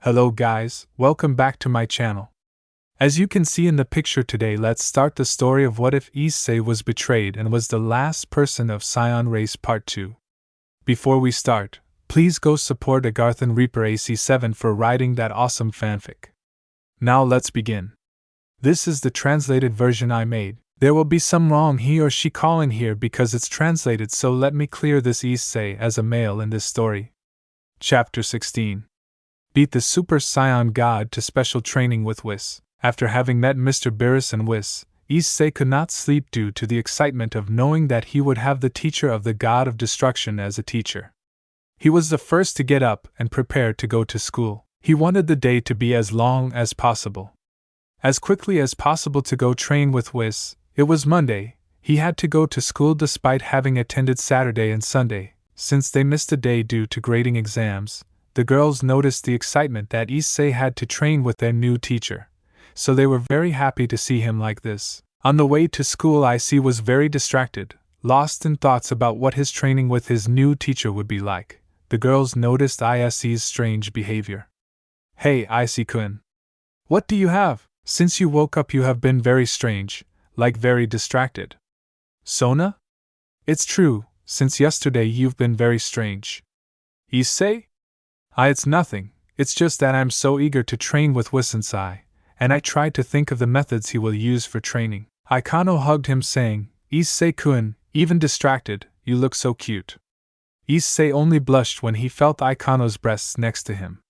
Hello guys, welcome back to my channel. As you can see in the picture today, let's start the story of what if Issei was betrayed and was the last person of Saiyan race part 2. Before we start, please go support Agarthan Reaper AC7 for writing that awesome fanfic. Now let's begin. This is the translated version I made. There will be some wrong he or she calling here because it's translated, so let me clear this. Issei as a male in this story. Chapter 16. Beat the Super Saiyan God to special training with Whis. After having met Mr. Beerus and Whis, Issei could not sleep due to the excitement of knowing that he would have the teacher of the God of Destruction as a teacher. He was the first to get up and prepare to go to school. He wanted the day to be as long as possible. As quickly as possible to go train with Whis. It was Monday. He had to go to school despite having attended Saturday and Sunday. Since they missed a day due to grading exams, the girls noticed the excitement that Issei had to train with their new teacher, so they were very happy to see him like this. On the way to school, Issei was very distracted, lost in thoughts about what his training with his new teacher would be like. The girls noticed Issei's strange behavior. "Hey, Issei-kun. What do you have? Since you woke up you have been very strange, like very distracted." "Sona? It's true, since yesterday you've been very strange." "Issei? It's nothing, it's just that I'm so eager to train with Whis and Sai, and I tried to think of the methods he will use for training." Aikano hugged him saying, "Issei-kun, even distracted, you look so cute." Issei only blushed when he felt Aikano's breasts next to him.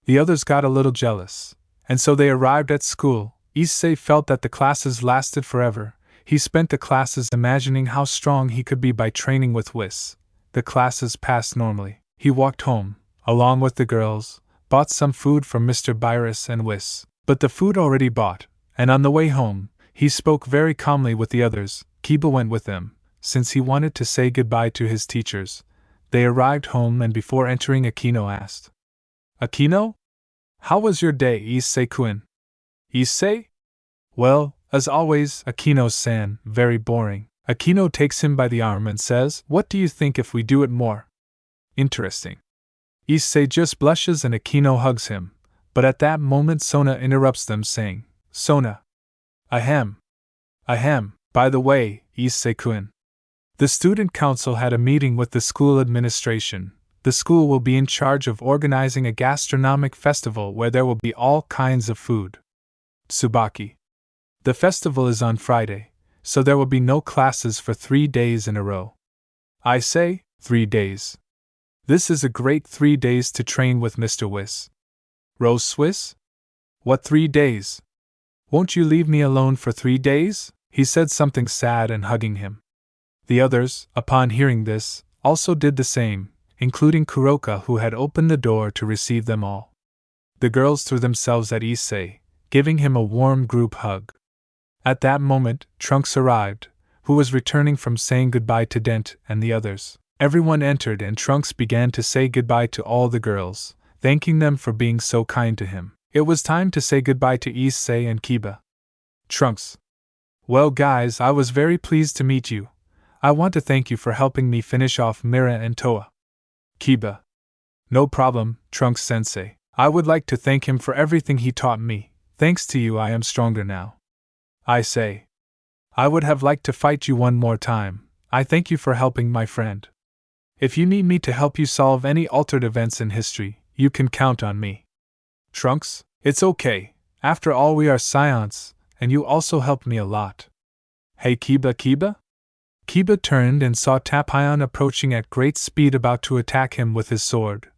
The others got a little jealous, and so they arrived at school. Issei felt that the classes lasted forever. He spent the classes imagining how strong he could be by training with Whis. The classes passed normally. He walked home, along with the girls, bought some food from Mr. Beerus and Whis, but the food already bought, and on the way home, he spoke very calmly with the others. Kiba went with them, since he wanted to say goodbye to his teachers. They arrived home, and before entering, Akino asked, "Akino? How was your day, Issei-kun?" "Issei? Well, as always, Akino-san, very boring." Akino takes him by the arm and says, "What do you think if we do it more interesting?" Issei just blushes and Akino hugs him, but at that moment Sona interrupts them saying, "Sona. Ahem. By the way, Issei-kun. The student council had a meeting with the school administration. The school will be in charge of organizing a gastronomic festival where there will be all kinds of food. Tsubaki. The festival is on Friday, so there will be no classes for 3 days in a row." "I say, 3 days. This is a great 3 days to train with Mr. Whis." "Rose Swiss? What 3 days? Won't you leave me alone for 3 days?" He said something sad and hugging him. The others, upon hearing this, also did the same, including Kuroka, who had opened the door to receive them all. The girls threw themselves at Issei, giving him a warm group hug. At that moment, Trunks arrived, who was returning from saying goodbye to Dent and the others. Everyone entered and Trunks began to say goodbye to all the girls, thanking them for being so kind to him. It was time to say goodbye to Issei and Kiba. Trunks. "Well guys, I was very pleased to meet you. I want to thank you for helping me finish off Mira and Toa." Kiba. "No problem, Trunks sensei. I would like to thank him for everything he taught me. Thanks to you I am stronger now." Issei. "I would have liked to fight you one more time. I thank you for helping my friend. If you need me to help you solve any altered events in history, you can count on me." Trunks. "It's okay. After all, we are Saiyans, and you also helped me a lot." "Hey Kiba. Kiba turned and saw Tapion approaching at great speed, about to attack him with his sword.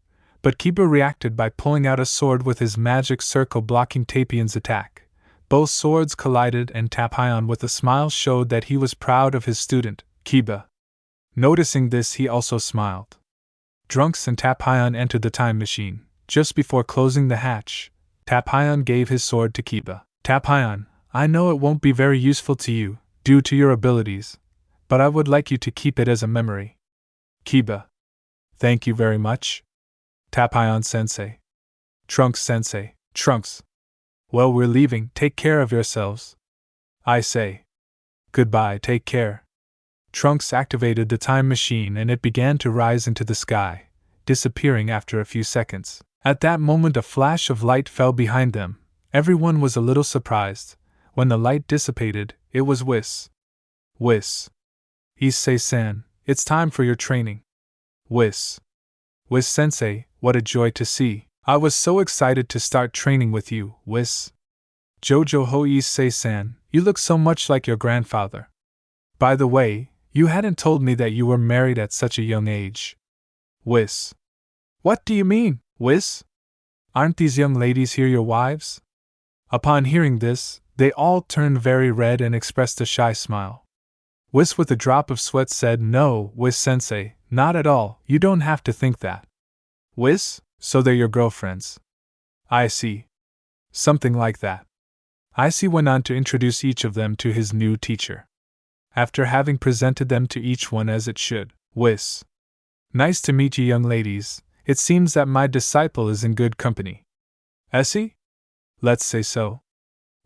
But Kiba reacted by pulling out a sword with his magic circle, blocking Tapion's attack. Both swords collided, and Tapion with a smile showed that he was proud of his student, Kiba. Noticing this, he also smiled. Trunks and Tapion entered the time machine. Just before closing the hatch, Tapion gave his sword to Kiba. "Tapion, I know it won't be very useful to you, due to your abilities, but I would like you to keep it as a memory." Kiba. "Thank you very much, Tapion-sensei." "Trunks-sensei." "Trunks. Well, we're leaving, take care of yourselves." "Issei. Goodbye, take care." Trunks activated the time machine and it began to rise into the sky, disappearing after a few seconds. At that moment a flash of light fell behind them. Everyone was a little surprised. When the light dissipated, it was Whis. Whis. Issei-san, it's time for your training. Whis. Whis-sensei, what a joy to see. I was so excited to start training with you, Whis. Jojo ho Issei-san, you look so much like your grandfather. By the way, you hadn't told me that you were married at such a young age. Whis. What do you mean, Whis? Aren't these young ladies here your wives? Upon hearing this, they all turned very red and expressed a shy smile. Whis with a drop of sweat said, No, Whis-sensei, not at all, you don't have to think that. Whis, so they're your girlfriends. I see. Something like that. Issei went on to introduce each of them to his new teacher. After having presented them to each one as it should, Whis. Nice to meet you young ladies, it seems that my disciple is in good company. Issei? Let's say so.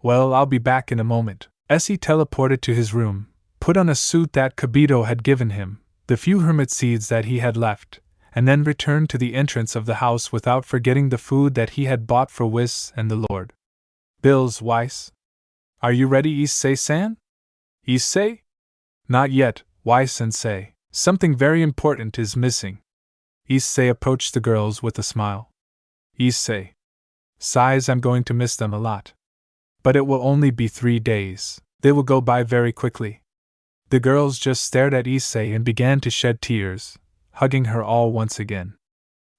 Well, I'll be back in a moment. Issei teleported to his room, put on a suit that Kibito had given him, the few hermit seeds that he had left, and then returned to the entrance of the house without forgetting the food that he had bought for Whis and the Lord. Bills, Whis. Are you ready, Issei-san? Issei? Not yet, Whis-sensei. Something very important is missing. Issei approached the girls with a smile. Issei. Sighs, I'm going to miss them a lot. But it will only be 3 days. They will go by very quickly. The girls just stared at Issei and began to shed tears, hugging her all once again.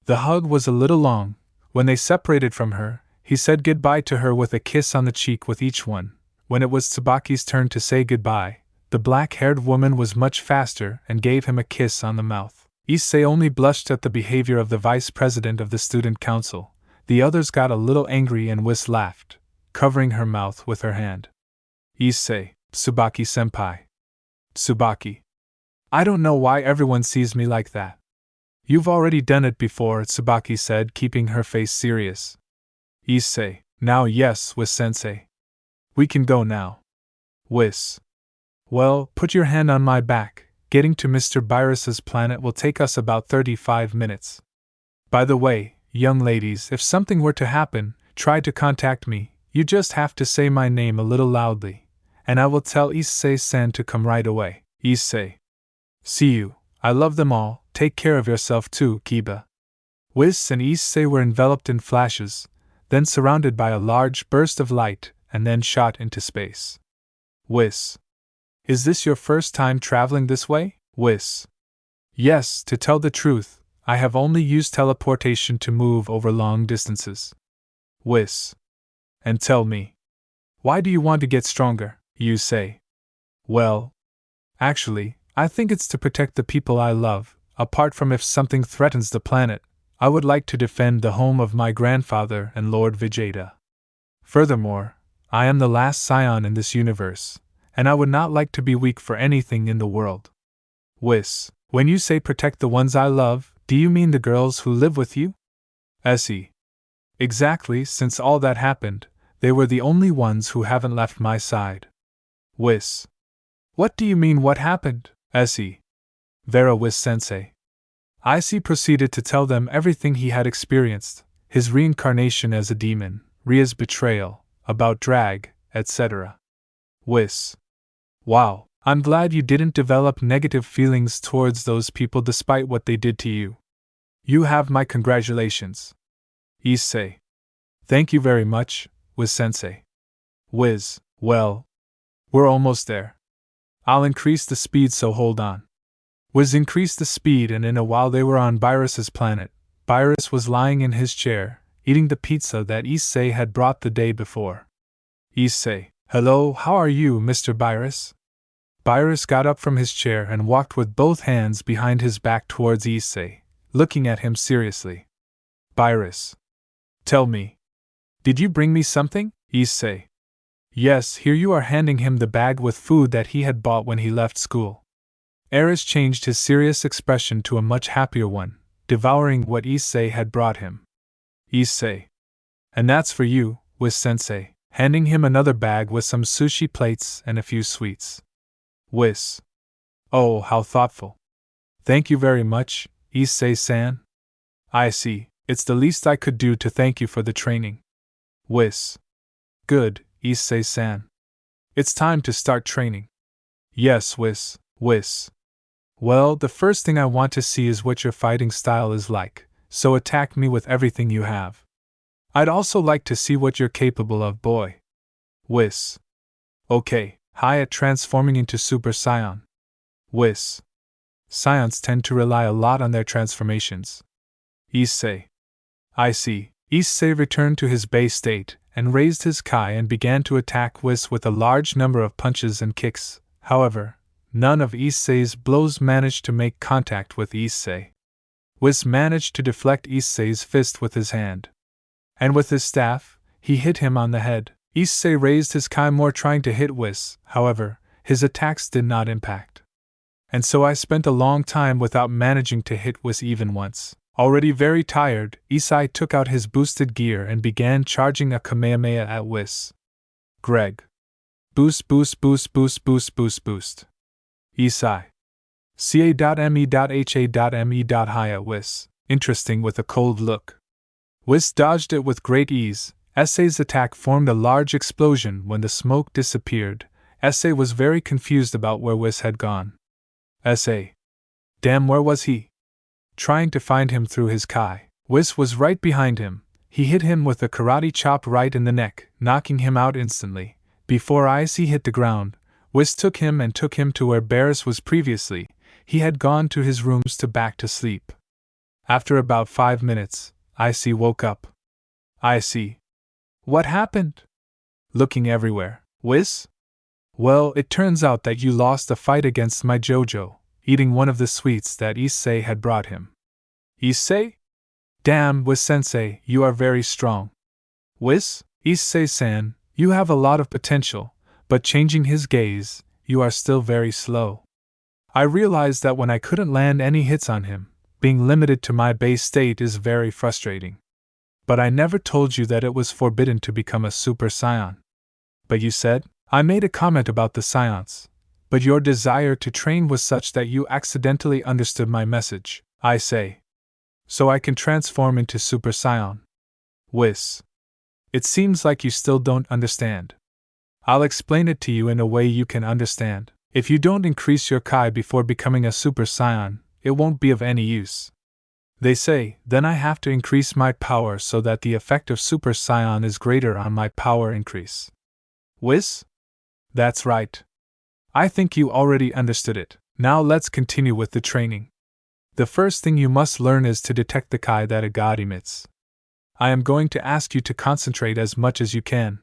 The hug was a little long. When they separated from her, he said goodbye to her with a kiss on the cheek with each one. When it was Tsubaki's turn to say goodbye, the black-haired woman was much faster and gave him a kiss on the mouth. Issei only blushed at the behavior of the vice president of the student council. The others got a little angry and Whis laughed, covering her mouth with her hand. Issei, Tsubaki-senpai. Tsubaki. I don't know why everyone sees me like that. You've already done it before, Tsubaki said, keeping her face serious. Issei, now yes, Whis-sensei. We can go now. Whis. Well, put your hand on my back. Getting to Mr. Virus's planet will take us about 35 minutes. By the way, young ladies, if something were to happen, try to contact me. You just have to say my name a little loudly, and I will tell Issei-san to come right away. Issei. See you. I love them all. Take care of yourself too, Kiba. Whis and Issei were enveloped in flashes, then surrounded by a large burst of light, and then shot into space. Whis. Is this your first time traveling this way, Whis? Yes, to tell the truth, I have only used teleportation to move over long distances. Whis. And tell me, why do you want to get stronger, you say? Well, actually, I think it's to protect the people I love. Apart from if something threatens the planet, I would like to defend the home of my grandfather and Lord Vegeta. Furthermore, I am the last Saiyan in this universe, and I would not like to be weak for anything in the world. Whis, when you say protect the ones I love, do you mean the girls who live with you? Issei. Exactly, since all that happened, they were the only ones who haven't left my side. Whis. What do you mean what happened, Issei? Vera Whis-sensei. Issei proceeded to tell them everything he had experienced, his reincarnation as a demon, Ria's betrayal, about drag, etc. Whis. Wow, I'm glad you didn't develop negative feelings towards those people despite what they did to you. You have my congratulations. Issei. Thank you very much, Whis-sensei. Whis, well, we're almost there. I'll increase the speed, so hold on. Whis increased the speed, and in a while they were on Virus's planet. Virus was lying in his chair, eating the pizza that Issei had brought the day before. Issei. Hello, how are you, Mr. Virus? Virus got up from his chair and walked with both hands behind his back towards Issei, looking at him seriously. Virus. Tell me. Did you bring me something, Issei? Yes, here you are, handing him the bag with food that he had bought when he left school. Eris changed his serious expression to a much happier one, devouring what Issei had brought him. Issei. And that's for you, Whis-sensei, handing him another bag with some sushi plates and a few sweets. Whis. Oh, how thoughtful. Thank you very much, Issei-san. I see. It's the least I could do to thank you for the training. Whis. Good, Issei-san. It's time to start training. Yes, Whis. Well, the first thing I want to see is what your fighting style is like, so attack me with everything you have. I'd also like to see what you're capable of, boy. Whis. Okay, hi at transforming into Super Saiyan. Whis. Saiyans tend to rely a lot on their transformations. Issei. I see. Issei returned to his base state and raised his kai and began to attack Whis with a large number of punches and kicks. However, none of Issei's blows managed to make contact with Issei. Whis managed to deflect Issei's fist with his hand. And with his staff, he hit him on the head. Issei raised his kai more trying to hit Whis, however, his attacks did not impact. And so I spent a long time without managing to hit Whis even once. Already very tired, Issei took out his boosted gear and began charging a Kamehameha at Whis. Greg. Boost. Issei. Ca.me.ha.me.hi at Whis, interesting with a cold look. Whis dodged it with great ease. Issei's attack formed a large explosion when the smoke disappeared. Issei was very confused about where Whis had gone. Issei. Damn, where was he? Trying to find him through his kai. Whis was right behind him. He hit him with a karate chop right in the neck, knocking him out instantly. Before Issei hit the ground, Whis took him to where Beres was previously. He had gone to his rooms back to sleep. After about 5 minutes, Issei woke up. Issei. What happened? Looking everywhere. Whis? Well, it turns out that you lost a fight against my Jojo, eating one of the sweets that Issei had brought him. Issei? Damn, Whis-sensei, you are very strong. Whis? Issei-san, you have a lot of potential, but changing his gaze, you are still very slow. I realized that when I couldn't land any hits on him, being limited to my base state is very frustrating. But I never told you that it was forbidden to become a Super Saiyan. But you said, I made a comment about the Saiyans, but your desire to train was such that you accidentally understood my message, I say. So I can transform into Super Saiyan. Whis. It seems like you still don't understand. I'll explain it to you in a way you can understand. If you don't increase your kai before becoming a Super Saiyan, it won't be of any use. They say, then I have to increase my power so that the effect of Super Saiyan is greater on my power increase. Whis? That's right. I think you already understood it. Now let's continue with the training. The first thing you must learn is to detect the kai that a god emits. I am going to ask you to concentrate as much as you can.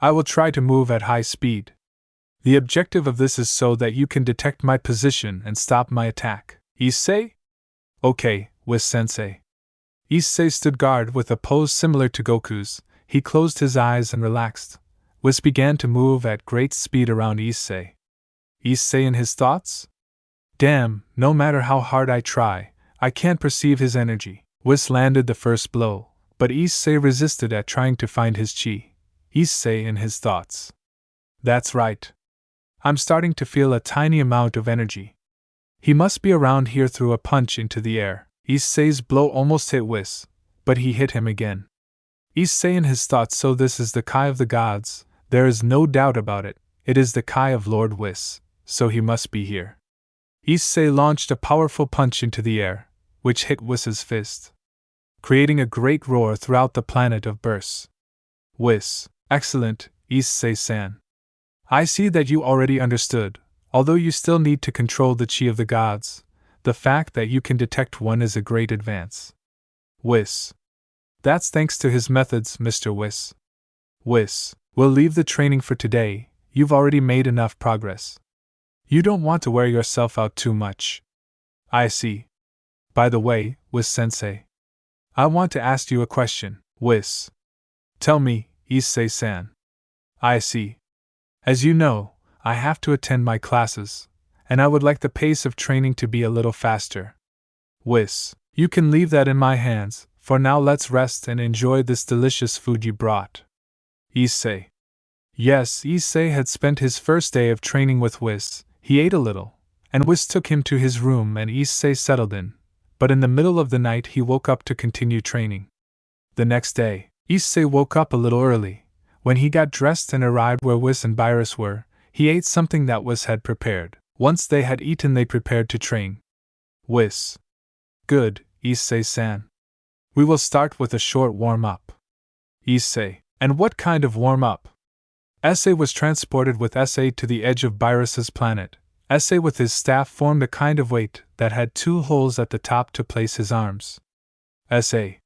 I will try to move at high speed. The objective of this is so that you can detect my position and stop my attack. Issei? Okay, Whis-sensei. Issei stood guard with a pose similar to Goku's. He closed his eyes and relaxed. Whis began to move at great speed around Issei. Issei in his thoughts? Damn, no matter how hard I try, I can't perceive his energy. Whis landed the first blow, but Issei resisted at trying to find his chi. Issei in his thoughts. That's right. I'm starting to feel a tiny amount of energy. He must be around here. Threw a punch into the air. Issei's blow almost hit Whis, but he hit him again. Issei in his thoughts. So this is the kai of the gods, there is no doubt about it. It is the kai of Lord Whis, so he must be here. Issei launched a powerful punch into the air, which hit Whis's fist, creating a great roar throughout the planet of Bursts. Whis. Excellent, Issei-san. I see that you already understood, although you still need to control the chi of the gods. The fact that you can detect one is a great advance. Whis. That's thanks to his methods, Mr. Whis. Whis. We'll leave the training for today, you've already made enough progress. You don't want to wear yourself out too much. I see. By the way, Whis-sensei, I want to ask you a question. Whis. Tell me, Issei-san. I see. As you know, I have to attend my classes, and I would like the pace of training to be a little faster. Whis. You can leave that in my hands. For now let's rest and enjoy this delicious food you brought. Issei. Yes, Issei had spent his first day of training with Whis. He ate a little, and Whis took him to his room and Issei settled in. but in the middle of the night he woke up to continue training. The next day, Issei woke up a little early. When he got dressed and arrived where Whis and Virus were, he ate something that Whis had prepared. Once they had eaten, they prepared to train. Whis. Good, Issei-san. We will start with a short warm-up. Issei. And what kind of warm-up? Issei was transported with Issei to the edge of Virus's planet. Issei with his staff formed a kind of weight that had 2 holes at the top to place his arms. Issei.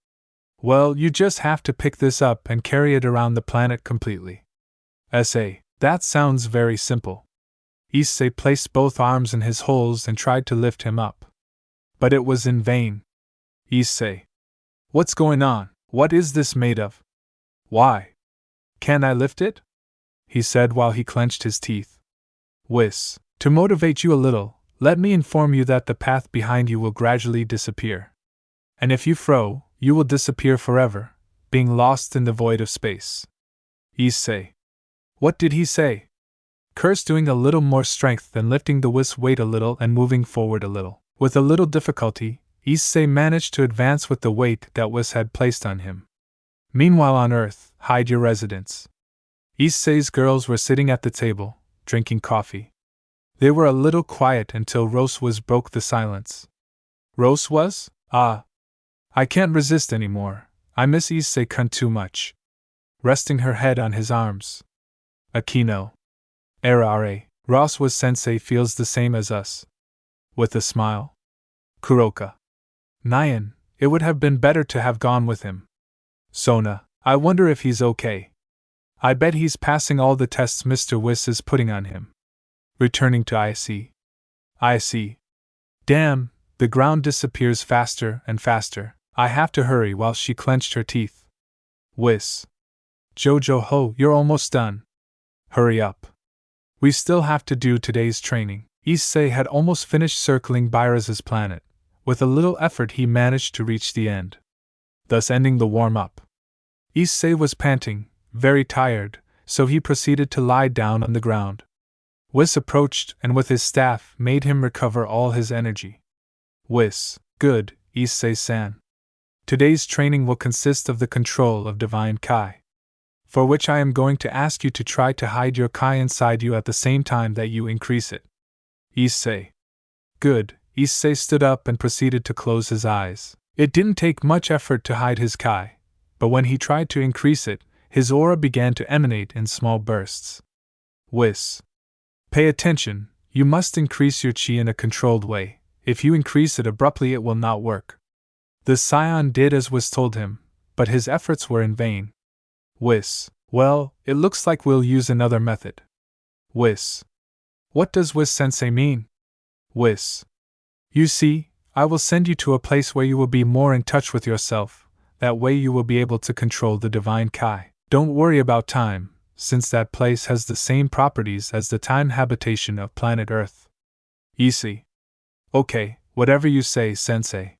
Well, you just have to pick this up and carry it around the planet completely. Issei. That sounds very simple. Issei placed both arms in his holes and tried to lift him up. But it was in vain. Issei. What's going on? What is this made of? Why? Can I lift it? He said while he clenched his teeth. Whis. To motivate you a little, let me inform you that the path behind you will gradually disappear. And if you throw, you will disappear forever, being lost in the void of space. Issei. What did he say? Curse doing a little more strength than lifting the Whis weight a little and moving forward a little. With a little difficulty, Issei managed to advance with the weight that Whis had placed on him. Meanwhile on Earth, hide your residence. Issei's girls were sitting at the table, drinking coffee. They were a little quiet until Rose was broke the silence. Rose was? I can't resist anymore. I miss Issei-kun too much. Resting her head on his arms. Akino. Arare. Ross was sensei feels the same as us. With a smile. Kuroka. Nyan, it would have been better to have gone with him. Sona, I wonder if he's okay. I bet he's passing all the tests Mr. Whis is putting on him. Returning to Issei. Issei. Damn, the ground disappears faster and faster. I have to hurry while she clenched her teeth. Whis. Jojo ho, you're almost done. Hurry up. We still have to do today's training. Issei had almost finished circling Virus's planet. With a little effort he managed to reach the end, thus ending the warm-up. Issei was panting, very tired, so he proceeded to lie down on the ground. Whis approached and with his staff made him recover all his energy. Whis. Good, Issei-san. Today's training will consist of the control of divine Kai, for which I am going to ask you to try to hide your Kai inside you at the same time that you increase it. Issei. Good. Issei stood up and proceeded to close his eyes. It didn't take much effort to hide his Kai, but when he tried to increase it, his aura began to emanate in small bursts. Whis. Pay attention, you must increase your chi in a controlled way. If you increase it abruptly it will not work. The Saiyan did as was told him, but his efforts were in vain. Whis. Well, it looks like we'll use another method. Whis. What does Whis-sensei mean? Whis. You see, I will send you to a place where you will be more in touch with yourself. That way you will be able to control the divine Kai. Don't worry about time, since that place has the same properties as the time habitation of planet Earth. Issei. Okay, whatever you say, sensei.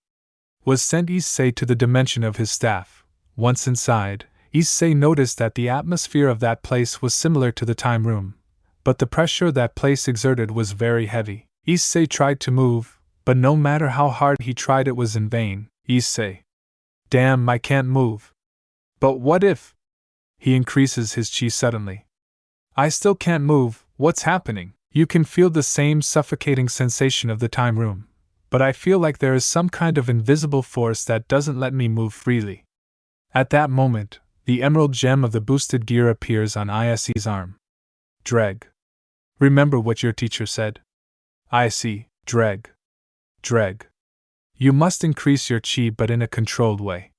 Was sent Issei to the dimension of his staff. Once inside, Issei noticed that the atmosphere of that place was similar to the time room, but the pressure that place exerted was very heavy. Issei tried to move, but no matter how hard he tried it was in vain. Issei. Damn, I can't move. But what if? He increases his chi suddenly. I still can't move, what's happening? You can feel the same suffocating sensation of the time room, but I feel like there is some kind of invisible force that doesn't let me move freely. At that moment, the emerald gem of the boosted gear appears on Issei's arm. Dreg. Remember what your teacher said? Issei. Dreg. Dreg. You must increase your chi but in a controlled way.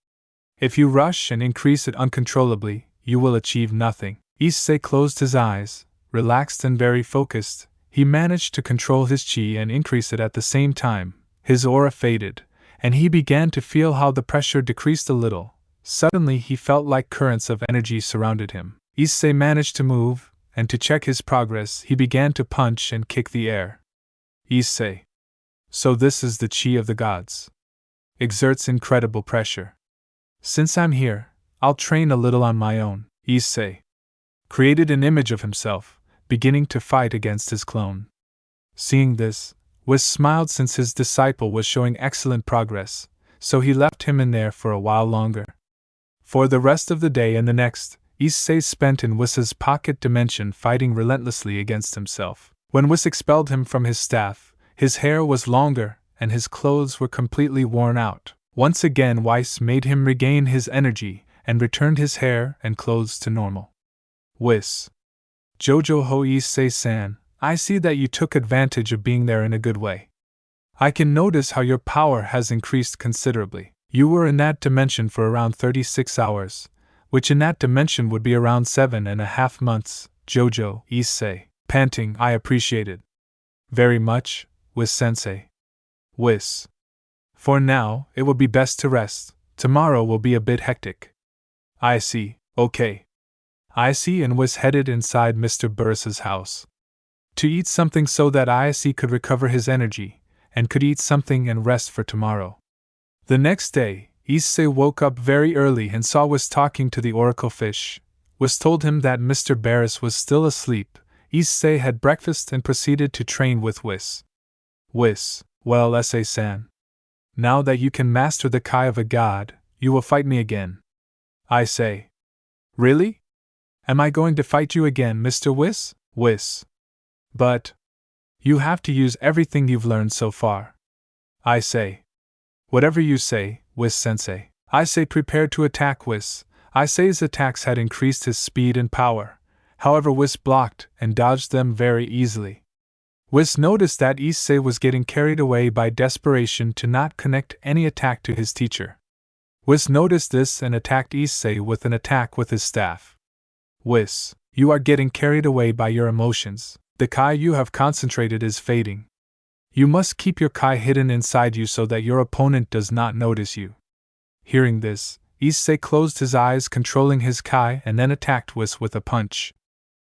If you rush and increase it uncontrollably, you will achieve nothing. Issei closed his eyes, relaxed and very focused. He managed to control his chi and increase it at the same time. His aura faded, and he began to feel how the pressure decreased a little. Suddenly he felt like currents of energy surrounded him. Issei managed to move, and to check his progress he began to punch and kick the air. Issei. So this is the chi of the gods. Exerts incredible pressure. Since I'm here, I'll train a little on my own. Issei created an image of himself, beginning to fight against his clone. Seeing this, Whis smiled since his disciple was showing excellent progress, so he left him in there for a while longer. For the rest of the day and the next, Issei spent in Whis's pocket dimension fighting relentlessly against himself. When Whis expelled him from his staff, his hair was longer and his clothes were completely worn out. Once again Whis made him regain his energy and returned his hair and clothes to normal. Whis. Jojo ho Issei-san, I see that you took advantage of being there in a good way. I can notice how your power has increased considerably. You were in that dimension for around 36 hours, which in that dimension would be around 7.5 months, Jojo, Issei. Panting, I appreciate it. Very much, Whis-sensei. Whis. For now, it will be best to rest. Tomorrow will be a bit hectic. I see, okay. Issei and Whis headed inside Mr. Burris's house to eat something so that Issei could recover his energy, and could eat something and rest for tomorrow. The next day, Issei woke up very early and saw Whis talking to the oracle fish. Whis told him that Mr. Burris was still asleep. Issei had breakfast and proceeded to train with Whis. Whis, well, Issei-san. Now that you can master the Kai of a god, you will fight me again. Issei. Really? Am I going to fight you again, Mr. Whis? Whis. But you have to use everything you've learned so far. Issei. Whatever you say, Whis-sensei. Issei prepared to attack Whis. Issei's attacks had increased his speed and power. However, Whis blocked and dodged them very easily. Whis noticed that Issei was getting carried away by desperation to not connect any attack to his teacher. Whis noticed this and attacked Issei with an attack with his staff. Whis, you are getting carried away by your emotions. The Kai you have concentrated is fading. You must keep your Kai hidden inside you so that your opponent does not notice you. Hearing this, Issei closed his eyes, controlling his Kai, and then attacked Whis with a punch.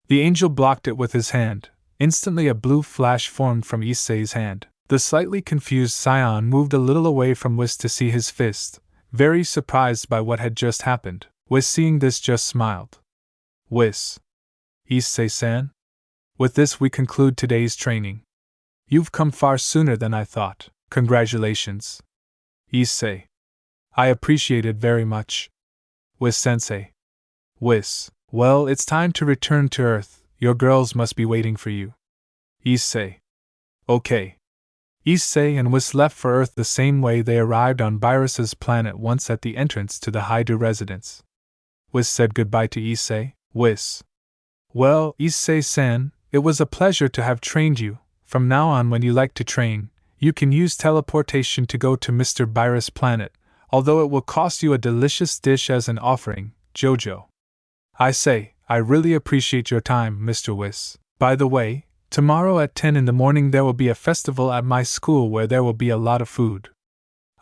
The angel blocked it with his hand. Instantly a blue flash formed from Issei's hand. The slightly confused Saiyan moved a little away from Whis to see his fist, very surprised by what had just happened. Whis, seeing this, just smiled. Whis. Issei-san? With this we conclude today's training. You've come far sooner than I thought. Congratulations. Issei. I appreciate it very much. Whis-sensei. Whis. Well, it's time to return to Earth. Your girls must be waiting for you. Issei. Okay. Issei and Whis left for Earth the same way they arrived on Virus's planet once at the entrance to the Hydra residence. Whis said goodbye to Issei. Whis. Well, Issei-san, it was a pleasure to have trained you. From now on, when you like to train, you can use teleportation to go to Mr. Virus' planet, although it will cost you a delicious dish as an offering, Jojo. I really appreciate your time, Mr. Whis. By the way, tomorrow at 10 in the morning there will be a festival at my school where there will be a lot of food.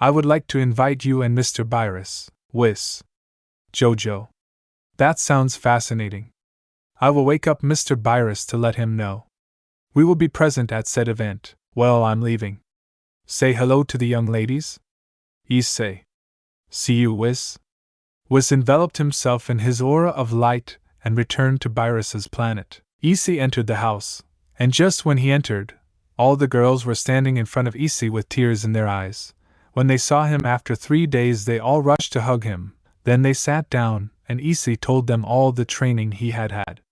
I would like to invite you and Mr. Virus. Whis. Jojo. That sounds fascinating. I will wake up Mr. Virus to let him know. We will be present at said event. Well, I'm leaving. Say hello to the young ladies. Issei. See you, Whis. Whis enveloped himself in his aura of light and returned to Virus's planet. Issei entered the house, and just when he entered, all the girls were standing in front of Issei with tears in their eyes. When they saw him after 3 days, they all rushed to hug him. Then they sat down, and Issei told them all the training he had had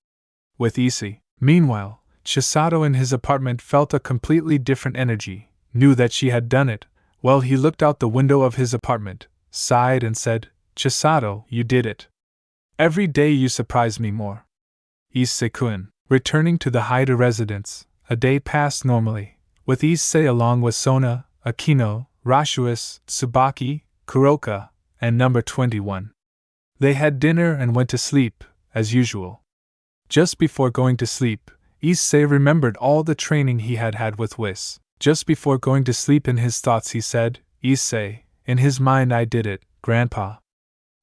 with Issei. Meanwhile, Chisato in his apartment felt a completely different energy, knew that she had done it. Well, he looked out the window of his apartment, sighed and said, Chisato, you did it. Every day you surprise me more. Issei-kun. Returning to the Haida residence, a day passed normally, with Issei along with Sona, Akino, Rashuis, Tsubaki, Kuroka, and number 21. They had dinner and went to sleep, as usual. Just before going to sleep, Issei remembered all the training he had had with Whis. Just before going to sleep, in his thoughts he said, Issei, in his mind, I did it, Grandpa.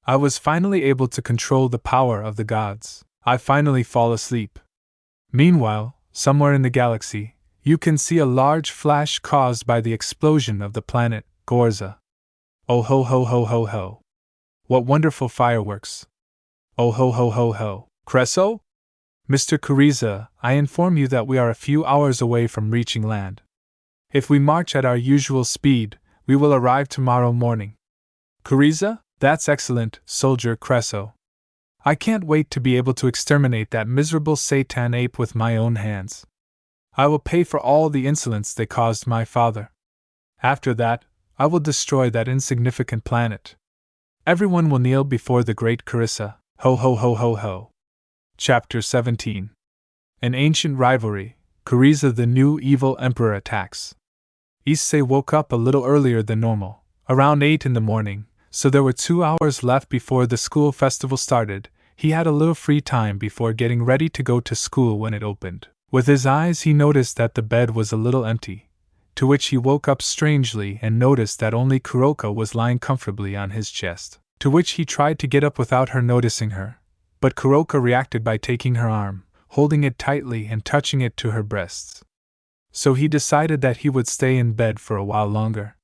I was finally able to control the power of the gods. I finally fall asleep. Meanwhile, somewhere in the galaxy, you can see a large flash caused by the explosion of the planet Gorza. Oh ho ho ho ho ho. What wonderful fireworks. Oh ho ho ho ho. Creso? Mr. Kuriza, I inform you that we are a few hours away from reaching land. If we march at our usual speed, we will arrive tomorrow morning. Kuriza, that's excellent, Soldier Creso. I can't wait to be able to exterminate that miserable Satan ape with my own hands. I will pay for all the insolence they caused my father. After that, I will destroy that insignificant planet. Everyone will kneel before the great Carissa. Ho ho ho ho ho. Chapter 17. An ancient rivalry. Kuriza the new evil emperor attacks. Issei woke up a little earlier than normal, around 8 in the morning, so there were 2 hours left before the school festival started. He had a little free time before getting ready to go to school when it opened. With his eyes he noticed that the bed was a little empty, to which he woke up strangely and noticed that only Kuroka was lying comfortably on his chest, to which he tried to get up without her noticing her, but Kuroka reacted by taking her arm, holding it tightly and touching it to her breasts. So he decided that he would stay in bed for a while longer.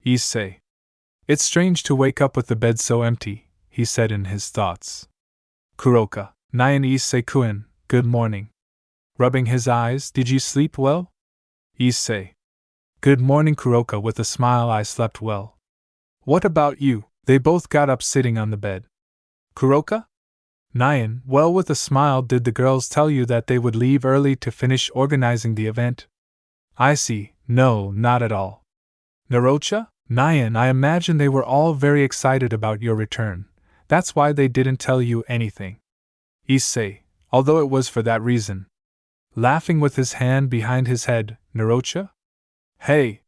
Issei. It's strange to wake up with the bed so empty, he said in his thoughts. Kuroka, Nyan Issei-kun, good morning. Rubbing his eyes, did you sleep well? Issei. Good morning, Kuroka, with a smile. I slept well. What about you? They both got up sitting on the bed. Kuroka? Nyan, well, with a smile. Did the girls tell you that they would leave early to finish organizing the event? I see, no, not at all. Narocha? Nyan, I imagine they were all very excited about your return. That's why they didn't tell you anything. Issei, although it was for that reason. Laughing with his hand behind his head, Narocha? Hey!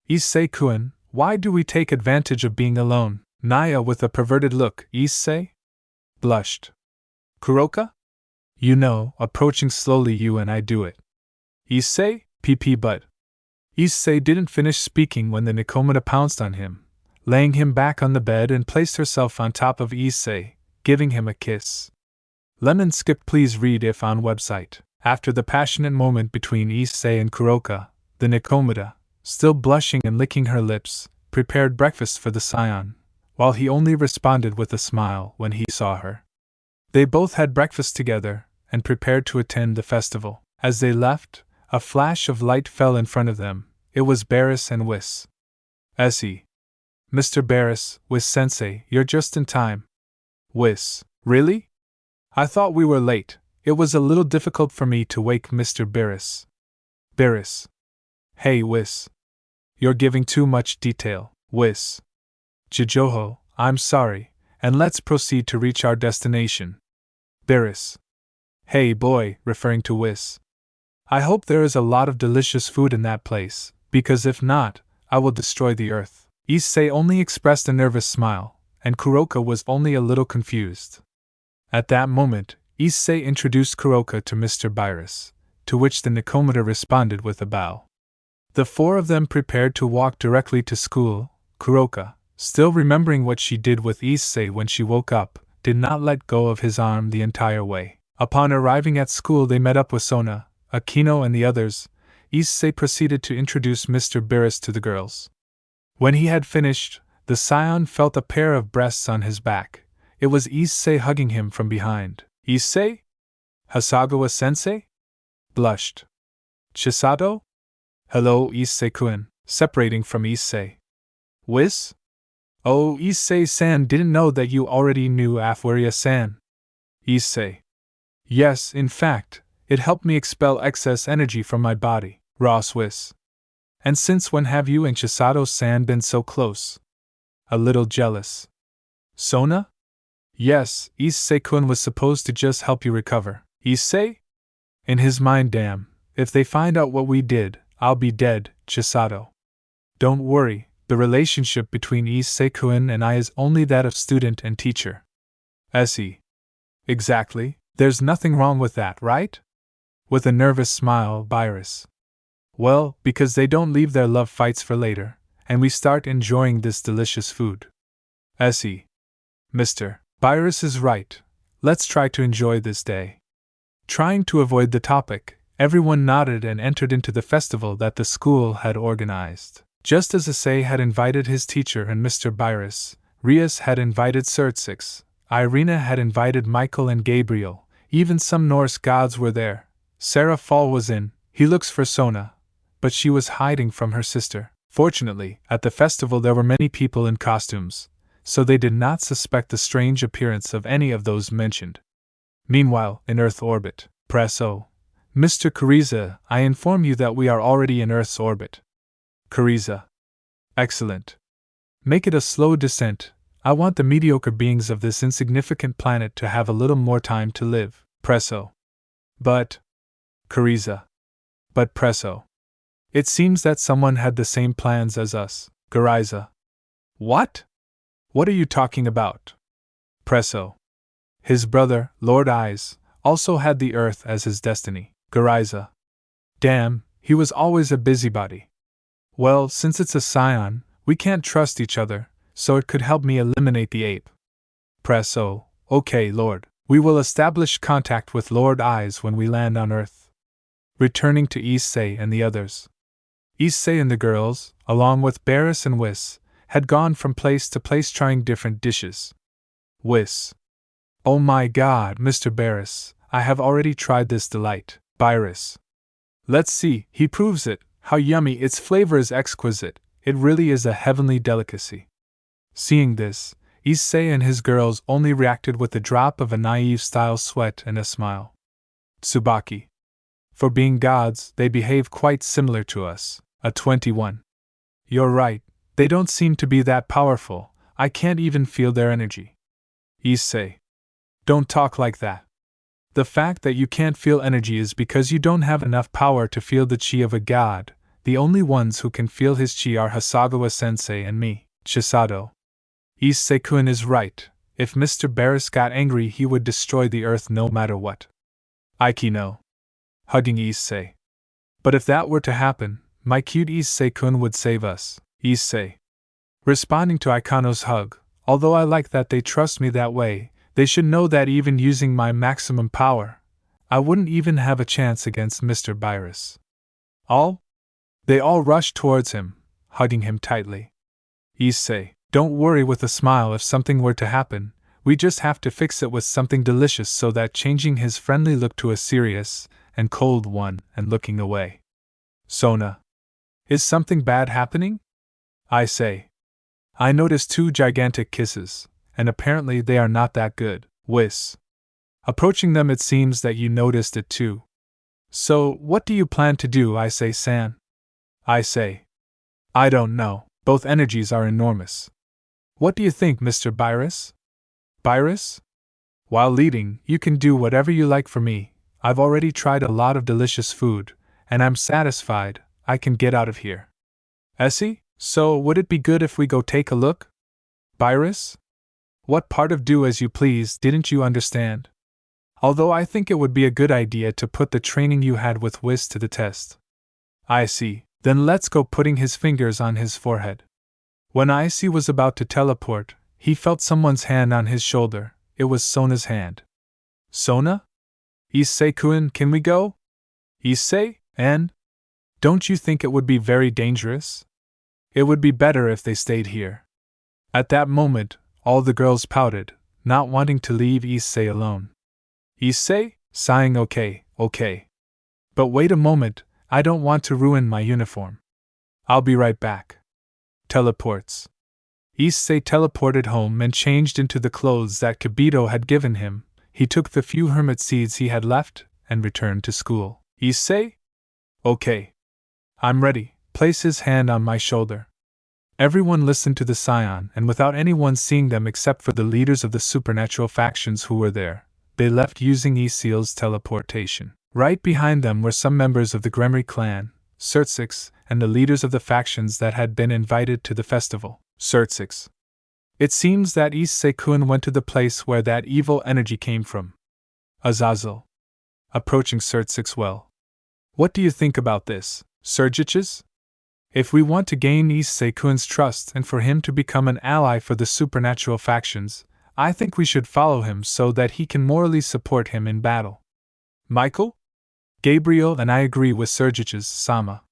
Issei-kun, why do we take advantage of being alone? Naya with a perverted look. Issei? Blushed. Kuroka? You know, approaching slowly you and I do it. Issei? PP but. Issei didn't finish speaking when the Nikomata pounced on him, laying him back on the bed and placed herself on top of Issei, giving him a kiss. Lemon skip. Please read if on website. After the passionate moment between Issei and Kuroka, the Nikomata, still blushing and licking her lips, prepared breakfast for the scion, while he only responded with a smile when he saw her. They both had breakfast together, and prepared to attend the festival. As they left, a flash of light fell in front of them. It was Barris and Whis. Issei. Mr. Barris, Whis-sensei, you're just in time. Whis. Really? I thought we were late. It was a little difficult for me to wake Mr. Barris. Barris. Hey, Whis. You're giving too much detail, Whis. Jijoho, I'm sorry, and let's proceed to reach our destination. Barris. Hey, boy, referring to Whis. I hope there is a lot of delicious food in that place, because if not, I will destroy the earth. Issei only expressed a nervous smile, and Kuroka was only a little confused. At that moment, Issei introduced Kuroka to Mr. Barris, to which the Nikomata responded with a bow. The 4 of them prepared to walk directly to school. Kuroka, still remembering what she did with Issei when she woke up, did not let go of his arm the entire way. Upon arriving at school, they met up with Sona, Akino, and the others. Issei proceeded to introduce Mr. Barris to the girls. When he had finished, the scion felt a pair of breasts on his back. It was Issei hugging him from behind. Issei? Hasagawa-sensei? Blushed. Chisato? Hello, Issei-kun, separating from Issei. Whis? Oh, Issei-san, didn't know that you already knew Afwaria-san. Issei. Yes, in fact, it helped me expel excess energy from my body. Ross. Whis. And since when have you and Chisato-san been so close? A little jealous. Sona? Yes, Issei-kun was supposed to just help you recover. Issei? In his mind, damn, if they find out what we did, I'll be dead, Chisato. Don't worry, the relationship between Issei-kun and I is only that of student and teacher. Issei. Exactly, there's nothing wrong with that, right? With a nervous smile, Barris. Well, because they don't leave their love fights for later, and we start enjoying this delicious food. Issei. Mr. Barris is right. Let's try to enjoy this day. Trying to avoid the topic, everyone nodded and entered into the festival that the school had organized. Just as Issei had invited his teacher and Mr. Barris, Rias had invited Sertsix, Irina had invited Michael and Gabriel, even some Norse gods were there. Sarah Fall was in. He looks for Sona. but she was hiding from her sister. Fortunately, at the festival there were many people in costumes, so they did not suspect the strange appearance of any of those mentioned. Meanwhile, in Earth orbit, Press O. Mr. Frieza, I inform you that we are already in Earth's orbit. Frieza. Excellent. Make it a slow descent. I want the mediocre beings of this insignificant planet to have a little more time to live. Press O. But. Frieza. But Press O. It seems that someone had the same plans as us. Frieza. What? What are you talking about? Press O. His brother, Lord Eyes, also had the Earth as his destiny. Frieza. Damn, he was always a busybody. Well, since it's a Saiyan, we can't trust each other, so it could help me eliminate the ape. Press O. Okay, Lord. We will establish contact with Lord Eyes when we land on Earth. Returning to Issei and the others. Issei and the girls, along with Barris and Whis, had gone from place to place trying different dishes. Whis. Oh my god, Mr. Barris, I have already tried this delight. Barris. Let's see, he proves it. How yummy, its flavor is exquisite. It really is a heavenly delicacy. Seeing this, Issei and his girls only reacted with a drop of a naive-style sweat and a smile. Tsubaki. For being gods, they behave quite similar to us. A 21. You're right, they don't seem to be that powerful. I can't even feel their energy. Issei. Don't talk like that. The fact that you can't feel energy is because you don't have enough power to feel the chi of a god. The only ones who can feel his chi are Hasagawa-sensei and me, Chisato. Issei-kun is right. If Mr. Barris got angry, he would destroy the earth no matter what. Aikino. Hugging Issei. But if that were to happen, my cute Issei-kun would save us. Issei. Responding to Aikano's hug, although I like that they trust me that way, they should know that even using my maximum power, I wouldn't even have a chance against Mr. Barris. All? They all rushed towards him, hugging him tightly. Issei. Don't worry with a smile if something were to happen, we just have to fix it with something delicious so that changing his friendly look to a serious and cold one and looking away. Sona. Is something bad happening? I say. I noticed 2 gigantic kisses, and apparently they are not that good. Whis. Approaching them, it seems that you noticed it too. So, what do you plan to do, I say, San? I say. I don't know, both energies are enormous. What do you think, Mr. Barris? Barris? While leading, you can do whatever you like for me. I've already tried a lot of delicious food, and I'm satisfied. I can get out of here. Issei, so would it be good if we go take a look? Barris? What part of do as you please didn't you understand? Although I think it would be a good idea to put the training you had with Whis to the test. I see, then let's go, putting his fingers on his forehead. When Issei was about to teleport, he felt someone's hand on his shoulder. It was Sona's hand. Sona? Issei-kun, can we go? Issei, and? Don't you think it would be very dangerous? It would be better if they stayed here. At that moment, all the girls pouted, not wanting to leave Issei alone. Issei, sighing, okay. But wait a moment, I don't want to ruin my uniform. I'll be right back. Teleports. Issei teleported home and changed into the clothes that Kibito had given him. He took the few hermit seeds he had left and returned to school. Issei? Okay. I'm ready. Place his hand on my shoulder. Everyone listened to the Saiyan, and without anyone seeing them except for the leaders of the supernatural factions who were there, they left using Issei's teleportation. Right behind them were some members of the Gremry clan, Surtsix, and the leaders of the factions that had been invited to the festival. Surtsix. It seems that Issei-kun went to the place where that evil energy came from. Azazel. Approaching Surtsix. Well. What do you think about this, Surgiches? If we want to gain Issei-kun's trust and for him to become an ally for the supernatural factions, I think we should follow him so that he can morally support him in battle. Michael? Gabriel and I agree with Surgiches, Sama.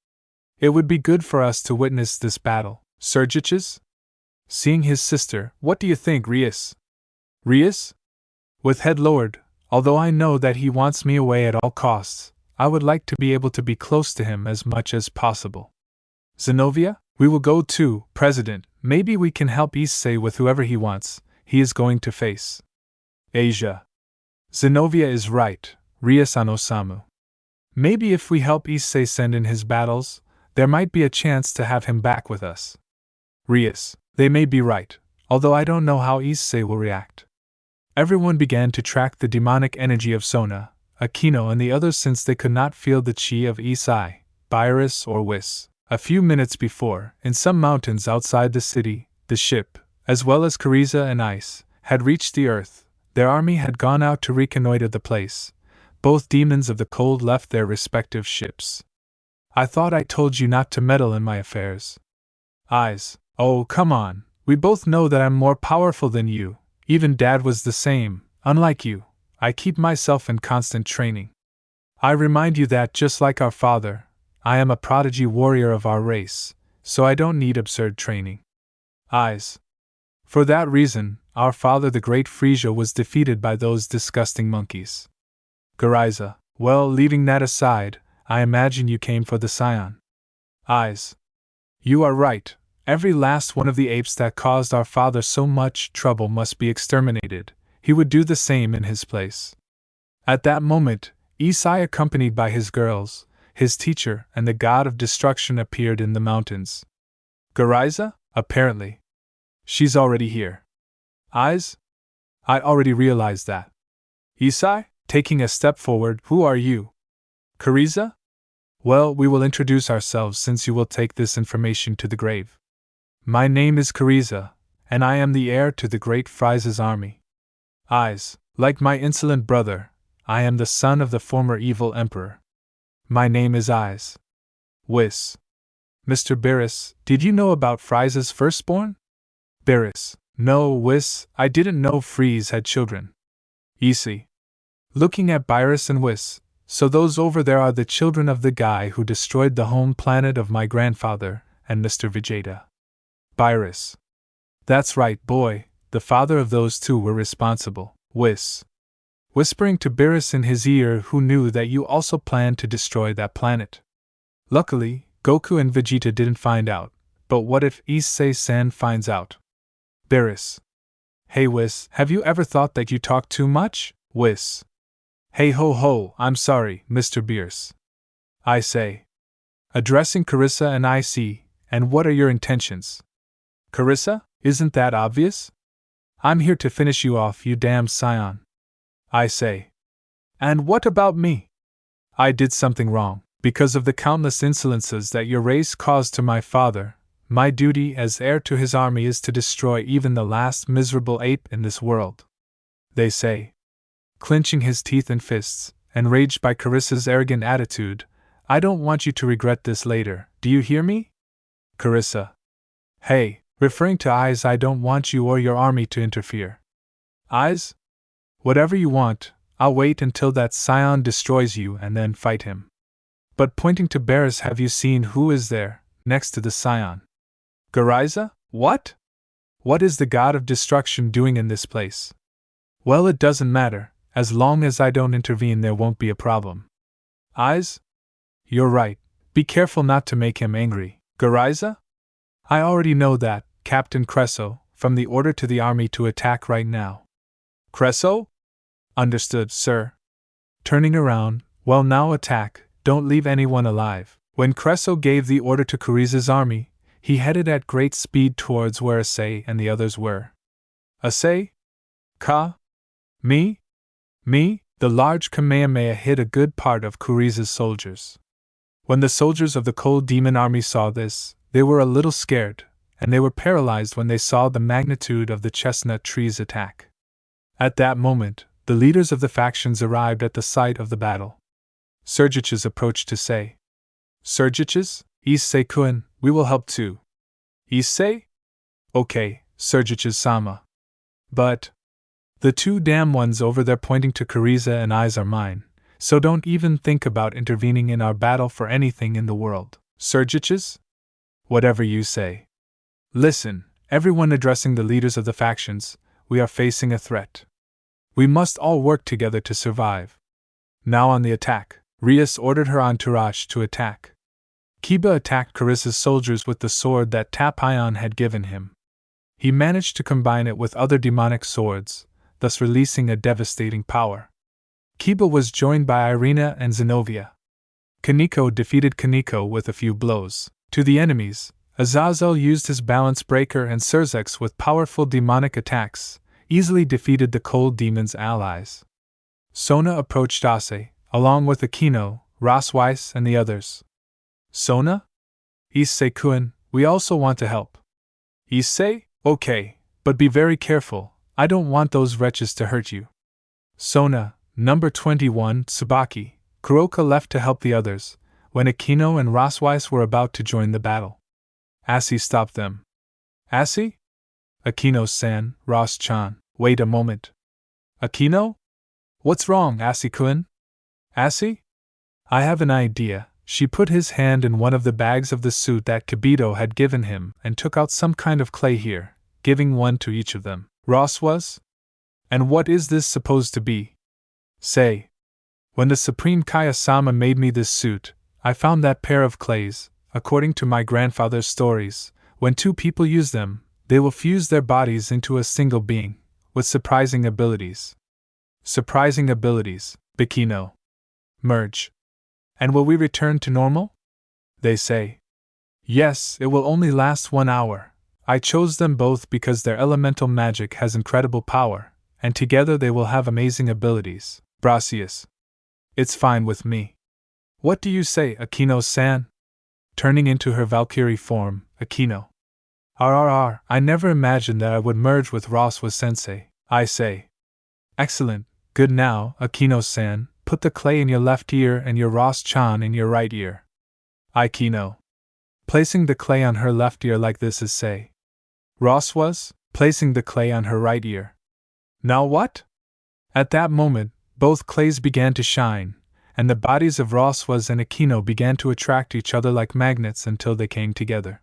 It would be good for us to witness this battle. Surgiches? Seeing his sister, what do you think, Rias? Rias? With head lowered, although I know that he wants me away at all costs, I would like to be able to be close to him as much as possible. Zenobia, we will go too, President. Maybe we can help Issei with whoever he wants, he is going to face. Asia. Zenobia is right, Ria-san-osamu. Maybe if we help Issei send in his battles, there might be a chance to have him back with us. Rias, they may be right, although I don't know how Issei will react. Everyone began to track the demonic energy of Sona, Akino and the others since they could not feel the chi of Issei, Virus or Whis. A few minutes before, in some mountains outside the city, the ship, as well as Frieza and Ice, had reached the earth. Their army had gone out to reconnoiter the place. Both demons of the cold left their respective ships. I thought I told you not to meddle in my affairs. Eyes, oh come on, we both know that I'm more powerful than you, even Dad was the same, unlike you, I keep myself in constant training. I remind you that just like our father, I am a prodigy warrior of our race, so I don't need absurd training. Eyes. For that reason, our father the great Frieza was defeated by those disgusting monkeys. Garaiza, well, leaving that aside, I imagine you came for the Saiyan. Eyes. You are right, every last one of the apes that caused our father so much trouble must be exterminated, he would do the same in his place. At that moment, Issei accompanied by his girls, his teacher and the god of destruction appeared in the mountains. Garaiza? Apparently. She's already here. Eyes? I already realized that. Issei? Taking a step forward, who are you? Frieza? Well, we will introduce ourselves since you will take this information to the grave. My name is Frieza, and I am the heir to the great Frieza's army. Eyes, like my insolent brother, I am the son of the former evil emperor. My name is Eyes. Whis. Mr. Barris, did you know about Frieza's firstborn? Barris, no, Whis, I didn't know Frieza had children. Issei. Looking at Barris and Whis, so those over there are the children of the guy who destroyed the home planet of my grandfather, and Mr. Vegeta. Barris. That's right, boy, the father of those two were responsible. Whis. Whispering to Barris in his ear, who knew that you also planned to destroy that planet. Luckily, Goku and Vegeta didn't find out, but what if Issei-san finds out? Barris. Hey Whis, have you ever thought that you talk too much? Whis. Hey ho ho, I'm sorry, Mr. Beers. I say. Addressing Carissa and Issei, and what are your intentions? Carissa, isn't that obvious? I'm here to finish you off, you damn Saiyan. I say. And what about me? I did something wrong, because of the countless insolences that your race caused to my father. My duty as heir to his army is to destroy even the last miserable ape in this world. They say. Clenching his teeth and fists, enraged by Carissa's arrogant attitude, I don't want you to regret this later, do you hear me? Carissa. Hey, referring to Eyes, I don't want you or your army to interfere. Eyes? Whatever you want, I'll wait until that Saiyan destroys you and then fight him. But pointing to Barris, have you seen who is there, next to the Saiyan? Garaiza, what? What is the god of destruction doing in this place? Well, it doesn't matter, as long as I don't intervene there won't be a problem. Eyes? You're right, be careful not to make him angry. Garaiza? I already know that, Captain Cresso, from the order to the army to attack right now. Cresso? Understood, sir. Turning around, well now attack, don't leave anyone alive. When Cresso gave the order to Carieza's army, he headed at great speed towards where Issei and the others were. Issei? Ka? Me? Me? The large Kamehameha hit a good part of Carieza's soldiers. When the soldiers of the Cold Demon Army saw this, they were a little scared, and they were paralyzed when they saw the magnitude of the chestnut tree's attack. At that moment, the leaders of the factions arrived at the site of the battle. Sergiches approached to say, Sergiches, Issei-kun, we will help too. Issei? Okay, Sergiches-sama. But the two damn ones over there pointing to Frieza and Eyes are mine, so don't even think about intervening in our battle for anything in the world. Sergiches? Whatever you say. Listen, everyone addressing the leaders of the factions, we are facing a threat. We must all work together to survive. Now on the attack, Rias ordered her entourage to attack. Kiba attacked Carissa's soldiers with the sword that Tapion had given him. He managed to combine it with other demonic swords, thus releasing a devastating power. Kiba was joined by Irina and Zenobia. Kaneko defeated Kaneko with a few blows. To the enemies, Azazel used his balance breaker and Surzex with powerful demonic attacks, easily defeated the cold demon's allies. Sona approached Issei, along with Aquino, Whis, and the others. Sona? Issei-kun, we also want to help. Issei? Okay, but be very careful, I don't want those wretches to hurt you. Sona, number 21, Tsubaki, Kuroka left to help the others, when Aquino and Whis were about to join the battle. Issei stopped them. Issei? Aquino-san, Ross-chan, wait a moment. Aquino? What's wrong, Issei-kun? Issei? I have an idea. She put his hand in one of the bags of the suit that Kibito had given him and took out some kind of clay here, giving one to each of them. Ross was? And what is this supposed to be? Say. When the Supreme Kaya-sama made me this suit, I found that pair of clays. According to my grandfather's stories, when two people use them, they will fuse their bodies into a single being, with surprising abilities. Surprising abilities, Bikino. Merge. And will we return to normal? They say. Yes, it will only last 1 hour. I chose them both because their elemental magic has incredible power, and together they will have amazing abilities. Brasius. It's fine with me. What do you say, Aquino-san? Turning into her Valkyrie form, Aquino. RRR, I never imagined that I would merge with Ross-sensei, I say. Excellent, good now, Aquino-san, put the clay in your left ear and your Ross-chan in your right ear. Aquino. Placing the clay on her left ear like this is say. Ross was, placing the clay on her right ear. Now what? At that moment, both clays began to shine, and the bodies of Ross was and Aquino began to attract each other like magnets until they came together.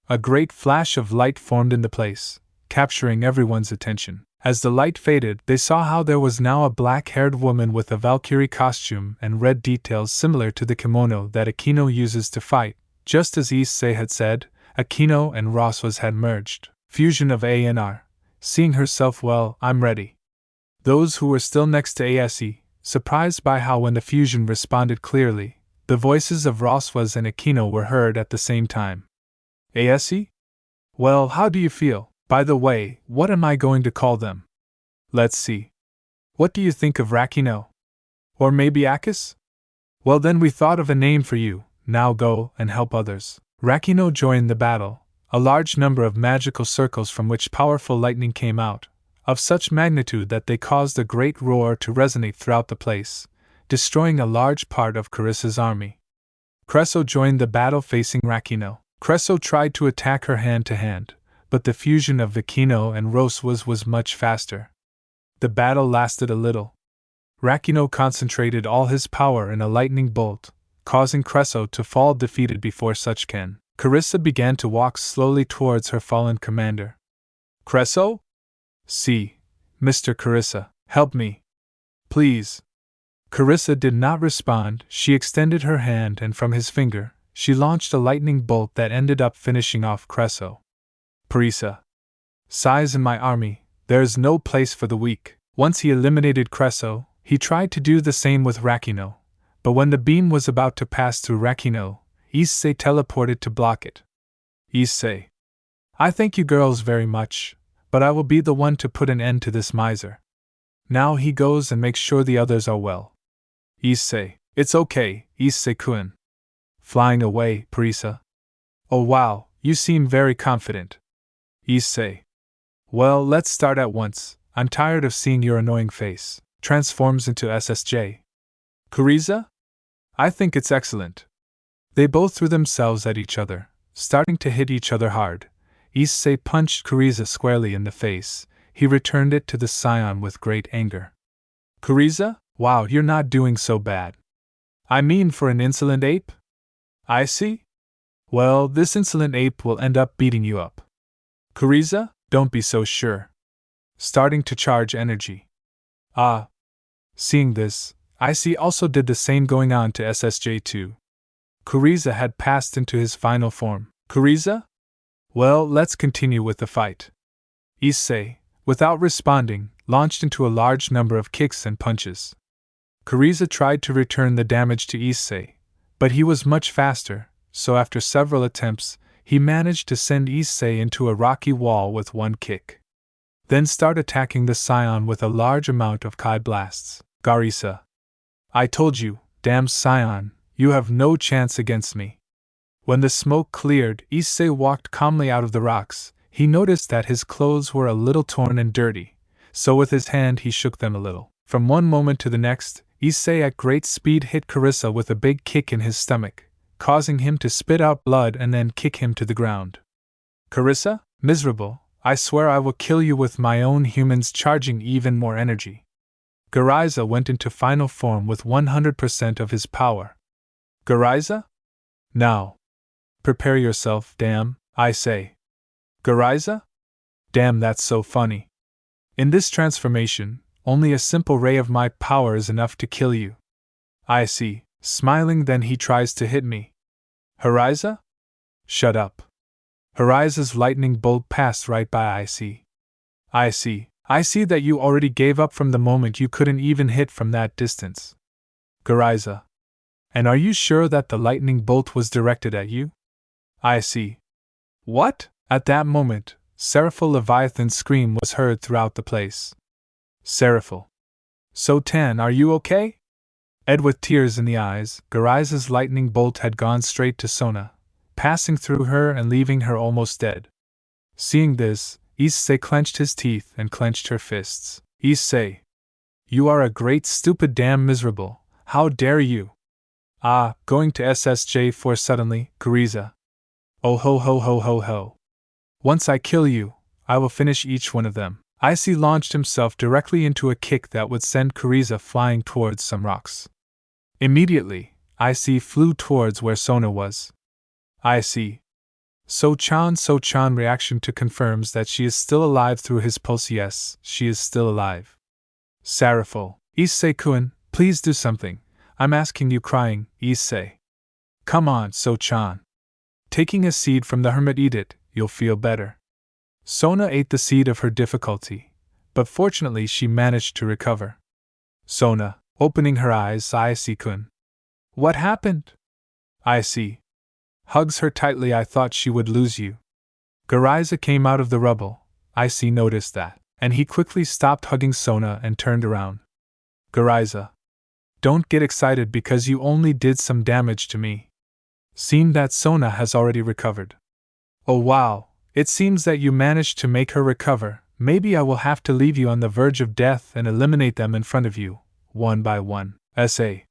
A great flash of light formed in the place, capturing everyone's attention. As the light faded, they saw how there was now a black-haired woman with a Valkyrie costume and red details similar to the kimono that Aquino uses to fight. Just as Issei had said, Aquino and Ross had merged. Fusion of A and R. Seeing herself well, I'm ready. Those who were still next to Issei, surprised by how when the fusion responded clearly, the voices of Ross and Aquino were heard at the same time. Issei? Well, how do you feel? By the way, what am I going to call them? Let's see. What do you think of Rakino? Or maybe Akis? Well then we thought of a name for you, now go and help others. Rakino joined the battle, a large number of magical circles from which powerful lightning came out, of such magnitude that they caused a great roar to resonate throughout the place, destroying a large part of Carissa's army. Creso joined the battle facing Rakino. Creso tried to attack her hand to hand, but the fusion of Aquino and Ross was much faster. The battle lasted a little. Rakino concentrated all his power in a lightning bolt, causing Creso to fall defeated before such can. Carissa began to walk slowly towards her fallen commander. Creso? See, Mr. Carissa, help me. Please. Carissa did not respond. She extended her hand and from his finger, she launched a lightning bolt that ended up finishing off Creso. Parisa. Size in my army, there is no place for the weak. Once he eliminated Creso, he tried to do the same with Rakino, but when the beam was about to pass through Rakino, Issei teleported to block it. Issei. I thank you girls very much, but I will be the one to put an end to this miser. Now he goes and makes sure the others are well. Issei. It's okay, Issei-kun. Flying away, Parisa. Oh wow, you seem very confident. Issei. Well, let's start at once. I'm tired of seeing your annoying face. Transforms into SSJ. Kuriza? I think it's excellent. They both threw themselves at each other, starting to hit each other hard. Issei punched Kuriza squarely in the face. He returned it to the scion with great anger. Kuriza? Wow, you're not doing so bad. I mean for an insolent ape? I see? Well, this insolent ape will end up beating you up. Kuriza, don't be so sure. Starting to charge energy. Ah. Seeing this, Issei also did the same, going on to SSJ2. Kuriza had passed into his final form. Kuriza? Well, let's continue with the fight. Issei, without responding, launched into a large number of kicks and punches. Kuriza tried to return the damage to Issei, but he was much faster, so after several attempts, he managed to send Issei into a rocky wall with one kick. Then start attacking the Saiyan with a large amount of Kai blasts. Garisa. I told you, damn Saiyan, you have no chance against me. When the smoke cleared, Issei walked calmly out of the rocks. He noticed that his clothes were a little torn and dirty, so with his hand he shook them a little. From one moment to the next, Issei at great speed hit Kuriza with a big kick in his stomach, causing him to spit out blood and then kick him to the ground. Kuriza, miserable, I swear I will kill you with my own humans, charging even more energy. Kuriza went into final form with 100% of his power. Kuriza? Now. Prepare yourself, damn, I say. Kuriza? Damn, that's so funny. In this transformation, only a simple ray of my power is enough to kill you. I see, smiling, then he tries to hit me. Kuriza? Shut up. Kuriza's lightning bolt passed right by Issei. I see that you already gave up from the moment you couldn't even hit from that distance. Kuriza. And are you sure that the lightning bolt was directed at you? Issei. What? At that moment, Seraphil Leviathan's scream was heard throughout the place. Seraphil. So Tan, are you okay? Ed with tears in the eyes, Kuriza's lightning bolt had gone straight to Sona, passing through her and leaving her almost dead. Seeing this, Issei clenched his teeth and clenched her fists. Issei. You are a great stupid damn miserable, how dare you? Ah, going to SSJ4 suddenly, Kuriza. Oh ho ho ho ho ho. Once I kill you, I will finish each one of them. Issei launched himself directly into a kick that would send Kuriza flying towards some rocks. Immediately, Issei flew towards where Sona was. Issei. So-chan reaction to confirms that she is still alive through his pulse. Yes, she is still alive. Seraphil. Issei-kun, please do something. I'm asking you, crying, Issei. Come on, So-chan. Taking a seed from the hermit, eat it, you'll feel better. Sona ate the seed of her difficulty, but fortunately she managed to recover. Sona, opening her eyes, Issei-kun. What happened? Issei. Hugs her tightly. I thought she would lose you. Kuriza came out of the rubble. Issei noticed that, and he quickly stopped hugging Sona and turned around. Kuriza. Don't get excited because you only did some damage to me. Seems that Sona has already recovered. Oh wow, it seems that you managed to make her recover. Maybe I will have to leave you on the verge of death and eliminate them in front of you, one by one. Issei.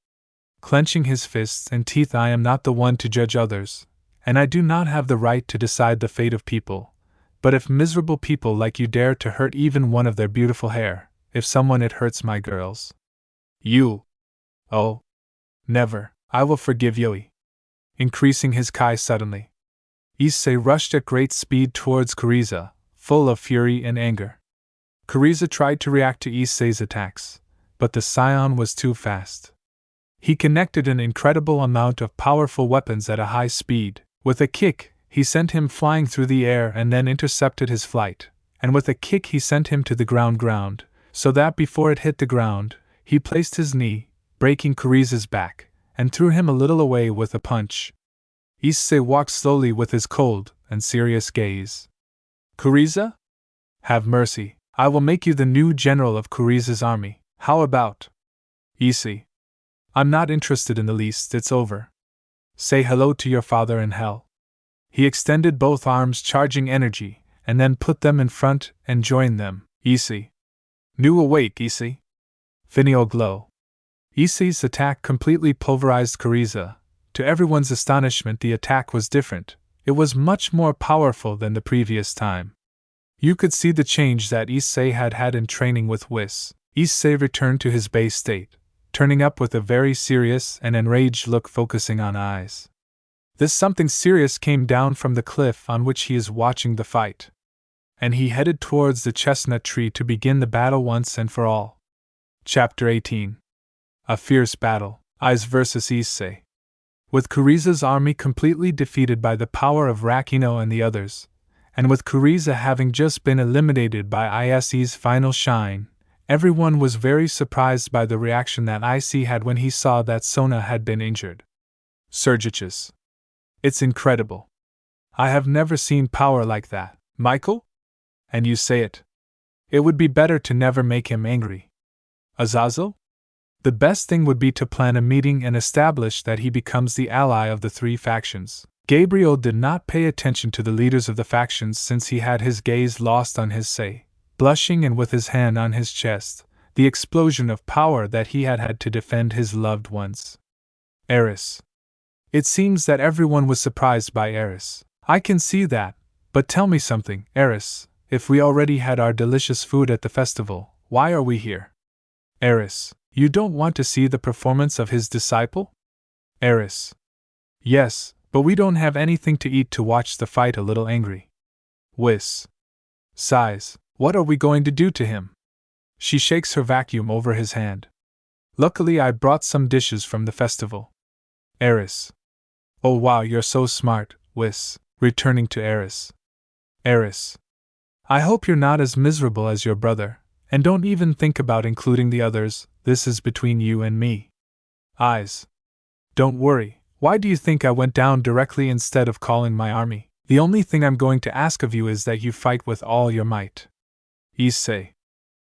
Clenching his fists and teeth. I am not the one to judge others, and I do not have the right to decide the fate of people. But if miserable people like you dare to hurt even one of their beautiful hair, if someone it hurts my girls. You. Oh. Never, I will forgive Yoi. Increasing his Kai suddenly. Issei rushed at great speed towards Kuriza, full of fury and anger. Kuriza tried to react to Issei's attacks, but the Saiyan was too fast. He connected an incredible amount of powerful weapons at a high speed. With a kick, he sent him flying through the air and then intercepted his flight, and with a kick he sent him to the ground, so that before it hit the ground, he placed his knee, breaking Kuriza's back, and threw him a little away with a punch. Issei walked slowly with his cold and serious gaze. Kuriza? Have mercy, I will make you the new general of Kuriza's army. How about? Issei. I'm not interested in the least, it's over. Say hello to your father in hell. He extended both arms, charging energy, and then put them in front and joined them. Issei. New awake, Issei. Finial glow. Issei's attack completely pulverized Kuriza. To everyone's astonishment, the attack was different. It was much more powerful than the previous time. You could see the change that Issei had had in training with Whis. Issei returned to his base state, turning up with a very serious and enraged look, focusing on eyes. This something serious came down from the cliff on which he is watching the fight. And he headed towards the chestnut tree to begin the battle once and for all. Chapter 18. A fierce battle, Whis versus Issei. With Kuriza's army completely defeated by the power of Rakino and the others, and with Kuriza having just been eliminated by Issei's final shine, everyone was very surprised by the reaction that Issei had when he saw that Sona had been injured. Surgiches. It's incredible. I have never seen power like that, Michael? And you say it. It would be better to never make him angry. Azazel? The best thing would be to plan a meeting and establish that he becomes the ally of the three factions. Gabriel did not pay attention to the leaders of the factions since he had his gaze lost on Issei, blushing and with his hand on his chest, the explosion of power that he had had to defend his loved ones. Eris. It seems that everyone was surprised by Eris. I can see that, but tell me something, Eris, if we already had our delicious food at the festival, why are we here? Eris. You don't want to see the performance of his disciple? Eris. Yes, but we don't have anything to eat to watch the fight. A little angry. Whis. Sighs. What are we going to do to him? She shakes her vacuum over his hand. Luckily I brought some dishes from the festival. Eris. Oh wow, you're so smart, Whis, returning to Eris. Eris. I hope you're not as miserable as your brother, and don't even think about including the others. This is between you and me. Eyes. Don't worry, why do you think I went down directly instead of calling my army? The only thing I'm going to ask of you is that you fight with all your might. Issei.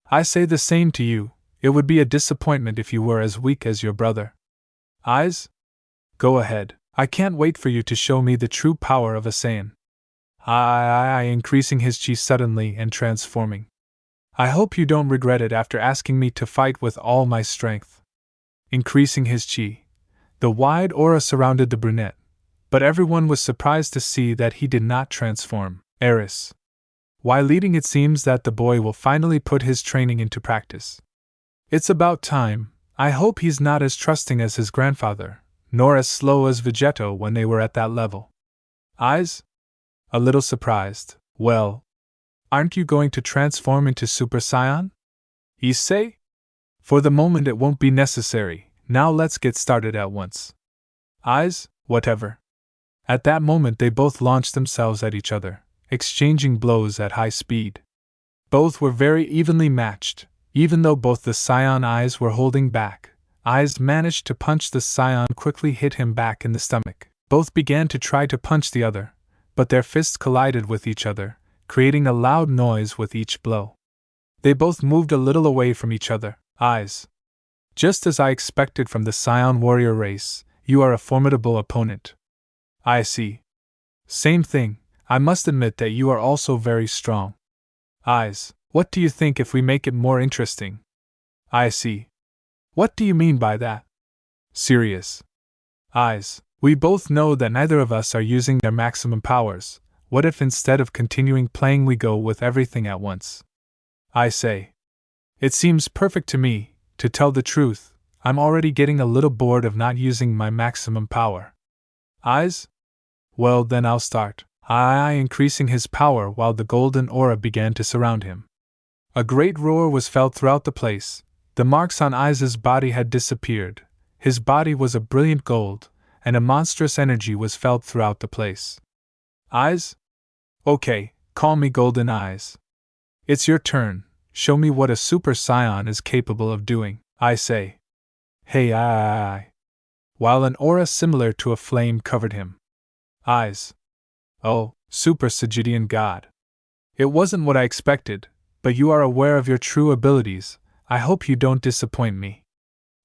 I say the same to you, it would be a disappointment if you were as weak as your brother. Eyes? Go ahead, I can't wait for you to show me the true power of a Saiyan. Increasing his chi suddenly and transforming. I hope you don't regret it after asking me to fight with all my strength. Increasing his chi. The wide aura surrounded the brunette, but everyone was surprised to see that he did not transform. Eris. While leading, it seems that the boy will finally put his training into practice. It's about time. I hope he's not as trusting as his grandfather, nor as slow as Vegeto when they were at that level. Eyes? A little surprised. Well, aren't you going to transform into Super Saiyan? Issei? For the moment it won't be necessary, now let's get started at once. Eyes? Whatever. At that moment they both launched themselves at each other, exchanging blows at high speed. Both were very evenly matched, even though both the Saiyan Eyes were holding back. Eyes managed to punch the Saiyan, quickly hit him back in the stomach. Both began to try to punch the other, but their fists collided with each other, creating a loud noise with each blow. They both moved a little away from each other. Eyes. Just as I expected from the Saiyan warrior race, you are a formidable opponent. I see. Same thing, I must admit that you are also very strong. Eyes. What do you think if we make it more interesting? I see. What do you mean by that? Serious. Eyes. We both know that neither of us are using their maximum powers. What if instead of continuing playing we go with everything at once? I say. It seems perfect to me. To tell the truth, I'm already getting a little bored of not using my maximum power. Eyes? Well, then I'll start. Increasing his power while the golden aura began to surround him. A great roar was felt throughout the place. The marks on Eyes' body had disappeared. His body was a brilliant gold, and a monstrous energy was felt throughout the place. Eyes? Okay, call me Golden Eyes. It's your turn. Show me what a Super Saiyan is capable of doing, I say. Hey, while an aura similar to a flame covered him. Eyes. Oh, Super Saiyajian God. It wasn't what I expected, but you are aware of your true abilities. I hope you don't disappoint me.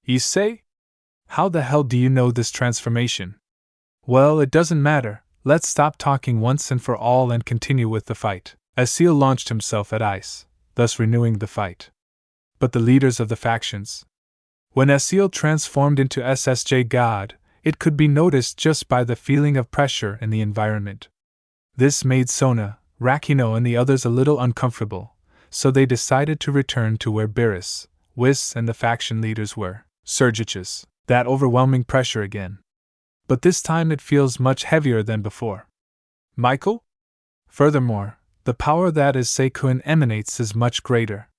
Issei? How the hell do you know this transformation? Well, it doesn't matter. Let's stop talking once and for all and continue with the fight. Issei launched himself at Ice, thus renewing the fight. But the leaders of the factions. When Issei transformed into SSJ God, it could be noticed just by the feeling of pressure in the environment. This made Sona, Rakino and the others a little uncomfortable, so they decided to return to where Beerus, Whis and the faction leaders were. Surgiches, that overwhelming pressure again. But this time it feels much heavier than before. Michael? Furthermore, the power that Issei emanates is much greater.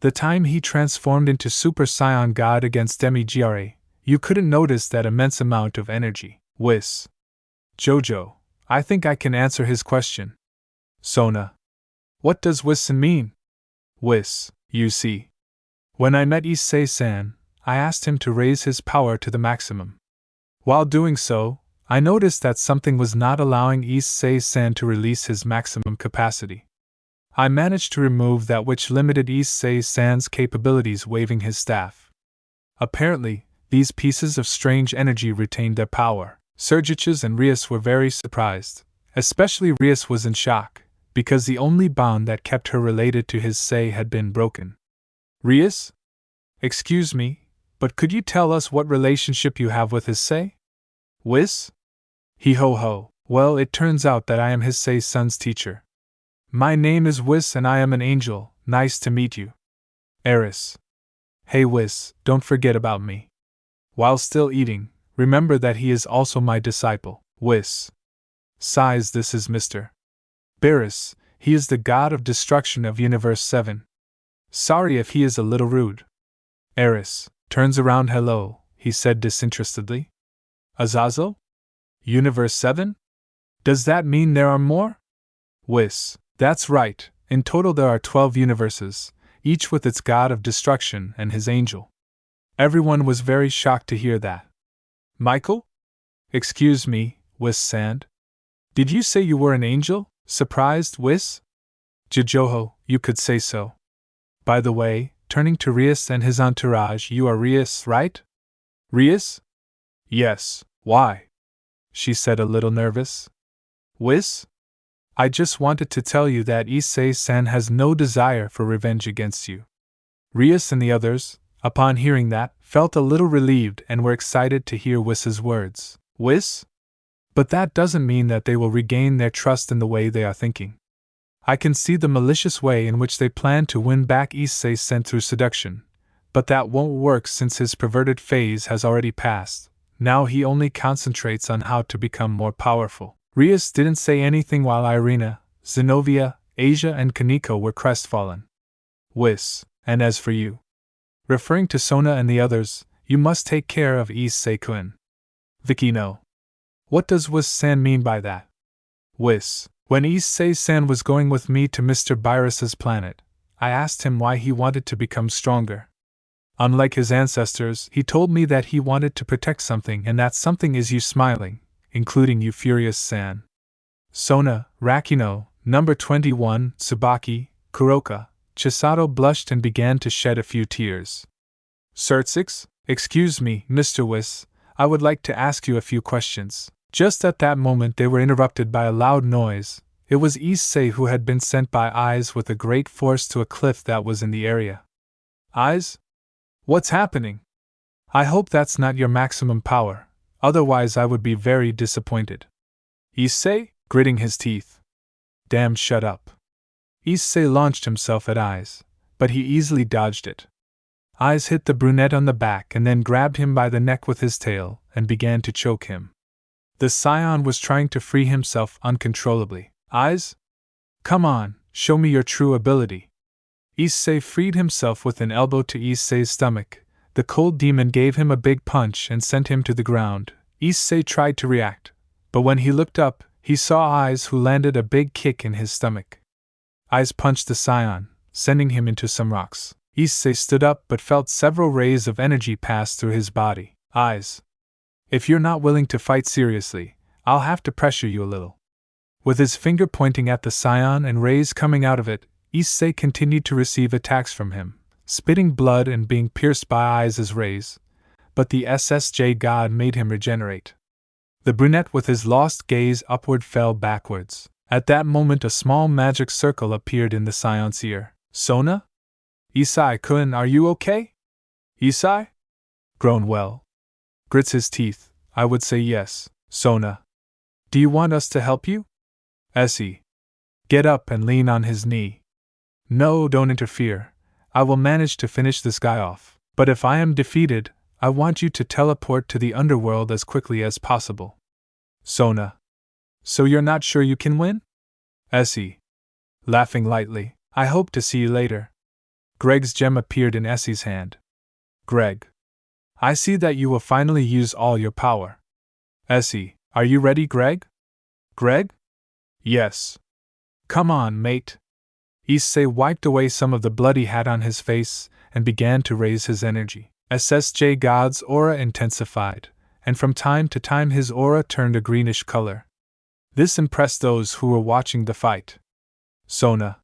The time he transformed into Super Saiyan God against Demi-Gra, you couldn't notice that immense amount of energy. Whis. Jojo, I think I can answer his question. Sona. What does Whis mean? Whis, you see. When I met Issei-san, I asked him to raise his power to the maximum. While doing so, I noticed that something was not allowing Issei-san to release his maximum capacity. I managed to remove that which limited Issei-san's capabilities, waving his staff. Apparently, these pieces of strange energy retained their power. Sergiches and Rias were very surprised. Especially Rias was in shock, because the only bond that kept her related to his Sei had been broken. Rias? Excuse me, but could you tell us what relationship you have with his Sei? Whis? He ho ho. Well, it turns out that I am his Sei's son's teacher. My name is Whis and I am an angel. Nice to meet you. Eris. Hey Whis, don't forget about me. While still eating, remember that he is also my disciple. Whis. Sighs, this is Mr. Beres, he is the god of destruction of Universe 7. Sorry if he is a little rude. Eris turns around. Hello, he said disinterestedly. Azazel? Universe 7? Does that mean there are more? Whis. That's right, in total there are 12 universes, each with its god of destruction and his angel. Everyone was very shocked to hear that. Michael? Excuse me, Whis-san. Did you say you were an angel? Surprised Whis? Jojo, you could say so. By the way, turning to Rias and his entourage, you are Rias, right? Rias? Yes, why? She said, a little nervous. Whis? I just wanted to tell you that Issei-san has no desire for revenge against you. Rias and the others, upon hearing that, felt a little relieved and were excited to hear Whis's words. Whis? But that doesn't mean that they will regain their trust in the way they are thinking. I can see the malicious way in which they plan to win back Issei-san through seduction, but that won't work since his perverted phase has already passed. Now he only concentrates on how to become more powerful. Rias didn't say anything while Irina, Zenobia, Asia and Kaneko were crestfallen. Whis, and as for you, referring to Sona and the others, you must take care of Issei-kun. Vicky, no. What does Whis-san mean by that? Whis, when Issei-san was going with me to Mr. Beres's planet, I asked him why he wanted to become stronger. Unlike his ancestors, he told me that he wanted to protect something, and that something is you smiling, including you, Furious-san. Sona, Rakino, number 21, Tsubaki, Kuroka, Chisato blushed and began to shed a few tears. Sirtsix, excuse me, Mr. Whis, I would like to ask you a few questions. Just at that moment they were interrupted by a loud noise. It was Issei who had been sent by Eyes with a great force to a cliff that was in the area. Eyes? What's happening? I hope that's not your maximum power, otherwise I would be very disappointed. Issei, gritting his teeth. Damn, shut up. Issei launched himself at Eyes, but he easily dodged it. Eyes hit the brunette on the back and then grabbed him by the neck with his tail and began to choke him. The Scion was trying to free himself uncontrollably. Eyes? Come on, show me your true ability. Issei freed himself with an elbow to Issei's stomach. The cold demon gave him a big punch and sent him to the ground. Issei tried to react, but when he looked up, he saw Eyes, who landed a big kick in his stomach. Eyes punched the Scion, sending him into some rocks. Issei stood up but felt several rays of energy pass through his body. Eyes. If you're not willing to fight seriously, I'll have to pressure you a little. With his finger pointing at the Scion and rays coming out of it, Issei continued to receive attacks from him, spitting blood and being pierced by Eyes' rays, but the SSJ god made him regenerate. The brunette with his lost gaze upward fell backwards. At that moment a small magic circle appeared in the Scion's ear. Sona? Issei-kun, are you okay? Issei? Grown well. Grits his teeth. I would say yes, Sona. Do you want us to help you? Essie. Get up and lean on his knee. No, don't interfere. I will manage to finish this guy off. But if I am defeated, I want you to teleport to the underworld as quickly as possible. Sona. So you're not sure you can win? Essie. Laughing lightly. I hope to see you later. Greg's gem appeared in Essei's hand. Greg. I see that you will finally use all your power. Issei, are you ready, Greg? Greg? Yes. Come on, mate. Issei wiped away some of the blood he had on his face and began to raise his energy. Issei God's aura intensified, and from time to time his aura turned a greenish color. This impressed those who were watching the fight. Sona.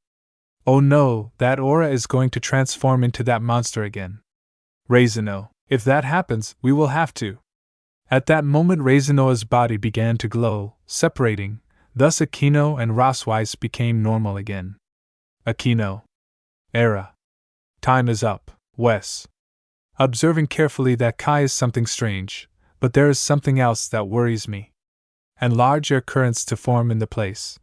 Oh no, that aura is going to transform into that monster again. Reizino, if that happens, we will have to. At that moment Reizino's body began to glow, separating, thus Aquino and Whis became normal again. Aquino. Era. Time is up, Wes. Observing carefully that Kai is something strange, but there is something else that worries me. And large air currents to form in the place.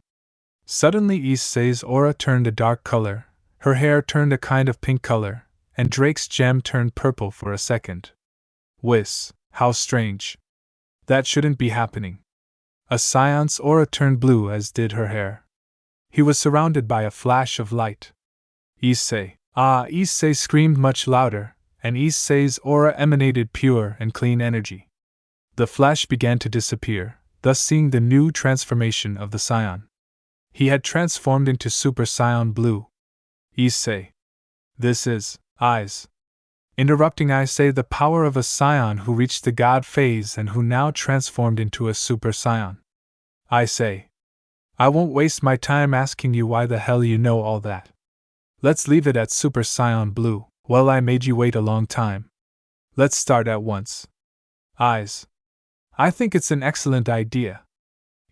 Suddenly Issei's aura turned a dark color, her hair turned a kind of pink color, and Drake's gem turned purple for a second. Whis, how strange. That shouldn't be happening. A Saiyajin's aura turned blue as did her hair. He was surrounded by a flash of light. Issei. Ah! Issei screamed much louder, and Issei's aura emanated pure and clean energy. The flash began to disappear, thus seeing the new transformation of the Saiyan. He had transformed into Super Saiyan Blue. Issei. This is, eyes. Interrupting Issei, the power of a Saiyan who reached the God phase and who now transformed into a Super Saiyan. Issei. I won't waste my time asking you why the hell you know all that. Let's leave it at Super Saiyan Blue. Well, I made you wait a long time. Let's start at once. Eyes. I think it's an excellent idea.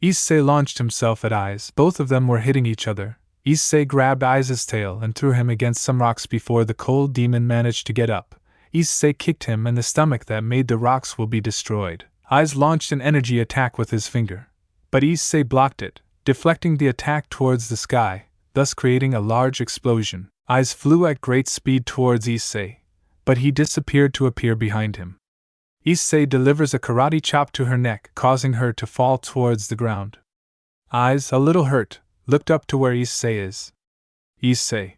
Issei launched himself at Eyes. Both of them were hitting each other. Issei grabbed Eyes' tail and threw him against some rocks before the cold demon managed to get up. Issei kicked him in the stomach that made the rocks will be destroyed. Eyes launched an energy attack with his finger, but Issei blocked it, deflecting the attack towards the sky, thus creating a large explosion. Eyes flew at great speed towards Issei, but he disappeared to appear behind him. Issei delivers a karate chop to her neck, causing her to fall towards the ground. Eyes, a little hurt, looked up to where Issei is. Issei.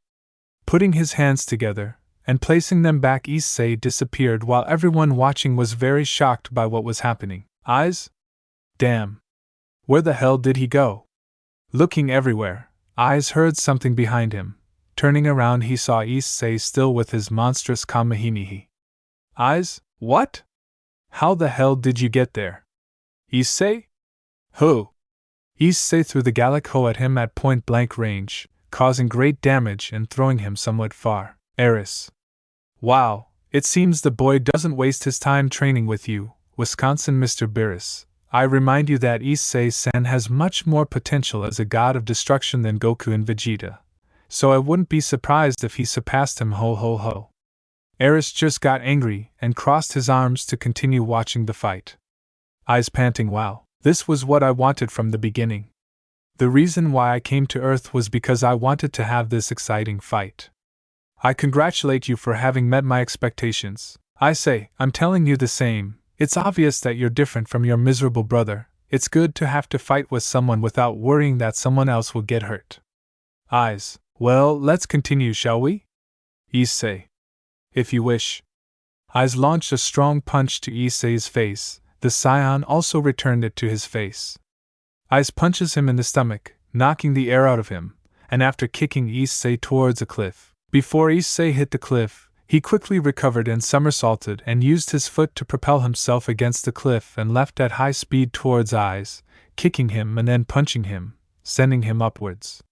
Putting his hands together, and placing them back, Issei disappeared while everyone watching was very shocked by what was happening. Eyes? Damn. Where the hell did he go? Looking everywhere, Eyes heard something behind him. Turning around, he saw Issei still with his monstrous Kamehameha. Eyes? What? How the hell did you get there? Issei? Who? Issei threw the Gallic Ho at him at point-blank range, causing great damage and throwing him somewhat far. Eris. Wow, it seems the boy doesn't waste his time training with you, Wisconsin Mr. Beerus. I remind you that Issei-san has much more potential as a god of destruction than Goku and Vegeta, so I wouldn't be surprised if he surpassed him. Ho ho ho. Eris just got angry and crossed his arms to continue watching the fight. Eyes panting. Wow, this was what I wanted from the beginning. The reason why I came to Earth was because I wanted to have this exciting fight. I congratulate you for having met my expectations. Issei, I'm telling you the same. It's obvious that you're different from your miserable brother. It's good to have to fight with someone without worrying that someone else will get hurt. Eyes. Well, let's continue, shall we? Issei. If you wish. Eyes launched a strong punch to Issei's face. The Saiyan also returned it to his face. Eyes punches him in the stomach, knocking the air out of him, and after kicking Issei towards a cliff. Before Issei hit the cliff, he quickly recovered and somersaulted and used his foot to propel himself against the cliff and left at high speed towards Eyes, kicking him and then punching him, sending him upwards.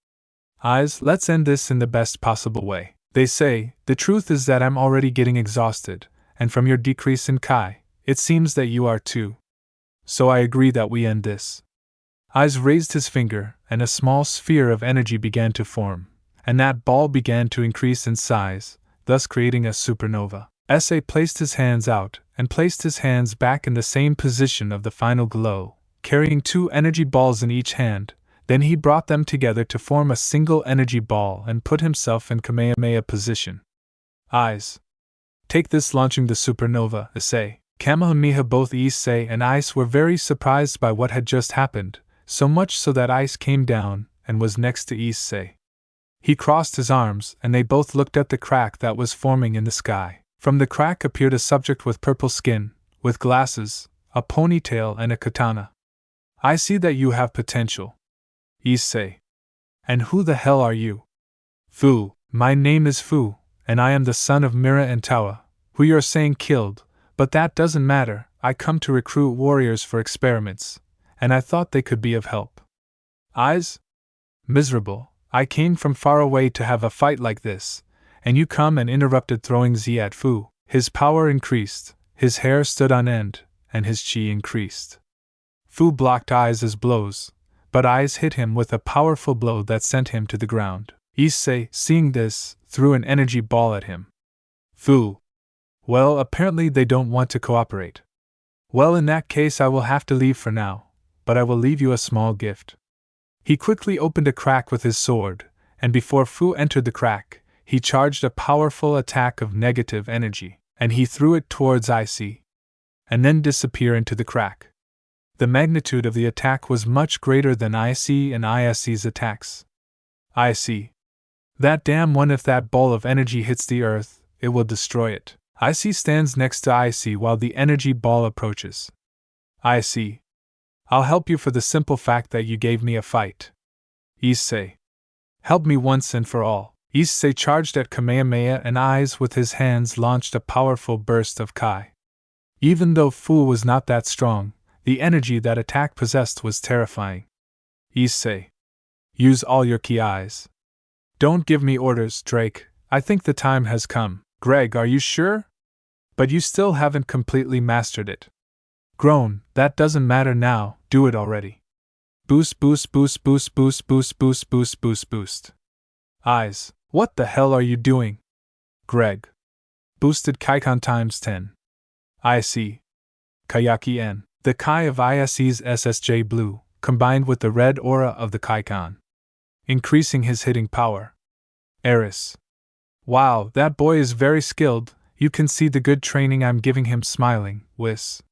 Eyes, let's end this in the best possible way. They say, the truth is that I'm already getting exhausted, and from your decrease in Kai, it seems that you are too. So I agree that we end this. Eyes raised his finger, and a small sphere of energy began to form, and that ball began to increase in size, thus creating a supernova. Issei placed his hands out, and placed his hands back in the same position of the final glow, carrying 2 energy balls in each hand. Then he brought them together to form a single energy ball and put himself in Kamehameha position. Eyes. Take this, launching the supernova, Issei. Kamehameha. Both Issei and Ice were very surprised by what had just happened, so much so that Ice came down and was next to Issei. He crossed his arms, and they both looked at the crack that was forming in the sky. From the crack appeared a subject with purple skin, with glasses, a ponytail, and a katana. I see that you have potential. Issei. And who the hell are you? Fu. My name is Fu, and I am the son of Mira and Tawa, who you're saying killed, but that doesn't matter. I come to recruit warriors for experiments, and I thought they could be of help. Eyes? Miserable. I came from far away to have a fight like this, and you come and interrupted throwing Z at Fu. His power increased, his hair stood on end, and his chi increased. Fu blocked Eyes' blows, but Eyes hit him with a powerful blow that sent him to the ground. Issei, seeing this, threw an energy ball at him. Fu. Well, apparently they don't want to cooperate. Well, in that case I will have to leave for now, but I will leave you a small gift. He quickly opened a crack with his sword, and before Fu entered the crack, he charged a powerful attack of negative energy, and he threw it towards Issei, and then disappeared into the crack. The magnitude of the attack was much greater than Issei and Issei's attacks. Issei. That damn one, if that ball of energy hits the earth, it will destroy it. Issei stands next to Issei while the energy ball approaches. Issei. I'll help you for the simple fact that you gave me a fight. Issei. Help me once and for all. Issei charged at Kamehameha, and Eyes with his hands launched a powerful burst of Kai. Even though Fu was not that strong, the energy that attack possessed was terrifying. Issei. Use all your ki. Eyes. Don't give me orders, Drake. I think the time has come. Greg, are you sure? But you still haven't completely mastered it. Groan, that doesn't matter now, do it already. Boost, boost, boost, boost, boost, boost, boost, boost, boost, boost. Eyes, what the hell are you doing? Greg. Boosted Kaikon times 10. Issei. Kayaki N. The Kai of Issei's SSJ blue, combined with the red aura of the Kaikon, increasing his hitting power. Eris. Wow, that boy is very skilled, you can see the good training I'm giving him. Smiling, Whis.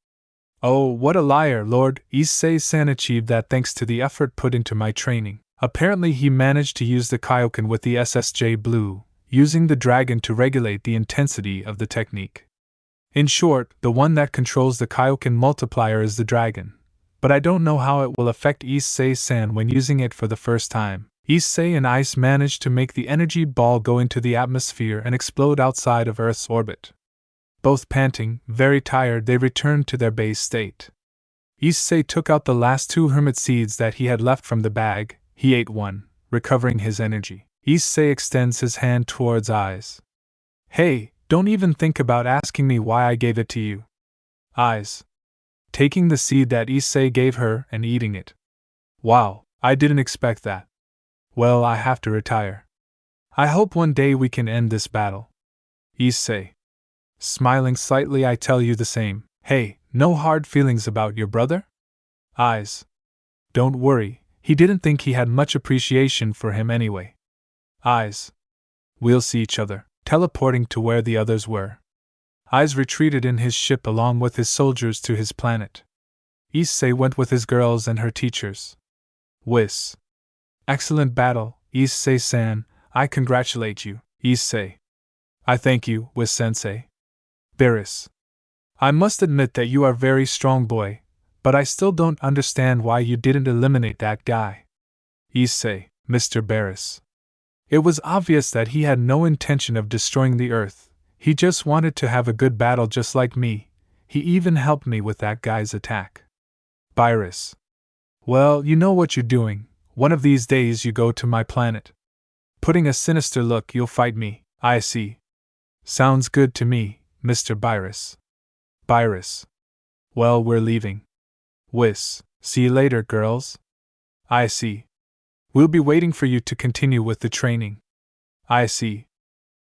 Oh, what a liar, Lord. Issei-san achieved that thanks to the effort put into my training. Apparently he managed to use the Kaioken with the SSJ blue, using the dragon to regulate the intensity of the technique. In short, the one that controls the Kaioken multiplier is the dragon, but I don't know how it will affect Issei-san when using it for the first time. Issei and Ice managed to make the energy ball go into the atmosphere and explode outside of Earth's orbit. Both panting, very tired, they returned to their base state. Issei took out the last 2 hermit seeds that he had left from the bag. He ate one, recovering his energy. Issei extends his hand towards Eyes. Hey, don't even think about asking me why I gave it to you. Eyes. Taking the seed that Issei gave her and eating it. Wow, I didn't expect that. Well, I have to retire. I hope one day we can end this battle. Issei. Smiling slightly, I tell you the same. Hey, no hard feelings about your brother? Eyes. Don't worry, he didn't think he had much appreciation for him anyway. Eyes. We'll see each other. Teleporting to where the others were. Eyes retreated in his ship along with his soldiers to his planet. Issei went with his girls and her teachers. Whis. Excellent battle, Issei-san, I congratulate you. Issei. I thank you, Whis-sensei. Beerus. I must admit that you are very strong, boy, but I still don't understand why you didn't eliminate that guy. Issei. Mr. Beerus. It was obvious that he had no intention of destroying the Earth, he just wanted to have a good battle just like me. He even helped me with that guy's attack. Beerus. Well, you know what you're doing. One of these days you go to my planet. Putting a sinister look, you'll fight me. I see. Sounds good to me, Mr. Beerus. Beerus. Well, we're leaving. Whis. See you later, girls. I see. We'll be waiting for you to continue with the training. I see.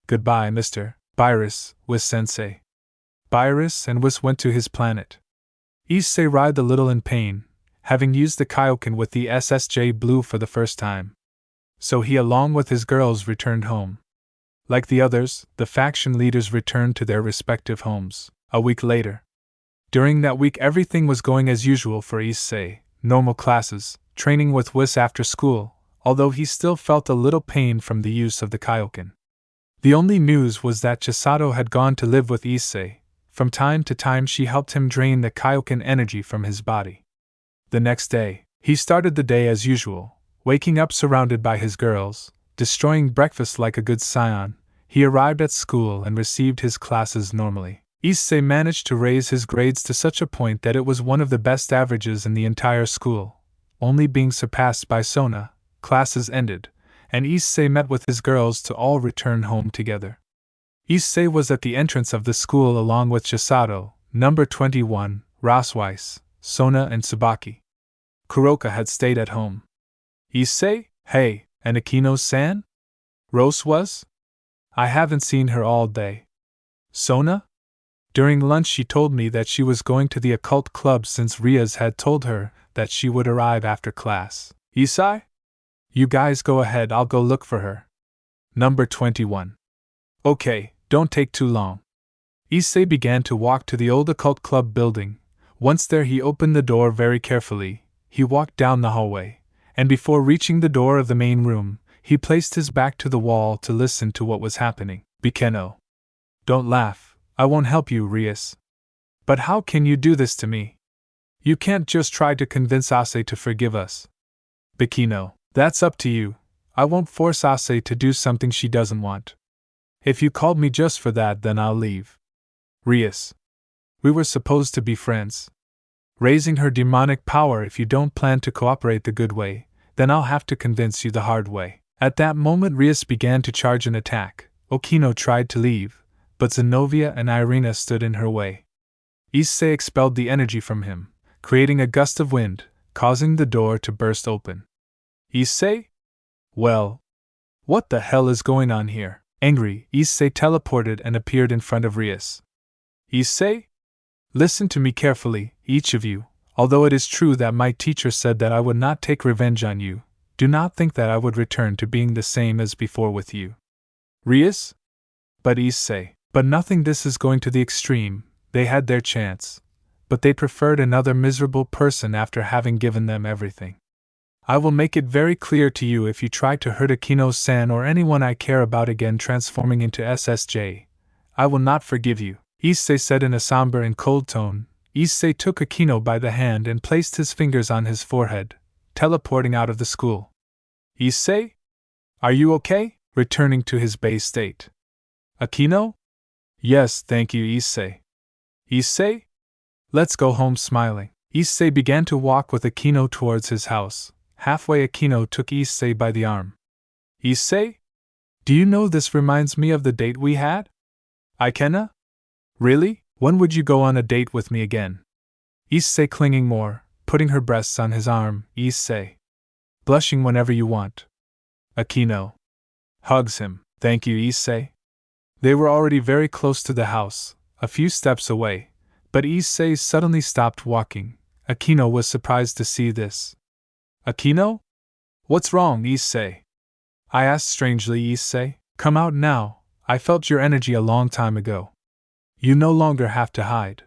Goodbye, Mr. Beerus, Whis-sensei. Beerus and Whis went to his planet. Issei writhed a little in pain, having used the Kaioken with the SSJ blue for the first time. So he along with his girls returned home. Like the others, the faction leaders returned to their respective homes. A week later. During that week everything was going as usual for Issei, normal classes, training with Whis after school, although he still felt a little pain from the use of the Kaioken. The only news was that Chisato had gone to live with Issei. From time to time she helped him drain the Kaioken energy from his body. The next day, he started the day as usual, waking up surrounded by his girls, destroying breakfast like a good scion. He arrived at school and received his classes normally. Issei managed to raise his grades to such a point that it was one of the best averages in the entire school, only being surpassed by Sona. Classes ended, and Issei met with his girls to all return home together. Issei was at the entrance of the school along with Chisato, number 21, Whis, Sona and Tsubaki. Kuroka had stayed at home. Issei, hey, and Akino-san? Rose was? I haven't seen her all day. Sona? During lunch she told me that she was going to the occult club since Rias had told her that she would arrive after class. Issei? You guys go ahead, I'll go look for her. Number 21. Okay, don't take too long. Issei began to walk to the old occult club building. Once there he opened the door very carefully. He walked down the hallway, and before reaching the door of the main room, he placed his back to the wall to listen to what was happening. Bikeno. Don't laugh, I won't help you, Rias. But how can you do this to me? You can't just try to convince Issei to forgive us. Bikino. That's up to you. I won't force Issei to do something she doesn't want. If you called me just for that, then I'll leave. Rias. We were supposed to be friends. Raising her demonic power, if you don't plan to cooperate the good way, then I'll have to convince you the hard way. At that moment Rias began to charge an attack. Okino tried to leave, but Zenobia and Irina stood in her way. Issei expelled the energy from him, creating a gust of wind, causing the door to burst open. Issei? Well, what the hell is going on here? Angry, Issei teleported and appeared in front of Rias. Issei? Listen to me carefully, each of you. Although it is true that my teacher said that I would not take revenge on you, do not think that I would return to being the same as before with you. Rias? But Issei. But nothing, this is going to the extreme. They had their chance, but they preferred another miserable person after having given them everything. I will make it very clear to you, if you try to hurt Akino-san or anyone I care about again transforming into SSJ, I will not forgive you, Issei said in a somber and cold tone. Issei took Akino by the hand and placed his fingers on his forehead, teleporting out of the school. Issei? Are you okay? Returning to his base state. Akino? Yes, thank you, Issei. Issei? Let's go home smiling. Issei began to walk with Akino towards his house. Halfway Akino took Issei by the arm. Issei? Do you know, this reminds me of the date we had? Ikena? Really? When would you go on a date with me again? Issei clinging more, putting her breasts on his arm. Issei. Blushing whenever you want. Akino. Hugs him. Thank you, Issei. They were already very close to the house, a few steps away, but Issei suddenly stopped walking. Akino was surprised to see this. Akino? What's wrong, Issei? I asked strangely. Issei, come out now, I felt your energy a long time ago. You no longer have to hide.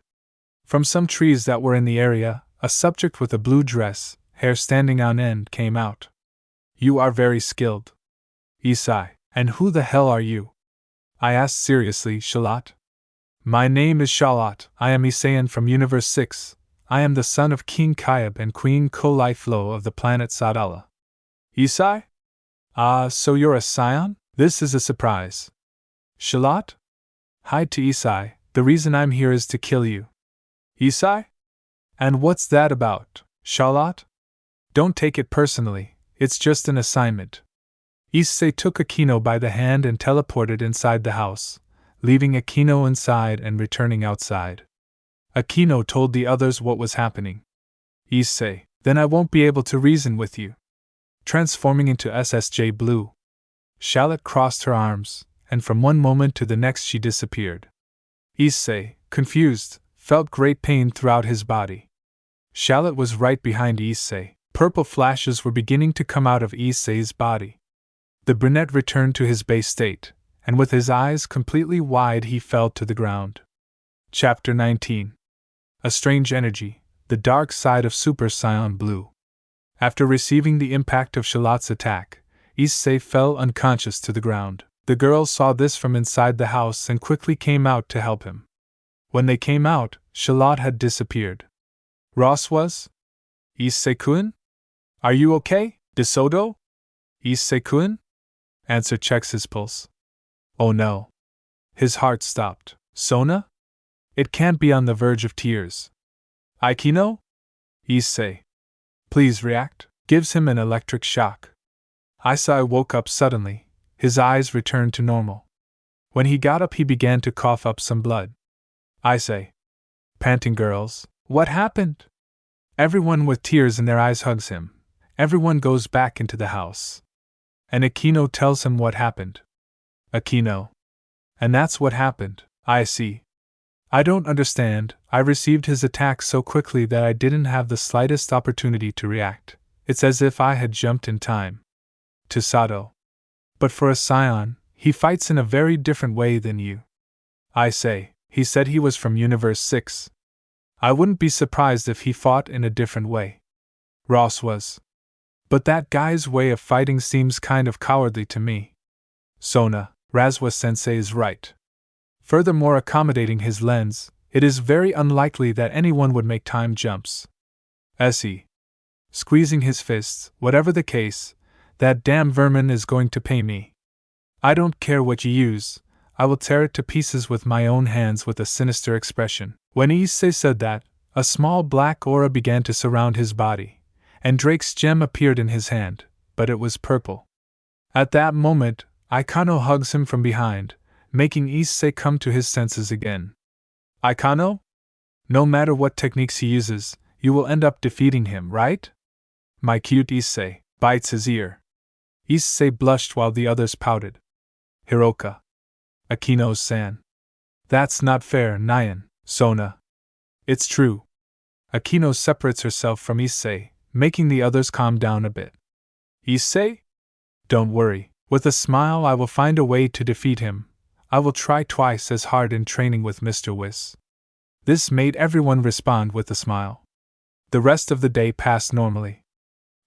From some trees that were in the area, a subject with a blue dress, hair standing on end, came out. You are very skilled. Issei, and who the hell are you? I asked seriously. Charlotte? My name is Charlotte, I am Isseian from Universe 6. I am the son of King Kayab and Queen Koliflo of the planet Sadala. Issei? Ah, so you're a scion? This is a surprise. Charlotte? Hide to Issei, the reason I'm here is to kill you. Issei? And what's that about, Charlotte? Don't take it personally, it's just an assignment. Issei took Akino by the hand and teleported inside the house, leaving Akino inside and returning outside. Akino told the others what was happening. Issei, then I won't be able to reason with you. Transforming into SSJ Blue. Charlotte crossed her arms, and from one moment to the next she disappeared. Issei, confused, felt great pain throughout his body. Charlotte was right behind Issei. Purple flashes were beginning to come out of Issei's body. The brunette returned to his base state, and with his eyes completely wide he fell to the ground. Chapter 19. A strange energy, the dark side of Super Saiyan Blue. After receiving the impact of Charlotte's attack, Issei fell unconscious to the ground. The girls saw this from inside the house and quickly came out to help him. When they came out, Charlotte had disappeared. Ross was? Issei-kun? Are you okay, Desodo? Issei-kun? Answer checks his pulse. Oh no. His heart stopped. Sona? It can't be on the verge of tears. Aikino? Issei. Please react. Gives him an electric shock. Issei woke up suddenly. His eyes returned to normal. When he got up, he began to cough up some blood. Issei. Panting girls. What happened? Everyone with tears in their eyes hugs him. Everyone goes back into the house. And Aquino tells him what happened. Aquino. And that's what happened. I see. I don't understand. I received his attack so quickly that I didn't have the slightest opportunity to react. It's as if I had jumped in time. To Sato. But for a Saiyan, he fights in a very different way than you. I say, he said he was from Universe 6. I wouldn't be surprised if he fought in a different way. Ross was. But that guy's way of fighting seems kind of cowardly to me. Sona, Razwa-sensei is right. Furthermore, accommodating his lens, it is very unlikely that anyone would make time jumps. Issei. Squeezing his fists, whatever the case, that damn vermin is going to pay me. I don't care what you use, I will tear it to pieces with my own hands with a sinister expression. When Issei said that, a small black aura began to surround his body, and Drake's gem appeared in his hand, but it was purple. At that moment, Aikano hugs him from behind, making Issei come to his senses again. Aikano? No matter what techniques he uses, you will end up defeating him, right? My cute Issei bites his ear. Issei blushed while the others pouted. Hiroka. Akino-san. That's not fair, Nyan, Sona. It's true. Akino separates herself from Issei, making the others calm down a bit. Issei? Don't worry. With a smile, I will find a way to defeat him. I will try twice as hard in training with Mr. Whis. This made everyone respond with a smile. The rest of the day passed normally.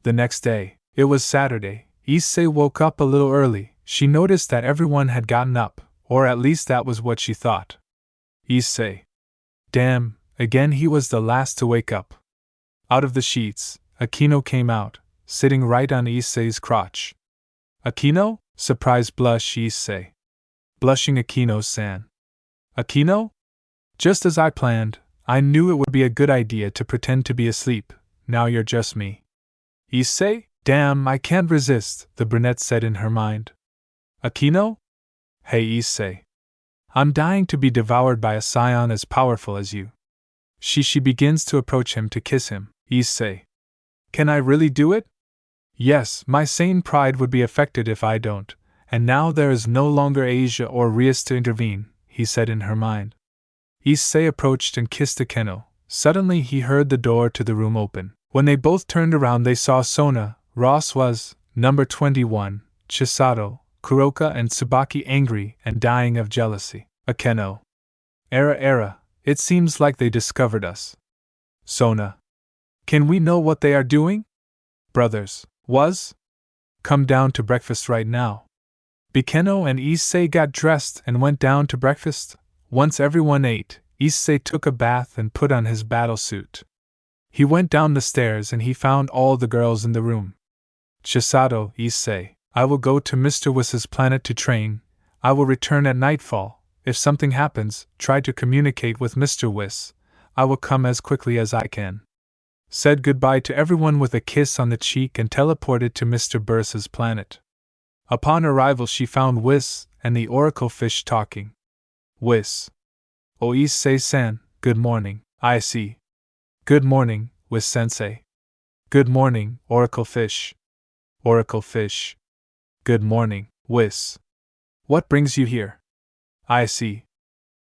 The next day, it was Saturday, Issei woke up a little early. She noticed that everyone had gotten up, or at least that was what she thought. Issei. Damn, again he was the last to wake up. Out of the sheets, Aquino came out, sitting right on Issei's crotch. Aquino? Surprised blush Issei. Blushing Aquino-san. Aquino? Just as I planned, I knew it would be a good idea to pretend to be asleep. Now you're just me. Issei? Damn, I can't resist, the brunette said in her mind. Aquino? Hey Issei. I'm dying to be devoured by a Saiyan as powerful as you. She begins to approach him to kiss him. Issei. Can I really do it? Yes, my sane pride would be affected if I don't, and now there is no longer Asia or Rias to intervene, he said in her mind. Issei approached and kissed Akeno. Suddenly he heard the door to the room open. When they both turned around they saw Sona, Ross was, number 21, Chisato, Kuroka and Tsubaki angry and dying of jealousy. Akeno. Era, it seems like they discovered us. Sona. Can we know what they are doing? Brothers, was? Come down to breakfast right now. Bikeno and Issei got dressed and went down to breakfast. Once everyone ate, Issei took a bath and put on his battle suit. He went down the stairs and he found all the girls in the room. Chisato, Issei, I will go to Mr. Whis' planet to train. I will return at nightfall. If something happens, try to communicate with Mr. Whis. I will come as quickly as I can. Said goodbye to everyone with a kiss on the cheek and teleported to Mr. Bursa's planet. Upon arrival she found Whis and the oracle fish talking. Whis. Oh Issei-san, good morning, I see. Good morning, Whis-sensei. Good morning, oracle fish. Oracle fish. Good morning, Whis. What brings you here? I see.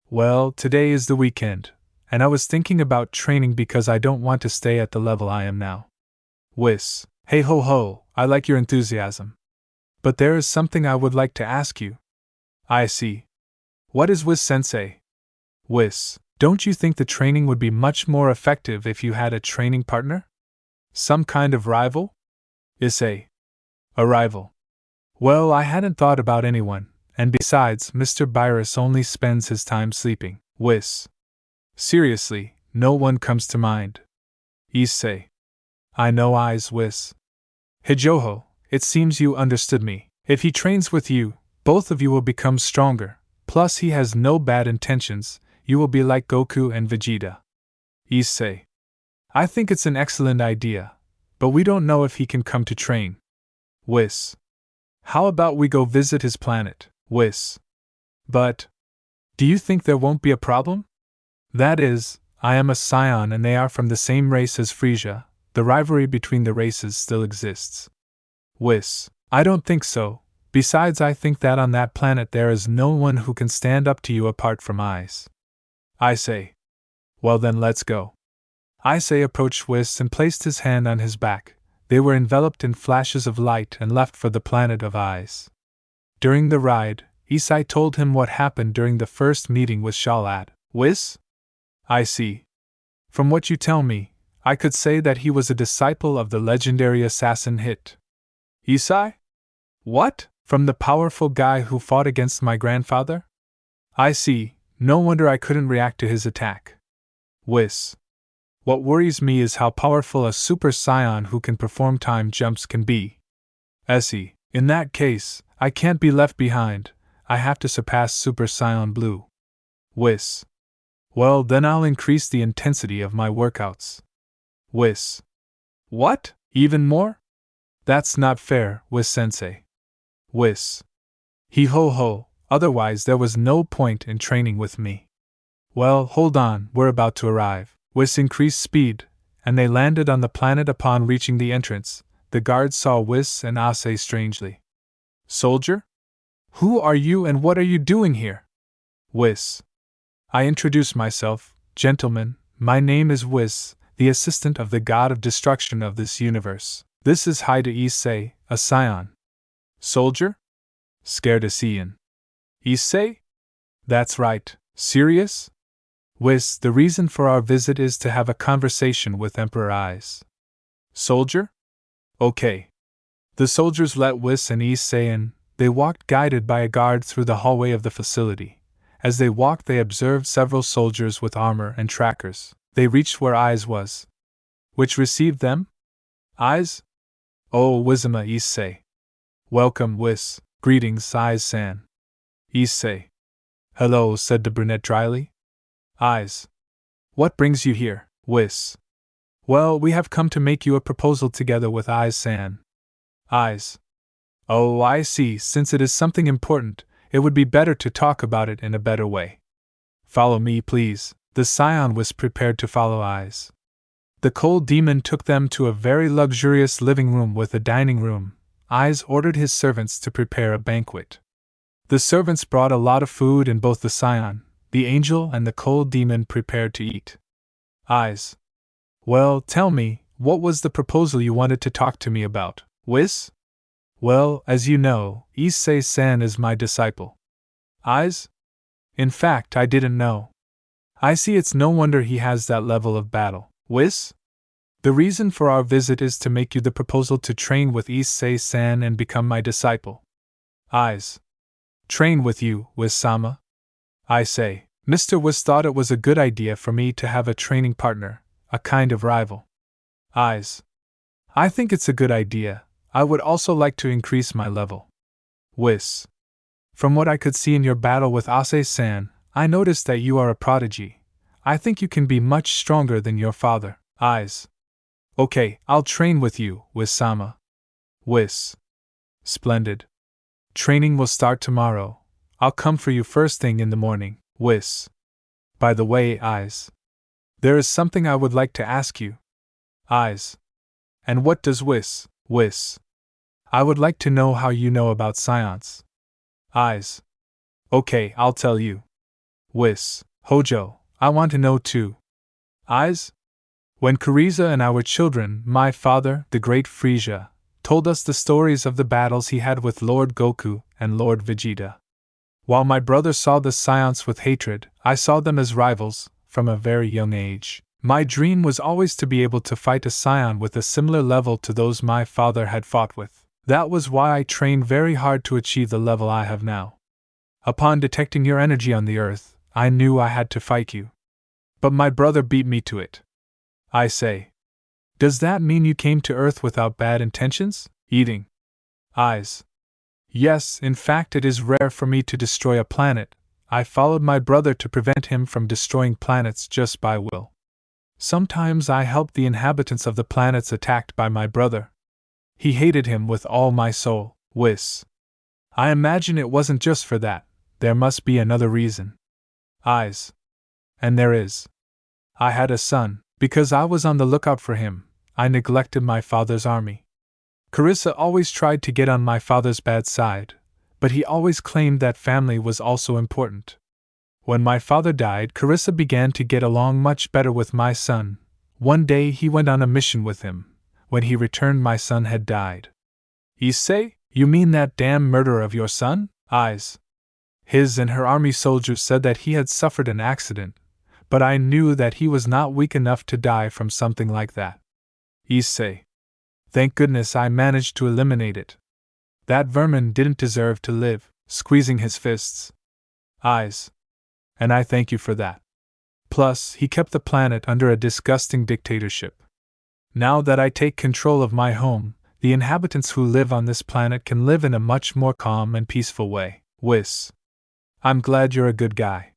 Well, today is the weekend, and I was thinking about training because I don't want to stay at the level I am now. Whis. Hey ho ho, I like your enthusiasm. But there is something I would like to ask you. I see. What is Whis-sensei? Whis. Don't you think the training would be much more effective if you had a training partner? Some kind of rival? Issei. A rival. Well, I hadn't thought about anyone, and besides, Mr. Virus only spends his time sleeping. Whis. Seriously, no one comes to mind. Issei. I know eyes, Whis. Hijoho, it seems you understood me. If he trains with you, both of you will become stronger, plus he has no bad intentions, you will be like Goku and Vegeta. Issei. I think it's an excellent idea, but we don't know if he can come to train. Whis. How about we go visit his planet, Whis? But do you think there won't be a problem? That is, I am a Saiyan and they are from the same race as Frieza. The rivalry between the races still exists. Whis. I don't think so. Besides, I think that on that planet there is no one who can stand up to you apart from Eyes. Issei. Well then, let's go. Issei approached Whis and placed his hand on his back. They were enveloped in flashes of light and left for the planet of Eyes. During the ride, Issei told him what happened during the first meeting with Shalat. Whis? I see. From what you tell me, I could say that he was a disciple of the legendary assassin Hit. Issei? What? From the powerful guy who fought against my grandfather? I see, no wonder I couldn't react to his attack. Whis. What worries me is how powerful a Super Saiyan who can perform time jumps can be. Issei. In that case, I can't be left behind, I have to surpass Super Saiyan Blue. Whis. Well, then I'll increase the intensity of my workouts. Whis. What? Even more? That's not fair, Whis-sensei. Whis. He-ho-ho, otherwise there was no point in training with me. Well, hold on, we're about to arrive. Whis increased speed, and they landed on the planet. Upon reaching the entrance, the guards saw Whis and Issei strangely. Soldier? Who are you and what are you doing here? Whis. I introduce myself, gentlemen, my name is Whis, the assistant of the god of destruction of this universe. This is Haida Issei, a Saiyan. Soldier? Scared Saiyan. Issei? That's right. Serious? Whis, the reason for our visit is to have a conversation with Emperor Eyes. Soldier? Okay. The soldiers let Whis and Issei in. They walked guided by a guard through the hallway of the facility. As they walked, they observed several soldiers with armor and trackers. They reached where Eyes was. Which received them? Eyes? Oh, Wizama Issei. Welcome, Whis. Greetings, Eyes-san. Issei. Hello, said the brunette dryly. Eyes. What brings you here, Whis? Well, we have come to make you a proposal together with Eyes-san. Eyes. Oh, I see. Since it is something important, it would be better to talk about it in a better way. Follow me, please. The Saiyan was prepared to follow Eyes. The cold demon took them to a very luxurious living room with a dining room. Eyes ordered his servants to prepare a banquet. The servants brought a lot of food and both the Saiyan, the angel and the cold demon prepared to eat. Eyes. Well, tell me, what was the proposal you wanted to talk to me about, Whis? Well, as you know, Issei-san is my disciple. Eyes? In fact, I didn't know. I see, it's no wonder he has that level of battle. Whis? The reason for our visit is to make you the proposal to train with Issei-san and become my disciple. Eyes. Train with you, Whis-sama? I say, Mr. Whis thought it was a good idea for me to have a training partner, a kind of rival. Eyes. I think it's a good idea. I would also like to increase my level. Whis. From what I could see in your battle with Issei-san, I noticed that you are a prodigy. I think you can be much stronger than your father. Eyes. Okay, I'll train with you, Whis-sama. Whis. Splendid. Training will start tomorrow. I'll come for you first thing in the morning, Whis. By the way, Eyes. There is something I would like to ask you. Eyes. And what does Whis? I would like to know how you know about science. Eyes. Okay, I'll tell you. Whis. Hojo, I want to know too. Eyes. When Frieza and I were children, my father, the great Frieza, told us the stories of the battles he had with Lord Goku and Lord Vegeta. While my brother saw the Saiyans with hatred, I saw them as rivals, from a very young age. My dream was always to be able to fight a Saiyan with a similar level to those my father had fought with. That was why I trained very hard to achieve the level I have now. Upon detecting your energy on the earth, I knew I had to fight you. But my brother beat me to it. I say. Does that mean you came to Earth without bad intentions? Eating. Eyes. Yes, in fact, it is rare for me to destroy a planet. I followed my brother to prevent him from destroying planets just by will. Sometimes I helped the inhabitants of the planets attacked by my brother. He hated him with all my soul, Whis. I imagine it wasn't just for that, there must be another reason. Eyes. And there is. I had a son, because I was on the lookout for him, I neglected my father's army. Carissa always tried to get on my father's bad side, but he always claimed that family was also important. When my father died, Carissa began to get along much better with my son. One day he went on a mission with him. When he returned, my son had died. Issei, you mean that damn murderer of your son? Eyes. His and her army soldiers said that he had suffered an accident, but I knew that he was not weak enough to die from something like that. Issei. Thank goodness I managed to eliminate it. That vermin didn't deserve to live, squeezing his fists. Eyes. And I thank you for that. Plus, he kept the planet under a disgusting dictatorship. Now that I take control of my home, the inhabitants who live on this planet can live in a much more calm and peaceful way. Whis. I'm glad you're a good guy.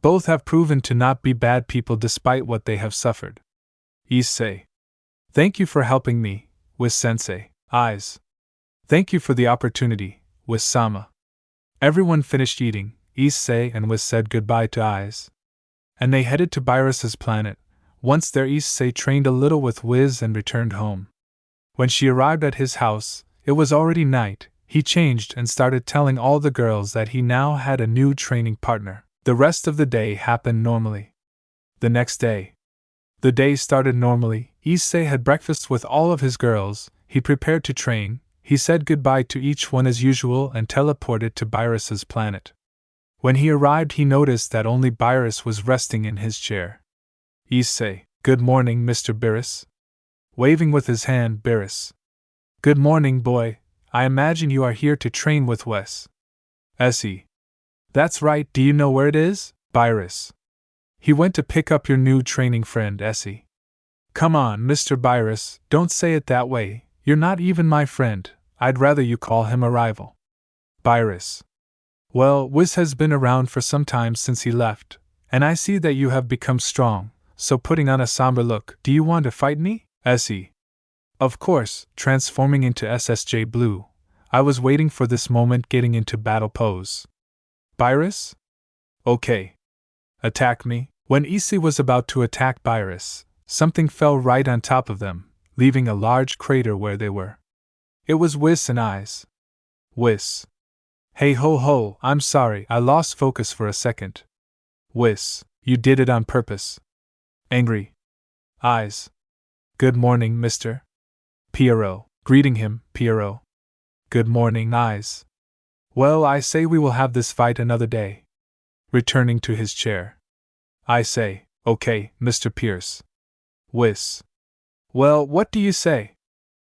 Both have proven to not be bad people despite what they have suffered. Issei. Thank you for helping me, Whis-sensei. Eyes. Thank you for the opportunity, Whis-sama. Everyone finished eating. Issei and Whis said goodbye to Eyes. And they headed to Virus's planet. Once there, Issei trained a little with Whis and returned home. When she arrived at his house, it was already night. He changed and started telling all the girls that he now had a new training partner. The rest of the day happened normally. The next day. The day started normally. Issei had breakfast with all of his girls. He prepared to train. He said goodbye to each one as usual and teleported to Virus's planet. When he arrived, he noticed that only Virus was resting in his chair. Issei. Good morning, Mr. Virus. Waving with his hand, Virus. Good morning, boy. I imagine you are here to train with Wes. Issei. That's right. Do you know where it is? Virus. He went to pick up your new training friend, Issei. Come on, Mr. Virus, don't say it that way. You're not even my friend. I'd rather you call him a rival. Virus. Well, Whis has been around for some time since he left, and I see that you have become strong, so putting on a somber look, do you want to fight me? Issei. Of course, transforming into SSJ Blue. I was waiting for this moment, getting into battle pose. Virus? Okay. Attack me. When Issei was about to attack Virus, something fell right on top of them, leaving a large crater where they were. It was Whis and Eyes. Whis. Hey ho ho, I'm sorry, I lost focus for a second. Whis, you did it on purpose. Angry. Eyes. Good morning, Mr. Pierrot. Greeting him, Pierrot. Good morning, Eyes. Well, I say we will have this fight another day. Returning to his chair. I say, okay, Mr. Pierce. Whis. Well, what do you say?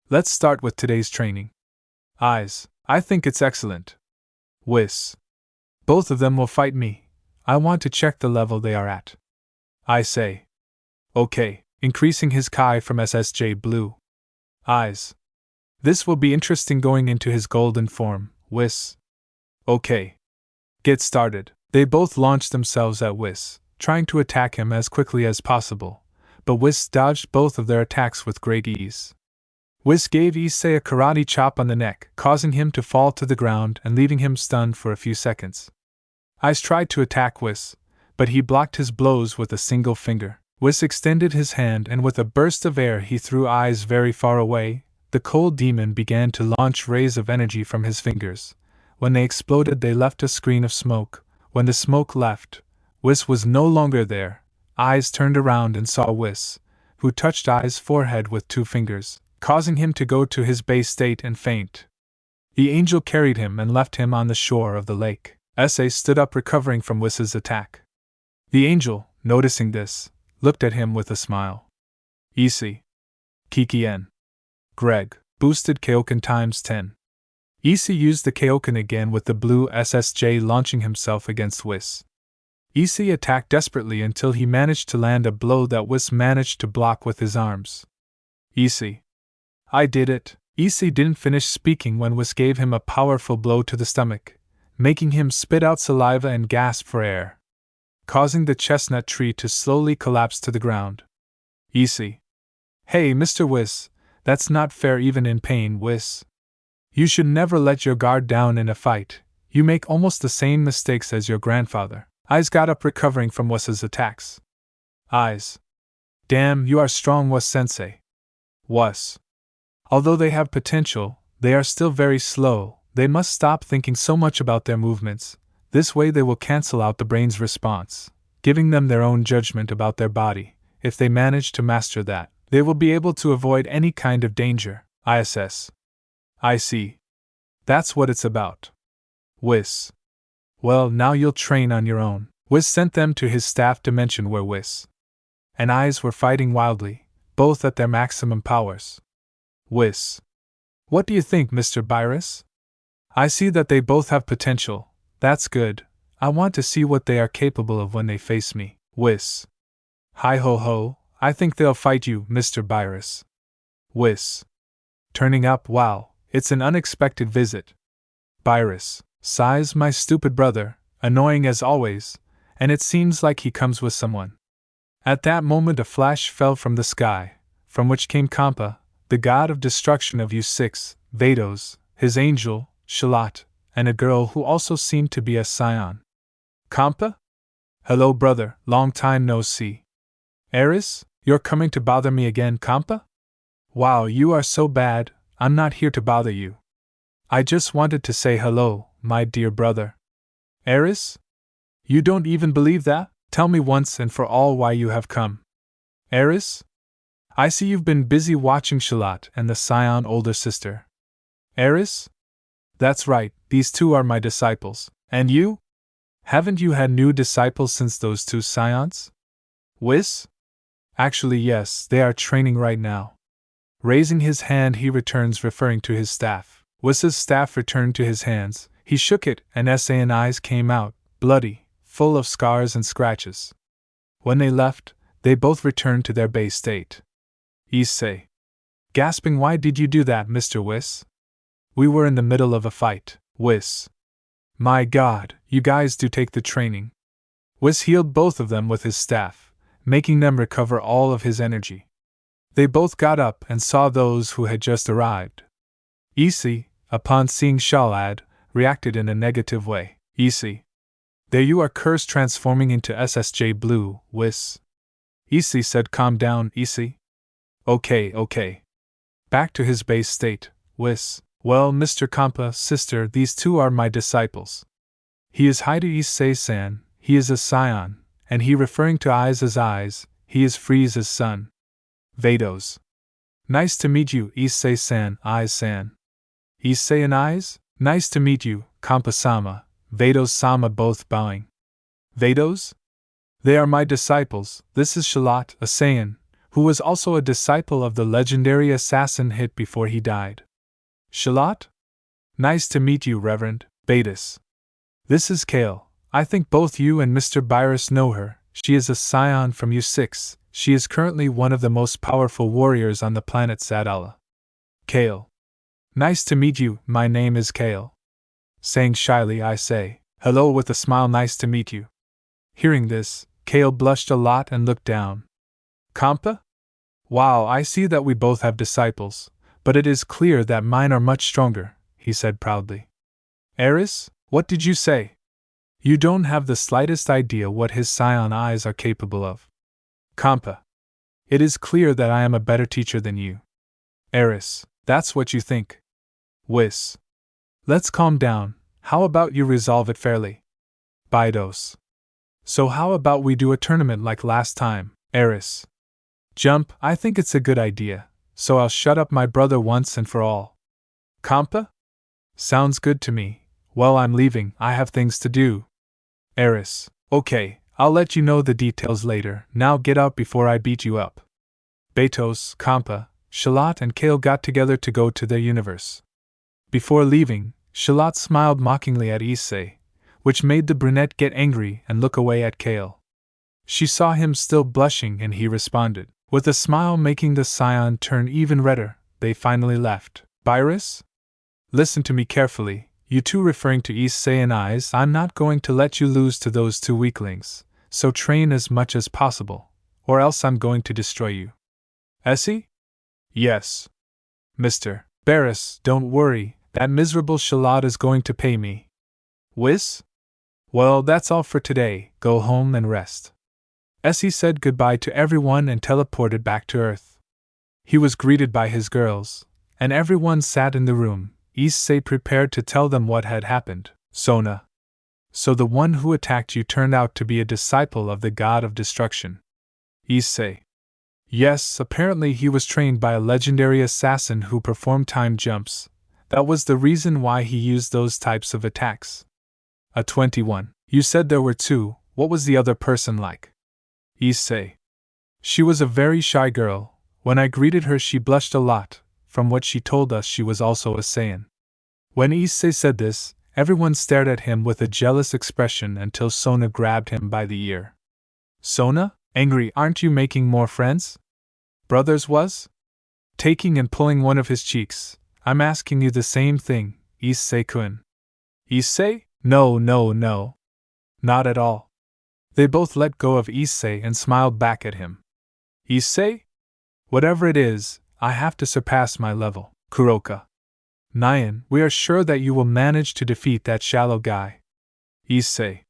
Let's start with today's training. Eyes. I think it's excellent. Whis. Both of them will fight me. I want to check the level they are at. I say. Okay, increasing his Kai from SSJ Blue. Eyes. This will be interesting going into his golden form, Whis. Okay. Get started. They both launched themselves at Whis, trying to attack him as quickly as possible, but Whis dodged both of their attacks with great ease. Whis gave Issei a karate chop on the neck, causing him to fall to the ground and leaving him stunned for a few seconds. Eyes tried to attack Whis, but he blocked his blows with a single finger. Whis extended his hand and with a burst of air he threw Eyes very far away. The cold demon began to launch rays of energy from his fingers. When they exploded, they left a screen of smoke. When the smoke left, Whis was no longer there. Eyes turned around and saw Whis, who touched Eyes' forehead with 2 fingers, causing him to go to his base state and faint. The angel carried him and left him on the shore of the lake. Issei stood up, recovering from Whis' attack. The angel, noticing this, looked at him with a smile. Issei. Kikien. Greg, boosted Kaioken times 10. Issei used the Kaioken again with the blue SSJ launching himself against Whis. Issei attacked desperately until he managed to land a blow that Whis managed to block with his arms. Issei. I did it. Issei didn't finish speaking when Whis gave him a powerful blow to the stomach, making him spit out saliva and gasp for air, causing the chestnut tree to slowly collapse to the ground. Issei. Hey, Mr. Whis, that's not fair even in pain, Whis. You should never let your guard down in a fight. You make almost the same mistakes as your grandfather. Eyes got up recovering from Wus's attacks. Eyes. Damn, you are strong, Wus-sensei. Wus. Although they have potential, they are still very slow. They must stop thinking so much about their movements. This way they will cancel out the brain's response, giving them their own judgment about their body. If they manage to master that, they will be able to avoid any kind of danger. ISS. I see. That's what it's about. Whis. Well, now you'll train on your own. Whis sent them to his staff dimension where Whis and Eyes were fighting wildly, both at their maximum powers. Whis. What do you think, Mr. Virus? I see that they both have potential. That's good. I want to see what they are capable of when they face me. Whis. Hi ho ho, I think they'll fight you, Mr. Virus. Whis. Turning up, wow, it's an unexpected visit. Virus. Sighs, my stupid brother, annoying as always, and it seems like he comes with someone. At that moment a flash fell from the sky, from which came Kampa, the god of destruction of U6, Vados, his angel, Shalat, and a girl who also seemed to be a Saiyan. Kampa? Hello brother, long time no see. Eris, you're coming to bother me again, Kampa? Wow, you are so bad. I'm not here to bother you. I just wanted to say hello, my dear brother. Eris? You don't even believe that? Tell me once and for all why you have come. Eris? I see you've been busy watching Shalat and the Saiyan older sister. Eris? That's right, these two are my disciples. And you? Haven't you had new disciples since those two Saiyans? Whis? Actually yes, they are training right now. Raising his hand he returns referring to his staff. Wus's staff returned to his hands, he shook it and Issei and Eyes came out, bloody, full of scars and scratches. When they left, they both returned to their base state. Issei. Gasping, why did you do that, Mr. Whis? We were in the middle of a fight. Whis. My god, you guys do take the training. Whis healed both of them with his staff, making them recover all of his energy. They both got up and saw those who had just arrived. Issei, upon seeing Shalad, reacted in a negative way. Issei. There you are, cursed, transforming into SSJ Blue, Whis. Issei said, calm down, Issei. Okay. Back to his base state, Whis. Well, Mr. Kampa, sister, these two are my disciples. He is Haida Issei-san, he is a Saiyan, and he referring to Eyes as Eyes, he is Frieza's son. Vados. Nice to meet you, Issei-san, Eyes-san. Issei and Eyes? Nice to meet you, Kampa-sama, Vados-sama, both bowing. Vados? They are my disciples. This is Shalat, a Saiyan, who was also a disciple of the legendary assassin hit before he died. Shalat? Nice to meet you, Reverend Vados. This is Kale. I think both you and Mr. Virus know her. She is a Saiyan from U6. She is currently one of the most powerful warriors on the planet Sadala. Kale. Nice to meet you, my name is Kale. Saying shyly, I say, hello with a smile, nice to meet you. Hearing this, Kale blushed a lot and looked down. Kampa? Wow, I see that we both have disciples, but it is clear that mine are much stronger, he said proudly. Eris, what did you say? You don't have the slightest idea what his Saiyan eyes are capable of. Kampa. It is clear that I am a better teacher than you. Eris, that's what you think. Whis. Let's calm down, how about you resolve it fairly? Vados. So how about we do a tournament like last time, Eris? Jump, I think it's a good idea, so I'll shut up my brother once and for all. Kampa? Sounds good to me. Well, I'm leaving, I have things to do. Eris. Okay, I'll let you know the details later. Now get out before I beat you up. Betos, Kampa, Shalot, and Kale got together to go to their universe. Before leaving, Shalot smiled mockingly at Issei, which made the brunette get angry and look away at Kale. She saw him still blushing and he responded, with a smile making the Saiyan turn even redder. They finally left. Virus? Listen to me carefully, you two, referring to Issei and Eyes. I'm not going to let you lose to those two weaklings, so train as much as possible, or else I'm going to destroy you. Issei? Yes. Mr. Barris, don't worry, that miserable Shalot is going to pay me. Whis? Well, that's all for today, go home and rest. Issei said goodbye to everyone and teleported back to Earth. He was greeted by his girls, and everyone sat in the room. Issei prepared to tell them what had happened. Sona. So the one who attacked you turned out to be a disciple of the god of destruction. Issei. Yes, apparently he was trained by a legendary assassin who performed time jumps. That was the reason why he used those types of attacks. A 21. You said there were two, what was the other person like? Issei. She was a very shy girl. When I greeted her she blushed a lot. From what she told us she was also a Saiyan. When Issei said this, everyone stared at him with a jealous expression until Sona grabbed him by the ear. Sona? Angry, aren't you making more friends? Brothers was? Taking and pulling one of his cheeks. I'm asking you the same thing, Issei-kun. Issei? No. Not at all. They both let go of Issei and smiled back at him. Issei? Whatever it is, I have to surpass my level. Kuroka. Nyan, we are sure that you will manage to defeat that shallow guy. Issei.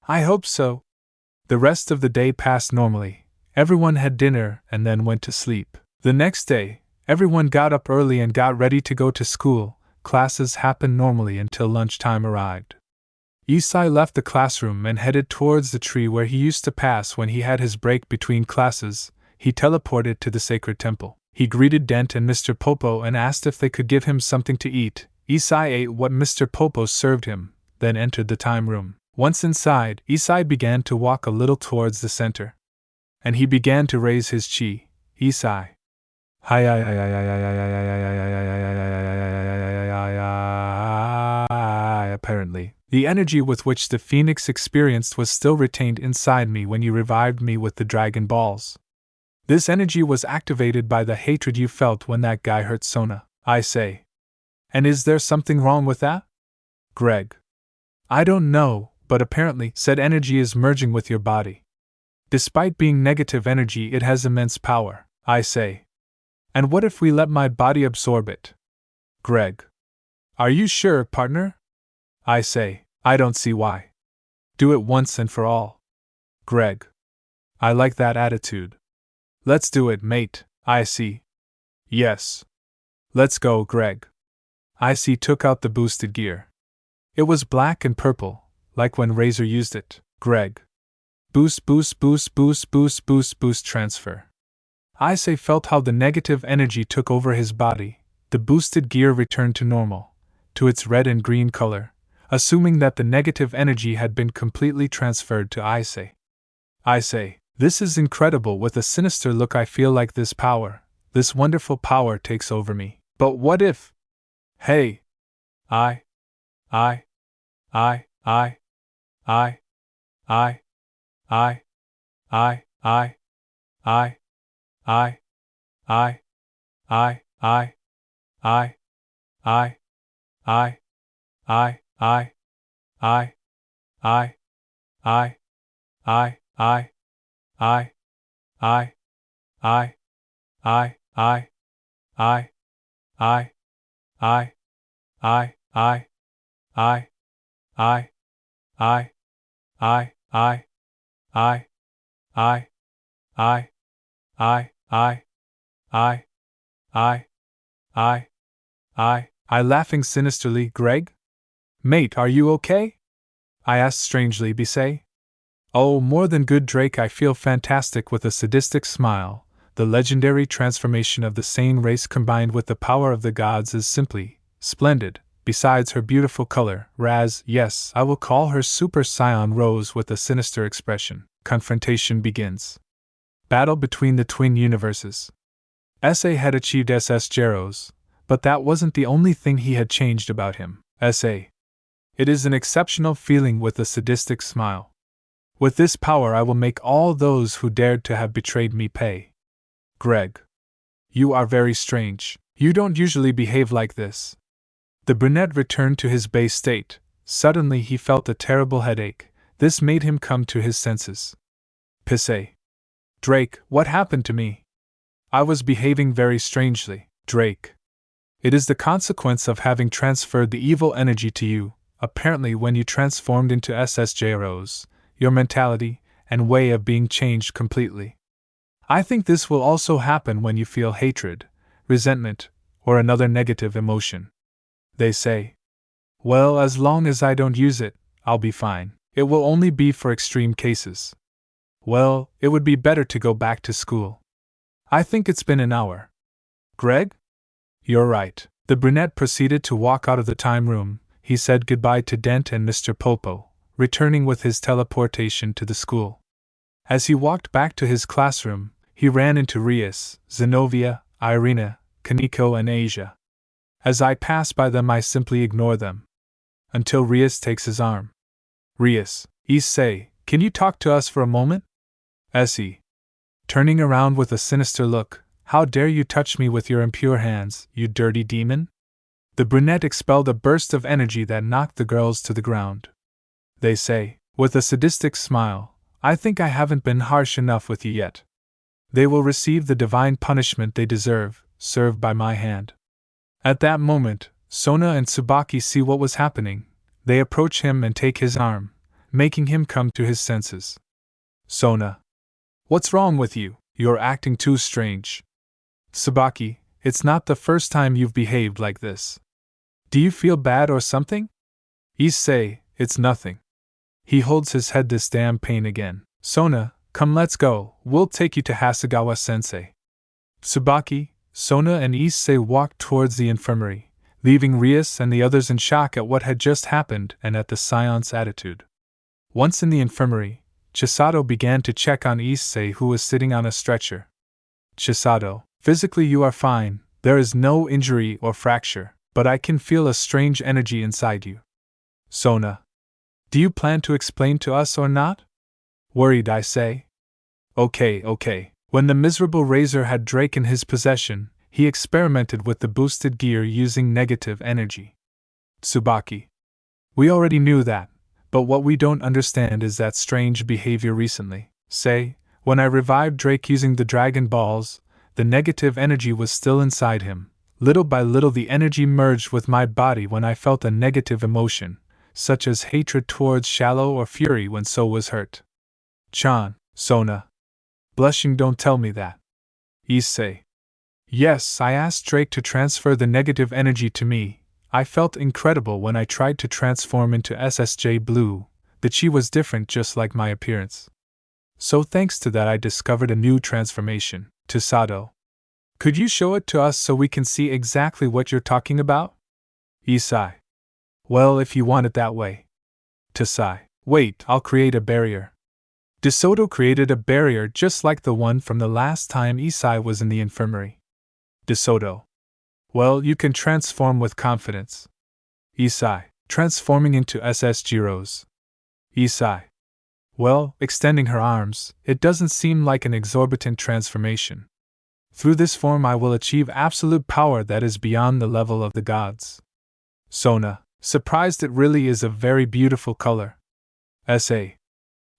I hope so. The rest of the day passed normally. Everyone had dinner and then went to sleep. The next day, everyone got up early and got ready to go to school. Classes happened normally until lunchtime arrived. Issei left the classroom and headed towards the tree where he used to pass when he had his break between classes. He teleported to the sacred temple. He greeted Dent and Mr. Popo and asked if they could give him something to eat. Issei ate what Mr. Popo served him, then entered the time room. Once inside, Issei began to walk a little towards the center. And he began to raise his chi. Issei. Apparently, the energy with which the phoenix experienced was still retained inside me when you revived me with the Dragon Balls. This energy was activated by the hatred you felt when that guy hurt Sona. I say. And is there something wrong with that? Greg. I don't know, but apparently said energy is merging with your body. Despite being negative energy, it has immense power, I say. And what if we let my body absorb it? Greg. Are you sure, partner? I say. I don't see why. Do it once and for all. Greg. I like that attitude. Let's do it, mate. I see. Yes. Let's go, Greg. Issei took out the boosted gear. It was black and purple, like when Razor used it. Greg. Boost transfer. Issei felt how the negative energy took over his body. The boosted gear returned to normal, to its red and green color, assuming that the negative energy had been completely transferred to Issei. Issei. This is incredible. With a sinister look, I feel like this power, this wonderful power takes over me. But what if? Hey! I. Laughing sinisterly, Greg? Mate, are you okay? I asked strangely, Issei. Oh, more than good, Drake. I feel fantastic. With a sadistic smile. The legendary transformation of the Saiyan race combined with the power of the gods is simply splendid. besides her beautiful color, Raz, yes, I will call her Super Saiyan, rose with a sinister expression. Confrontation begins. Battle between the twin universes. Issei had achieved SS Gyros, but that wasn't the only thing he had changed about him. Issei. It is an exceptional feeling with a sadistic smile. With this power I will make all those who dared to have betrayed me pay. Greg. You are very strange. You don't usually behave like this. The brunette returned to his base state. Suddenly he felt a terrible headache. This made him come to his senses. Pissei. Drake, what happened to me? I was behaving very strangely. Drake. It is the consequence of having transferred the evil energy to you. Apparently, when you transformed into SSJROs, your mentality and way of being changed completely. I think this will also happen when you feel hatred, resentment, or another negative emotion. They say. Well, as long as I don't use it, I'll be fine. It will only be for extreme cases. Well, it would be better to go back to school. I think it's been an hour. Greg? You're right. The brunette proceeded to walk out of the time room. He said goodbye to Dent and Mr. Popo, returning with his teleportation to the school. As he walked back to his classroom, he ran into Rias, Zenobia, Irina, Kaneko, and Asia. As I pass by them, I simply ignore them. Until Rias takes his arm. Rias, Issei, can you talk to us for a moment? Issei. Turning around with a sinister look, how dare you touch me with your impure hands, you dirty demon? The brunette expelled a burst of energy that knocked the girls to the ground. They say, with a sadistic smile, I think I haven't been harsh enough with you yet. They will receive the divine punishment they deserve, served by my hand. At that moment, Sona and Tsubaki see what was happening. They approach him and take his arm, making him come to his senses. Sona. What's wrong with you? You're acting too strange. Tsubaki, it's not the first time you've behaved like this. Do you feel bad or something? Issei, it's nothing. He holds his head, this damn pain again. Sona, come, let's go, we'll take you to Hasegawa-sensei. Tsubaki, Sona and Issei walked towards the infirmary, leaving Rias and the others in shock at what had just happened and at the Scion's attitude. Once in the infirmary, Chisato began to check on Issei, who was sitting on a stretcher. Chisato, physically you are fine, there is no injury or fracture, but I can feel a strange energy inside you. Sona. Do you plan to explain to us or not? Worried, I say. Okay. When the miserable Razor had Drake in his possession, he experimented with the boosted gear using negative energy. Tsubaki. We already knew that, but what we don't understand is that strange behavior recently. Say, when I revived Drake using the Dragon Balls, the negative energy was still inside him. Little by little the energy merged with my body when I felt a negative emotion, such as hatred towards Shallow or fury when So was hurt. Chan, Sona. Blushing, don't tell me that. Issei. Yes, I asked Drake to transfer the negative energy to me. I felt incredible when I tried to transform into SSJ Blue, that she was different just like my appearance. So thanks to that I discovered a new transformation, Chisato. Could you show it to us so we can see exactly what you're talking about? Issei. Well, if you want it that way. Chisato. Wait, I'll create a barrier. DeSoto created a barrier just like the one from the last time Issei was in the infirmary. DeSoto. Well, you can transform with confidence. Issei. Transforming into SS Gyros. Issei. Well, extending her arms, it doesn't seem like an exorbitant transformation. Through this form I will achieve absolute power that is beyond the level of the gods. Sona. Surprised, it really is a very beautiful color. Issei.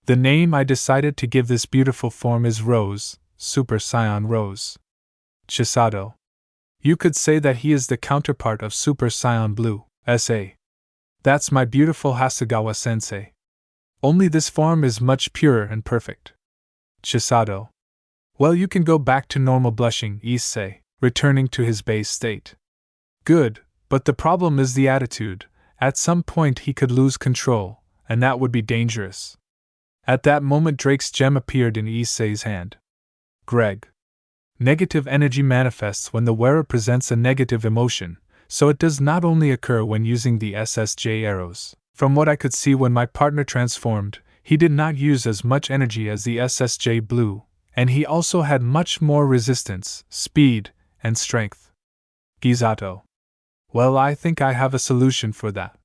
The name I decided to give this beautiful form is Rose, Super Saiyan Rose. Chisato. You could say that he is the counterpart of Super Saiyan Blue. Issei. That's my beautiful Hasegawa-sensei. Only this form is much purer and perfect. Chisato. Well, you can go back to normal, blushing Issei, returning to his base state. Good, but the problem is the attitude. At some point he could lose control, and that would be dangerous. At that moment Drake's gem appeared in Issei's hand. Greg. Negative energy manifests when the wearer presents a negative emotion, so it does not only occur when using the SSJ arrows. From what I could see when my partner transformed, he did not use as much energy as the SSJ blue, and he also had much more resistance, speed, and strength. Gisato. Well, I think I have a solution for that.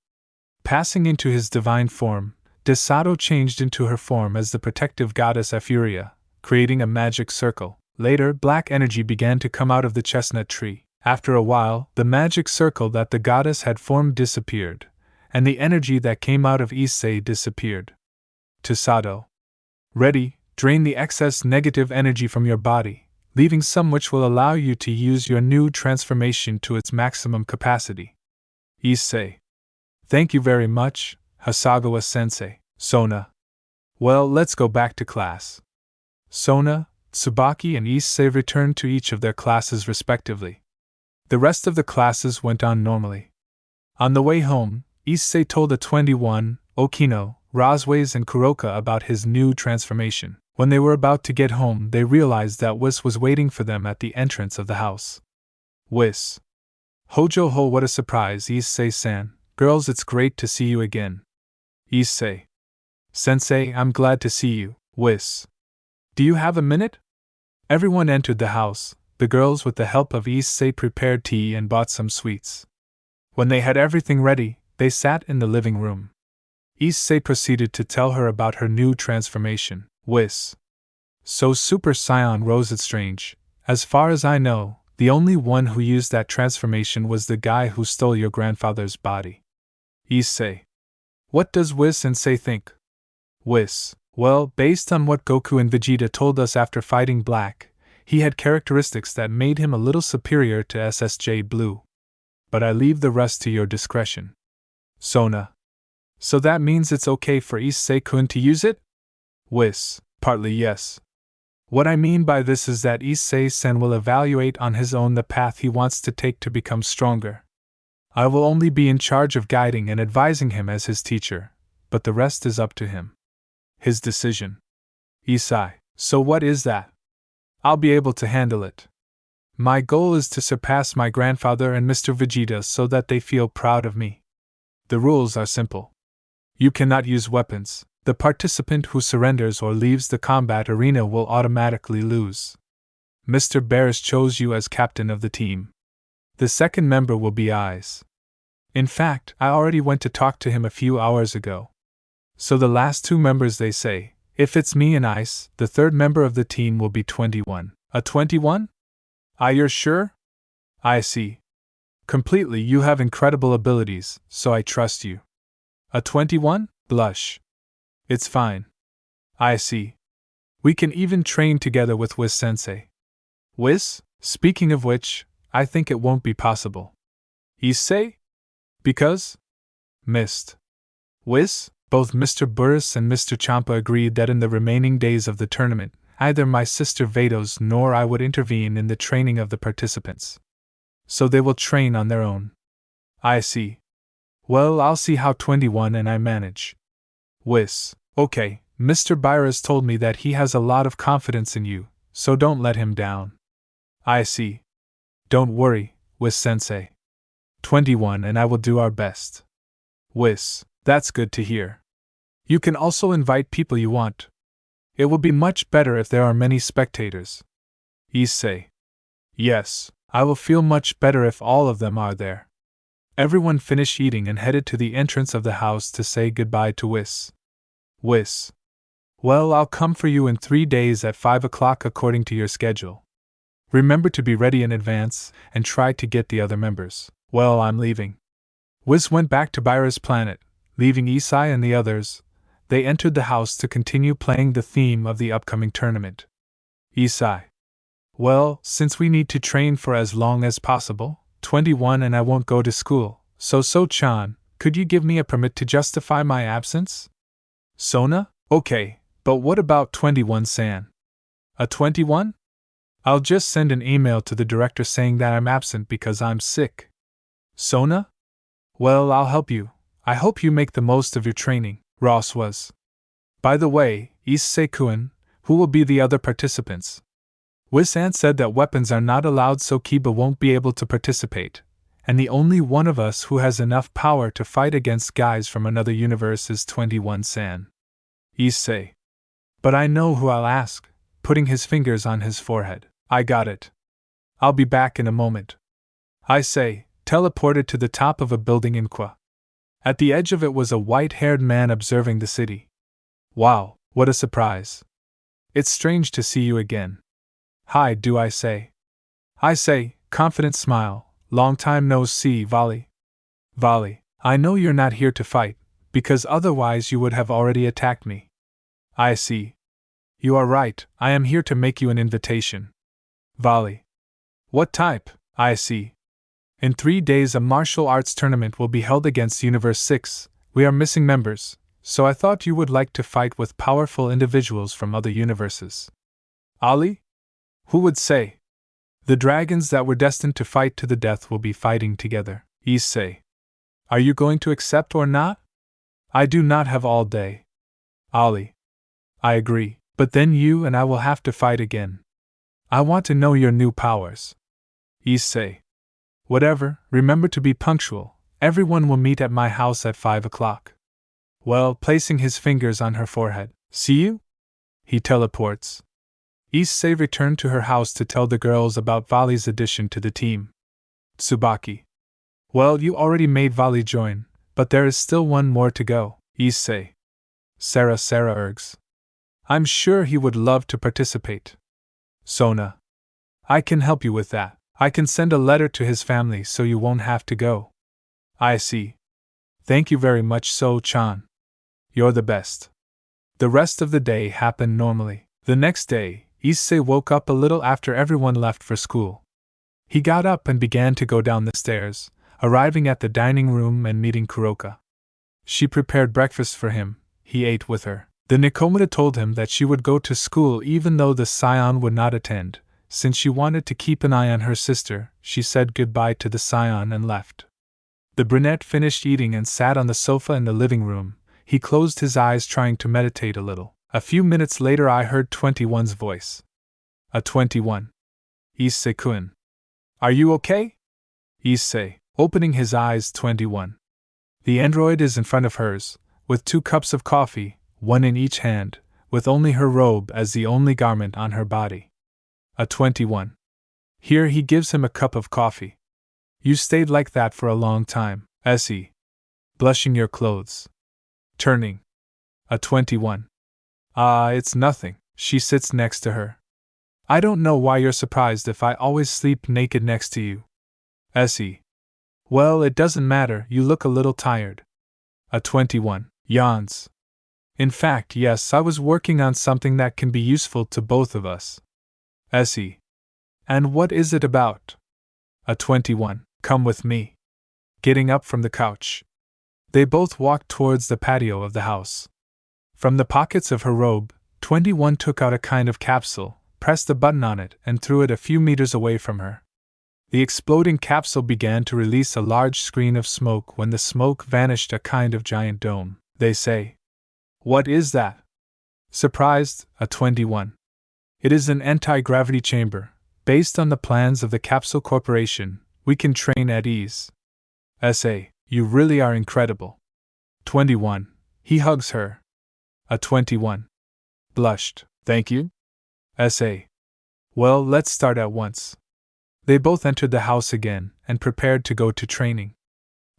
Passing into his divine form, Desato changed into her form as the protective goddess Euphoria, creating a magic circle. Later, black energy began to come out of the chestnut tree. After a while, the magic circle that the goddess had formed disappeared, and the energy that came out of Issei disappeared. Desato. Ready, drain the excess negative energy from your body, leaving some which will allow you to use your new transformation to its maximum capacity. Issei. Thank you very much, Hasagawa-sensei. Sona. Well, let's go back to class. Sona, Tsubaki, and Issei returned to each of their classes respectively. The rest of the classes went on normally. On the way home, Issei told the 21, Okino, Rosways, and Kuroka about his new transformation. When they were about to get home, they realized that Whis was waiting for them at the entrance of the house. Whis. Hojo-ho, what a surprise, Issei-san. Girls, it's great to see you again. Issei. Sensei, I'm glad to see you. Whis. Do you have a minute? Everyone entered the house. The girls, with the help of Issei, prepared tea and bought some sweets. When they had everything ready, they sat in the living room. Issei proceeded to tell her about her new transformation. Whis. So Super Saiyan Rose, it's strange. As far as I know, the only one who used that transformation was the guy who stole your grandfather's body. Issei. What does Whis-sensei think? Whis. Well, based on what Goku and Vegeta told us after fighting Black, he had characteristics that made him a little superior to SSJ Blue. But I leave the rest to your discretion. Sona. So that means it's okay for Issei-kun to use it? Whis. Partly yes. What I mean by this is that Issei-sen will evaluate on his own the path he wants to take to become stronger. I will only be in charge of guiding and advising him as his teacher, but the rest is up to him. His decision. Issei. So what is that? I'll be able to handle it. My goal is to surpass my grandfather and Mr. Vegeta so that they feel proud of me. The rules are simple. You cannot use weapons. The participant who surrenders or leaves the combat arena will automatically lose. Mr. Bears chose you as captain of the team. The second member will be Eyes. In fact, I already went to talk to him a few hours ago. So the last two members, they say, if it's me and Ice, the third member of the team will be 21. A 21? You're sure? I see. Completely, you have incredible abilities, so I trust you. A 21? Blush. It's fine. I see. We can even train together with Whis-sensei. Whis? Speaking of which, I think it won't be possible. Issei? Because? Missed. Whis? Both Mr. Burris and Mr. Champa agreed that in the remaining days of the tournament, neither my sister Vados nor I would intervene in the training of the participants. So they will train on their own. I see. Well, I'll see how 21 and I manage. Whis. Okay, Mr. Byras told me that he has a lot of confidence in you, so don't let him down. I see. Don't worry, Whis-sensei. 21 and I will do our best. Whis. That's good to hear. You can also invite people you want. It will be much better if there are many spectators. Issei. Yes, I will feel much better if all of them are there. Everyone finished eating and headed to the entrance of the house to say goodbye to Whis. Whis. Well, I'll come for you in 3 days at 5 o'clock according to your schedule. Remember to be ready in advance and try to get the other members. Well, I'm leaving. Whis went back to Byra's planet, leaving Issei and the others. They entered the house to continue playing the theme of the upcoming tournament. Issei. Well, since we need to train for as long as possible, 21 and I won't go to school, so So-chan, could you give me a permit to justify my absence? Sona? Okay, but what about 21-san? A 21? I'll just send an email to the director saying that I'm absent because I'm sick. Sona? Well, I'll help you. I hope you make the most of your training. Ross was. By the way, Issei-kun, who will be the other participants? Whis-san said that weapons are not allowed, so Kiba won't be able to participate, and the only one of us who has enough power to fight against guys from another universe is 21 San. Issei. But I know who I'll ask, putting his fingers on his forehead. I got it. I'll be back in a moment. Issei teleported to the top of a building in Qua. At the edge of it was a white-haired man observing the city. Wow, what a surprise. It's strange to see you again. Hi, do I say? Issei, confident smile, long time no see, Vali. Vali, I know you're not here to fight, because otherwise you would have already attacked me. I see. You are right, I am here to make you an invitation. Vali. What type? I see. In 3 days a martial arts tournament will be held against Universe 6, we are missing members, so I thought you would like to fight with powerful individuals from other universes. Ali? Who would say? The dragons that were destined to fight to the death will be fighting together. Issei. Are you going to accept or not? I do not have all day. Ali. I agree, but then you and I will have to fight again. I want to know your new powers. Issei. Whatever, remember to be punctual, everyone will meet at my house at 5 o'clock. Well, placing his fingers on her forehead. See you? He teleports. Issei returned to her house to tell the girls about Vali's addition to the team. Tsubaki. Well, you already made Vali join, but there is still one more to go. Issei. Sarah urges. I'm sure he would love to participate. Sona. I can help you with that. I can send a letter to his family so you won't have to go. I see. Thank you very much, So-chan. You're the best. The rest of the day happened normally. The next day, Issei woke up a little after everyone left for school. He got up and began to go down the stairs, arriving at the dining room and meeting Kuroka. She prepared breakfast for him, he ate with her. The Nikomata told him that she would go to school even though the Saiyan would not attend. Since she wanted to keep an eye on her sister, she said goodbye to the Saiyan and left. The brunette finished eating and sat on the sofa in the living room. He closed his eyes trying to meditate a little. A few minutes later I heard 21's voice. A 21. Issei-kun. Are you okay? Issei, opening his eyes. 21. The android is in front of hers, with 2 cups of coffee, one in each hand, with only her robe as the only garment on her body. A 21. Here he gives him a cup of coffee. You stayed like that for a long time, Issei. Blushing your clothes. Turning. A 21. It's nothing. She sits next to her. I don't know why you're surprised if I always sleep naked next to you. Issei. Well, it doesn't matter, you look a little tired. A 21. Yawns. In fact, yes, I was working on something that can be useful to both of us. Issei. And what is it about? A 21. Come with me. Getting up from the couch. They both walked towards the patio of the house. From the pockets of her robe, 21 took out a kind of capsule, pressed a button on it, and threw it a few meters away from her. The exploding capsule began to release a large screen of smoke. When the smoke vanished, a kind of giant dome. They say. What is that? Surprised, a 21. It is an anti-gravity chamber. Based on the plans of the Capsule Corporation, we can train at ease. Issei, you really are incredible. 21. He hugs her. A 21. Blushed. Thank you? Issei. Well, let's start at once. They both entered the house again and prepared to go to training.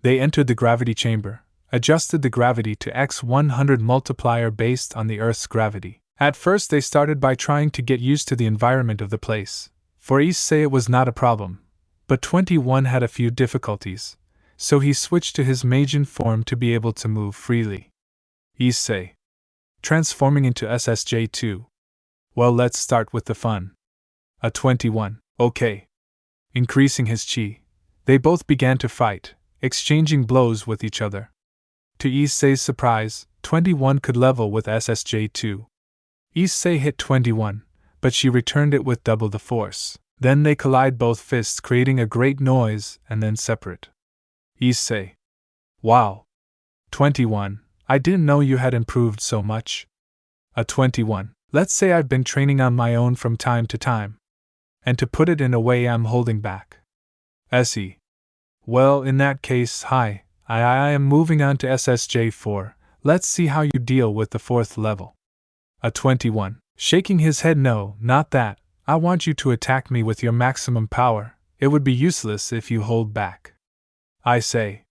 They entered the gravity chamber, adjusted the gravity to x100 multiplier based on the Earth's gravity. At first they started by trying to get used to the environment of the place. For Issei it was not a problem, but 21 had a few difficulties, so he switched to his Meijin form to be able to move freely. Issei. Transforming into SSJ2. Well, let's start with the fun. A 21. Okay. Increasing his chi, they both began to fight, exchanging blows with each other. To Issei's surprise, 21 could level with SSJ2. Issei hit 21, but she returned it with double the force. Then they collide both fists, creating a great noise, and then separate. Issei. Wow. 21, I didn't know you had improved so much. A 21. Let's say I've been training on my own from time to time. And to put it in a way, I'm holding back. Issei. Well, in that case, hi, I am moving on to SSJ4. Let's see how you deal with the 4th level. A 21. Shaking his head, no, not that. I want you to attack me with your maximum power. It would be useless if you hold back. I say.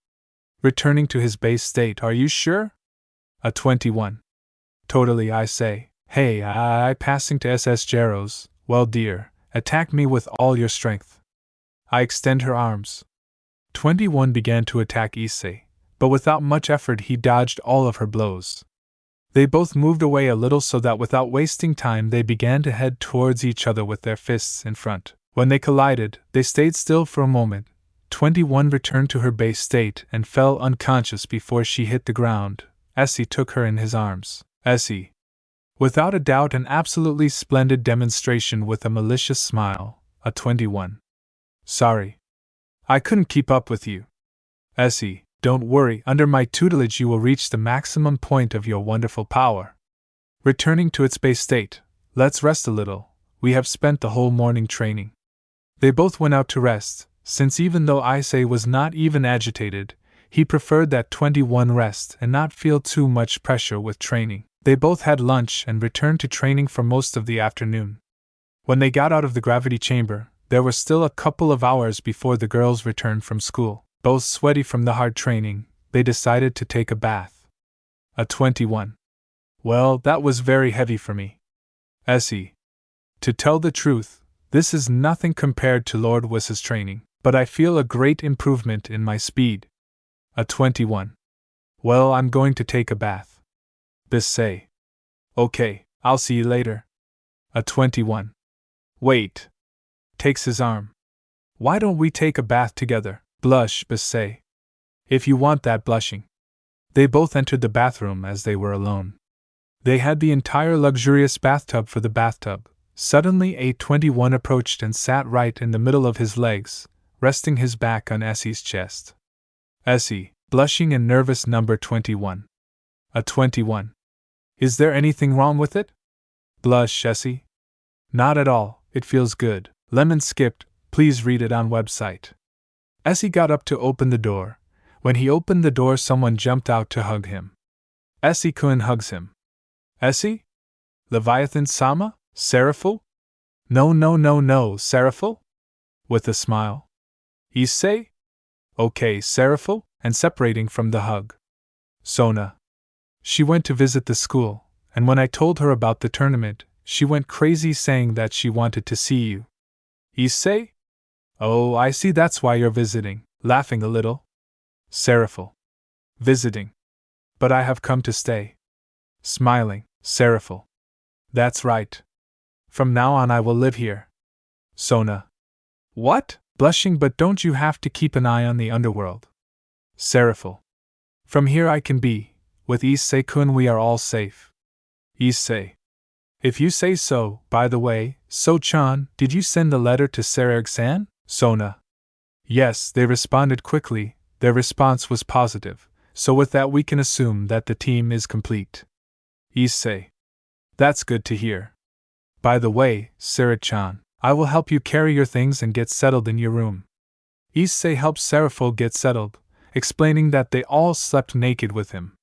Returning to his base state, are you sure? A 21. Totally, I say. Hey, I passing to SS Jeros. Well, dear, attack me with all your strength. I extend her arms. 21 began to attack Issei, but without much effort he dodged all of her blows. They both moved away a little so that without wasting time they began to head towards each other with their fists in front. When they collided, they stayed still for a moment. 21 returned to her base state and fell unconscious before she hit the ground. Issei took her in his arms. Issei. Without a doubt an absolutely splendid demonstration with a malicious smile. A 21. Sorry. I couldn't keep up with you. Issei, don't worry, under my tutelage you will reach the maximum point of your wonderful power. Returning to its base state, let's rest a little. We have spent the whole morning training. They both went out to rest, since even though Issei was not even agitated, he preferred that 21 rest and not feel too much pressure with training. They both had lunch and returned to training for most of the afternoon. When they got out of the gravity chamber, there were still a couple of hours before the girls returned from school. Both sweaty from the hard training, they decided to take a bath. A 21. Well, that was very heavy for me. Issei. To tell the truth, this is nothing compared to Lord Whis's training, but I feel a great improvement in my speed. A 21. Well, I'm going to take a bath. Issei. Okay, I'll see you later. A 21. Wait. Takes his arm. Why don't we take a bath together? Blush, Issei. If you want that blushing. They both entered the bathroom as they were alone. They had the entire luxurious bathtub for the bathtub. Suddenly a 21 approached and sat right in the middle of his legs, resting his back on Issei's chest. Issei, blushing and nervous, number 21. A 21. Is there anything wrong with it? Blush, Issei. Not at all, it feels good. Lemon skipped, please read it on website. Issei got up to open the door. When he opened the door, someone jumped out to hug him. Issei-kun hugs him. Issei? Leviathan-sama? Seraphu? No, Seraphu? With a smile. Issei? Okay, Seraphu, and separating from the hug. Sona. She went to visit the school, and when I told her about the tournament, she went crazy saying that she wanted to see you. Issei? Oh, I see, that's why you're visiting, laughing a little. Seraphu. Visiting. But I have come to stay. Smiling, Seraphu. That's right. From now on I will live here. Sona. What? Blushing, but don't you have to keep an eye on the underworld? Seraphu. From here I can be. With Issei-kun we are all safe. Issei. If you say so. By the way, So-chan, did you send a letter to Sarag-san? Sona. Yes, they responded quickly. Their response was positive, so with that we can assume that the team is complete. Issei. That's good to hear. By the way, Sarag-chan, I will help you carry your things and get settled in your room. Issei helped Seraphu get settled, explaining that they all slept naked with him.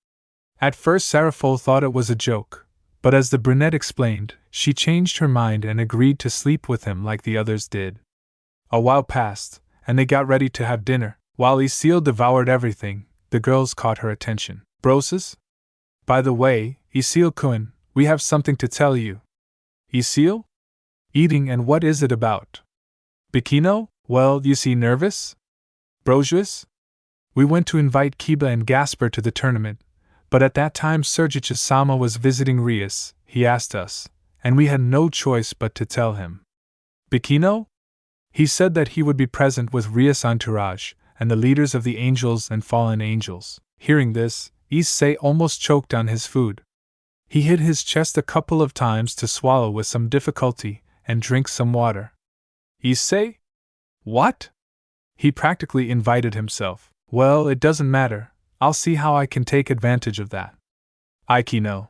At first Seraphu thought it was a joke, but as the brunette explained, she changed her mind and agreed to sleep with him like the others did. A while passed, and they got ready to have dinner. While Issei devoured everything, the girls caught her attention. Broses? By the way, Issei-kun, we have something to tell you. Issei? Eating, and what is it about? Bikino? Well, you see, nervous? Brosius? We went to invite Kiba and Gasper to the tournament, but at that time Sergichus-sama was visiting Rias, he asked us, and we had no choice but to tell him. Bikino? He said that he would be present with Rias' entourage, and the leaders of the angels and fallen angels. Hearing this, Issei almost choked on his food. He hit his chest a couple of times to swallow with some difficulty and drink some water. Issei? What? He practically invited himself. Well, it doesn't matter. I'll see how I can take advantage of that. Aikino.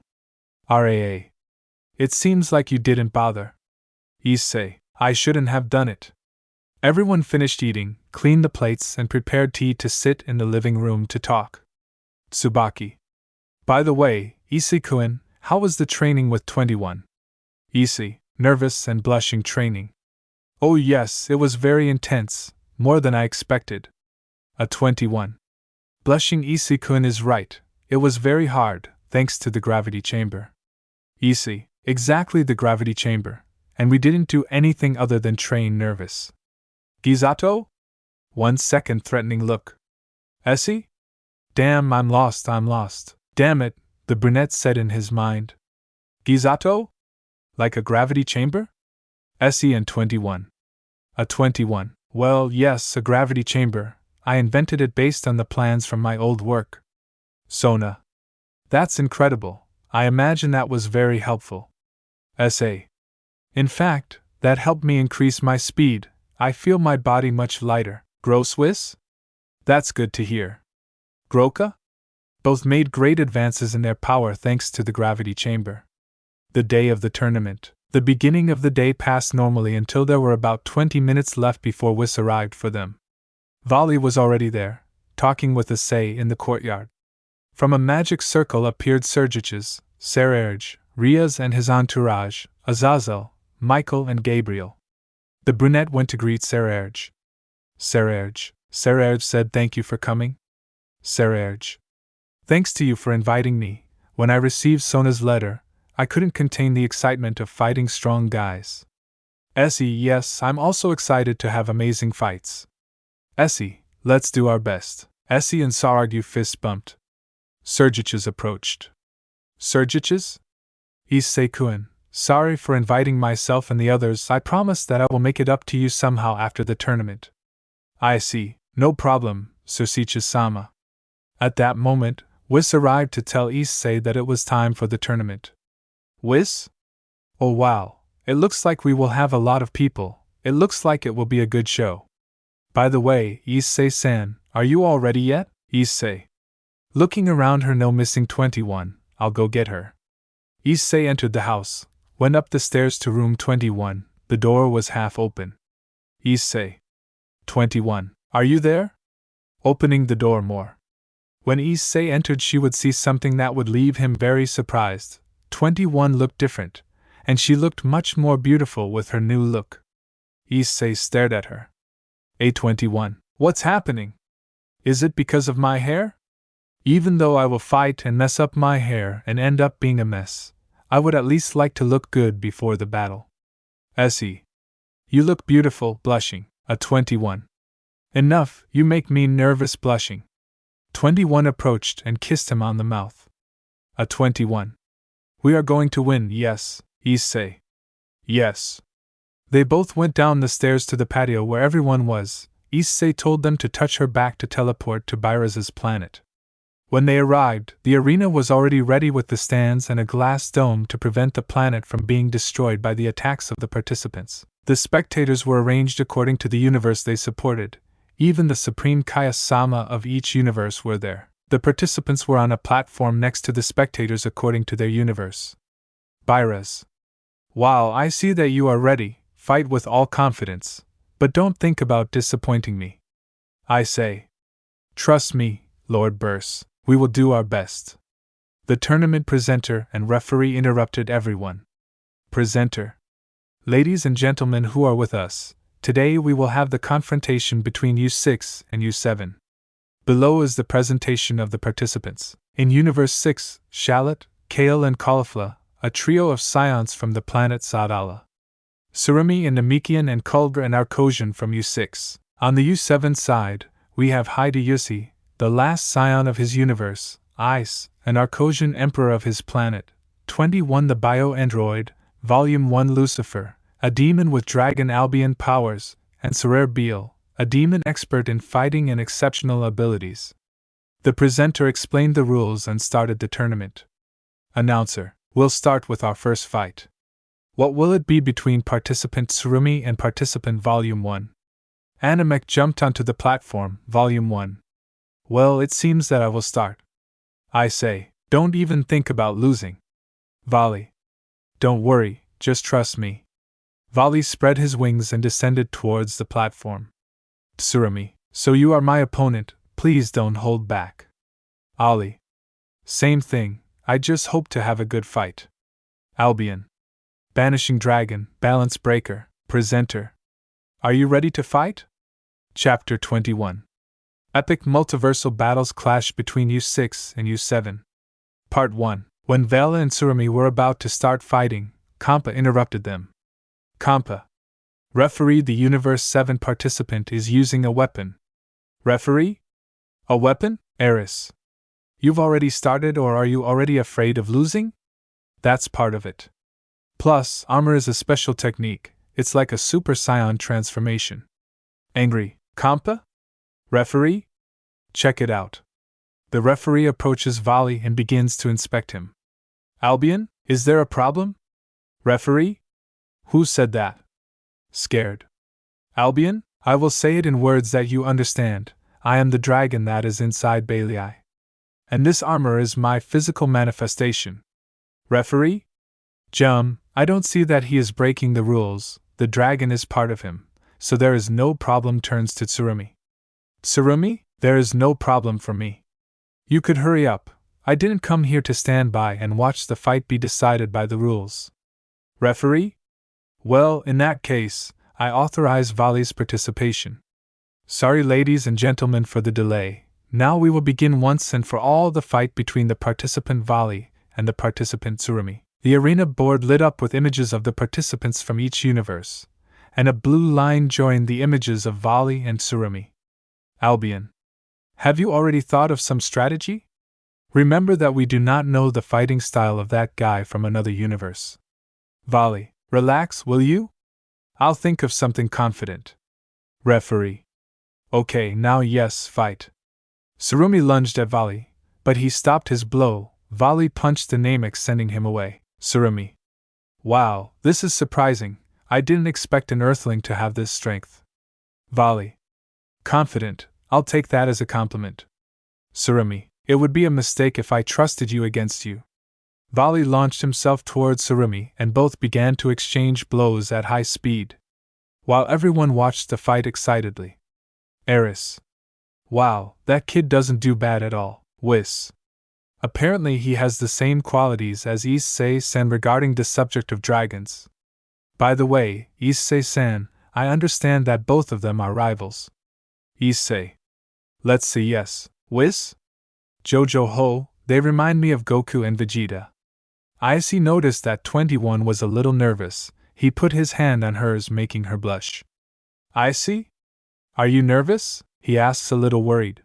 Raa. It seems like you didn't bother. Issei. I shouldn't have done it. Everyone finished eating, cleaned the plates, and prepared tea to sit in the living room to talk. Tsubaki. By the way, Issei-kun, how was the training with 21? Issei, nervous and blushing training. Oh yes, it was very intense, more than I expected. A 21. Blushing Issei-kun is right, it was very hard, thanks to the gravity chamber. Issei, exactly the gravity chamber, and we didn't do anything other than train nervous. Gisato? 1 second threatening look. Issei? Damn, I'm lost. Damn it, the brunette said in his mind. Gisato? Like a gravity chamber? Issei and 21. A 21. Well, yes, a gravity chamber. I invented it based on the plans from my old work. Sona. That's incredible. I imagine that was very helpful. Issei. In fact, that helped me increase my speed. I feel my body much lighter. Gross Whis? That's good to hear. Groka? Both made great advances in their power thanks to the gravity chamber. The day of the tournament. The beginning of the day passed normally until there were about 20 minutes left before Whis arrived for them. Vali was already there, talking with Issei in the courtyard. From a magic circle appeared Sergiches, Serge, Riaz and his entourage, Azazel, Michael and Gabriel. The brunette went to greet Serge. Serge said, "Thank you for coming." Serge. Thanks to you for inviting me. When I received Sona's letter, I couldn't contain the excitement of fighting strong guys. Issei, yes, I'm also excited to have amazing fights. Issei, let's do our best. Issei and Sargu fist bumped. Sergiches approached. Sergiches? Issei-kun, sorry for inviting myself and the others. I promise that I will make it up to you somehow after the tournament. I see, no problem, Sergiches-sama. At that moment, Whis arrived to tell Issei that it was time for the tournament. Whis? Oh wow, it looks like we will have a lot of people. It looks like it will be a good show. By the way, Issei-san, are you all ready yet? Issei. Looking around her, no, missing 21, I'll go get her. Issei entered the house, went up the stairs to room 21, the door was half open. Issei. 21, are you there? Opening the door more. When Issei entered, she would see something that would leave him very surprised. 21 looked different, and she looked much more beautiful with her new look. Issei stared at her. A21, what's happening? Is it because of my hair? Even though I will fight and mess up my hair and end up being a mess, I would at least like to look good before the battle. Issei. You look beautiful, blushing. A 21. Enough, you make me nervous, blushing. 21 approached and kissed him on the mouth. A 21. We are going to win, yes, Issei. Yes. They both went down the stairs to the patio where everyone was. Issei told them to touch her back to teleport to Byraz's planet. When they arrived, the arena was already ready with the stands and a glass dome to prevent the planet from being destroyed by the attacks of the participants. The spectators were arranged according to the universe they supported. Even the Supreme Kaya-sama of each universe were there. The participants were on a platform next to the spectators according to their universe. Byraz. Wow, I see that you are ready. Fight with all confidence. But don't think about disappointing me. I say. Trust me, Lord Burse, we will do our best. The tournament presenter and referee interrupted everyone. Presenter. Ladies and gentlemen who are with us, today we will have the confrontation between U6 and U7. Below is the presentation of the participants. In Universe 6, Shallot, Kale and Caulifla, a trio of scions from the planet Sadala. Surumi and Namekian and Kulgra and Arcosian from U6. On the U7 side, we have Hideyusi, the last scion of his universe, Ice, an Arcosian emperor of his planet, 21 the bio-android, Volume 1 Lucifer, a demon with dragon Albion powers, and Sarer Beal, a demon expert in fighting and exceptional abilities. The presenter explained the rules and started the tournament. Announcer, we'll start with our first fight. What will it be between participant Tsurumi and participant Volume 1? Animek jumped onto the platform, Volume 1. Well, it seems that I will start. I say, don't even think about losing. Vali. Don't worry, just trust me. Vali spread his wings and descended towards the platform. Tsurumi, so you are my opponent, please don't hold back. Ali. Same thing, I just hope to have a good fight. Albion. Banishing Dragon, Balance Breaker, Presenter. Are you ready to fight? Chapter 21. Epic multiversal battles clash between U6 and U7. Part 1. When Vela and Tsurumi were about to start fighting, Kampa interrupted them. Kampa. Referee, the Universe 7 participant is using a weapon. Referee? A weapon? Eris. You've already started, or are you already afraid of losing? That's part of it. Plus, armor is a special technique, it's like a Super Saiyan transformation. Angry. Kampa? Referee? Check it out. The referee approaches Vali and begins to inspect him. Albion, is there a problem? Referee? Who said that? Scared. Albion, I will say it in words that you understand. I am the dragon that is inside Bailey. And this armor is my physical manifestation. Referee? Jum, I don't see that he is breaking the rules, the dragon is part of him, so there is no problem. Turns to Tsurumi. Tsurumi, there is no problem for me. You could hurry up, I didn't come here to stand by and watch the fight be decided by the rules. Referee? Well, in that case, I authorize Vali's participation. Sorry ladies and gentlemen for the delay, now we will begin once and for all the fight between the participant Vali and the participant Tsurumi. The arena board lit up with images of the participants from each universe, and a blue line joined the images of Vali and Tsurumi. Albion. Have you already thought of some strategy? Remember that we do not know the fighting style of that guy from another universe. Vali. Relax, will you? I'll think of something confident. Referee. Okay, now yes, fight. Tsurumi lunged at Vali, but he stopped his blow. Vali punched the Namek, sending him away. Tsurumi. Wow, this is surprising. I didn't expect an Earthling to have this strength. Vali. Confident, I'll take that as a compliment. Tsurumi. It would be a mistake if I trusted you against you. Vali launched himself towards Tsurumi and both began to exchange blows at high speed, while everyone watched the fight excitedly. Eris. Wow, that kid doesn't do bad at all. Whis. Apparently he has the same qualities as Issei-san regarding the subject of dragons. By the way, Issei-san, I understand that both of them are rivals. Issei. Let's see, yes. Whis? Jojo Ho, they remind me of Goku and Vegeta. Issei noticed that 21 was a little nervous. He put his hand on hers, making her blush. Issei? Are you nervous? He asks, a little worried.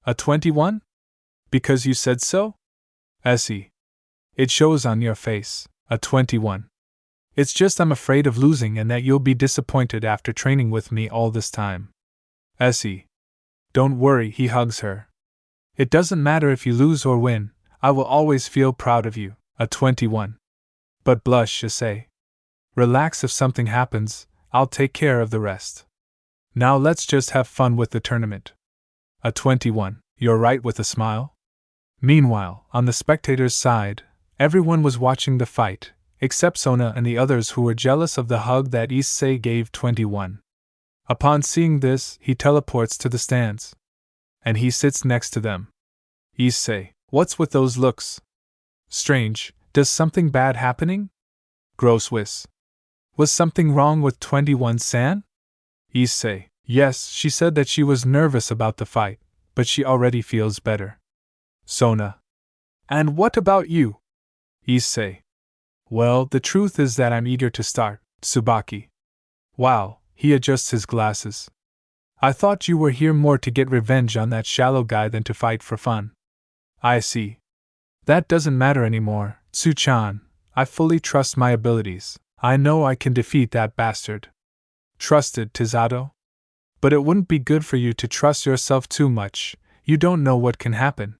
A 21? Because you said so? Issei. It shows on your face. A 21. It's just I'm afraid of losing and that you'll be disappointed after training with me all this time. Issei. Don't worry, he hugs her. It doesn't matter if you lose or win, I will always feel proud of you. A 21. But blush, Issei. Relax, if something happens, I'll take care of the rest. Now let's just have fun with the tournament. A 21. You're right, with a smile. Meanwhile, on the spectators' side, everyone was watching the fight, except Sona and the others who were jealous of the hug that Issei gave 21. Upon seeing this, he teleports to the stands. And he sits next to them. Issei, what's with those looks? Strange, does something bad happening? Gross. Whis. Was something wrong with 21-san? Issei, yes, she said that she was nervous about the fight, but she already feels better. Sona. And what about you? Issei. Well, the truth is that I'm eager to start. Tsubaki. Wow, he adjusts his glasses. I thought you were here more to get revenge on that shallow guy than to fight for fun. I see. That doesn't matter anymore, Tsu-chan. I fully trust my abilities. I know I can defeat that bastard. Trusted, Tizato? But it wouldn't be good for you to trust yourself too much. You don't know what can happen.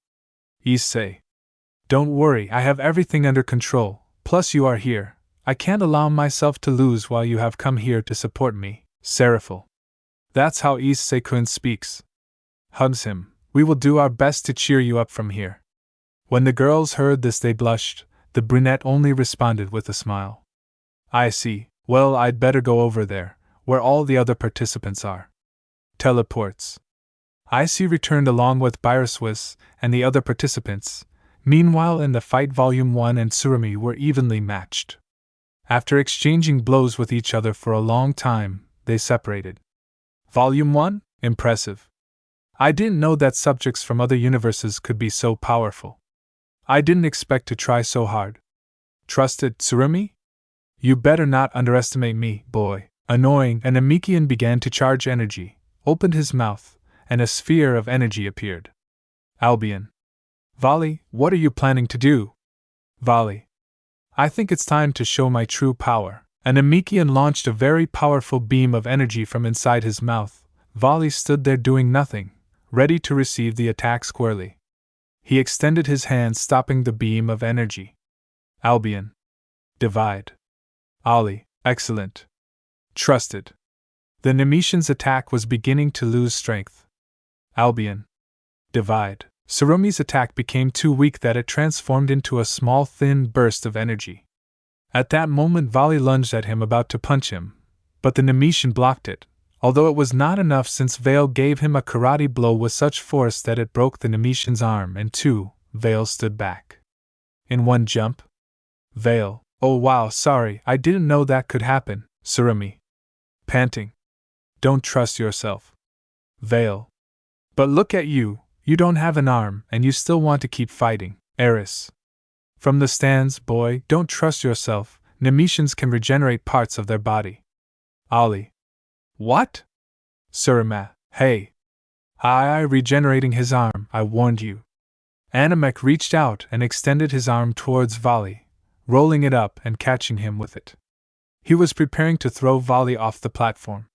Issei. Don't worry, I have everything under control. Plus you are here. I can't allow myself to lose while you have come here to support me. Seraphil. That's how Issei-kun speaks. Hugs him. We will do our best to cheer you up from here. When the girls heard this, they blushed. The brunette only responded with a smile. I see. Well, I'd better go over there, where all the other participants are. Teleports. Issei returned along with Whis and the other participants. Meanwhile, in the fight, Volume 1 and Tsurumi were evenly matched. After exchanging blows with each other for a long time, they separated. Volume 1? Impressive. I didn't know that subjects from other universes could be so powerful. I didn't expect to try so hard. Trusted Tsurumi? You better not underestimate me, boy. Annoying, and Namekian began to charge energy, opened his mouth, and a sphere of energy appeared. Albion. Vali, what are you planning to do? Vali. I think it's time to show my true power. And Namekian launched a very powerful beam of energy from inside his mouth. Vali stood there doing nothing, ready to receive the attack squarely. He extended his hand, stopping the beam of energy. Albion. Divide. Ali. Excellent. Trusted. The Nemetian's attack was beginning to lose strength. Albion. Divide. Tsurumi's attack became too weak that it transformed into a small thin burst of energy. At that moment Vali lunged at him, about to punch him, but the Nemetian blocked it, although it was not enough since Vale gave him a karate blow with such force that it broke the Nemetian's arm in two. Vale stood back. In one jump? Vale. Oh wow, sorry, I didn't know that could happen. Tsurumi. Panting. Don't trust yourself. Vale. But look at you. You don't have an arm, and you still want to keep fighting. Eris. From the stands, boy, don't trust yourself. Nemetians can regenerate parts of their body. Ali. What? Surima. Hey. I regenerating his arm, I warned you. Animek reached out and extended his arm towards Vali, rolling it up and catching him with it. He was preparing to throw Vali off the platform.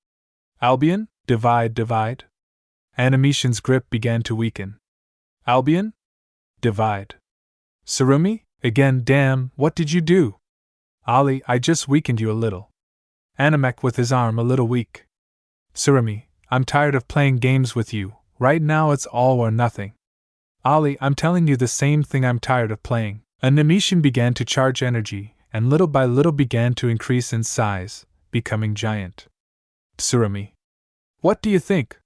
Albion, divide. Nemetian's grip began to weaken. Albion? Divide. Tsurumi? Again, damn, what did you do? Ali, I just weakened you a little. Animek with his arm a little weak. Tsurumi, I'm tired of playing games with you, right now it's all or nothing. Ali, I'm telling you the same thing, I'm tired of playing. A Nemetian began to charge energy, and little by little began to increase in size, becoming giant. Tsurumi. What do you think?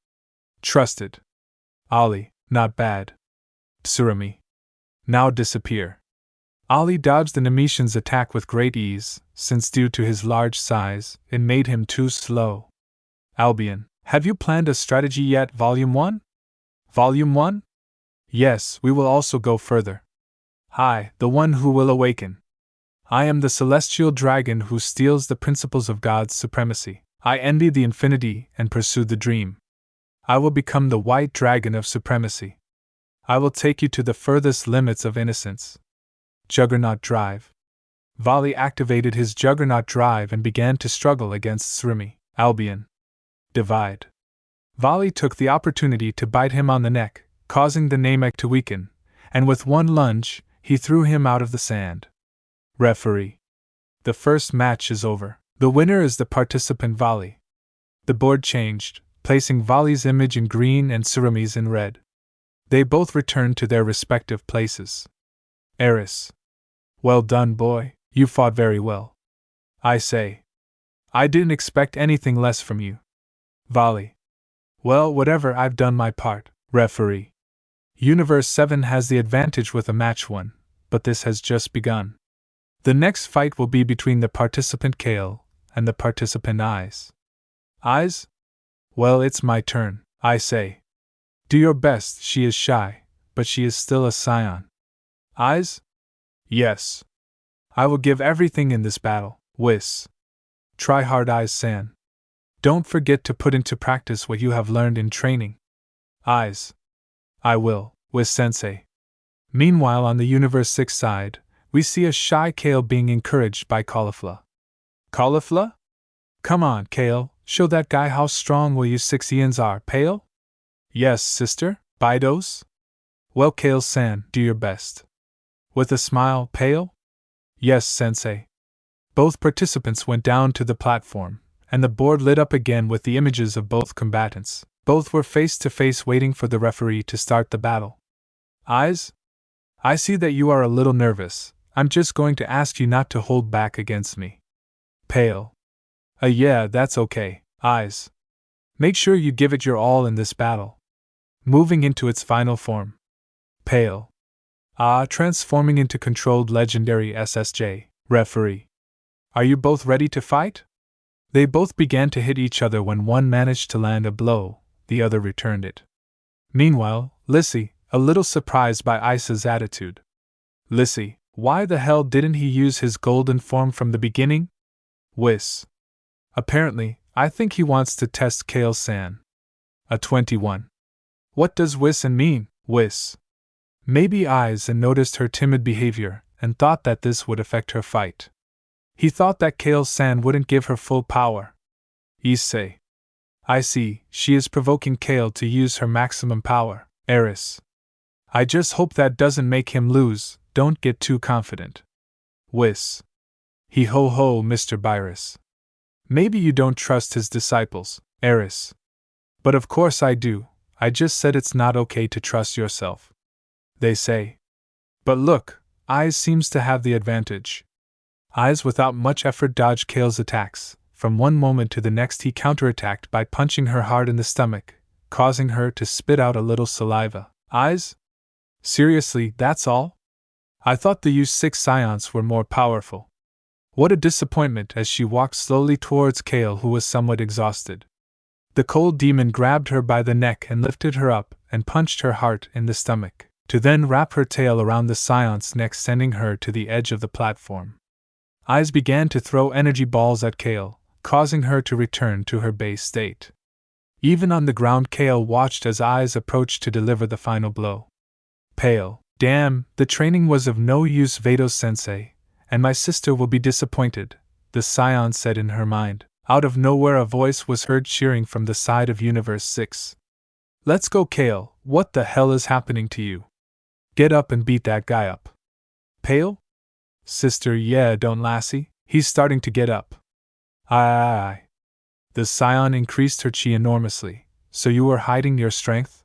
Trusted. Ali, not bad. Tsurumi. Now disappear. Ali dodged the Nemetian's attack with great ease, since due to his large size, it made him too slow. Albion, have you planned a strategy yet, Volume 1? Volume 1? Yes, we will also go further. I, the one who will awaken. I am the celestial dragon who steals the principles of God's supremacy. I envy the infinity and pursue the dream. I will become the white dragon of supremacy. I will take you to the furthest limits of innocence. Juggernaut Drive. Vali activated his Juggernaut Drive and began to struggle against Tsurumi. Albion. Divide. Vali took the opportunity to bite him on the neck, causing the Namek to weaken, and with one lunge, he threw him out of the sand. Referee. The first match is over. The winner is the participant Vali. The board changed, placing Vali's image in green and Tsurumi's in red. They both returned to their respective places. Eris. Well done, boy, you fought very well. Issei. I didn't expect anything less from you. Vali. Well, whatever, I've done my part. Referee. Universe 7 has the advantage with a match won, but this has just begun. The next fight will be between the participant Kale and the participant Eyes. Eyes? Well, it's my turn, I say. Do your best, she is shy, but she is still a Saiyan. Eyes? Yes. I will give everything in this battle, Whis. Try hard, Eyes-san. Don't forget to put into practice what you have learned in training. Eyes. I will, Whis-sensei. Meanwhile, on the Universe 6 side, we see a shy Kale being encouraged by Caulifla. Caulifla? Come on, Kale, show that guy how strong we you Saiyajians are, Pale? Yes, sister, Bidos? Well, Kale-san, do your best. With a smile, Pale? Yes, sensei. Both participants went down to the platform, and the board lit up again with the images of both combatants. Both were face to face waiting for the referee to start the battle. Eyes? I see that you are a little nervous. I'm just going to ask you not to hold back against me. Pale. Yeah, that's okay, Eyes. Make sure you give it your all in this battle. Moving into its final form. Pale. Transforming into controlled legendary SSJ, referee. Are you both ready to fight? They both began to hit each other. When one managed to land a blow, the other returned it. Meanwhile, Issei, a little surprised by Issei's attitude. Issei, why the hell didn't he use his golden form from the beginning? Whis. Apparently, I think he wants to test Kale-san. A 21. What does Whis mean, Whis? Maybe Issei noticed her timid behavior and thought that this would affect her fight. He thought that Kale-san wouldn't give her full power. Issei. I see, she is provoking Kale to use her maximum power, Eris. I just hope that doesn't make him lose, don't get too confident. Whis. He ho ho, Mr. Virus. Maybe you don't trust his disciples, Eris. But of course I do, I just said it's not okay to trust yourself. They say. But look, Issei seems to have the advantage. Issei without much effort dodged Kale's attacks. From one moment to the next he counterattacked by punching her hard in the stomach, causing her to spit out a little saliva. Issei? Seriously, that's all? I thought the U6 Saiyans were more powerful. What a disappointment as she walked slowly towards Kale, who was somewhat exhausted. The cold demon grabbed her by the neck and lifted her up and punched her hard in the stomach, to then wrap her tail around the Saiyan's neck, sending her to the edge of the platform. Issei began to throw energy balls at Kale, causing her to return to her base state. Even on the ground, Kale watched as Issei approached to deliver the final blow. Pale. Damn, the training was of no use, Vados-sensei, and my sister will be disappointed, the Saiyan said in her mind. Out of nowhere a voice was heard cheering from the side of Universe 6. Let's go, Kale, what the hell is happening to you? Get up and beat that guy up. Pale? Sister, yeah, don't lassie, he's starting to get up. Aye. The Saiyan increased her chi enormously. So you were hiding your strength?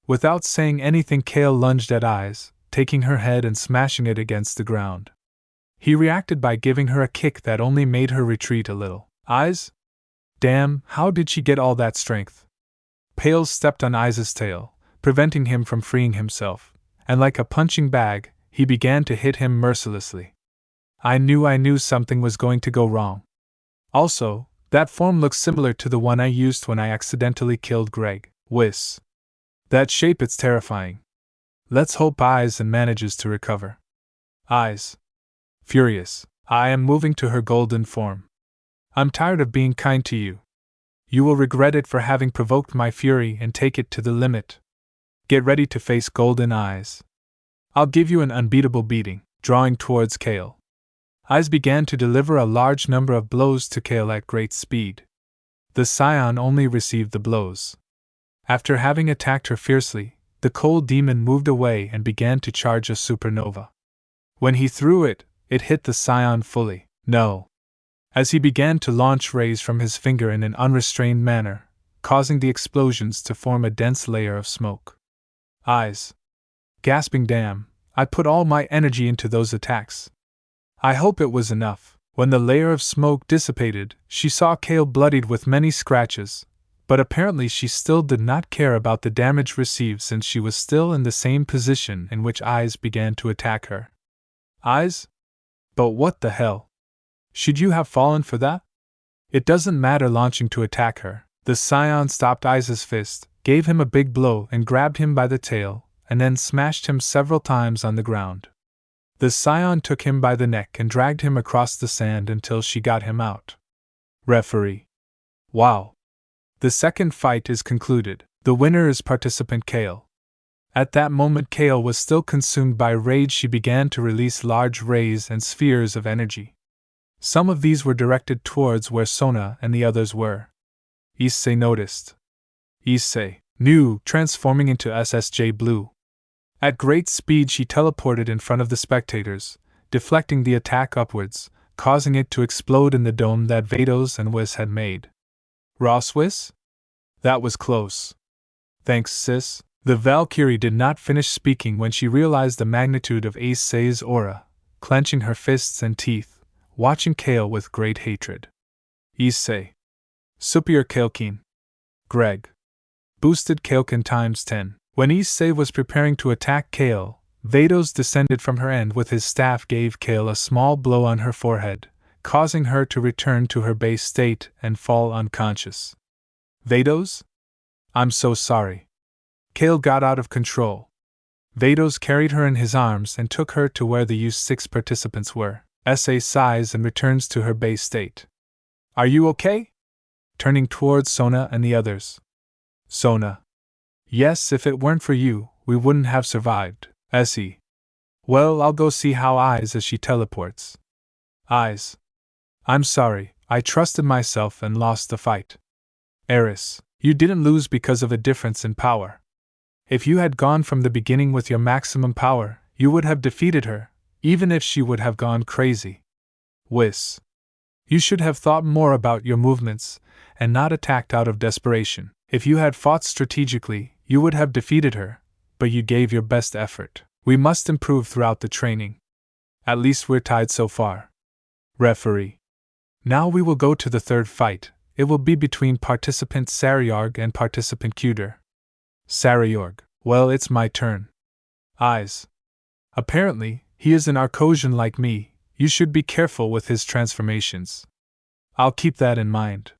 Without saying anything, Kale lunged at Issei, taking her head and smashing it against the ground. He reacted by giving her a kick that only made her retreat a little. Issei? Damn, how did she get all that strength? Pale stepped on Issei's tail, preventing him from freeing himself, and like a punching bag, he began to hit him mercilessly. I knew something was going to go wrong. Also, that form looks similar to the one I used when I accidentally killed Greg. Whis. That shape, it's terrifying. Let's hope Issei manages to recover. Issei. Furious. I am moving to her golden form. I'm tired of being kind to you. You will regret it for having provoked my fury and take it to the limit. Get ready to face golden Issei. I'll give you an unbeatable beating. Drawing towards Kale. Issei began to deliver a large number of blows to Kale at great speed. The Saiyan only received the blows. After having attacked her fiercely, the cold demon moved away and began to charge a supernova. When he threw it, it hit the Saiyan fully. No. As he began to launch rays from his finger in an unrestrained manner, causing the explosions to form a dense layer of smoke. Issei. Gasping, damn, I put all my energy into those attacks. I hope it was enough. When the layer of smoke dissipated, she saw Kale bloodied with many scratches, but apparently she still did not care about the damage received since she was still in the same position in which Issei began to attack her. Issei? But what the hell? Should you have fallen for that? It doesn't matter, launching to attack her. The Saiyan stopped Issei's fist, gave him a big blow and grabbed him by the tail, and then smashed him several times on the ground. The Saiyan took him by the neck and dragged him across the sand until she got him out. Referee. Wow. The second fight is concluded. The winner is participant Kale. At that moment Kale was still consumed by rage. She began to release large rays and spheres of energy. Some of these were directed towards where Sona and the others were. Issei noticed. Issei knew, transforming into SSJ Blue. At great speed she teleported in front of the spectators, deflecting the attack upwards, causing it to explode in the dome that Vados and Whis had made. Ross Whis? That was close. Thanks, sis. The Valkyrie did not finish speaking when she realized the magnitude of Issei's aura, clenching her fists and teeth, watching Kale with great hatred. Issei. Superior Kalekin. Greg. Boosted Kael'ken times 10. When Issei was preparing to attack Kael, Vados descended from her and with his staff gave Kael a small blow on her forehead, causing her to return to her base state and fall unconscious. Vados? I'm so sorry. Kael got out of control. Vados carried her in his arms and took her to where the U6 participants were. Issei sighs and returns to her base state. Are you okay? Turning towards Sona and the others. Sona. Yes, if it weren't for you, we wouldn't have survived. Issei. Well, I'll go see how Eyes as she teleports. Eyes. I'm sorry, I trusted myself and lost the fight. Eris. You didn't lose because of a difference in power. If you had gone from the beginning with your maximum power, you would have defeated her, even if she would have gone crazy. Whis. You should have thought more about your movements, and not attacked out of desperation. If you had fought strategically, you would have defeated her, but you gave your best effort. We must improve throughout the training. At least we're tied so far. Referee. Now we will go to the third fight. It will be between participant Saryorg and participant Cuter. Saryorg. Well, it's my turn. Eyes. Apparently, he is an Arcosian like me. You should be careful with his transformations. I'll keep that in mind.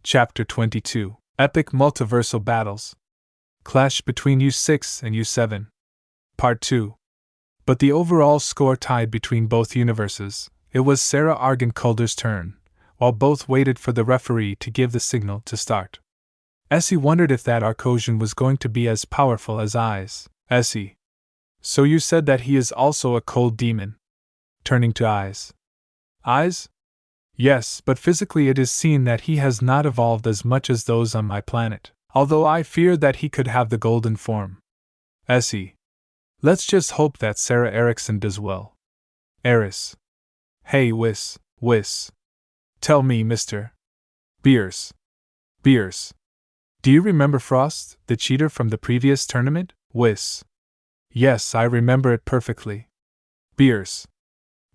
Chapter 22. Epic Multiversal Battles. Clash between U6 and U7. Part 2. But the overall score tied between both universes. It was Sarah Argan-Calder's turn, while both waited for the referee to give the signal to start. Issei wondered if that Arcosian was going to be as powerful as Eyes. Issei. So you said that he is also a cold demon? Turning to Eyes. Eyes? Yes, but physically it is seen that he has not evolved as much as those on my planet, although I fear that he could have the golden form. Issei. Let's just hope that Sarah Erickson does well. Eris. Hey Whis. Tell me, Mr. Beers. Do you remember Frost, the cheater from the previous tournament? Whis. Yes, I remember it perfectly. Beers.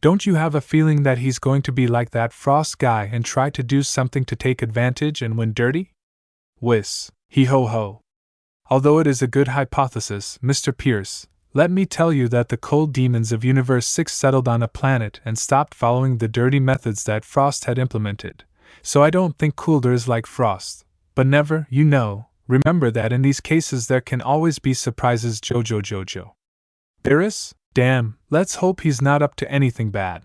Don't you have a feeling that he's going to be like that Frost guy and try to do something to take advantage and win dirty? Whis. He ho ho. Although it is a good hypothesis, Mr. Pierce, let me tell you that the cold demons of Universe 6 settled on a planet and stopped following the dirty methods that Frost had implemented, so I don't think Coulter is like Frost. But never, remember that in these cases there can always be surprises. Jojo. Beerus? Damn, let's hope he's not up to anything bad.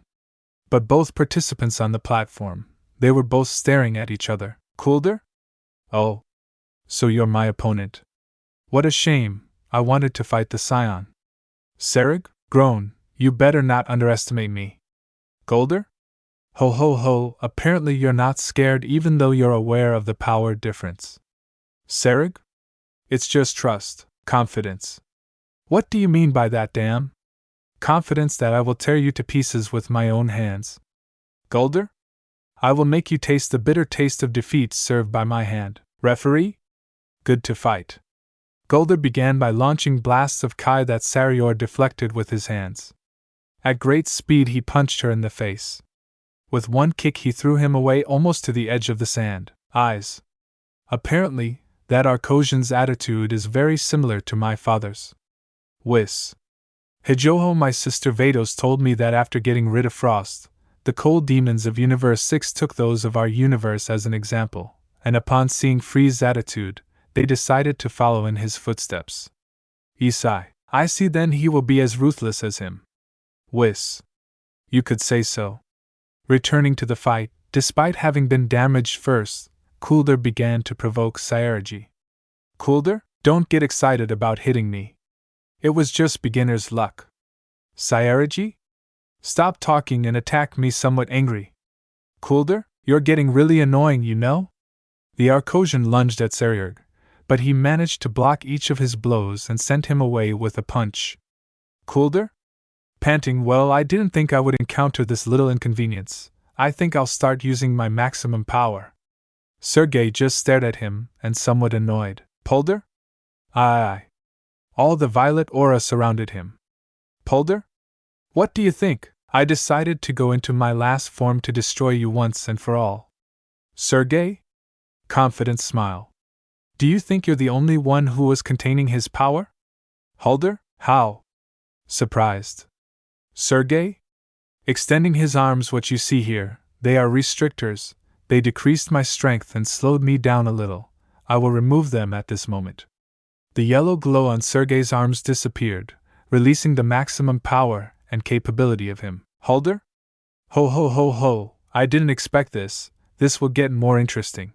But both participants on the platform, they were both staring at each other. Coulter? Oh. So you're my opponent. What a shame, I wanted to fight the Scion. Sarag? Groan, you better not underestimate me. Golder? Ho, apparently you're not scared even though you're aware of the power difference. Sarag? It's just trust, confidence. What do you mean by that, damn? Confidence that I will tear you to pieces with my own hands. Golder? I will make you taste the bitter taste of defeat served by my hand. Referee? Good to fight. Golder began by launching blasts of Kai that Saryor deflected with his hands. At great speed he punched her in the face. With one kick he threw him away almost to the edge of the sand. Eyes. Apparently, that Arcosian's attitude is very similar to my father's. Whis. Hijoho, my sister Vados told me that after getting rid of Frost, the cold demons of Universe 6 took those of our universe as an example, and upon seeing Frieza's attitude, they decided to follow in his footsteps. Issei. I see, then he will be as ruthless as him. Whis. You could say so. Returning to the fight, despite having been damaged first, Coulter began to provoke Saiyajin. Coulter, don't get excited about hitting me. It was just beginner's luck. Saiyajin? Stop talking and attack me somewhat angry. Coulter, you're getting really annoying, you know? The Arcosian lunged at Saiyajin, but he managed to block each of his blows and sent him away with a punch. Coulter? Panting, well, I didn't think I would encounter this little inconvenience. I think I'll start using my maximum power. Sergei just stared at him, and somewhat annoyed. Polder? Aye. All the violet aura surrounded him. Polder? What do you think? I decided to go into my last form to destroy you once and for all. Sergei? Confident smile. Do you think you're the only one who was containing his power? Holder? How? Surprised. Sergei? Extending his arms, what you see here, they are restrictors, they decreased my strength and slowed me down a little. I will remove them at this moment. The yellow glow on Sergei's arms disappeared, releasing the maximum power and capability of him. Holder? Ho ho ho ho, I didn't expect this, this will get more interesting.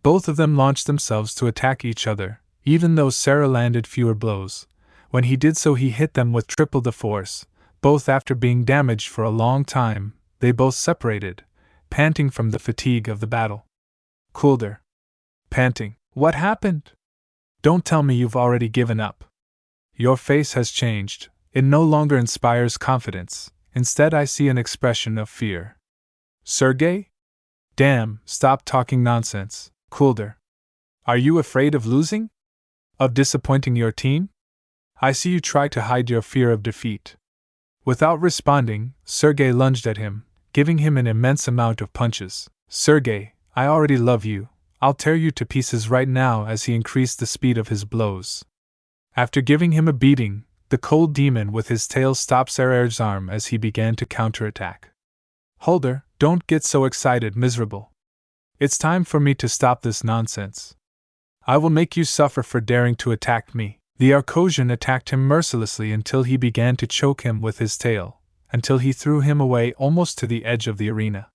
Both of them launched themselves to attack each other, even though Sarah landed fewer blows. When he did so, he hit them with triple the force. Both after being damaged for a long time, they both separated, panting from the fatigue of the battle. Coulter. Panting. What happened? Don't tell me you've already given up. Your face has changed. It no longer inspires confidence. Instead, I see an expression of fear. Sergei? Damn, stop talking nonsense, Coulter. Are you afraid of losing? Of disappointing your team? I see you try to hide your fear of defeat. Without responding, Sergei lunged at him, giving him an immense amount of punches. Sergei, I already love you. I'll tear you to pieces right now, as he increased the speed of his blows. After giving him a beating, the cold demon with his tail stopped Sergei's arm as he began to counterattack. Holder, don't get so excited, miserable. It's time for me to stop this nonsense. I will make you suffer for daring to attack me. The Arcosian attacked him mercilessly until he began to choke him with his tail, until he threw him away almost to the edge of the arena.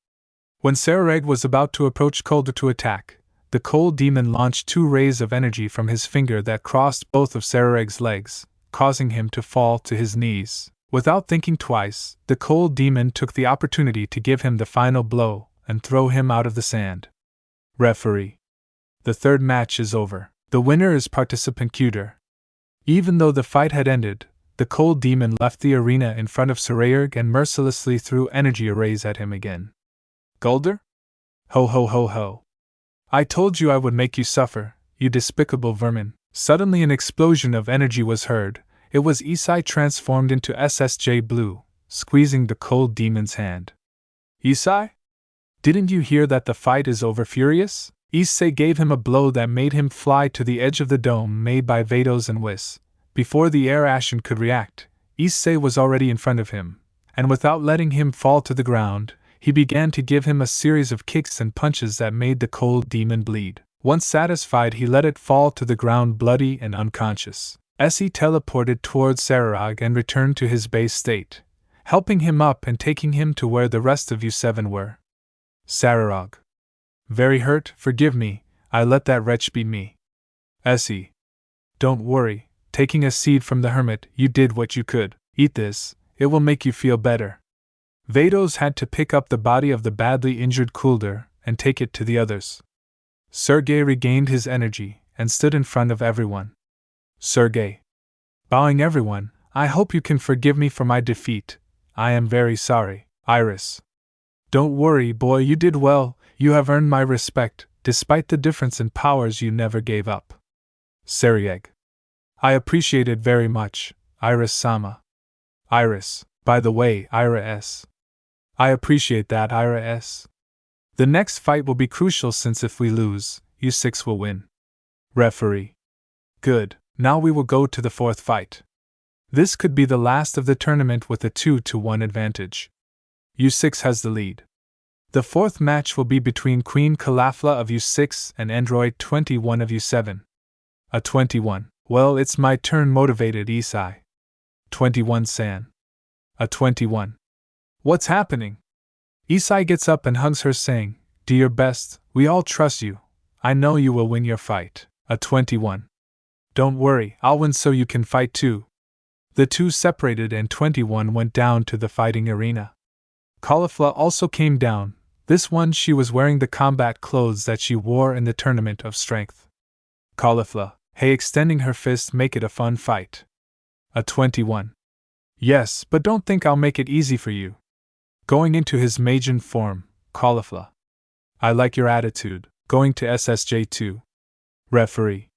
When Sarareg was about to approach Coulter to attack, the cold demon launched 2 rays of energy from his finger that crossed both of Sarareg's legs, causing him to fall to his knees. Without thinking twice, the cold demon took the opportunity to give him the final blow and throw him out of the sand. Referee. The third match is over. The winner is participant Cuter. Even though the fight had ended, the cold demon left the arena in front of Sarayerg and mercilessly threw energy arrays at him again. Gulder? Ho ho ho ho. I told you I would make you suffer, you despicable vermin. Suddenly an explosion of energy was heard. It was Issei transformed into SSJ Blue, squeezing the cold demon's hand. Issei? Didn't you hear that the fight is over, Furious? Issei gave him a blow that made him fly to the edge of the dome made by Vados and Whis. Before the Air Ashen could react, Issei was already in front of him, and without letting him fall to the ground, he began to give him a series of kicks and punches that made the cold demon bleed. Once satisfied, he let it fall to the ground bloody and unconscious. Issei teleported towards Sararog and returned to his base state, helping him up and taking him to where the rest of you 7 were. Sararog. Very hurt, forgive me, I let that wretch beat me. Issei. Don't worry, taking a seed from the hermit, you did what you could. Eat this, it will make you feel better. Vados had to pick up the body of the badly injured Coulter and take it to the others. Sergei regained his energy and stood in front of everyone. Sergei. Bowing everyone, I hope you can forgive me for my defeat. I am very sorry. Iris. Don't worry, boy, you did well. You have earned my respect, despite the difference in powers you never gave up. Sarieg. I appreciate it very much, Iris-sama. Iris. By the way, Ira S. I appreciate that, Ira S. The next fight will be crucial since if we lose, you 6 will win. Referee. Good, now we will go to the 4th fight. This could be the last of the tournament with a 2-1 advantage. U6 has the lead. The 4th match will be between Queen Kalafla of U6 and Android 21 of U7. A 21. Well, it's my turn, motivated Issei. 21 San. A 21. What's happening? Issei gets up and hugs her, saying, Do your best, we all trust you. I know you will win your fight. A 21. Don't worry, I'll win so you can fight too. The 2 separated and 21 went down to the fighting arena. Kalafla also came down. This one she was wearing the combat clothes that she wore in the tournament of strength. Kalafla, hey, extending her fist, make it a fun fight. A 21. Yes, but don't think I'll make it easy for you. Going into his Majin form, Kalafla. I like your attitude. Going to SSJ2. Referee.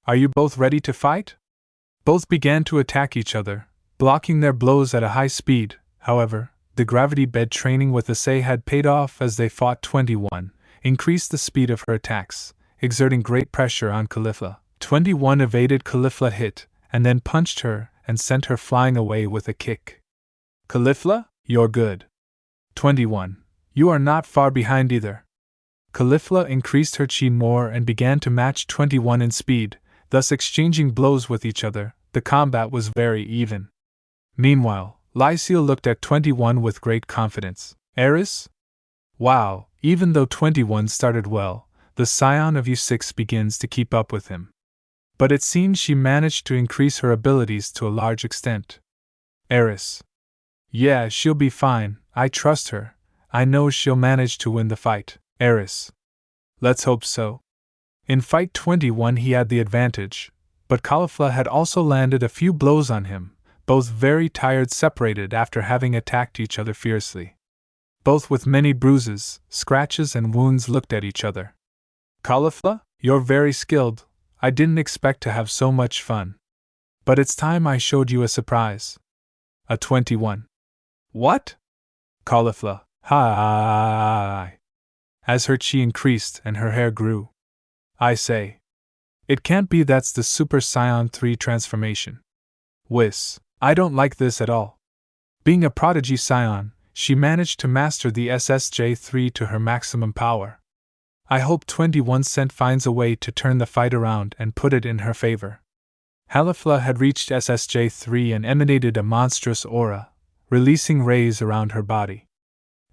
Are you both ready to fight? Both began to attack each other, blocking their blows at a high speed. However, the gravity bed training with Issei had paid off as they fought. 21 increased the speed of her attacks, exerting great pressure on Caulifla. 21 evaded Caulifla hit, and then punched her and sent her flying away with a kick. Caulifla, you're good. 21. You are not far behind either. Caulifla increased her chi more and began to match 21 in speed, thus exchanging blows with each other. The combat was very even. Meanwhile, Lyciel looked at 21 with great confidence. Eris? Wow, even though 21 started well, the scion of U6 begins to keep up with him. But it seems she managed to increase her abilities to a large extent. Eris. Yeah, she'll be fine, I trust her. I know she'll manage to win the fight. Eris. Let's hope so. In fight 21 he had the advantage, but Caulifla had also landed a few blows on him, both very tired, separated after having attacked each other fiercely. Both with many bruises, scratches and wounds looked at each other. Caulifla, you're very skilled. I didn't expect to have so much fun. But it's time I showed you a surprise. A 21. What? Caulifla, hi. As her chi increased and her hair grew. I say. It can't be, that's the Super Saiyan 3 transformation. Whis, I don't like this at all. Being a prodigy scion, she managed to master the SSJ3 to her maximum power. I hope 21 Cent finds a way to turn the fight around and put it in her favor. Caulifla had reached SSJ3 and emanated a monstrous aura, releasing rays around her body.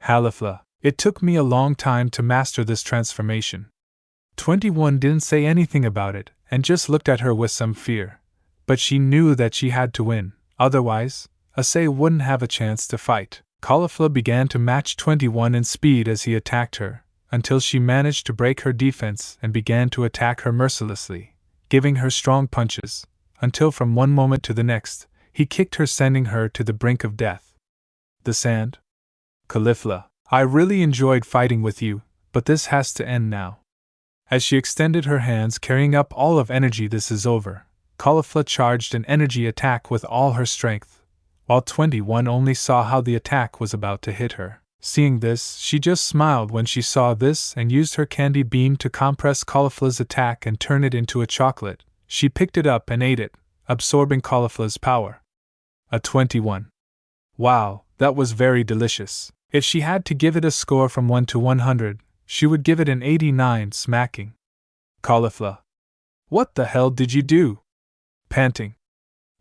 Caulifla, it took me a long time to master this transformation. 21 didn't say anything about it and just looked at her with some fear, but she knew that she had to win, otherwise, Issei wouldn't have a chance to fight. Caulifla began to match 21 in speed as he attacked her, until she managed to break her defense and began to attack her mercilessly, giving her strong punches, until from one moment to the next, he kicked her, sending her to the brink of death. The sand? Caulifla, I really enjoyed fighting with you, but this has to end now. As she extended her hands carrying up all of energy, this is over, Caulifla charged an energy attack with all her strength, while 21 only saw how the attack was about to hit her. Seeing this, she just smiled when she saw this and used her candy beam to compress Caulifla's attack and turn it into a chocolate. She picked it up and ate it, absorbing Caulifla's power. A 21. Wow, that was very delicious. If she had to give it a score from 1 to 100, she would give it an 89, smacking. Caulifla. What the hell did you do? Panting.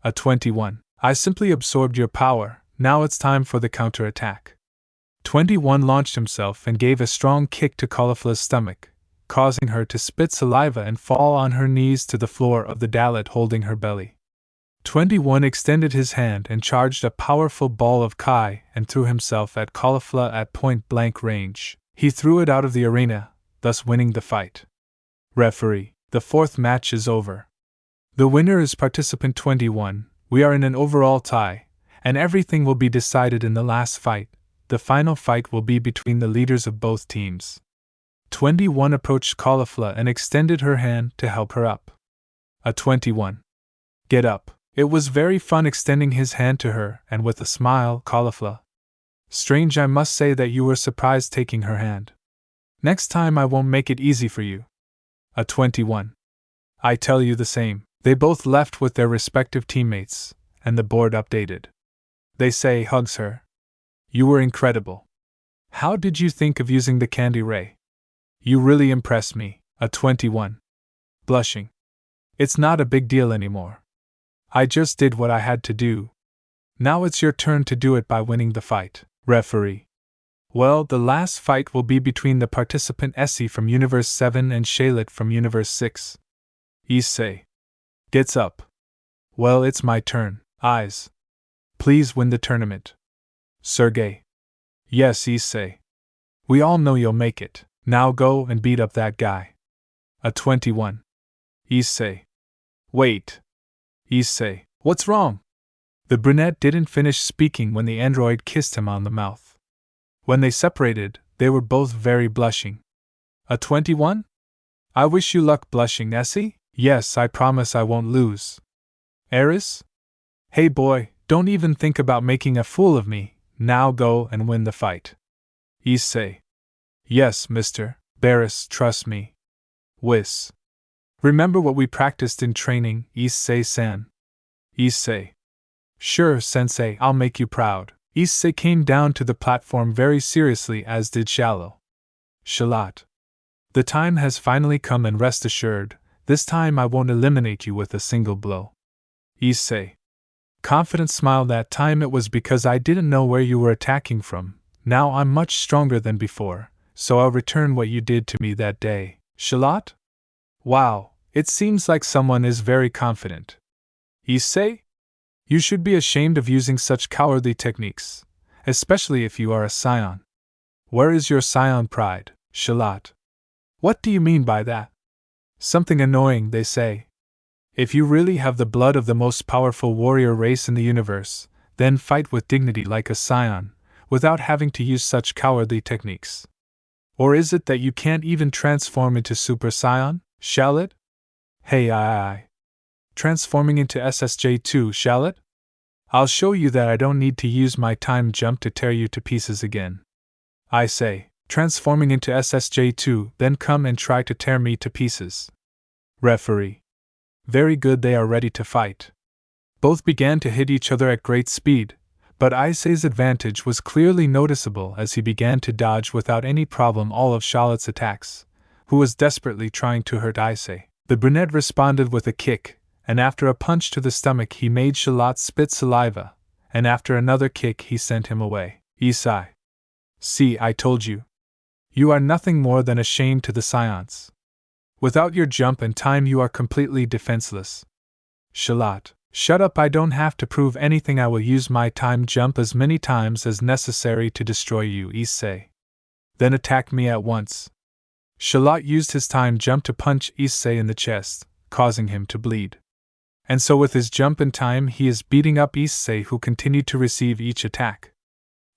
A 21. I simply absorbed your power, now it's time for the counterattack. 21 launched himself and gave a strong kick to Caulifla's stomach, causing her to spit saliva and fall on her knees to the floor of the dalet holding her belly. 21 extended his hand and charged a powerful ball of Kai and threw himself at Caulifla at point-blank range. He threw it out of the arena, thus winning the fight. Referee, the fourth match is over. The winner is participant 21, we are in an overall tie, and everything will be decided in the last fight. The final fight will be between the leaders of both teams. 21 approached Caulifla and extended her hand to help her up. A 21. Get up. It was very fun extending his hand to her, and with a smile, Caulifla. Strange, I must say that you were surprised taking her hand. Next time I won't make it easy for you. A 21. I tell you the same. They both left with their respective teammates, and the board updated. They say hugs her. You were incredible. How did you think of using the candy ray? You really impressed me. A 21. Blushing. It's not a big deal anymore. I just did what I had to do. Now it's your turn to do it by winning the fight. Referee. Well, the last fight will be between the participant Issei from Universe 7 and Shaylet from Universe 6. Issei gets up. Well, it's my turn. Eyes. Please win the tournament. Sergey. Yes, Issei. We all know you'll make it. Now go and beat up that guy. A 21. Issei. Wait. Issei. What's wrong? The brunette didn't finish speaking when the android kissed him on the mouth. When they separated, they were both very blushing. A 21? I wish you luck, blushing Issei. Yes, I promise I won't lose. Eris? Hey boy, don't even think about making a fool of me. Now go and win the fight. Issei. Yes, Mr. Barris, trust me. Whis. Remember what we practiced in training, Issei-san? Issei. Sure, sensei, I'll make you proud. Issei came down to the platform very seriously, as did Shallow. Shalat. The time has finally come, and rest assured, this time I won't eliminate you with a single blow. Issei. Confident smile. That time it was because I didn't know where you were attacking from. Now I'm much stronger than before, so I'll return what you did to me that day. Shalat? Wow, it seems like someone is very confident. Issei? You should be ashamed of using such cowardly techniques, especially if you are a Saiyan. Where is your Saiyan pride, Shalat? What do you mean by that? Something annoying, they say. If you really have the blood of the most powerful warrior race in the universe, then fight with dignity like a Saiyan, without having to use such cowardly techniques. Or is it that you can't even transform into Super Saiyan, shall it? Hey, I. Transforming into SSJ2, shall it? I'll show you that I don't need to use my time jump to tear you to pieces again. I say, transforming into SSJ2, then come and try to tear me to pieces. Referee. Very good, they are ready to fight. Both began to hit each other at great speed, but Issei's advantage was clearly noticeable as he began to dodge without any problem all of Charlotte's attacks, who was desperately trying to hurt Issei. The brunette responded with a kick, and after a punch to the stomach he made Charlotte spit saliva, and after another kick he sent him away. Issei. See, I told you. You are nothing more than a shame to the Saiyans. Without your jump and time you are completely defenseless. Charlotte. Shut up, I don't have to prove anything. I will use my time jump as many times as necessary to destroy you, Issei. Then attack me at once. Charlotte used his time jump to punch Issei in the chest, causing him to bleed. And so with his jump and time he is beating up Issei, who continued to receive each attack.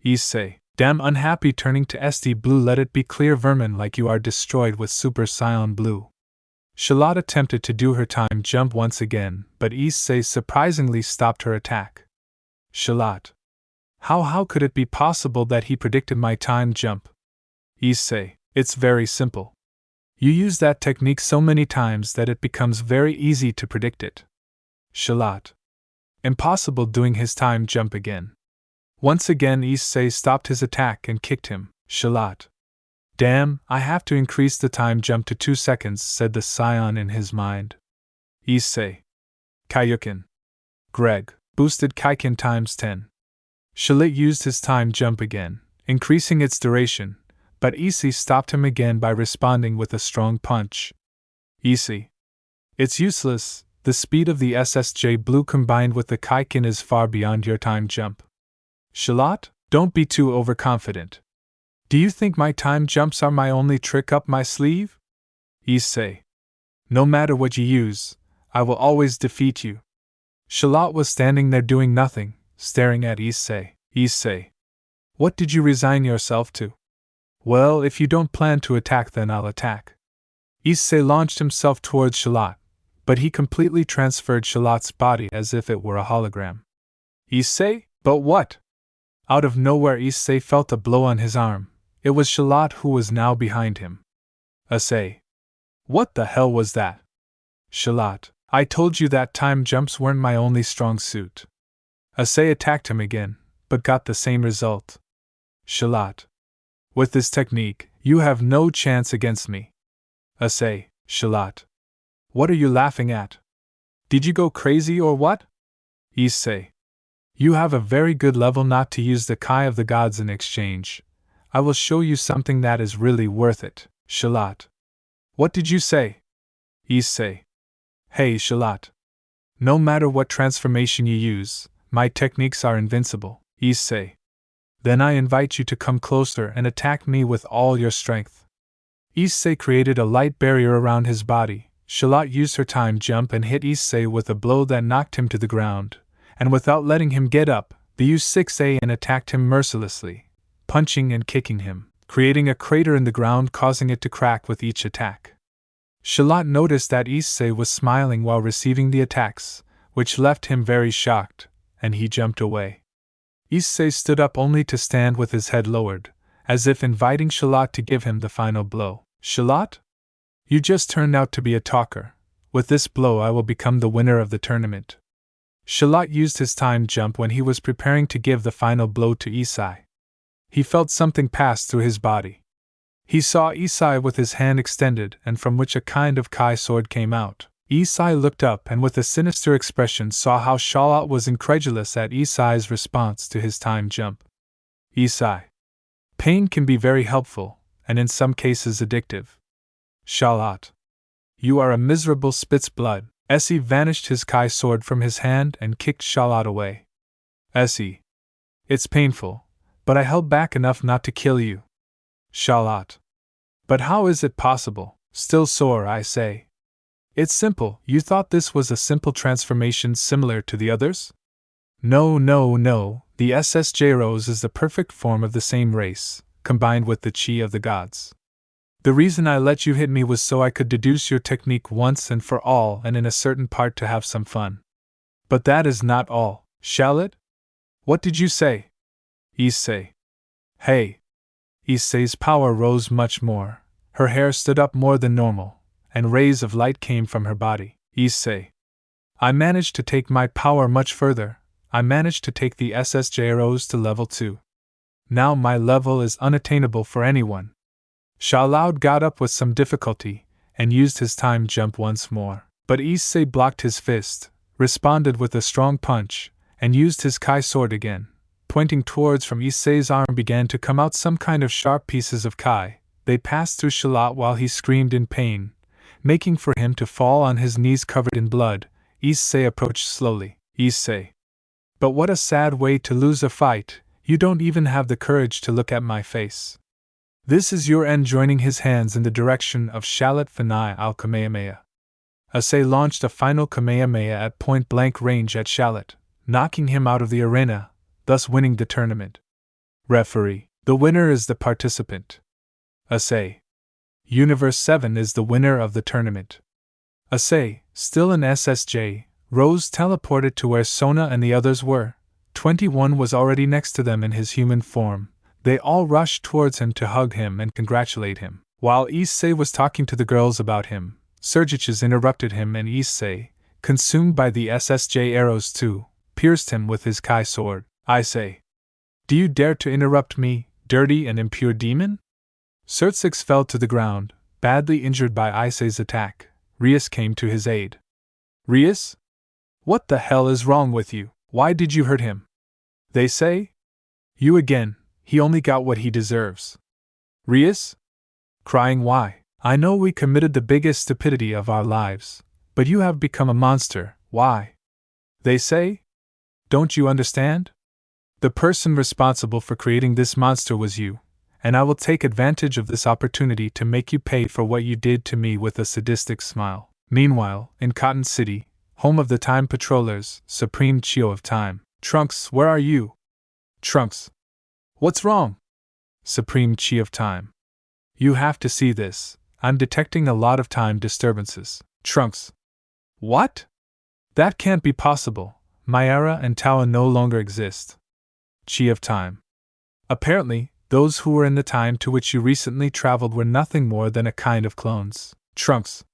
Issei. Damn unhappy, turning to SD Blue. Let it be clear, vermin like you are destroyed with Super Saiyan Blue. Charlotte attempted to do her time jump once again, but Issei surprisingly stopped her attack. Charlotte. How could it be possible that he predicted my time jump? Issei. It's very simple. You use that technique so many times that it becomes very easy to predict it. Charlotte. Impossible, doing his time jump again. Once again Issei stopped his attack and kicked him. Charlotte. Damn, I have to increase the time jump to 2 seconds, said the Saiyan in his mind. Issei. Kaioken. Greg. Boosted Kaiken times 10. Charlotte used his time jump again, increasing its duration, but Issei stopped him again by responding with a strong punch. Issei. It's useless, the speed of the SSJ Blue combined with the Kaiken is far beyond your time jump. Charlotte, don't be too overconfident. Do you think my time jumps are my only trick up my sleeve? Issei. No matter what you use, I will always defeat you. Charlotte was standing there doing nothing, staring at Issei. Issei. What did you resign yourself to? Well, if you don't plan to attack, then I'll attack. Issei launched himself towards Charlotte, but he completely transferred Charlotte's body as if it were a hologram. Issei? But what? Out of nowhere Issei felt a blow on his arm. It was Charlotte who was now behind him. Issei. What the hell was that? Charlotte. I told you that time jumps weren't my only strong suit. Issei attacked him again, but got the same result. Charlotte. With this technique, you have no chance against me. Issei. Charlotte. What are you laughing at? Did you go crazy or what? Issei. You have a very good level not to use the Kai of the gods in exchange. I will show you something that is really worth it. Charlotte. What did you say? Issei. Hey, Charlotte. No matter what transformation you use, my techniques are invincible. Issei. Then I invite you to come closer and attack me with all your strength. Issei created a light barrier around his body. Charlotte used her time jump and hit Issei with a blow that knocked him to the ground, and without letting him get up, they used 6A and attacked him mercilessly, punching and kicking him, creating a crater in the ground, causing it to crack with each attack. Charlotte noticed that Issei was smiling while receiving the attacks, which left him very shocked, and he jumped away. Issei stood up only to stand with his head lowered, as if inviting Charlotte to give him the final blow. Charlotte? You just turned out to be a talker. With this blow I will become the winner of the tournament. Charlotte used his time jump when he was preparing to give the final blow to Issei. He felt something pass through his body. He saw Issei with his hand extended and from which a kind of kai sword came out. Issei looked up and with a sinister expression saw how Charlotte was incredulous at Issei's response to his time jump. Issei. Pain can be very helpful, and in some cases addictive. Charlotte. You are a miserable spit's blood. Issei vanished his kai sword from his hand and kicked Charlotte away. Issei. It's painful, but I held back enough not to kill you. Charlotte. But how is it possible? Still sore, I say. It's simple. You thought this was a simple transformation similar to the others? No. The SSJROs is the perfect form of the same race, combined with the chi of the gods. The reason I let you hit me was so I could deduce your technique once and for all and in a certain part to have some fun. But that is not all, shall it? What did you say? Issei. Hey. Issei's power rose much more. Her hair stood up more than normal, and rays of light came from her body. Issei. I managed to take my power much further. I managed to take the SSJROs to level 2. Now my level is unattainable for anyone. Charlotte got up with some difficulty, and used his time jump once more. But Issei blocked his fist, responded with a strong punch, and used his kai sword again. Pointing towards from Issei's arm began to come out some kind of sharp pieces of kai. They passed through Charlotte while he screamed in pain, making for him to fall on his knees covered in blood. Issei approached slowly. Issei. But what a sad way to lose a fight, you don't even have the courage to look at my face. This is your end. Joining his hands in the direction of Charlotte Fanai al Kamehameha. Issei launched a final Kamehameha at point-blank range at Charlotte, knocking him out of the arena, thus winning the tournament. Referee. The winner is the participant. Issei. Universe 7 is the winner of the tournament. Issei, still an SSJ, Rose teleported to where Sona and the others were. 21 was already next to them in his human form. They all rushed towards him to hug him and congratulate him. While Issei was talking to the girls about him, Sergiches interrupted him and Issei, consumed by the SSJ arrows too, pierced him with his kai sword. Issei. Do you dare to interrupt me, dirty and impure demon? Sergiches fell to the ground, badly injured by Issei's attack. Rias came to his aid. Rias? What the hell is wrong with you? Why did you hurt him? They say? You again, he only got what he deserves. Rias? Crying why? I know we committed the biggest stupidity of our lives, but you have become a monster, why? They say? Don't you understand? The person responsible for creating this monster was you, and I will take advantage of this opportunity to make you pay for what you did to me. With a sadistic smile. Meanwhile, in Cotton City, home of the Time Patrollers, Supreme Chio of Time. Trunks, where are you? Trunks. What's wrong? Supreme Chi of Time. You have to see this. I'm detecting a lot of time disturbances. Trunks. What? That can't be possible. My era and Taoa no longer exist. Chi of Time. Apparently, those who were in the time to which you recently traveled were nothing more than a kind of clones. Trunks.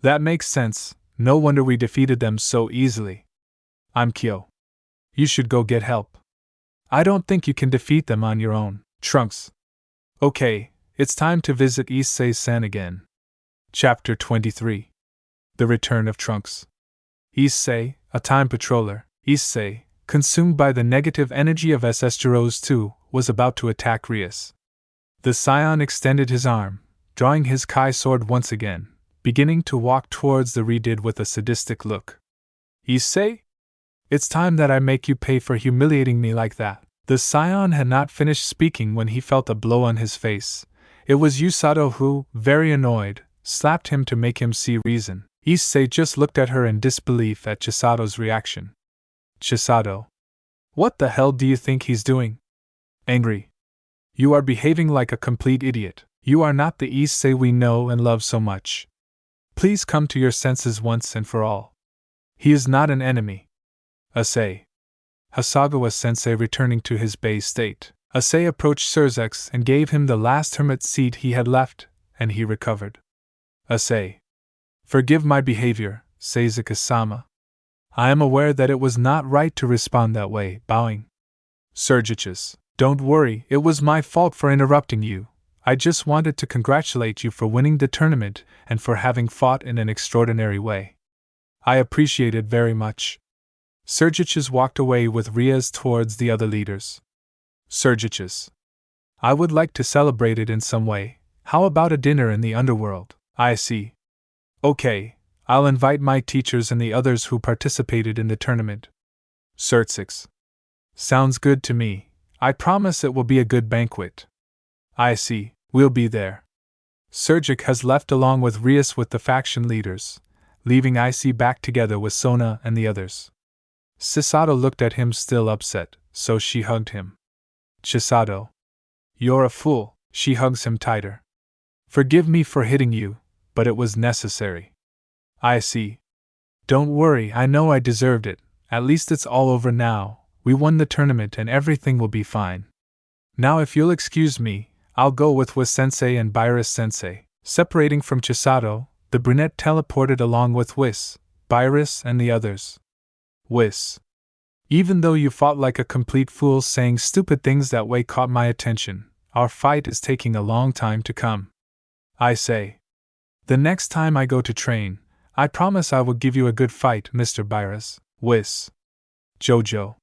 That makes sense. No wonder we defeated them so easily. I'm Kyo. You should go get help. I don't think you can defeat them on your own. Trunks. Okay, it's time to visit Issei-san again. Chapter 23. The Return of Trunks. Issei, a time patroller, Issei, consumed by the negative energy of SSJROs 2, was about to attack Rias. The Scion extended his arm, drawing his kai sword once again, beginning to walk towards the Redid with a sadistic look. Issei? It's time that I make you pay for humiliating me like that. The Scion had not finished speaking when he felt a blow on his face. It was Usato who, very annoyed, slapped him to make him see reason. Issei just looked at her in disbelief at Chisato's reaction. Chisato. What the hell do you think he's doing? Angry. You are behaving like a complete idiot. You are not the Issei we know and love so much. Please come to your senses once and for all. He is not an enemy. Issei. Hasagawa-sensei returning to his base state. Issei approached Sergiches and gave him the last hermit seed he had left, and he recovered. Issei. Forgive my behavior, Saiyakin-sama. I am aware that it was not right to respond that way, bowing. Sergius. Don't worry, it was my fault for interrupting you. I just wanted to congratulate you for winning the tournament and for having fought in an extraordinary way. I appreciate it very much. Sergius walked away with Rias towards the other leaders. Sergius. I would like to celebrate it in some way. How about a dinner in the underworld? I see. Okay, I'll invite my teachers and the others who participated in the tournament. Sergius. Sounds good to me. I promise it will be a good banquet. I see, we'll be there. Sergius has left along with Rias with the faction leaders, leaving Issei back together with Sona and the others. Chisato looked at him still upset, so she hugged him. Chisato. You're a fool, she hugs him tighter. Forgive me for hitting you, but it was necessary. Issei. Don't worry, I know I deserved it, at least it's all over now, we won the tournament and everything will be fine. Now if you'll excuse me, I'll go with Whis-sensei and Virus-sensei. Separating from Chisato, the brunette teleported along with Whis, Virus and the others. Whis. Even though you fought like a complete fool saying stupid things that way caught my attention, our fight is taking a long time to come. Issei. The next time I go to train, I promise I will give you a good fight, Mr. Virus. Whis. Jojo.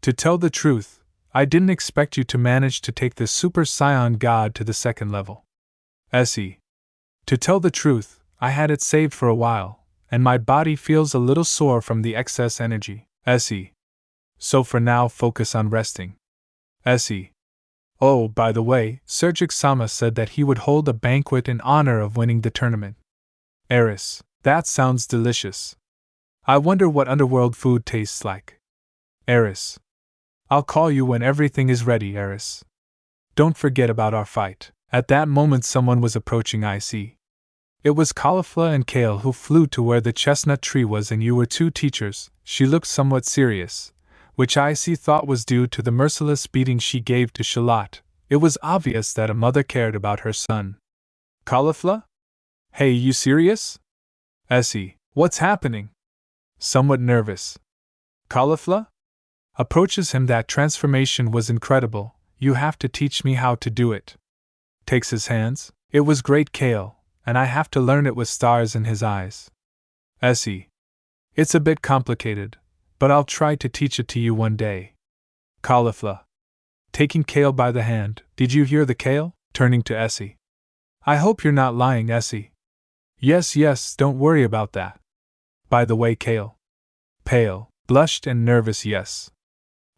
To tell the truth, I didn't expect you to manage to take the Super Saiyan God to the second level. Issei. To tell the truth, I had it saved for a while, and my body feels a little sore from the excess energy. Issei. So for now focus on resting. Issei. Oh, by the way, Sergius-sama said that he would hold a banquet in honor of winning the tournament. Eris. That sounds delicious. I wonder what underworld food tastes like. Eris. I'll call you when everything is ready, Eris. Don't forget about our fight. At that moment someone was approaching Issei. It was Caulifla and Kale who flew to where the chestnut tree was and you were two teachers. She looked somewhat serious, which Issei thought was due to the merciless beating she gave to Charlotte. It was obvious that a mother cared about her son. Caulifla? Hey, you serious? Issei. What's happening? Somewhat nervous. Caulifla? Approaches him. That transformation was incredible, you have to teach me how to do it. Takes his hands. It was great, Kale, and I have to learn it with stars in his eyes. Issei. It's a bit complicated, but I'll try to teach it to you one day. Caulifla. Taking Kale by the hand. Did you hear the Kale? Turning to Issei. I hope you're not lying, Issei. Yes, don't worry about that. By the way, Kale. Pale, blushed and nervous, yes.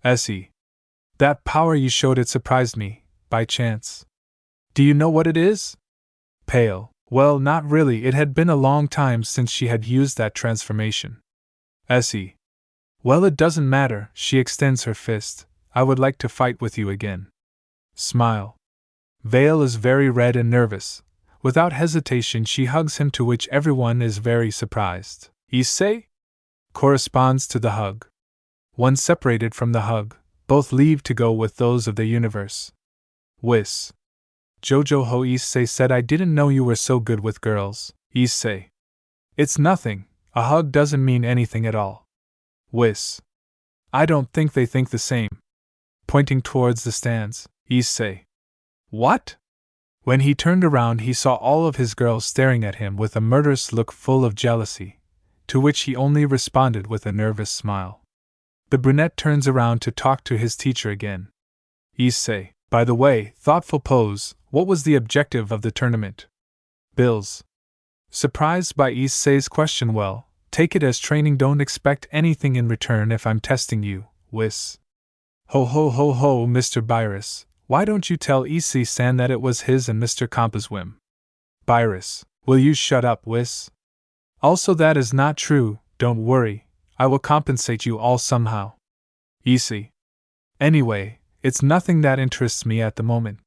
Issei. That power you showed, it surprised me, by chance. Do you know what it is? Pale. Well, not really, it had been a long time since she had used that transformation. Issei. Well, it doesn't matter, she extends her fist. I would like to fight with you again. Smile. Vale is very red and nervous. Without hesitation she hugs him, to which everyone is very surprised. Issei? Corresponds to the hug. One separated from the hug, both leave to go with those of the universe. Whis. Jojo Ho. Issei said, I didn't know you were so good with girls. Issei. It's nothing, a hug doesn't mean anything at all. Whis. I don't think they think the same. Pointing towards the stands, Issei. What? When he turned around he saw all of his girls staring at him with a murderous look full of jealousy, to which he only responded with a nervous smile. The brunette turns around to talk to his teacher again. Issei. By the way, thoughtful pose, what was the objective of the tournament? Bills. Surprised by Issei's question. Well, take it as training, don't expect anything in return if I'm testing you, Whis. Ho, Mr. Virus, why don't you tell Issei-san that it was his and Mr. Kampa's whim? Virus. Will you shut up, Whis? Also, that is not true, don't worry, I will compensate you all somehow. Issei. Anyway, it's nothing that interests me at the moment.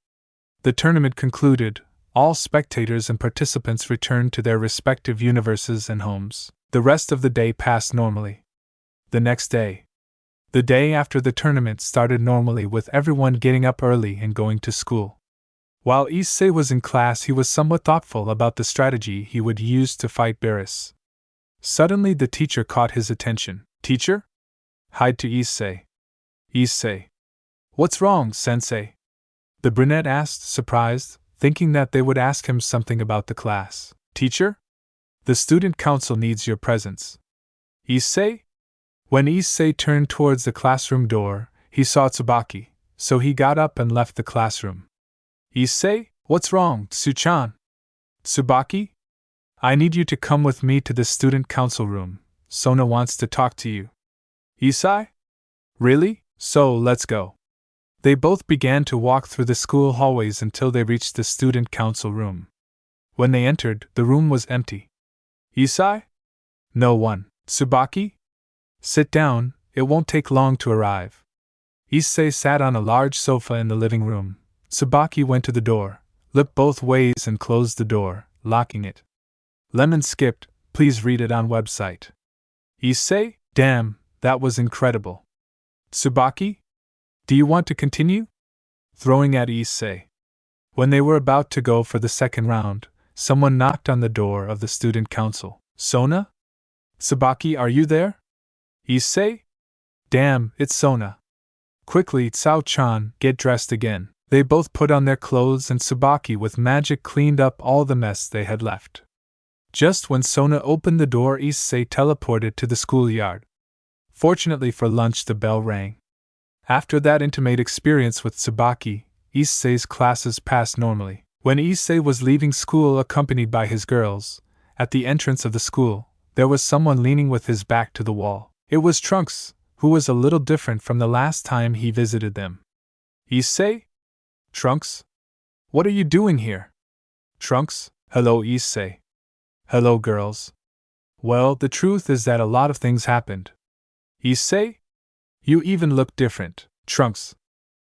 The tournament concluded, all spectators and participants returned to their respective universes and homes. The rest of the day passed normally. The next day. The day after the tournament started normally, with everyone getting up early and going to school. While Issei was in class, he was somewhat thoughtful about the strategy he would use to fight Beerus. Suddenly, the teacher caught his attention. Teacher? Hide to Issei. Issei. What's wrong, sensei? The brunette asked, surprised, thinking that they would ask him something about the class. Teacher? The student council needs your presence. Issei? When Issei turned towards the classroom door, he saw Tsubaki, so he got up and left the classroom. Issei, what's wrong, Tsu-chan? Tsubaki? I need you to come with me to the student council room. Sona wants to talk to you. Issei? Really? So, let's go. They both began to walk through the school hallways until they reached the student council room. When they entered, the room was empty. Issei? No one. Tsubaki? Sit down, it won't take long to arrive. Issei sat on a large sofa in the living room. Tsubaki went to the door, looked both ways and closed the door, locking it. Lemon skipped, please read it on website. Issei? Damn, that was incredible. Tsubaki? Do you want to continue? Throwing at Issei. When they were about to go for the second round, someone knocked on the door of the student council. Sona? Tsubaki, are you there? Issei? Damn, it's Sona. Quickly, Tsao-chan, get dressed again. They both put on their clothes and Tsubaki with magic cleaned up all the mess they had left. Just when Sona opened the door, Issei teleported to the schoolyard. Fortunately for lunch, the bell rang. After that intimate experience with Tsubaki, Issei's classes passed normally. When Issei was leaving school accompanied by his girls, at the entrance of the school, there was someone leaning with his back to the wall. It was Trunks, who was a little different from the last time he visited them. Issei? Trunks? What are you doing here? Trunks? Hello, Issei. Hello, girls. Well, the truth is that a lot of things happened. Issei? You even look different. Trunks.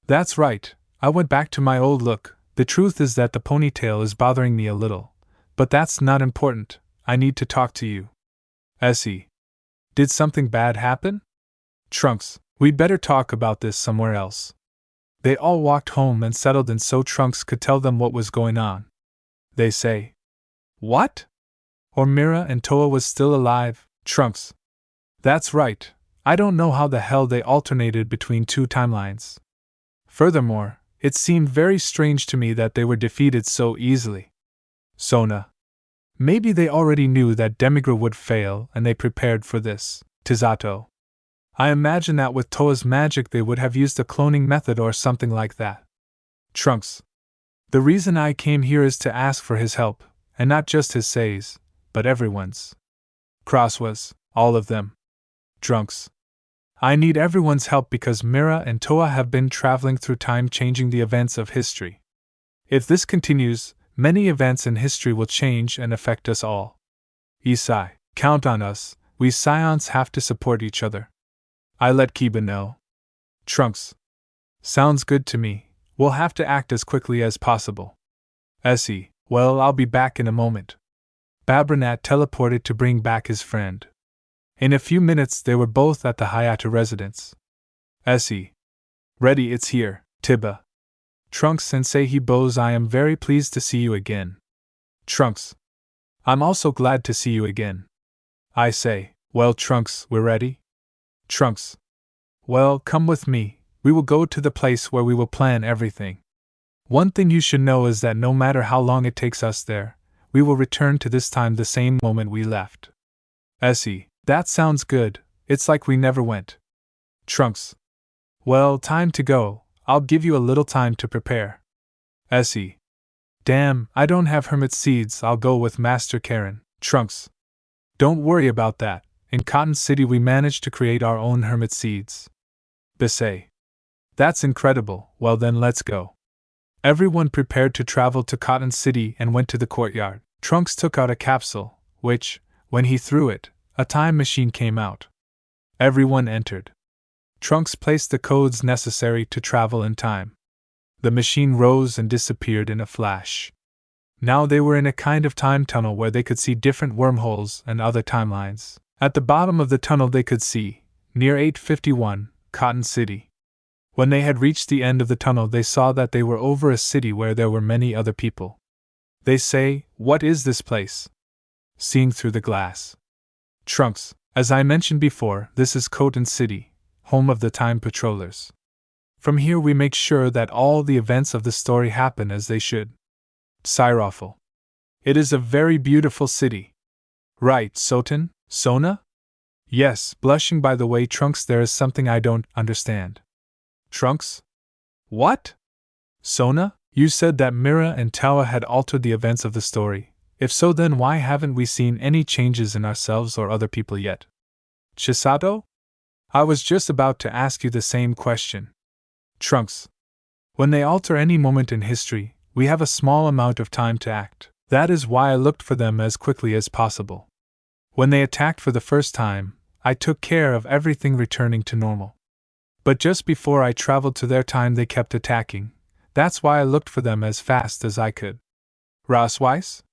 That's right, I went back to my old look. The truth is that the ponytail is bothering me a little. But that's not important, I need to talk to you. Issei. Did something bad happen? Trunks, we'd better talk about this somewhere else. They all walked home and settled in so Trunks could tell them what was going on. They say. What? Or Mira and Toa was still alive? Trunks. That's right, I don't know how the hell they alternated between two timelines. Furthermore, it seemed very strange to me that they were defeated so easily. Sona. Maybe they already knew that Demigra would fail and they prepared for this. Tizato. I imagine that with Toa's magic they would have used a cloning method or something like that. Trunks. The reason I came here is to ask for his help, and not just Issei's, but everyone's. Crosswas, all of them. Trunks. I need everyone's help because Mira and Toa have been traveling through time changing the events of history. If this continues, many events in history will change and affect us all. Issei, count on us, we Saiyans have to support each other. I let Kiba know. Trunks. Sounds good to me, we'll have to act as quickly as possible. Issei, well, I'll be back in a moment. Babranat teleported to bring back his friend. In a few minutes they were both at the Hayata residence. Issei. Ready, it's here, Tiba. Trunks Sensei Hibos, I am very pleased to see you again. Trunks. I'm also glad to see you again. I say, well Trunks, we're ready? Trunks. Well, come with me, we will go to the place where we will plan everything. One thing you should know is that no matter how long it takes us there, we will return to this time the same moment we left. Issei, that sounds good, it's like we never went. Trunks. Well, time to go, I'll give you a little time to prepare. Issei. Damn, I don't have hermit seeds, I'll go with Master Karen. Trunks. Don't worry about that, in Cotton City we managed to create our own hermit seeds. Issei. That's incredible, well then let's go. Everyone prepared to travel to Cotton City and went to the courtyard. Trunks took out a capsule, which, when he threw it, a time machine came out. Everyone entered. Trunks placed the codes necessary to travel in time. The machine rose and disappeared in a flash. Now they were in a kind of time tunnel where they could see different wormholes and other timelines. At the bottom of the tunnel they could see, near 851, Cotton City. When they had reached the end of the tunnel, they saw that they were over a city where there were many other people. They say, "What is this place?" Seeing through the glass. Trunks, as I mentioned before, this is Khotan City, home of the Time Patrollers. From here we make sure that all the events of the story happen as they should. Psyroffle. It is a very beautiful city. Right, Soten? Sona? Yes, blushing by the way. Trunks, there is something I don't understand. Trunks? What? Sona, you said that Mira and Tawa had altered the events of the story. If so, then why haven't we seen any changes in ourselves or other people yet? Chisato? I was just about to ask you the same question. Trunks. When they alter any moment in history, we have a small amount of time to act. That is why I looked for them as quickly as possible. When they attacked for the first time, I took care of everything returning to normal. But just before I traveled to their time, they kept attacking. That's why I looked for them as fast as I could. Whis?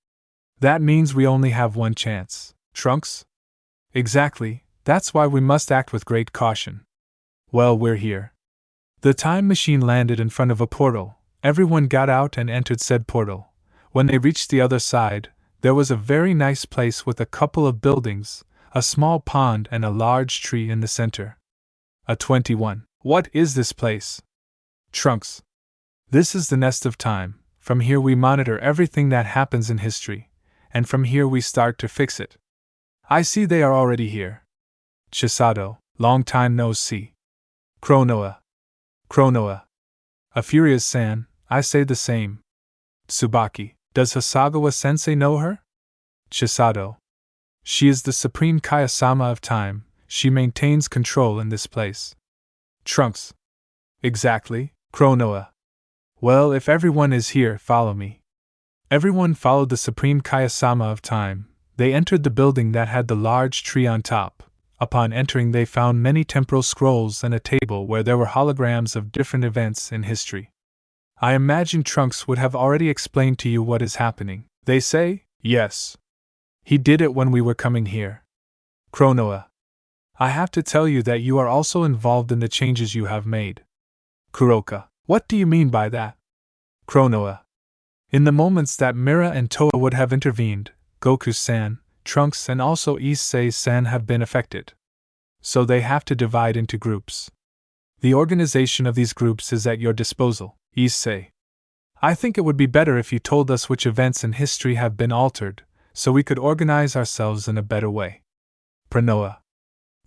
That means we only have one chance. Trunks? Exactly, that's why we must act with great caution. Well, we're here. The time machine landed in front of a portal. Everyone got out and entered said portal. When they reached the other side, there was a very nice place with a couple of buildings, a small pond, and a large tree in the center. A 21. What is this place? Trunks. This is the nest of time. From here we monitor everything that happens in history, and from here we start to fix it. I see they are already here. Chisato, long time no see. Kronoa. A Furious-san, I say the same. Tsubaki, does Hasagawa-sensei know her? Chisato. She is the supreme Kaya-sama of time. She maintains control in this place. Trunks. Exactly, Kronoa. Well, if everyone is here, follow me. Everyone followed the supreme Kaya-sama of time. They entered the building that had the large tree on top. Upon entering, they found many temporal scrolls and a table where there were holograms of different events in history. I imagine Trunks would have already explained to you what is happening. They say, yes. He did it when we were coming here. Kronoa. I have to tell you that you are also involved in the changes you have made. Kuroka. What do you mean by that? Kronoa. In the moments that Mira and Toa would have intervened, Goku-san, Trunks, and also Issei-san have been affected. So they have to divide into groups. The organization of these groups is at your disposal, Issei. I think it would be better if you told us which events in history have been altered, so we could organize ourselves in a better way. Pranoa.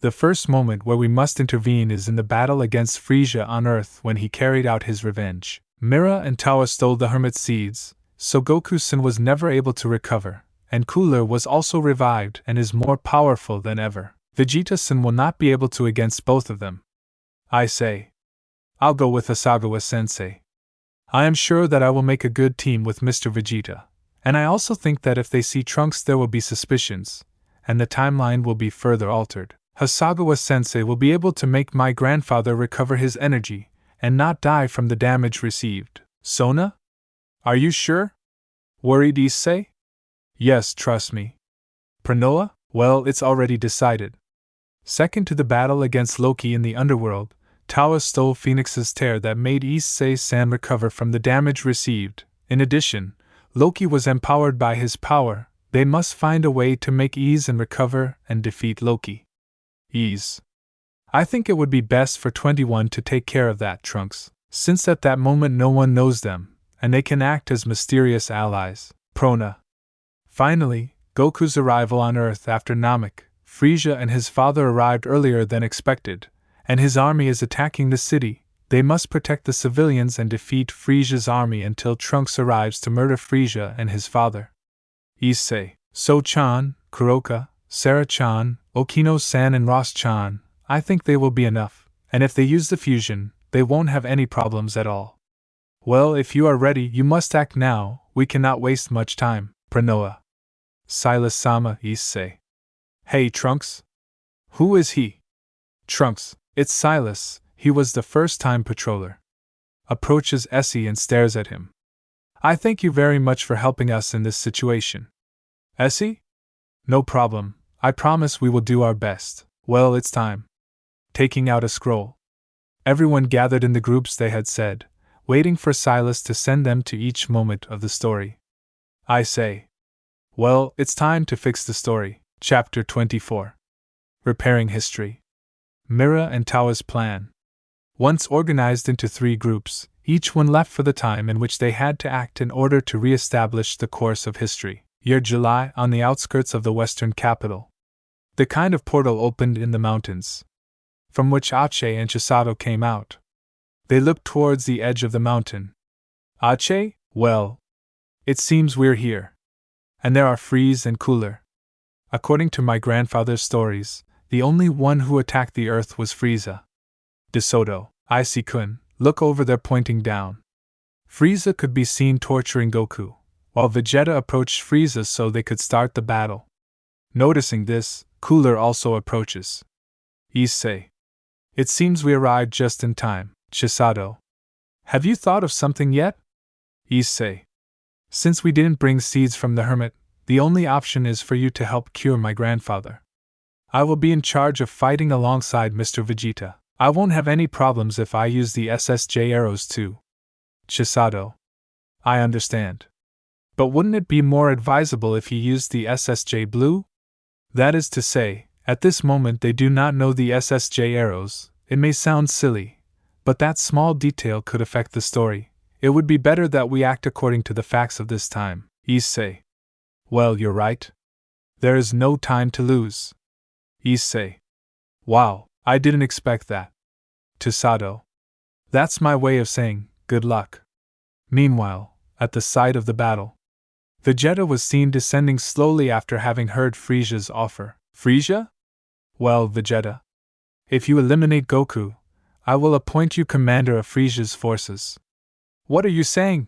The first moment where we must intervene is in the battle against Frieza on Earth when he carried out his revenge. Mira and Tawa stole the hermit seeds, so Goku-san was never able to recover, and Cooler was also revived and is more powerful than ever. Vegeta-san will not be able to against both of them. I say. I'll go with Hasagawa-sensei. I am sure that I will make a good team with Mr. Vegeta, and I also think that if they see Trunks there will be suspicions, and the timeline will be further altered. Hasagawa-sensei will be able to make my grandfather recover his energy, and not die from the damage received. Sona? Are you sure? Worried Issei? Yes, trust me. Pranoa? Well, it's already decided. Second to the battle against Loki in the underworld, Tawa stole Phoenix's tear that made Issei-san recover from the damage received. In addition, Loki was empowered by his power. They must find a way to make ease and recover and defeat Loki. Ease. I think it would be best for 21 to take care of that, Trunks, since at that moment no one knows them, and they can act as mysterious allies. Prona. Finally, Goku's arrival on Earth after Namek, Frieza and his father arrived earlier than expected, and his army is attacking the city. They must protect the civilians and defeat Frieza's army until Trunks arrives to murder Frieza and his father. Issei, So-chan, Kuroka, Sarah-chan, Okino-san and Ross-chan, I think they will be enough, and if they use the fusion, they won't have any problems at all. Well, if you are ready, you must act now. We cannot waste much time. Pranoa. Silas-sama, Issei. Hey, Trunks. Who is he? Trunks, it's Silas. He was the first-time patroller. Approaches Issei and stares at him. I thank you very much for helping us in this situation. Issei? No problem. I promise we will do our best. Well, it's time. Taking out a scroll. Everyone gathered in the groups they had said, waiting for Silas to send them to each moment of the story. I say. Well, it's time to fix the story. Chapter 24. Repairing History. Mira and Tao's Plan. Once organized into 3 groups, each one left for the time in which they had to act in order to re-establish the course of history. Year July, on the outskirts of the western capital. The kind of portal opened in the mountains, from which Issei and Chisato came out. They looked towards the edge of the mountain. Issei, well, it seems we're here. And there are Frieza and Cooler. According to my grandfather's stories, the only one who attacked the earth was Frieza. DeSoto, Issei-kun, look over there pointing down. Frieza could be seen torturing Goku, while Vegeta approached Frieza so they could start the battle. Noticing this, Cooler also approaches. Issei. It seems we arrived just in time. Chisato. Have you thought of something yet? Issei. Since we didn't bring seeds from the hermit, the only option is for you to help cure my grandfather. I will be in charge of fighting alongside Mr. Vegeta. I won't have any problems if I use the SSJ arrows too. Chisato. I understand. But wouldn't it be more advisable if you used the SSJ blue? That is to say, at this moment they do not know the SSJ arrows. It may sound silly, but that small detail could affect the story. It would be better that we act according to the facts of this time. Issei. Well, you're right. There is no time to lose. Issei. Wow, I didn't expect that. Chisato. That's my way of saying, good luck. Meanwhile, at the site of the battle, Vegeta was seen descending slowly after having heard Frieza's offer. Frieza? Well, Vegeta. If you eliminate Goku, I will appoint you commander of Frieza's forces. What are you saying?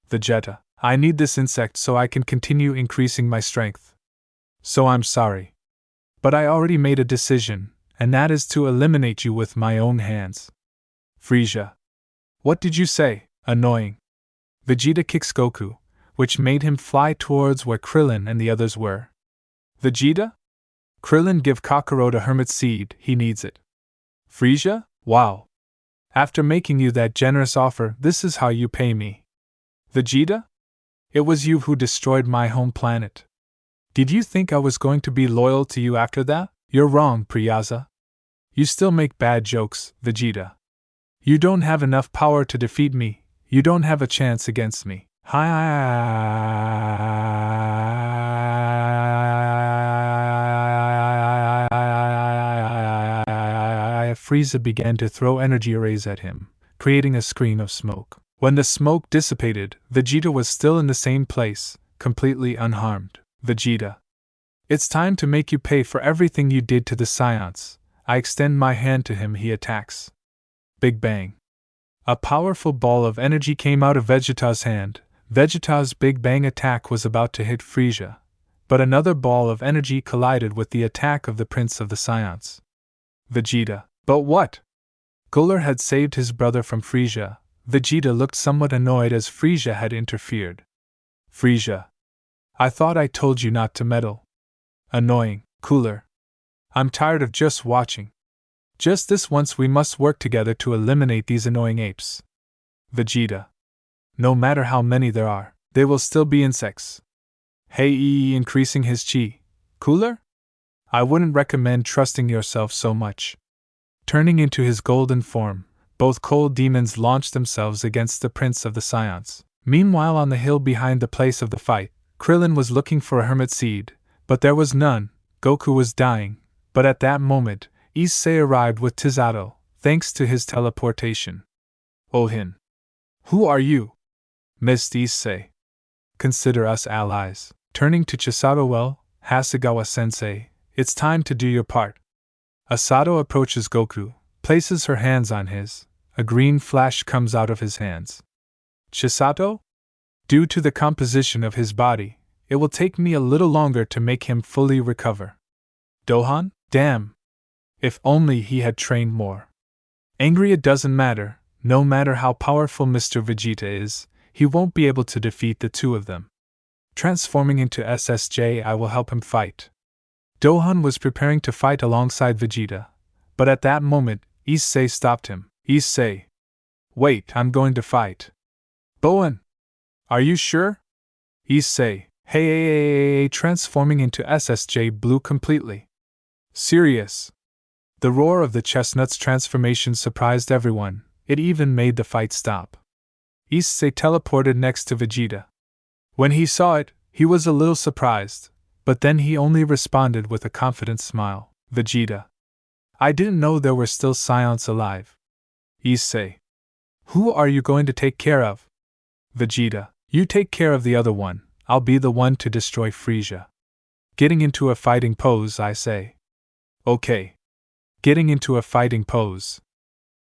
Vegeta. I need this insect so I can continue increasing my strength. So I'm sorry. But I already made a decision, and that is to eliminate you with my own hands. Frieza. What did you say? Annoying. Vegeta kicks Goku, which made him fly towards where Krillin and the others were. Vegeta? Krillin, give Kakarot a hermit seed, he needs it. Frieza? Wow. After making you that generous offer, this is how you pay me. Vegeta? It was you who destroyed my home planet. Did you think I was going to be loyal to you after that? You're wrong, Frieza. You still make bad jokes, Vegeta. You don't have enough power to defeat me, you don't have a chance against me. Frieza began to throw energy arrays at him, creating a screen of smoke. When the smoke dissipated, Vegeta was still in the same place, completely unharmed. Vegeta. It's time to make you pay for everything you did to the Saiyans. I extend my hand to him, he attacks. Big bang. A powerful ball of energy came out of Vegeta's hand. Vegeta's Big Bang attack was about to hit Frieza, but another ball of energy collided with the attack of the Prince of the Saiyans. Vegeta. But what? Cooler had saved his brother from Frieza. Vegeta looked somewhat annoyed as Frieza had interfered. Frieza. I thought I told you not to meddle. Annoying. Cooler. I'm tired of just watching. Just this once we must work together to eliminate these annoying apes. Vegeta. No matter how many there are, they will still be insects. Hey, increasing his chi. Cooler? I wouldn't recommend trusting yourself so much. Turning into his golden form, both cold demons launched themselves against the Prince of the Saiyans. Meanwhile, on the hill behind the place of the fight, Krillin was looking for a hermit seed, but there was none. Goku was dying, but at that moment, Issei arrived with Chisato, thanks to his teleportation. Ohin. Who are you? Missed Issei. Consider us allies. Turning to Chisato, well, Hasegawa-sensei, it's time to do your part. Asato approaches Goku, places her hands on his. A green flash comes out of his hands. Chisato? Due to the composition of his body, it will take me a little longer to make him fully recover. Dohan? Damn! If only he had trained more. Angry, it doesn't matter. No matter how powerful Mr. Vegeta is, he won't be able to defeat the two of them. Transforming into SSJ, I will help him fight. Dohan was preparing to fight alongside Vegeta, but at that moment, Issei stopped him. Issei. Wait, I'm going to fight. Bowen. Are you sure? Issei. Hey, transforming into SSJ blue completely. Serious. The roar of the chestnut's transformation surprised everyone, it even made the fight stop. Issei teleported next to Vegeta. When he saw it, he was a little surprised, but then he only responded with a confident smile. Vegeta. I didn't know there were still Saiyans alive. Issei. Who are you going to take care of? Vegeta. You take care of the other one, I'll be the one to destroy Frieza. Getting into a fighting pose, I say. Okay. Getting into a fighting pose.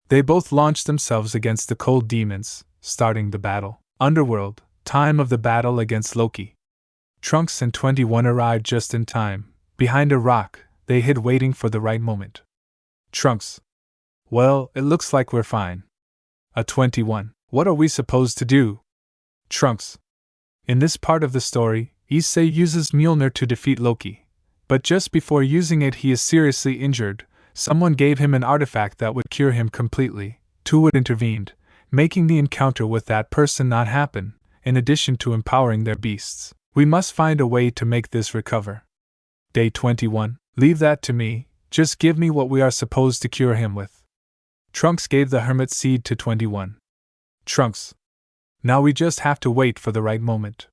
They both launched themselves against the cold demons, starting the battle. Underworld, time of the battle against Loki. Trunks and 21 arrived just in time. Behind a rock, they hid waiting for the right moment. Trunks. Well, it looks like we're fine. A 21. What are we supposed to do? Trunks. In this part of the story, Issei uses Mjolnir to defeat Loki. But just before using it he is seriously injured. Someone gave him an artifact that would cure him completely. Tuwood intervened, making the encounter with that person not happen, in addition to empowering their beasts. We must find a way to make this recover. Day 21. Leave that to me, just give me what we are supposed to cure him with. Trunks gave the hermit seed to 21. Trunks. Now we just have to wait for the right moment.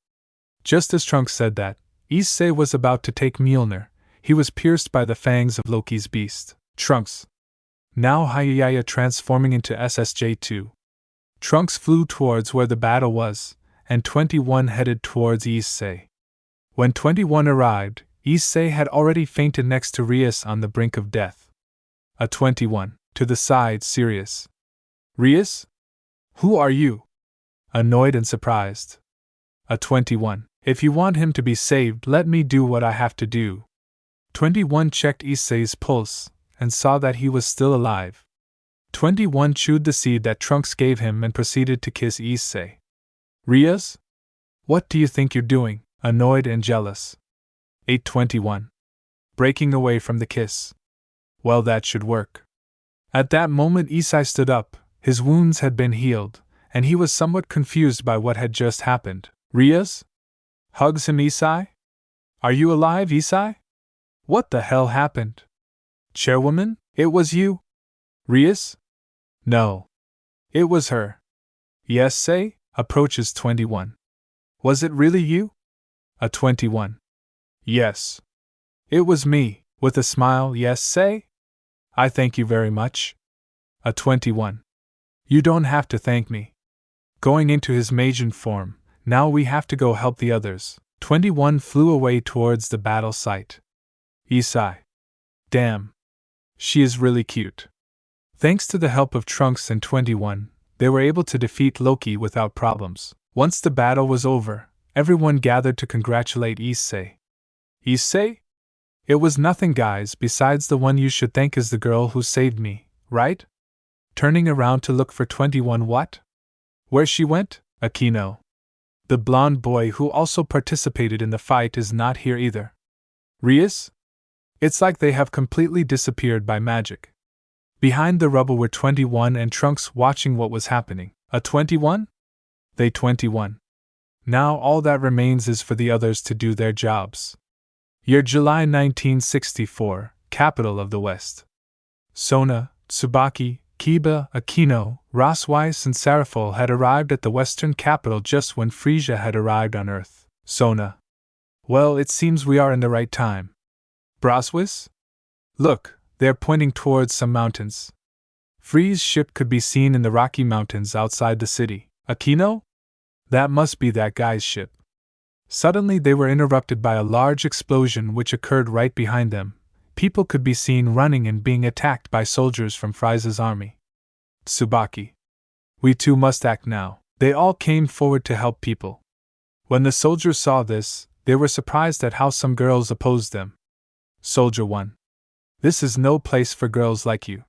Just as Trunks said that, Issei was about to take Mjolnir. He was pierced by the fangs of Loki's beast. Trunks. Now Hayaya transforming into SSJ2. Trunks flew towards where the battle was, and 21 headed towards Issei. When 21 arrived, Issei had already fainted next to Whis on the brink of death. A 21. To the side, serious. Whis? Who are you? Annoyed and surprised. A 21. If you want him to be saved, let me do what I have to do. 21 checked Issei's pulse, and saw that he was still alive. 21 chewed the seed that Trunks gave him and proceeded to kiss Issei. Whis? What do you think you're doing? Annoyed and jealous. 821. Breaking away from the kiss. Well, that should work. At that moment Issei stood up, his wounds had been healed, and he was somewhat confused by what had just happened. Whis? Hugs him Issei? Are you alive, Issei? What the hell happened? Chairwoman, it was you? Whis? No. It was her. Yes, say? Approaches 21. Was it really you? A 21. Yes. It was me, with a smile, yes, say? I thank you very much. A 21. You don't have to thank me. Going into his Majin form, now we have to go help the others. 21 flew away towards the battle site. Issei. Damn. She is really cute. Thanks to the help of Trunks and 21, they were able to defeat Loki without problems. Once the battle was over, everyone gathered to congratulate Issei. Issei? It was nothing, guys, besides the one you should thank is the girl who saved me, right? Turning around to look for 21 what? Where she went? Aquino. The blonde boy who also participated in the fight is not here either. Whis? It's like they have completely disappeared by magic. Behind the rubble were 21 and Trunks watching what was happening. A 21? They 21. Now all that remains is for the others to do their jobs. Year July 1964, capital of the West. Sona, Tsubaki, Kiba, Aquino, Ross Whis and Sarafol had arrived at the western capital just when Frieza had arrived on Earth. Sona. Well, it seems we are in the right time. Braswis? Look, they're pointing towards some mountains. Frieza's ship could be seen in the Rocky Mountains outside the city. Aquino? That must be that guy's ship. Suddenly they were interrupted by a large explosion which occurred right behind them. People could be seen running and being attacked by soldiers from Frieza's army. Tsubaki. We too must act now. They all came forward to help people. When the soldiers saw this, they were surprised at how some girls opposed them. Soldier 1. This is no place for girls like you.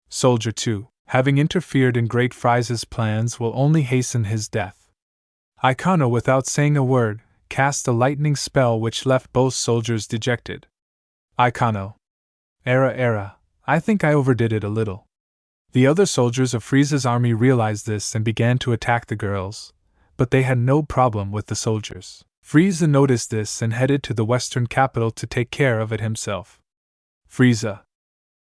Soldier 2. Having interfered in Great Frieza's plans will only hasten his death. Icano, without saying a word, cast a lightning spell which left both soldiers dejected. Icano. Era, I think I overdid it a little. The other soldiers of Frieza's army realized this and began to attack the girls, but they had no problem with the soldiers. Frieza noticed this and headed to the western capital to take care of it himself. Frieza.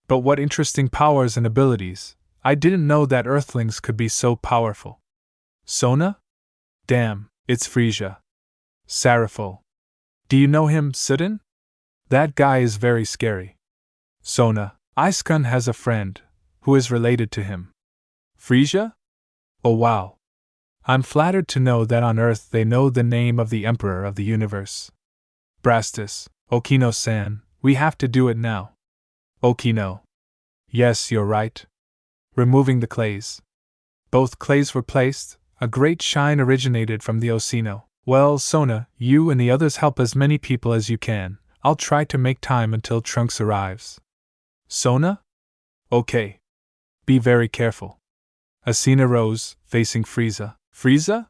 But what interesting powers and abilities! I didn't know that Earthlings could be so powerful. Sona? Damn, it's Frieza. Saraful. Do you know him, Sudden? That guy is very scary. Sona, Iskun has a friend, who is related to him. Frieza? Oh wow. I'm flattered to know that on Earth they know the name of the Emperor of the Universe. Brastus, Okino-san, we have to do it now. Okino. Yes, you're right. Removing the clays. Both clays were placed, a great shine originated from the Osino. Well, Sona, you and the others help as many people as you can. I'll try to make time until Trunks arrives. Sona? Okay. Be very careful. Asina rose, facing Frieza. Frieza?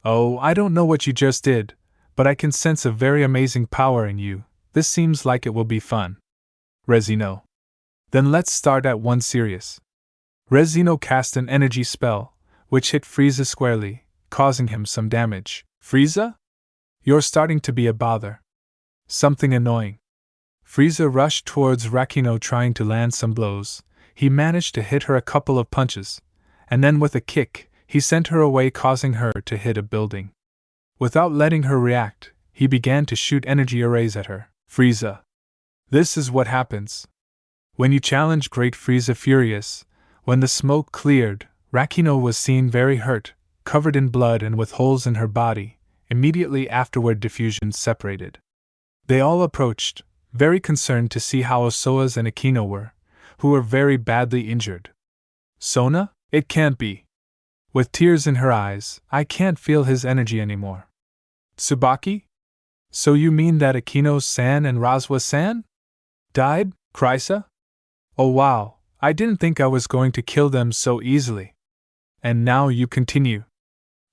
Oh, I don't know what you just did, but I can sense a very amazing power in you. This seems like it will be fun. Rezino. Then let's start at one serious. Rezino cast an energy spell, which hit Frieza squarely, causing him some damage. Frieza? You're starting to be a bother. Something annoying. Frieza rushed towards Rakino trying to land some blows. He managed to hit her a couple of punches, and then with a kick, he sent her away, causing her to hit a building. Without letting her react, he began to shoot energy arrays at her. Frieza. This is what happens when you challenge Great Frieza Furious. When the smoke cleared, Rakino was seen very hurt, covered in blood and with holes in her body. Immediately afterward, diffusion separated. They all approached, very concerned to see how Osoas and Akino were, who were very badly injured. Sona? It can't be. With tears in her eyes, I can't feel his energy anymore. Tsubaki? So you mean that Akino-san and Razwa-san died, Krysa? Oh wow, I didn't think I was going to kill them so easily. And now you continue.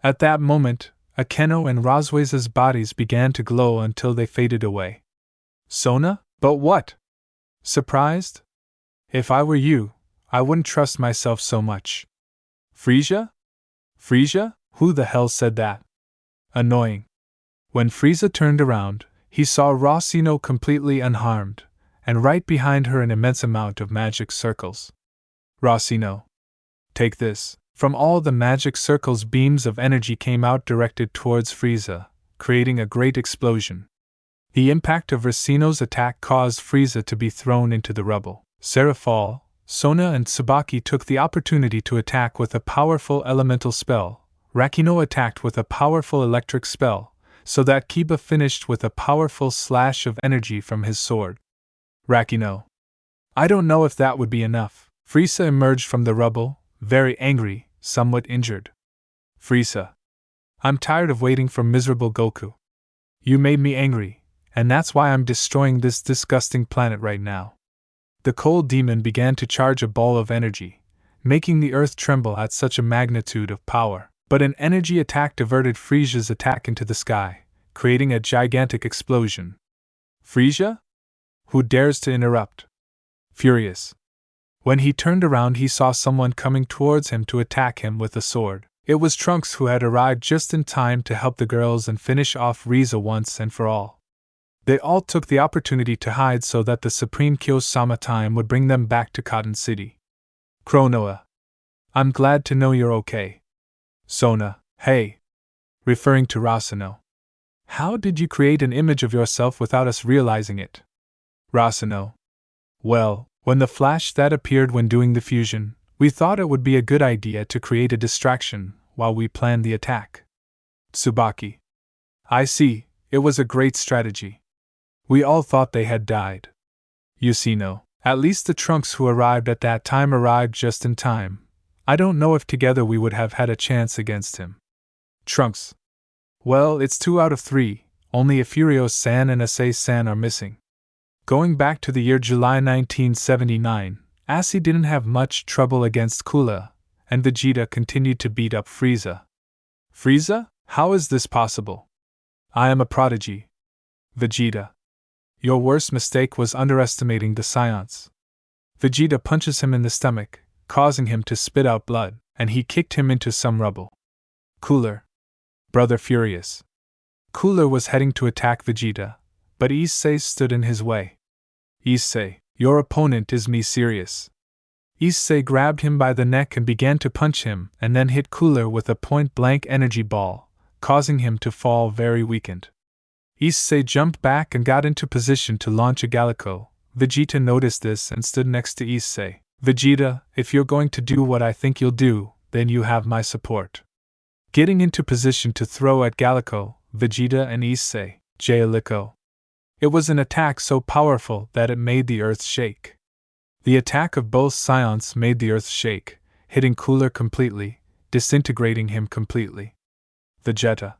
At that moment, Akeno and Razwa's bodies began to glow until they faded away. Sona? But what? Surprised? If I were you, I wouldn't trust myself so much. Frieza? Frieza? Who the hell said that? Annoying. When Frieza turned around, he saw Rossino completely unharmed, and right behind her an immense amount of magic circles. Rossino. Take this. From all the magic circles, beams of energy came out directed towards Frieza, creating a great explosion. The impact of Rossino's attack caused Frieza to be thrown into the rubble. Saraful, Sona and Tsubaki took the opportunity to attack with a powerful elemental spell. Rakino attacked with a powerful electric spell, so that Kiba finished with a powerful slash of energy from his sword. Rakino. I don't know if that would be enough. Frieza emerged from the rubble, very angry, somewhat injured. Frieza. I'm tired of waiting for miserable Goku. You made me angry, and that's why I'm destroying this disgusting planet right now. The cold demon began to charge a ball of energy, making the earth tremble at such a magnitude of power. But an energy attack diverted Frieza's attack into the sky, creating a gigantic explosion. Frieza? Who dares to interrupt? Furious. When he turned around, he saw someone coming towards him to attack him with a sword. It was Trunks, who had arrived just in time to help the girls and finish off Frieza once and for all. They all took the opportunity to hide so that the Supreme Kyo-sama time would bring them back to Cotton City. Chronoa. I'm glad to know you're okay. Sona. Hey. Referring to Rasano. How did you create an image of yourself without us realizing it? Rasano. Well, when the flash that appeared when doing the fusion, we thought it would be a good idea to create a distraction while we planned the attack. Tsubaki. I see, it was a great strategy. We all thought they had died. Yusino. At least the Trunks who arrived at that time arrived just in time. I don't know if together we would have had a chance against him. Trunks. Well, it's 2 out of 3, only Furio-san and Issei-san are missing. Going back to the year July 1979, Asi didn't have much trouble against Kula, and Vegeta continued to beat up Frieza. Frieza? How is this possible? I am a prodigy. Vegeta. Your worst mistake was underestimating the Saiyans. Vegeta punches him in the stomach, causing him to spit out blood, and he kicked him into some rubble. Cooler. Brother furious. Cooler was heading to attack Vegeta, but Issei stood in his way. Issei, your opponent is me serious. Issei grabbed him by the neck and began to punch him, and then hit Cooler with a point-blank energy ball, causing him to fall very weakened. Issei jumped back and got into position to launch a Gallico. Vegeta noticed this and stood next to Issei. Vegeta, if you're going to do what I think you'll do, then you have my support. Getting into position to throw at Gallico, Vegeta and Issei, Gallico. It was an attack so powerful that it made the earth shake. The attack of both Saiyans made the earth shake, hitting Cooler completely, disintegrating him completely. Vegeta.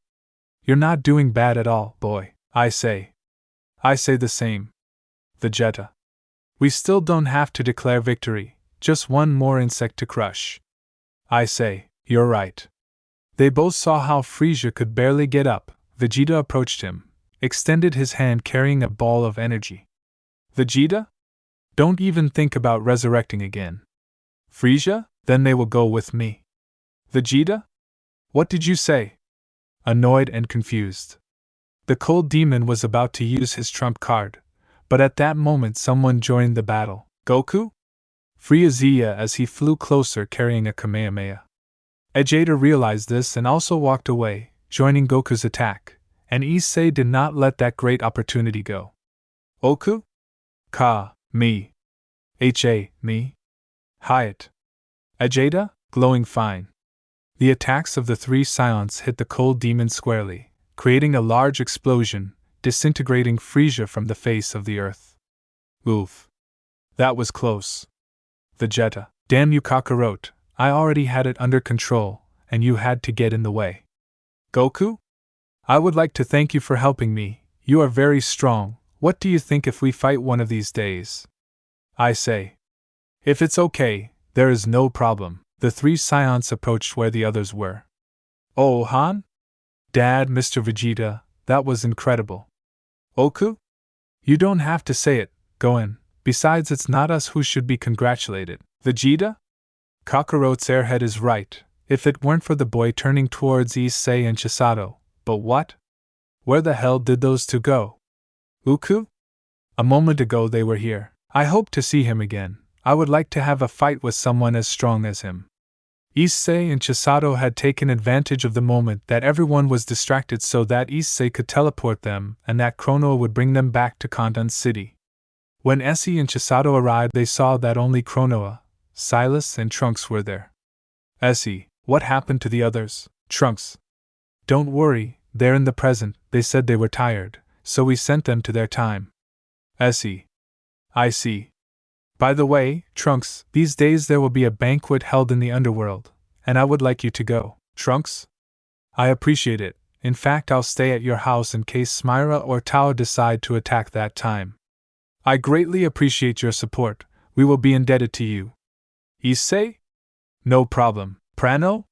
You're not doing bad at all, boy, I say. I say the same. Vegeta. We still don't have to declare victory, just one more insect to crush. I say, you're right. They both saw how Frieza could barely get up. Vegeta approached him, extended his hand carrying a ball of energy. Vegeta? Don't even think about resurrecting again. Frieza? Then they will go with me. Vegeta? What did you say? Annoyed and confused. The cold demon was about to use his trump card, but at that moment someone joined the battle. Goku? Frieza as he flew closer carrying a Kamehameha. Vegeta realized this and also walked away, joining Goku's attack, and Issei did not let that great opportunity go. Oku? Ka, me. Me. Hyatt. Vegeta, glowing fine. The attacks of the three Saiyans hit the cold demon squarely, creating a large explosion, disintegrating Frieza from the face of the earth. Oof. That was close. Vegeta, damn you Kakarot, I already had it under control, and you had to get in the way. Goku? I would like to thank you for helping me, you are very strong, what do you think if we fight one of these days? I say. If it's okay, there is no problem. The three Saiyans approached where the others were. Oh, Han? Dad, Mr. Vegeta, that was incredible. Oku? You don't have to say it, Goen, besides it's not us who should be congratulated. Vegeta? Kakarot's airhead is right, if it weren't for the boy turning towards Issei and Chisato, but what? Where the hell did those two go? Uku? A moment ago they were here. I hope to see him again. I would like to have a fight with someone as strong as him. Issei and Chisato had taken advantage of the moment that everyone was distracted so that Issei could teleport them and that Chrono would bring them back to Confronting City. When Issei and Chisato arrived, they saw that only Chrono, Silas, and Trunks were there. Issei, what happened to the others? Trunks. Don't worry, they're in the present, they said they were tired, so we sent them to their time. Issei. I see. By the way, Trunks, these days there will be a banquet held in the underworld, and I would like you to go. Trunks? I appreciate it. In fact, I'll stay at your house in case Smyra or Tao decide to attack that time. I greatly appreciate your support. We will be indebted to you. Issei? No problem. Prano?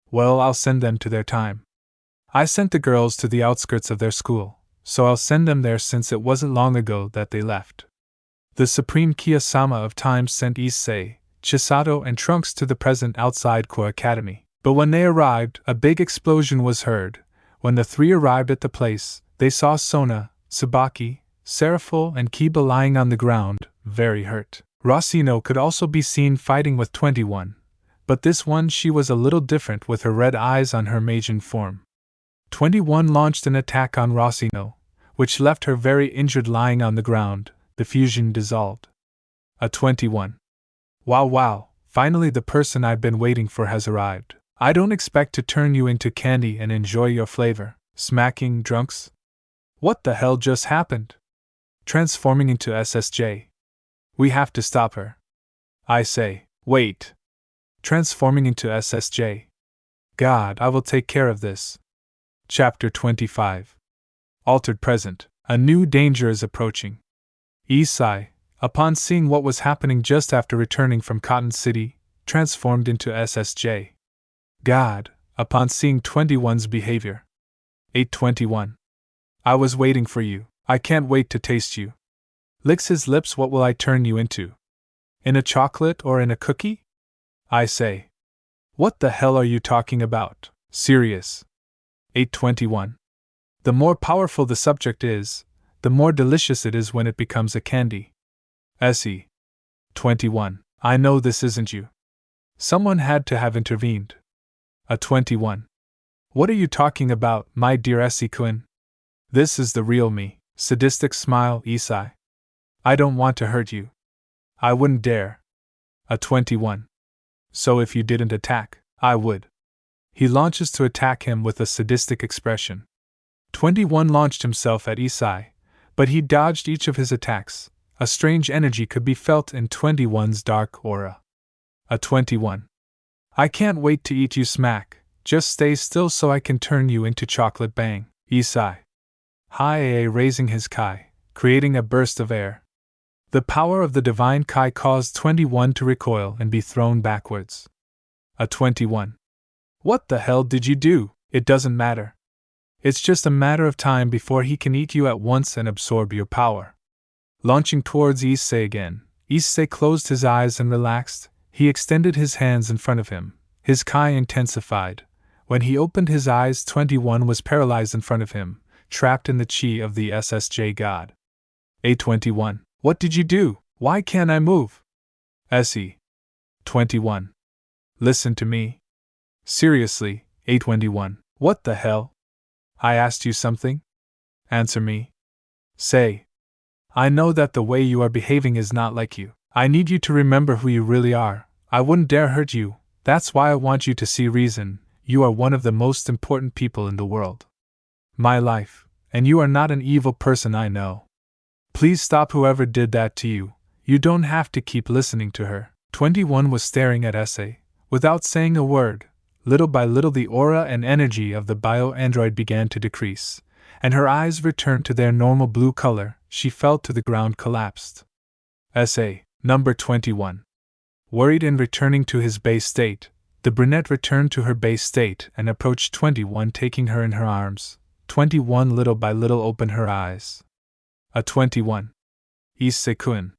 Well, I'll send them to their time. I sent the girls to the outskirts of their school, so I'll send them there since it wasn't long ago that they left. The Supreme Kiyosama of Time sent Issei, Chisato, and Trunks to the present outside Core Academy. But when they arrived, a big explosion was heard. When the three arrived at the place, they saw Sona, Tsubaki, Seraphil, and Kiba lying on the ground, very hurt. Rossino could also be seen fighting with 21, but this one she was a little different with her red eyes on her Majin form. 21 launched an attack on Rossino, which left her very injured lying on the ground. The fusion dissolved. A 21. Wow, finally the person I've been waiting for has arrived. I don't expect to turn you into candy and enjoy your flavor. Smacking drunks? What the hell just happened? Transforming into SSJ. We have to stop her. I say, wait. Transforming into SSJ. God, I will take care of this. Chapter 25. Altered Present. A new danger is approaching. Issei, upon seeing what was happening just after returning from Cotton City, transformed into SSJ. God, upon seeing 21's behavior. 821. I was waiting for you. I can't wait to taste you. Licks his lips. What will I turn you into? In a chocolate or in a cookie? I say. What the hell are you talking about? Serious. 821. The more powerful the subject is, the more delicious it is when it becomes a candy. Issei. 21. I know this isn't you. Someone had to have intervened. A 21. What are you talking about, my dear Issei-kun? This is the real me. Sadistic smile, Issei. I don't want to hurt you. I wouldn't dare. A 21. So if you didn't attack, I would. He launches to attack him with a sadistic expression. 21 launched himself at Issei, but he dodged each of his attacks. A strange energy could be felt in 21's dark aura. A 21. I can't wait to eat you smack, just stay still so I can turn you into chocolate bang, Issei. Hi, raising his kai, creating a burst of air. The power of the divine kai caused 21 to recoil and be thrown backwards. A 21. What the hell did you do? It doesn't matter. It's just a matter of time before he can eat you at once and absorb your power. Launching towards Issei again, Issei closed his eyes and relaxed. He extended his hands in front of him. His kai intensified. When he opened his eyes, 21 was paralyzed in front of him, trapped in the chi of the Saiyan God. 821. What did you do? Why can't I move? Issei. 21. Listen to me. Seriously, 821. What the hell? I asked you something? Answer me. Say. I know that the way you are behaving is not like you. I need you to remember who you really are. I wouldn't dare hurt you. That's why I want you to see reason. You are one of the most important people in the world. My life, and you are not an evil person, I know. Please stop whoever did that to you. You don't have to keep listening to her. 21 was staring at Issei. Without saying a word, little by little the aura and energy of the bio-android began to decrease, and her eyes returned to their normal blue color. She fell to the ground, collapsed. Issei, number 21. Worried and returning to his base state, the brunette returned to her base state and approached 21, taking her in her arms. 21 little by little opened her eyes. A 21. Issei-kun.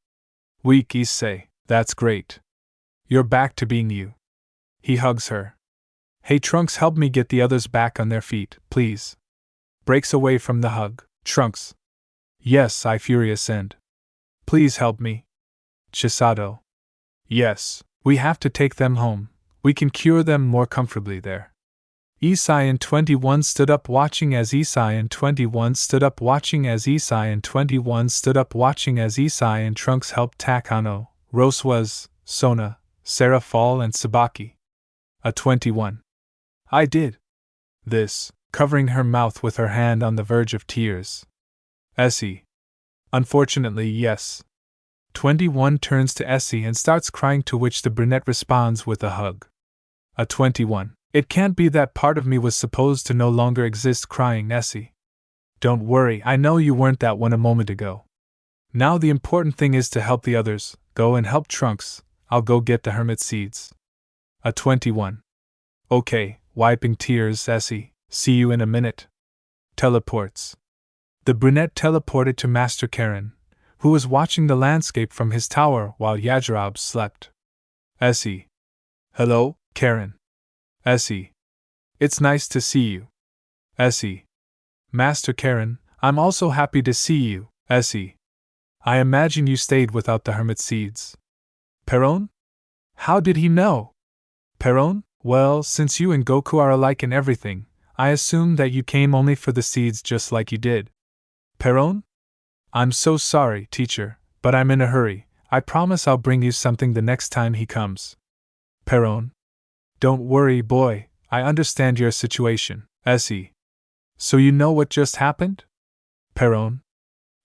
Weak Issei, that's great. You're back to being you. He hugs her. Hey Trunks, help me get the others back on their feet, please. Breaks away from the hug. Trunks. Yes, I furious end. Please help me. Chisato. Yes, we have to take them home. We can cure them more comfortably there. Issei and 21 stood up watching as Issei and 21 stood up watching as Issei and 21 stood up watching as Issei and Trunks helped Takano, Roswas, Sona, Sarah fall and Sabaki. A 21. I did. This, covering her mouth with her hand on the verge of tears. Issei. Unfortunately, yes. 21 turns to Issei and starts crying, to which the brunette responds with a hug. A 21. It can't be that part of me was supposed to no longer exist, crying Issei. Don't worry, I know you weren't that one a moment ago. Now the important thing is to help the others. Go and help Trunks. I'll go get the hermit seeds. A 21. Okay, wiping tears, Issei. See you in a minute. Teleports. The brunette teleported to Master Karen, who was watching the landscape from his tower while Yajirobe slept. Issei. Hello, Karen. Issei. It's nice to see you. Issei. Master Karen, I'm also happy to see you. Issei. I imagine you stayed without the hermit seeds. Perron? How did he know? Perron? Well, since you and Goku are alike in everything, I assumed that you came only for the seeds just like you did. Perron? I'm so sorry, teacher, but I'm in a hurry. I promise I'll bring you something the next time he comes. Perron? Don't worry, boy, I understand your situation. Issei. So you know what just happened? Perron?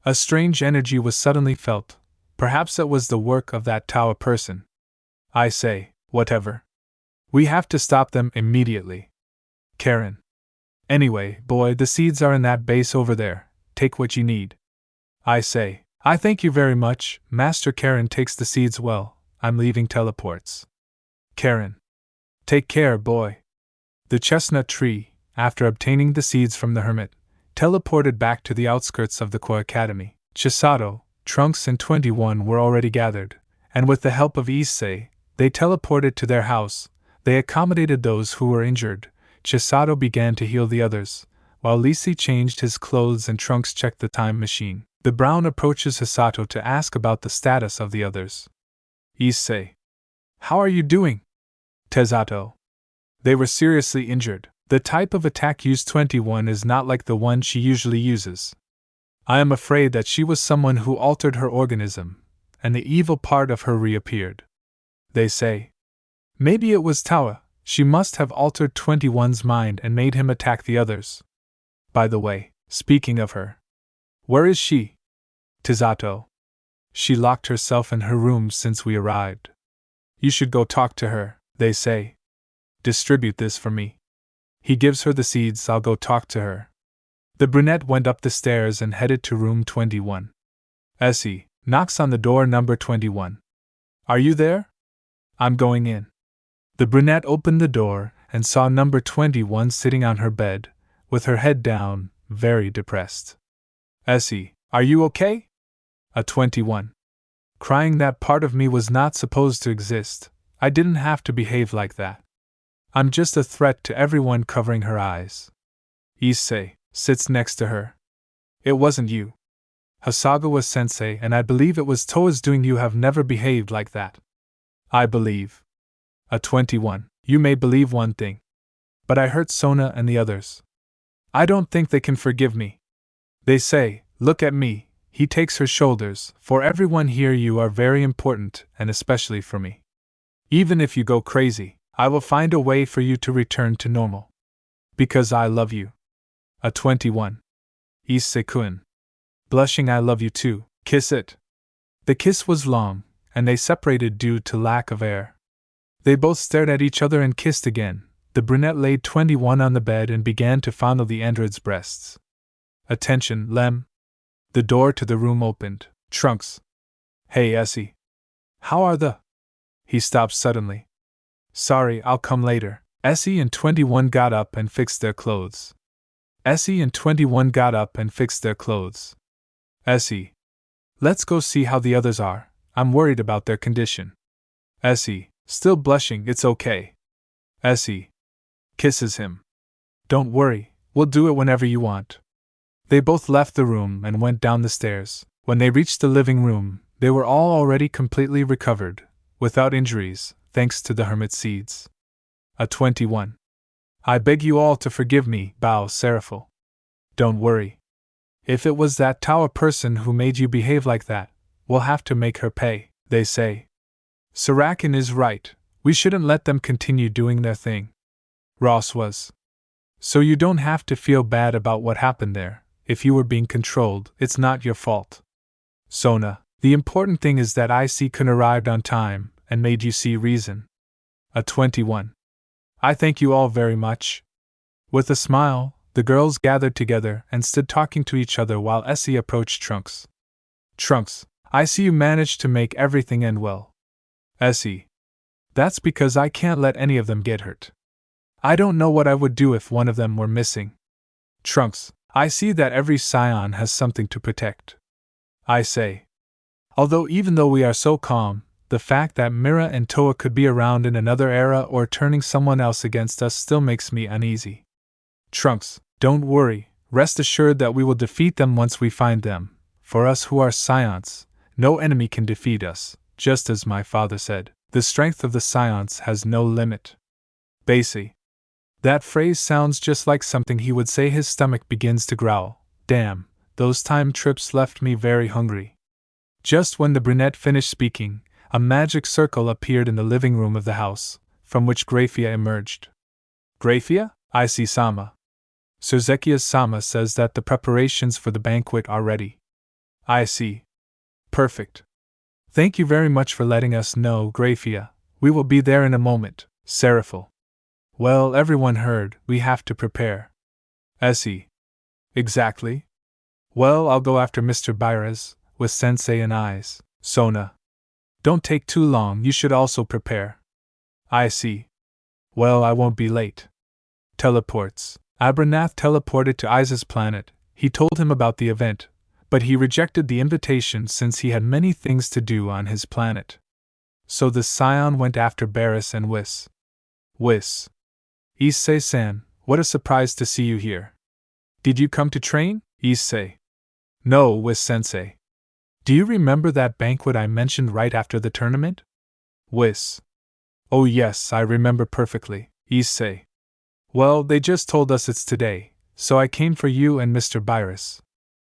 A strange energy was suddenly felt. Perhaps it was the work of that tower person. I say, whatever. We have to stop them immediately. Karen. Anyway, boy, the seeds are in that base over there. Take what you need. I say, I thank you very much. Master Karen takes the seeds. Well, I'm leaving. Teleports. Karen. Take care, boy. The chestnut tree, after obtaining the seeds from the hermit, teleported back to the outskirts of the Core Academy. Chisato, Trunks and 21 were already gathered, and with the help of Issei, They teleported to their house. They accommodated those who were injured. Chisato began to heal the others, while Issei changed his clothes and Trunks checked the time machine. The Brown approaches Hisato to ask about the status of the others. Issei. How are you doing? Tezato. They were seriously injured. The type of attack used 21 is not like the one she usually uses. I am afraid that she was someone who altered her organism, and the evil part of her reappeared. They say. Maybe it was Tawa. She must have altered 21's mind and made him attack the others. By the way, speaking of her. Where is she? Tezato. She locked herself in her room since we arrived. You should go talk to her, they say. Distribute this for me. He gives her the seeds, I'll go talk to her. The brunette went up the stairs and headed to room 21. Issei knocks on the door number 21. Are you there? I'm going in. The brunette opened the door and saw number 21 sitting on her bed, with her head down, very depressed. Issei, are you okay? A 21. Crying. That part of me was not supposed to exist. I didn't have to behave like that. I'm just a threat to everyone. Covering her eyes. Issei sits next to her. It wasn't you. Hasaga was sensei, and I believe it was Toa's doing. You have never behaved like that. I believe. A 21. You may believe one thing. But I hurt Sona and the others. I don't think they can forgive me. They say, look at me. He takes her shoulders. For everyone here, you are very important, and especially for me. Even if you go crazy, I will find a way for you to return to normal. Because I love you. A 21. Issei-kun. Blushing. I love you too. Kiss it. The kiss was long, and they separated due to lack of air. They both stared at each other and kissed again. The brunette laid 21 on the bed and began to fondle the android's breasts. Attention, Lem. The door to the room opened. Trunks. Hey, Issei. How are the... He stopped suddenly. Sorry, I'll come later. Issei and 21 got up and fixed their clothes. Issei and 21 got up and fixed their clothes. Issei. Let's go see how the others are. I'm worried about their condition. Issei. Still blushing. It's okay. Issei. Kisses him. Don't worry, we'll do it whenever you want. They both left the room and went down the stairs. When they reached the living room, they were all already completely recovered, without injuries, thanks to the hermit seeds. A 21. I beg you all to forgive me, bow Seraphil. Don't worry. If it was that Tawa person who made you behave like that, we'll have to make her pay, they say. Sarakin is right, we shouldn't let them continue doing their thing. Ross was. So you don't have to feel bad about what happened there. If you were being controlled, it's not your fault. Sona, the important thing is that Issei-kun arrived on time and made you see reason. A 21. I thank you all very much. With a smile, the girls gathered together and stood talking to each other while Issei approached Trunks. Trunks, I see you managed to make everything end well. Issei. That's because I can't let any of them get hurt. I don't know what I would do if one of them were missing. Trunks, I see that every Saiyan has something to protect. I say. Although even though we are so calm, the fact that Mira and Toa could be around in another era or turning someone else against us still makes me uneasy. Trunks, don't worry, rest assured that we will defeat them once we find them. For us who are Saiyans, no enemy can defeat us, just as my father said, the strength of the Saiyans has no limit. Basie. That phrase sounds just like something he would say. His stomach begins to growl. Damn, those time trips left me very hungry. Just when the brunette finished speaking, a magic circle appeared in the living room of the house, from which Graphia emerged. Graphia? Issei-sama. Suzekiya-sama says that the preparations for the banquet are ready. I see. Perfect. Thank you very much for letting us know, Graphia. We will be there in a moment, Seraphil. Well, everyone heard, we have to prepare. Issei. Exactly. Well, I'll go after Mr. Byres, with sensei and eyes. Sona. Don't take too long, you should also prepare. I see. Well, I won't be late. Teleports. Abranath teleported to Isa's planet. He told him about the event, but he rejected the invitation since he had many things to do on his planet. So the scion went after Barris and Whis. Whis. Issei-san, what a surprise to see you here. Did you come to train? Issei. No, Whis-sensei. Do you remember that banquet I mentioned right after the tournament? Whis. Oh yes, I remember perfectly, Issei. Well, they just told us it's today, so I came for you and Mr. Barris.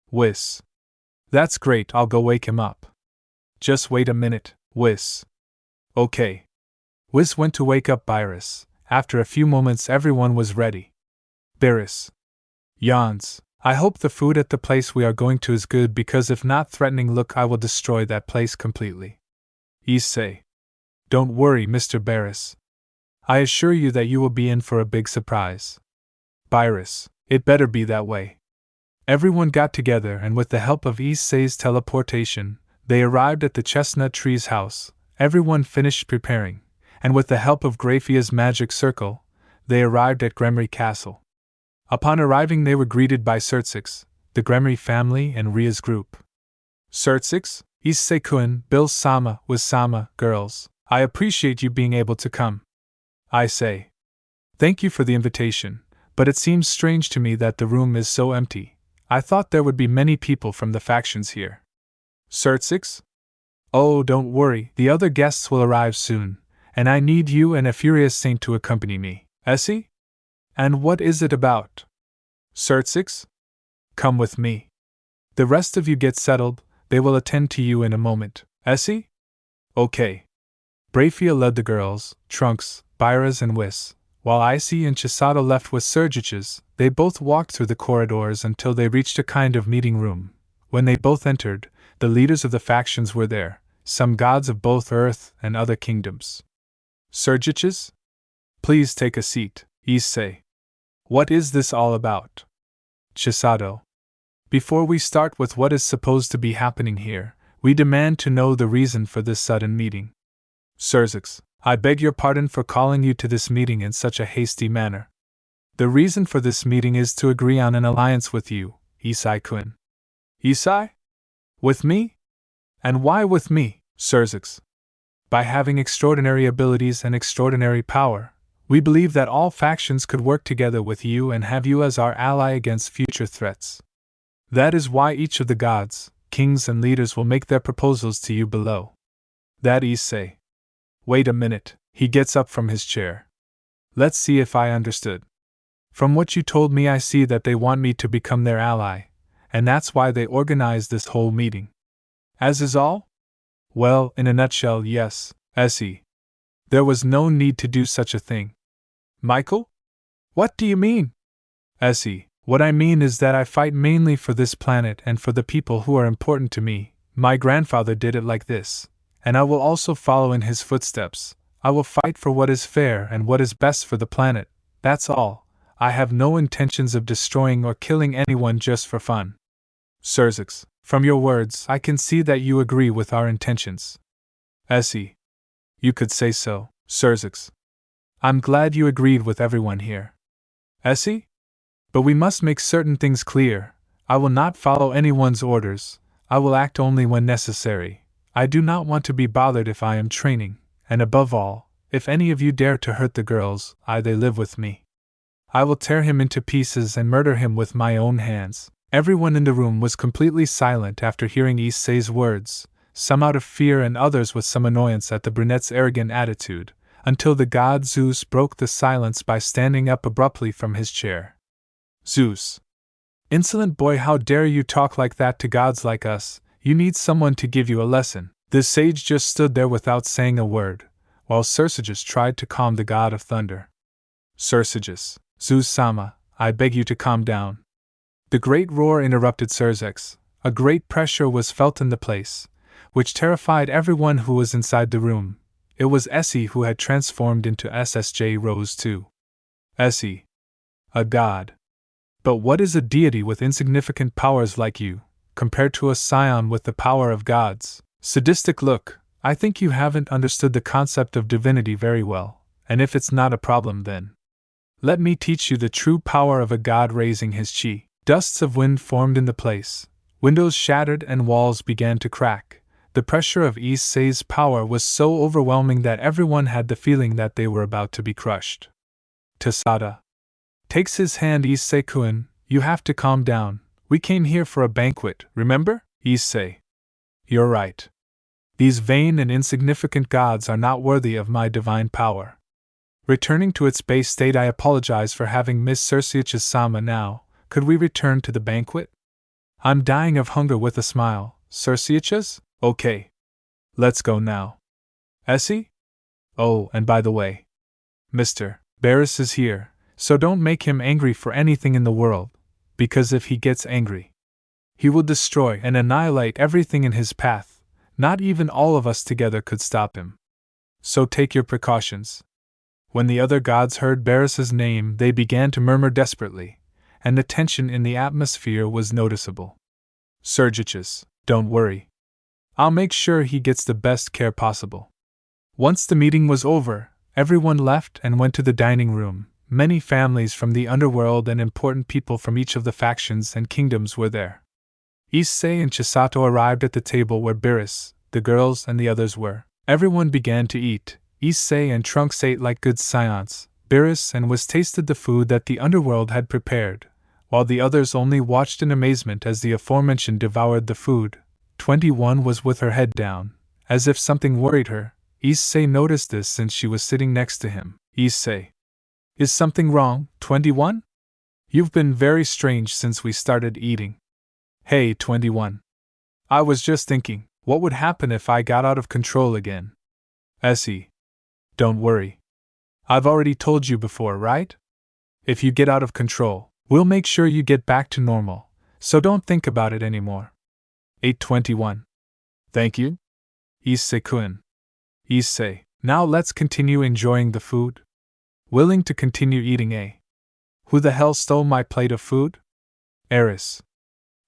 Whis. That's great, I'll go wake him up. Just wait a minute, Whis. Okay. Whis went to wake up Barris. After a few moments everyone was ready. Barris. Yawns. I hope the food at the place we are going to is good, because if not, threatening look, I will destroy that place completely. Issei. Don't worry, Mr. Barris. I assure you that you will be in for a big surprise. Barris. It better be that way. Everyone got together, and with the help of Issei's teleportation, they arrived at the chestnut tree's house. Everyone finished preparing, and with the help of Graphia's magic circle, they arrived at Gremory Castle. Upon arriving, they were greeted by Sertsix, the Gremory family, and Ria's group. Sertsix, Issei-kun, Bill-sama, Whis-sama, girls, I appreciate you being able to come. I say. Thank you for the invitation, but it seems strange to me that the room is so empty. I thought there would be many people from the factions here. Sertsix? Oh, don't worry, the other guests will arrive soon, and I need you and a furious saint to accompany me. Issei? And what is it about? Sertsix? Come with me. The rest of you get settled, they will attend to you in a moment. Issei? Okay. Grafia led the girls, Trunks, Barris and Whis, while Issei and Chisato left with Sergiches. They both walked through the corridors until they reached a kind of meeting room. When they both entered, the leaders of the factions were there, some gods of both Earth and other kingdoms. Sergiches? Please take a seat, Issei. What is this all about? Chisato. Before we start with what is supposed to be happening here, we demand to know the reason for this sudden meeting. Sertsix, I beg your pardon for calling you to this meeting in such a hasty manner. The reason for this meeting is to agree on an alliance with you, Issei-kun. Issei? With me? And why with me, Sertsix? By having extraordinary abilities and extraordinary power, we believe that all factions could work together with you and have you as our ally against future threats. That is why each of the gods, kings and leaders will make their proposals to you below. That Issei. Wait a minute, he gets up from his chair. Let's see if I understood. From what you told me, I see that they want me to become their ally, and that's why they organized this whole meeting. As is all? Well, in a nutshell, yes, Issei. There was no need to do such a thing. Michael? What do you mean? Issei, what I mean is that I fight mainly for this planet and for the people who are important to me. My grandfather did it like this, and I will also follow in his footsteps. I will fight for what is fair and what is best for the planet, that's all. I have no intentions of destroying or killing anyone just for fun. Sertsix, from your words, I can see that you agree with our intentions. Issei. You could say so, Sertsix. I'm glad you agreed with everyone here. Issei? But we must make certain things clear. I will not follow anyone's orders. I will act only when necessary. I do not want to be bothered if I am training, and above all, if any of you dare to hurt the girls, they live with me. I will tear him into pieces and murder him with my own hands. Everyone in the room was completely silent after hearing Issei's words, some out of fear and others with some annoyance at the brunette's arrogant attitude, until the god Zeus broke the silence by standing up abruptly from his chair. Zeus. Insolent boy, how dare you talk like that to gods like us? You need someone to give you a lesson. The sage just stood there without saying a word, while Sergiches tried to calm the god of thunder. Sergiches, Zeus-sama, I beg you to calm down. The great roar interrupted Sertsix. A great pressure was felt in the place, which terrified everyone who was inside the room. It was Issei who had transformed into SSJ Rose too. Issei. A god. But what is a deity with insignificant powers like you, compared to a scion with the power of gods? Sadistic look, I think you haven't understood the concept of divinity very well, and if it's not a problem then, let me teach you the true power of a god raising his chi. Dusts of wind formed in the place, windows shattered and walls began to crack. The pressure of Issei's power was so overwhelming that everyone had the feeling that they were about to be crushed. Tasada takes his hand. Issei-kun, you have to calm down. We came here for a banquet, remember? Issei. You're right. These vain and insignificant gods are not worthy of my divine power. Returning to its base state, I apologize for having missed Saiyaji-sama. Now, could we return to the banquet? I'm dying of hunger. With a smile. Saiyaji? Okay. Let's go now. Issei? Oh, and by the way, Mr. Barris is here, so don't make him angry for anything in the world, because if he gets angry, he will destroy and annihilate everything in his path. Not even all of us together could stop him. So take your precautions. When the other gods heard Barris's name, they began to murmur desperately, and the tension in the atmosphere was noticeable. Saiyaji, don't worry. I'll make sure he gets the best care possible. Once the meeting was over, everyone left and went to the dining room. Many families from the underworld and important people from each of the factions and kingdoms were there. Issei and Chisato arrived at the table where Barris, the girls, and the others were. Everyone began to eat. Issei and Trunks ate like good Saiyans. Barris and Whis tasted the food that the underworld had prepared, while the others only watched in amazement as the aforementioned devoured the food. 21 was with her head down, as if something worried her. Issei noticed this since she was sitting next to him. Issei. Is something wrong, 21? You've been very strange since we started eating. Hey, 21. I was just thinking, what would happen if I got out of control again? Issei. Don't worry. I've already told you before, right? If you get out of control, we'll make sure you get back to normal, so don't think about it anymore. 821. Thank you? Issei-kun. Issei, now let's continue enjoying the food. Willing to continue eating, eh? Who the hell stole my plate of food? Eris.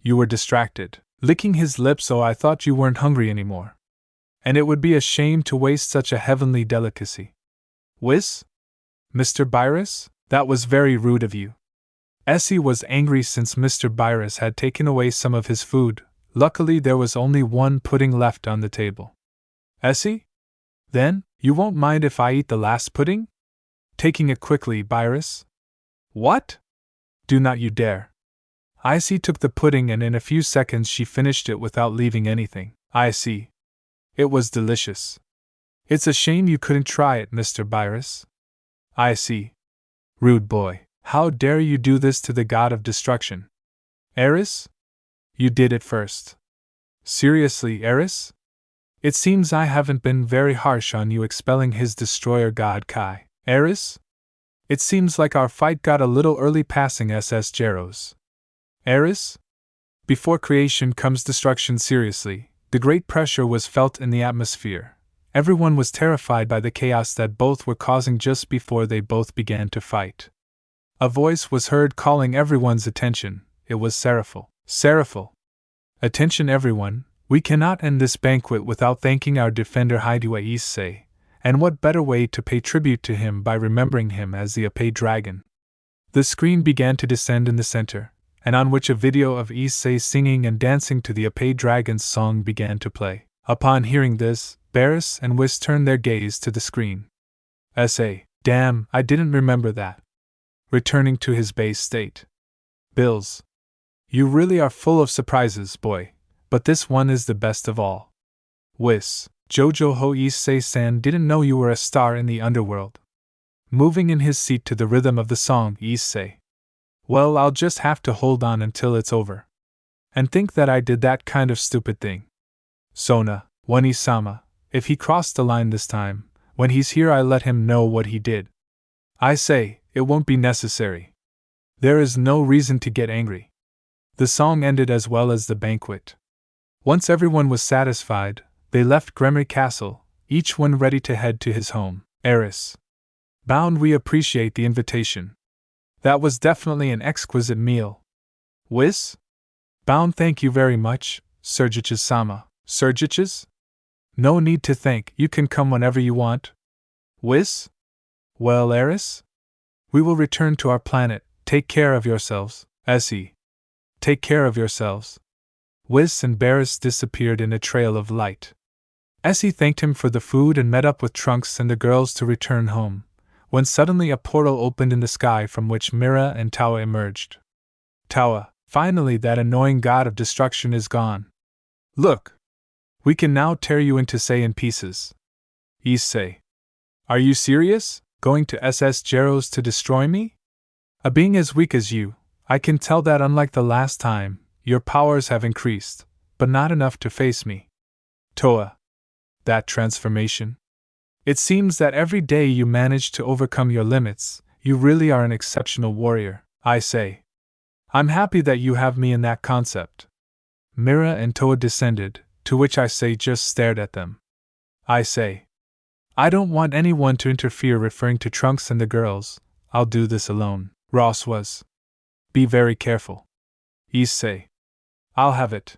You were distracted, licking his lips. Oh, I thought you weren't hungry anymore. And it would be a shame to waste such a heavenly delicacy. Whis? Mr. Barris, that was very rude of you. Issei was angry since Mr. Barris had taken away some of his food. Luckily, there was only one pudding left on the table. Issei? Then, you won't mind if I eat the last pudding? Taking it quickly, Barris. What? Do not you dare. Issei took the pudding and in a few seconds she finished it without leaving anything. Issei. It was delicious. It's a shame you couldn't try it, Mr. Barris. Issei. Rude boy, how dare you do this to the god of destruction? Eris? You did it first. Seriously, Eris? It seems I haven't been very harsh on you expelling his destroyer god Kai. Eris? It seems like our fight got a little early passing SS Jeros. Eris? Before creation comes destruction. Seriously, the great pressure was felt in the atmosphere. Everyone was terrified by the chaos that both were causing just before they both began to fight. A voice was heard calling everyone's attention. It was Seraphil. Seraphil. Attention everyone, we cannot end this banquet without thanking our defender Hideaway Issei, and what better way to pay tribute to him by remembering him as the Issei dragon. The screen began to descend in the center, and on which a video of Issei singing and dancing to the Issei dragon's song began to play. Upon hearing this, Barris and Whis turned their gaze to the screen. Issei, damn, I didn't remember that. Returning to his base state. Bills. You really are full of surprises, boy, but this one is the best of all. Whis, Jojo Ho Issei-san didn't know you were a star in the underworld. Moving in his seat to the rhythm of the song, Issei. Well, I'll just have to hold on until it's over. And think that I did that kind of stupid thing. Sona, Wani-sama, if he crossed the line this time, when he's here I let him know what he did. I say, it won't be necessary. There is no reason to get angry. The song ended as well as the banquet. Once everyone was satisfied, they left Gremory Castle, each one ready to head to his home. Eris. Bound, we appreciate the invitation. That was definitely an exquisite meal. Whis? Bound, thank you very much, Saiyaji-sama. Saiyaji? No need to thank, you can come whenever you want. Whis? Well, Eris? We will return to our planet, take care of yourselves. Issei. Take care of yourselves. Whis and Barris disappeared in a trail of light. Issei thanked him for the food and met up with Trunks and the girls to return home, when suddenly a portal opened in the sky from which Mira and Tawa emerged. Tawa, finally that annoying god of destruction is gone. Look! We can now tear you into Saiyan pieces. Issei. Are you serious? Going to SS Geros to destroy me? A being as weak as you, I can tell that unlike the last time, your powers have increased, but not enough to face me. Toa. That transformation? It seems that every day you manage to overcome your limits, you really are an exceptional warrior, I say. I'm happy that you have me in that concept. Mira and Toa descended, to which Issei just stared at them. I say. I don't want anyone to interfere, referring to Trunks and the girls. I'll do this alone. Ross was. Be very careful. Issei. I'll have it.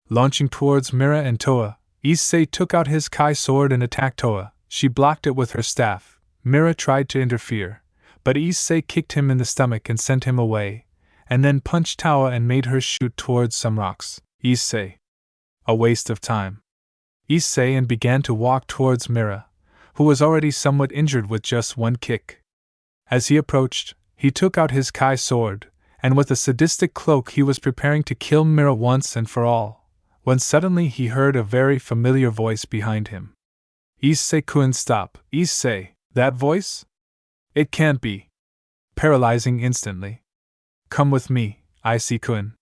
Launching towards Mira and Toa, Issei took out his Kai sword and attacked Toa. She blocked it with her staff. Mira tried to interfere, but Issei kicked him in the stomach and sent him away, and then punched Tawa and made her shoot towards some rocks. Issei. A waste of time. Issei and began to walk towards Mira, who was already somewhat injured with just one kick. As he approached, he took out his Kai sword, and with a sadistic cloak he was preparing to kill Mira once and for all, when suddenly he heard a very familiar voice behind him. Issei-kun, stop. Issei, that voice? It can't be. Paralyzing instantly. Come with me, Issei-kun.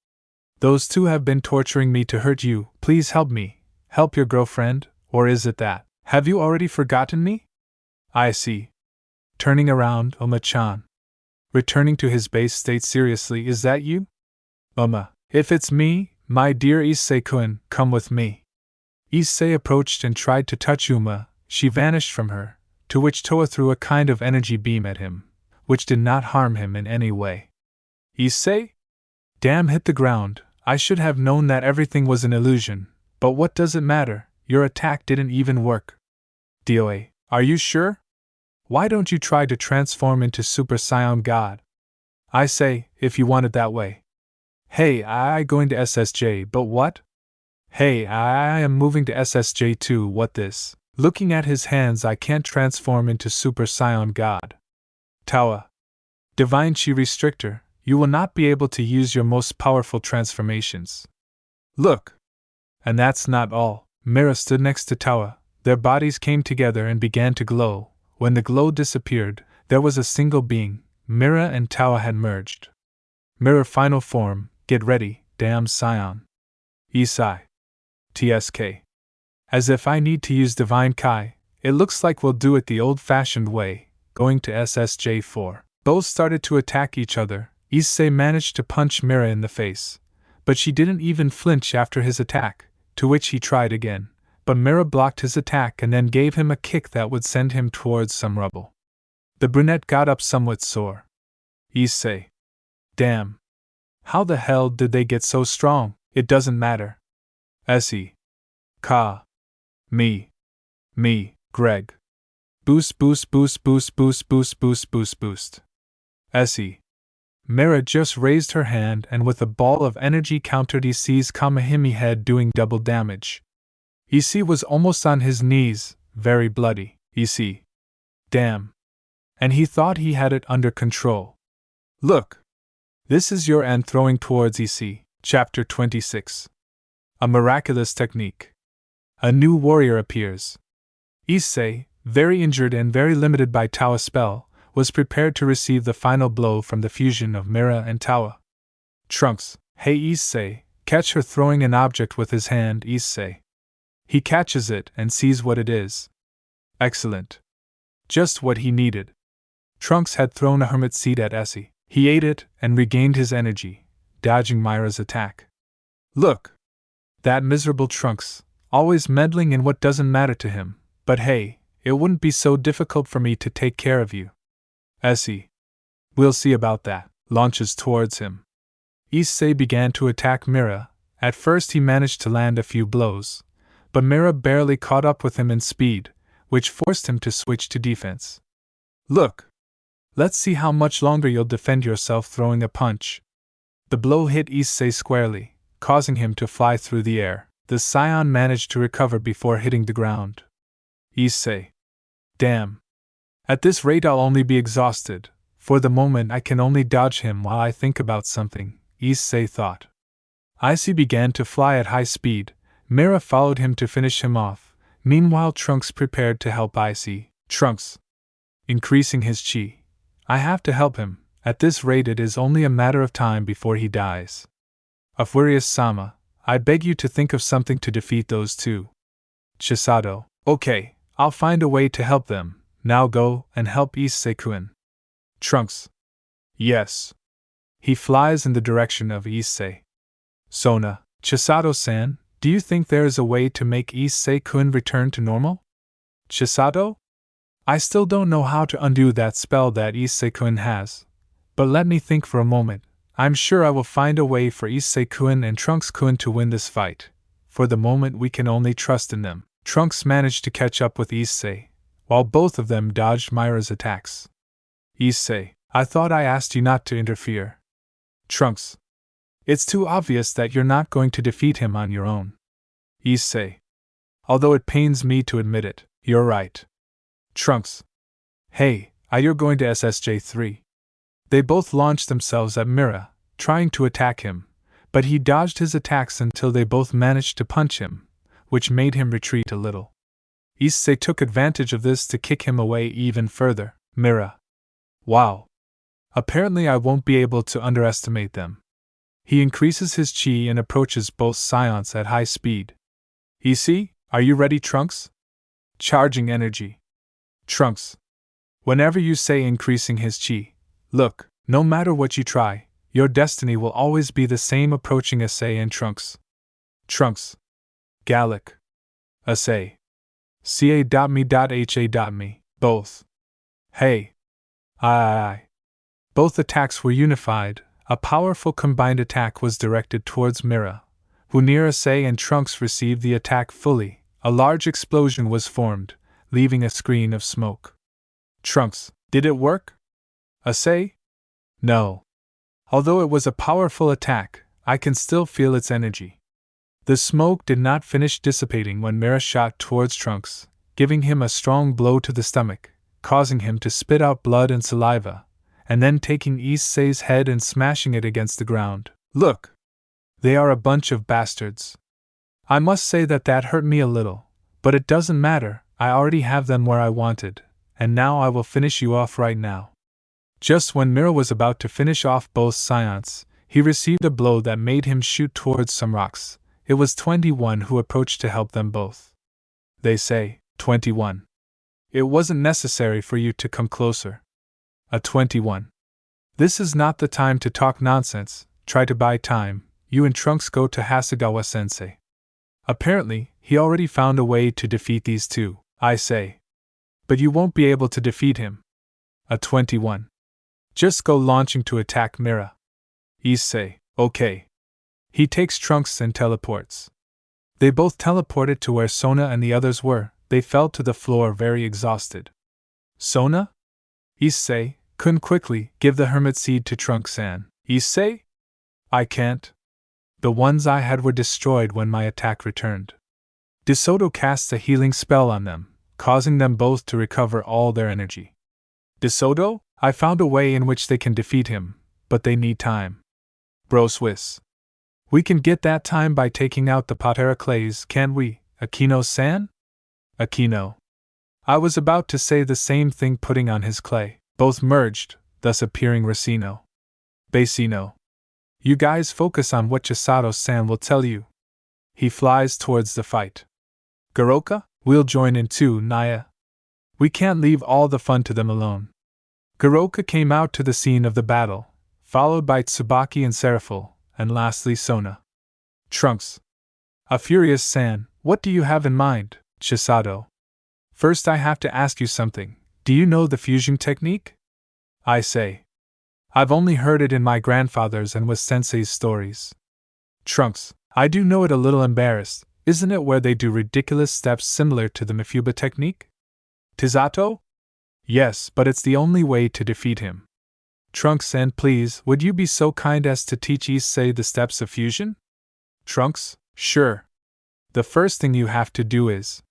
Those two have been torturing me to hurt you. Please help me. Help your girlfriend, or is it that? Have you already forgotten me? Issei. Turning around, Oma-chan. Returning to his base state seriously, is that you? Oma. If it's me, my dear Issei-kun, come with me. Issei approached and tried to touch Uma. She vanished from her, to which Toa threw a kind of energy beam at him, which did not harm him in any way. Issei? Damn, hit the ground. I should have known that everything was an illusion, but what does it matter? Your attack didn't even work. DOA, are you sure? Why don't you try to transform into Super Saiyan God? I say, if you want it that way. Hey, I going to SSJ, but what? Hey, I am moving to SSJ too, what this? Looking at his hands, I can't transform into Super Saiyan God. Tawa. Divine Chi Restrictor, you will not be able to use your most powerful transformations. Look! And that's not all. Mira stood next to Tawa. Their bodies came together and began to glow. When the glow disappeared, there was a single being. Mira and Tawa had merged. Mirror final form, get ready, damn Saiyan. Issei. TSK. As if I need to use Divine Kai, it looks like we'll do it the old-fashioned way, going to SSJ4. Both started to attack each other. Issei managed to punch Mira in the face, but she didn't even flinch after his attack, to which he tried again, but Mira blocked his attack and then gave him a kick that would send him towards some rubble. The brunette got up somewhat sore. Issei. Damn. How the hell did they get so strong? It doesn't matter. Issei. Ka. Me. Greg. Boost. Issei. Mira just raised her hand and with a ball of energy countered Issei's Kamehime head, doing double damage. Issei was almost on his knees, very bloody. Issei. Damn. And he thought he had it under control. Look. This is your end, throwing towards Issei. Chapter 26. A miraculous technique. A new warrior appears. Issei, very injured and very limited by Tawa's spell, was prepared to receive the final blow from the fusion of Mira and Tawa. Trunks, hey Issei, catch her throwing an object with his hand. Issei. He catches it and sees what it is. Excellent. Just what he needed. Trunks had thrown a hermit seed at Issei. He ate it and regained his energy, dodging Mira's attack. Look! That miserable Trunks, always meddling in what doesn't matter to him, but hey, it wouldn't be so difficult for me to take care of you. Issei. We'll see about that. Launches towards him. Issei began to attack Mira. At first he managed to land a few blows, but Mira barely caught up with him in speed, which forced him to switch to defense. Look! Let's see how much longer you'll defend yourself, throwing a punch. The blow hit Issei squarely, causing him to fly through the air. The Saiyan managed to recover before hitting the ground. Issei. Damn. At this rate I'll only be exhausted. For the moment I can only dodge him while I think about something, Issei thought. Issei began to fly at high speed. Mira followed him to finish him off. Meanwhile Trunks prepared to help Issei. Trunks. Increasing his chi. I have to help him. At this rate it is only a matter of time before he dies. Varias-sama, I beg you to think of something to defeat those two. Chisato. Okay, I'll find a way to help them. Now go and help Issei-kun. Trunks. Yes. He flies in the direction of Issei. Sona. Chisato-san, do you think there is a way to make Issei-kun return to normal? Chisato? I still don't know how to undo that spell that Issei-kun has. But let me think for a moment. I'm sure I will find a way for Issei-kun and Trunks-kun to win this fight. For the moment we can only trust in them. Trunks managed to catch up with Issei, while both of them dodged Mira's attacks. Issei, I thought I asked you not to interfere. Trunks. It's too obvious that you're not going to defeat him on your own. Issei. Although it pains me to admit it, you're right. Trunks. Hey, you're going to SSJ3. They both launched themselves at Mira, trying to attack him, but he dodged his attacks until they both managed to punch him, which made him retreat a little. Issei took advantage of this to kick him away even further. Mira. Wow. Apparently I won't be able to underestimate them. He increases his chi and approaches both Saiyans at high speed. Issei, are you ready, Trunks? Charging energy. Trunks. Whenever you say increasing his chi, look, no matter what you try, your destiny will always be the same. Approaching Issei and Trunks. Trunks. Gallic. Issei. ca.me.ha.me. Both. Hey. I. Both attacks were unified. A powerful combined attack was directed towards Mira, who near Issei and Trunks received the attack fully. A large explosion was formed, leaving a screen of smoke. Trunks. Did it work? Issei? No. Although it was a powerful attack, I can still feel its energy. The smoke did not finish dissipating when Mira shot towards Trunks, giving him a strong blow to the stomach, causing him to spit out blood and saliva, and then taking Issei's head and smashing it against the ground. Look! They are a bunch of bastards. I must say that hurt me a little, but it doesn't matter, I already have them where I wanted, and now I will finish you off right now. Just when Mira was about to finish off both Saiyans, he received a blow that made him shoot towards some rocks. It was 21 who approached to help them both. They say, 21. It wasn't necessary for you to come closer. A 21. This is not the time to talk nonsense, try to buy time, you and Trunks go to Hasegawa-sensei. Apparently, he already found a way to defeat these two, I say. But you won't be able to defeat him. A 21. Just go launching to attack Mira. Issei, okay. He takes Trunks and teleports. They both teleported to where Sona and the others were. They fell to the floor very exhausted. Sona? Issei, couldn't quickly give the hermit seed to Trunks-san. Issei? I can't. The ones I had were destroyed when my attack returned. DeSoto casts a healing spell on them, causing them both to recover all their energy. DeSoto? I found a way in which they can defeat him, but they need time. Bros Whis. We can get that time by taking out the Potera clays, can't we, Akino-san? Akino. I was about to say the same thing, putting on his clay. Both merged, thus appearing Racino. Basino. You guys focus on what Chisato-san will tell you. He flies towards the fight. Garoka, we'll join in too, Naya. We can't leave all the fun to them alone. Garoka came out to the scene of the battle, followed by Tsubaki and Seraphil, and lastly Sona. Trunks. A Furious-san, what do you have in mind, Chisato? First I have to ask you something. Do you know the fusion technique? I say. I've only heard it in my grandfather's and with sensei's stories. Trunks. I do know it, a little embarrassed. Isn't it where they do ridiculous steps similar to the Mifuba technique? Tizato? Yes, but it's the only way to defeat him. Trunks, and please, would you be so kind as to teach Issei the steps of fusion? Trunks? Sure. The first thing you have to do is.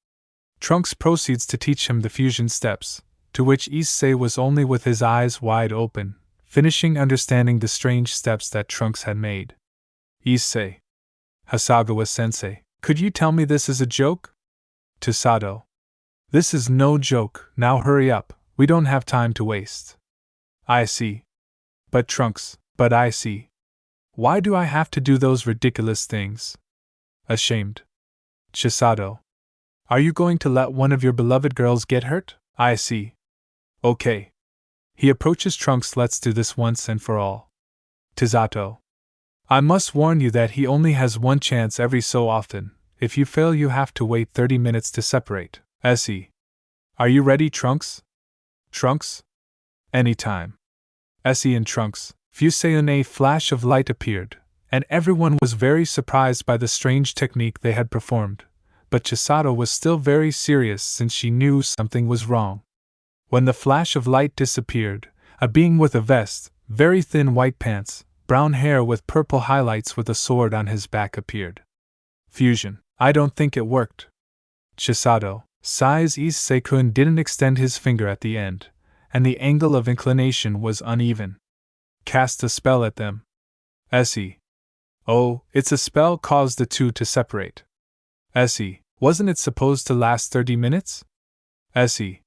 Trunks proceeds to teach him the fusion steps, to which Issei was only with his eyes wide open, finishing understanding the strange steps that Trunks had made. Issei. Hasagawa-sensei, could you tell me this is a joke? To Sato. This is no joke, now hurry up, we don't have time to waste. I see. But Trunks, but I see. Why do I have to do those ridiculous things? Ashamed. Chisato. Are you going to let one of your beloved girls get hurt? I see. Okay. He approaches Trunks. Let's do this once and for all. Chisato. I must warn you that he only has one chance every so often. If you fail, you have to wait 30 minutes to separate. Issei. Are you ready, Trunks? Trunks? Anytime. Issei and Trunks. Fusion. A flash of light appeared, and everyone was very surprised by the strange technique they had performed, but Chisato was still very serious since she knew something was wrong. When the flash of light disappeared, a being with a vest, very thin white pants, brown hair with purple highlights with a sword on his back appeared. Fusion. I don't think it worked. Chisato. Sighs. Issei-kun didn't extend his finger at the end, and the angle of inclination was uneven. Cast a spell at them. Issei. Oh, it's a spell caused the two to separate. Issei. Wasn't it supposed to last 30 minutes? Issei.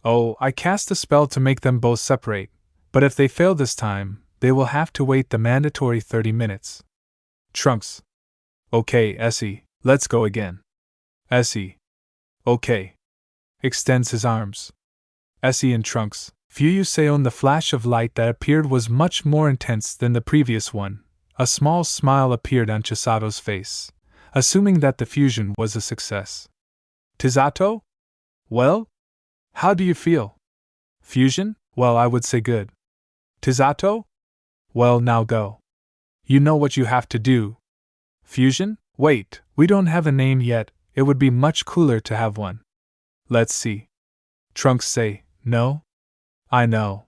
Oh, I cast a spell to make them both separate, but if they fail this time, they will have to wait the mandatory 30 minutes. Trunks. Okay, Issei, let's go again. Issei. Okay. Extends his arms. Issei and Trunks. Fusion. The flash of light that appeared was much more intense than the previous one. A small smile appeared on Chisato's face, assuming that the fusion was a success. Chisato? Well? How do you feel? Fusion? Well, I would say good. Chisato? Well, now go. You know what you have to do. Fusion? Wait, we don't have a name yet, it would be much cooler to have one. Let's see. Trunks say, no? I know.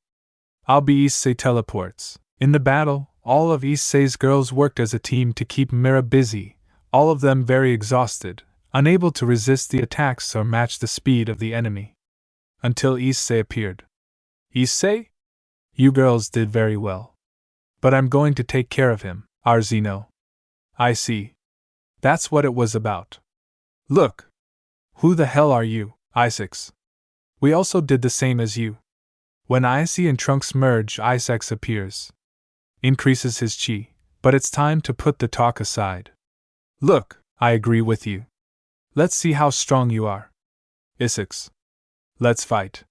I'll be Issei teleports. In the battle, all of Issei's girls worked as a team to keep Mira busy, all of them very exhausted, unable to resist the attacks or match the speed of the enemy. Until Issei appeared. Issei? You girls did very well. But I'm going to take care of him, Arzino. I see. That's what it was about. Look. Who the hell are you, Isaacs? We also did the same as you. When Issei and Trunks merge, Isaacs appears. Increases his chi, but it's time to put the talk aside. Look, I agree with you. Let's see how strong you are. Isaacs. Let's fight.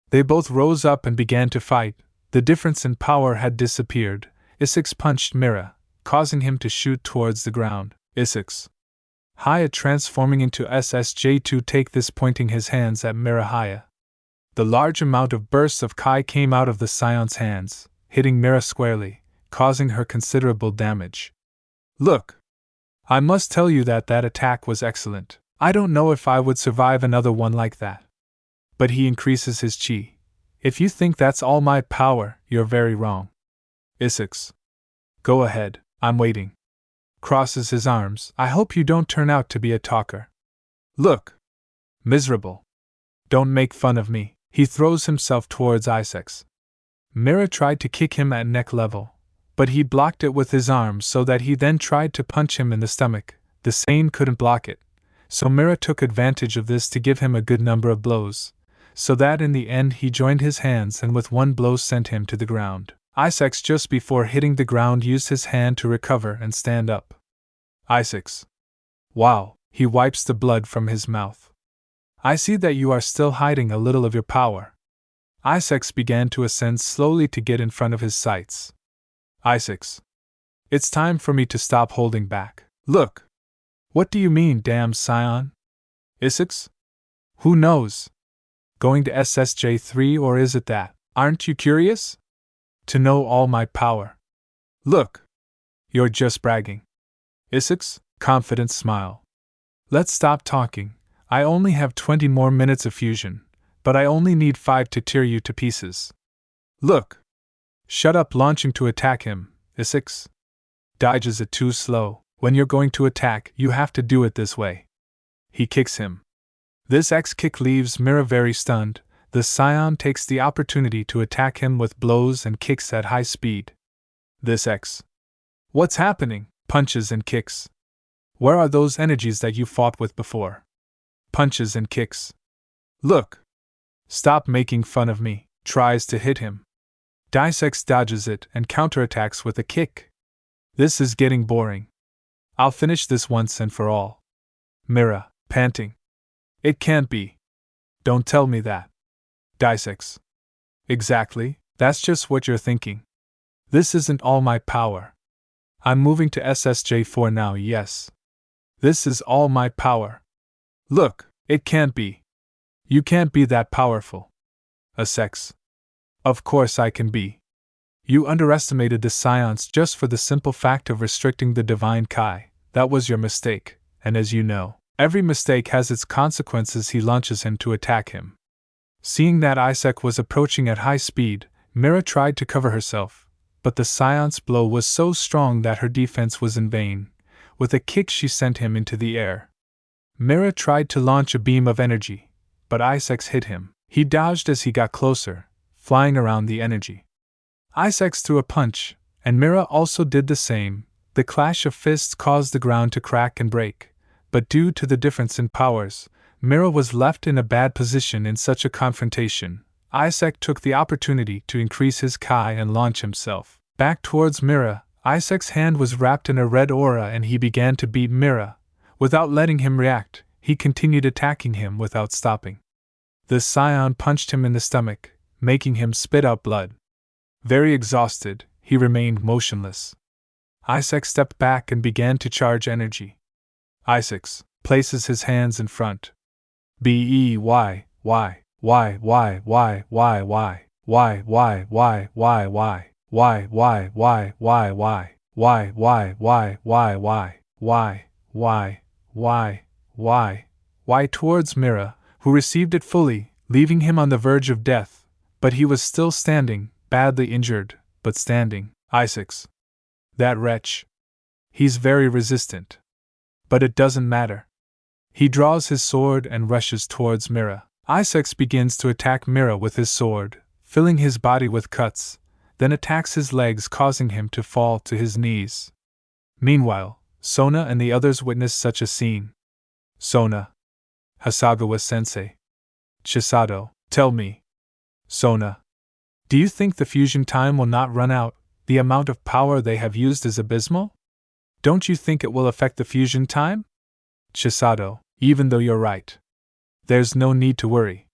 They both rose up and began to fight. The difference in power had disappeared. Isaacs punched Mira, causing him to shoot towards the ground. Isaacs. Haya transforming into SSJ2 take this, pointing his hands at Mira. Haya. The large amount of bursts of Kai came out of the Scion's hands, hitting Mira squarely, causing her considerable damage. Look! I must tell you that attack was excellent. I don't know if I would survive another one like that. But he increases his chi. If you think that's all my power, you're very wrong. Isaacs. Go ahead, I'm waiting. Crosses his arms. I hope you don't turn out to be a talker. Look! Miserable. Don't make fun of me. He throws himself towards Isaacs. Mira tried to kick him at neck level, but he blocked it with his arms so that he then tried to punch him in the stomach. The Saiyan couldn't block it, so Mira took advantage of this to give him a good number of blows, so that in the end he joined his hands and with one blow sent him to the ground. Isaacs just before hitting the ground used his hand to recover and stand up. Isaacs. Wow, he wipes the blood from his mouth. I see that you are still hiding a little of your power. Isaacs began to ascend slowly to get in front of his sights. Isaacs. It's time for me to stop holding back. Look! What do you mean, damn Saiyan? Isaacs? Who knows? Going to SSJ3, or is it that? Aren't you curious? To know all my power. Look! You're just bragging. Isaacs, confident smile. Let's stop talking. I only have 20 more minutes of fusion, but I only need 5 to tear you to pieces. Look! Shut up, launching to attack him, Isaacs. Dodges it too slow. When you're going to attack, you have to do it this way. He kicks him. This X kick leaves Mira very stunned. The Saiyan takes the opportunity to attack him with blows and kicks at high speed. This X. What's happening? Punches and kicks. Where are those energies that you fought with before? Punches and kicks. Look! Stop making fun of me. Tries to hit him. X dodges it and counterattacks with a kick. This is getting boring. I'll finish this once and for all. Mira, panting. It can't be. Don't tell me that. X. Exactly, that's just what you're thinking. This isn't all my power. I'm moving to SSJ4 now, yes. This is all my power. Look, it can't be. You can't be that powerful. Sex. Of course I can be. You underestimated the Saiyans just for the simple fact of restricting the divine Kai. That was your mistake, and as you know, every mistake has its consequences. He launches him to attack him. Seeing that Issei was approaching at high speed, Mira tried to cover herself, but the Saiyan's blow was so strong that her defense was in vain. With a kick she sent him into the air. Mira tried to launch a beam of energy, but Issei hit him. He dodged as he got closer, flying around the energy. Issei threw a punch, and Mira also did the same. The clash of fists caused the ground to crack and break, but due to the difference in powers, Mira was left in a bad position in such a confrontation. Issei took the opportunity to increase his Kai and launch himself back towards Mira. Issei's hand was wrapped in a red aura and he began to beat Mira. Without letting him react, he continued attacking him without stopping. The Saiyan punched him in the stomach, making him spit out blood. Very exhausted, he remained motionless. Issei stepped back and began to charge energy. Issei places his hands in front. Why, towards Mira, who received it fully, leaving him on the verge of death, but he was still standing, badly injured, but standing. Issei. That wretch. He's very resistant. But it doesn't matter. He draws his sword and rushes towards Mira. Issei begins to attack Mira with his sword, filling his body with cuts, then attacks his legs, causing him to fall to his knees. Meanwhile, Sona and the others witness such a scene. Sona. Hasagawa-sensei. Chisato, tell me. Sona. Do you think the fusion time will not run out? The amount of power they have used is abysmal? Don't you think it will affect the fusion time? Chisato, even though you're right. There's no need to worry.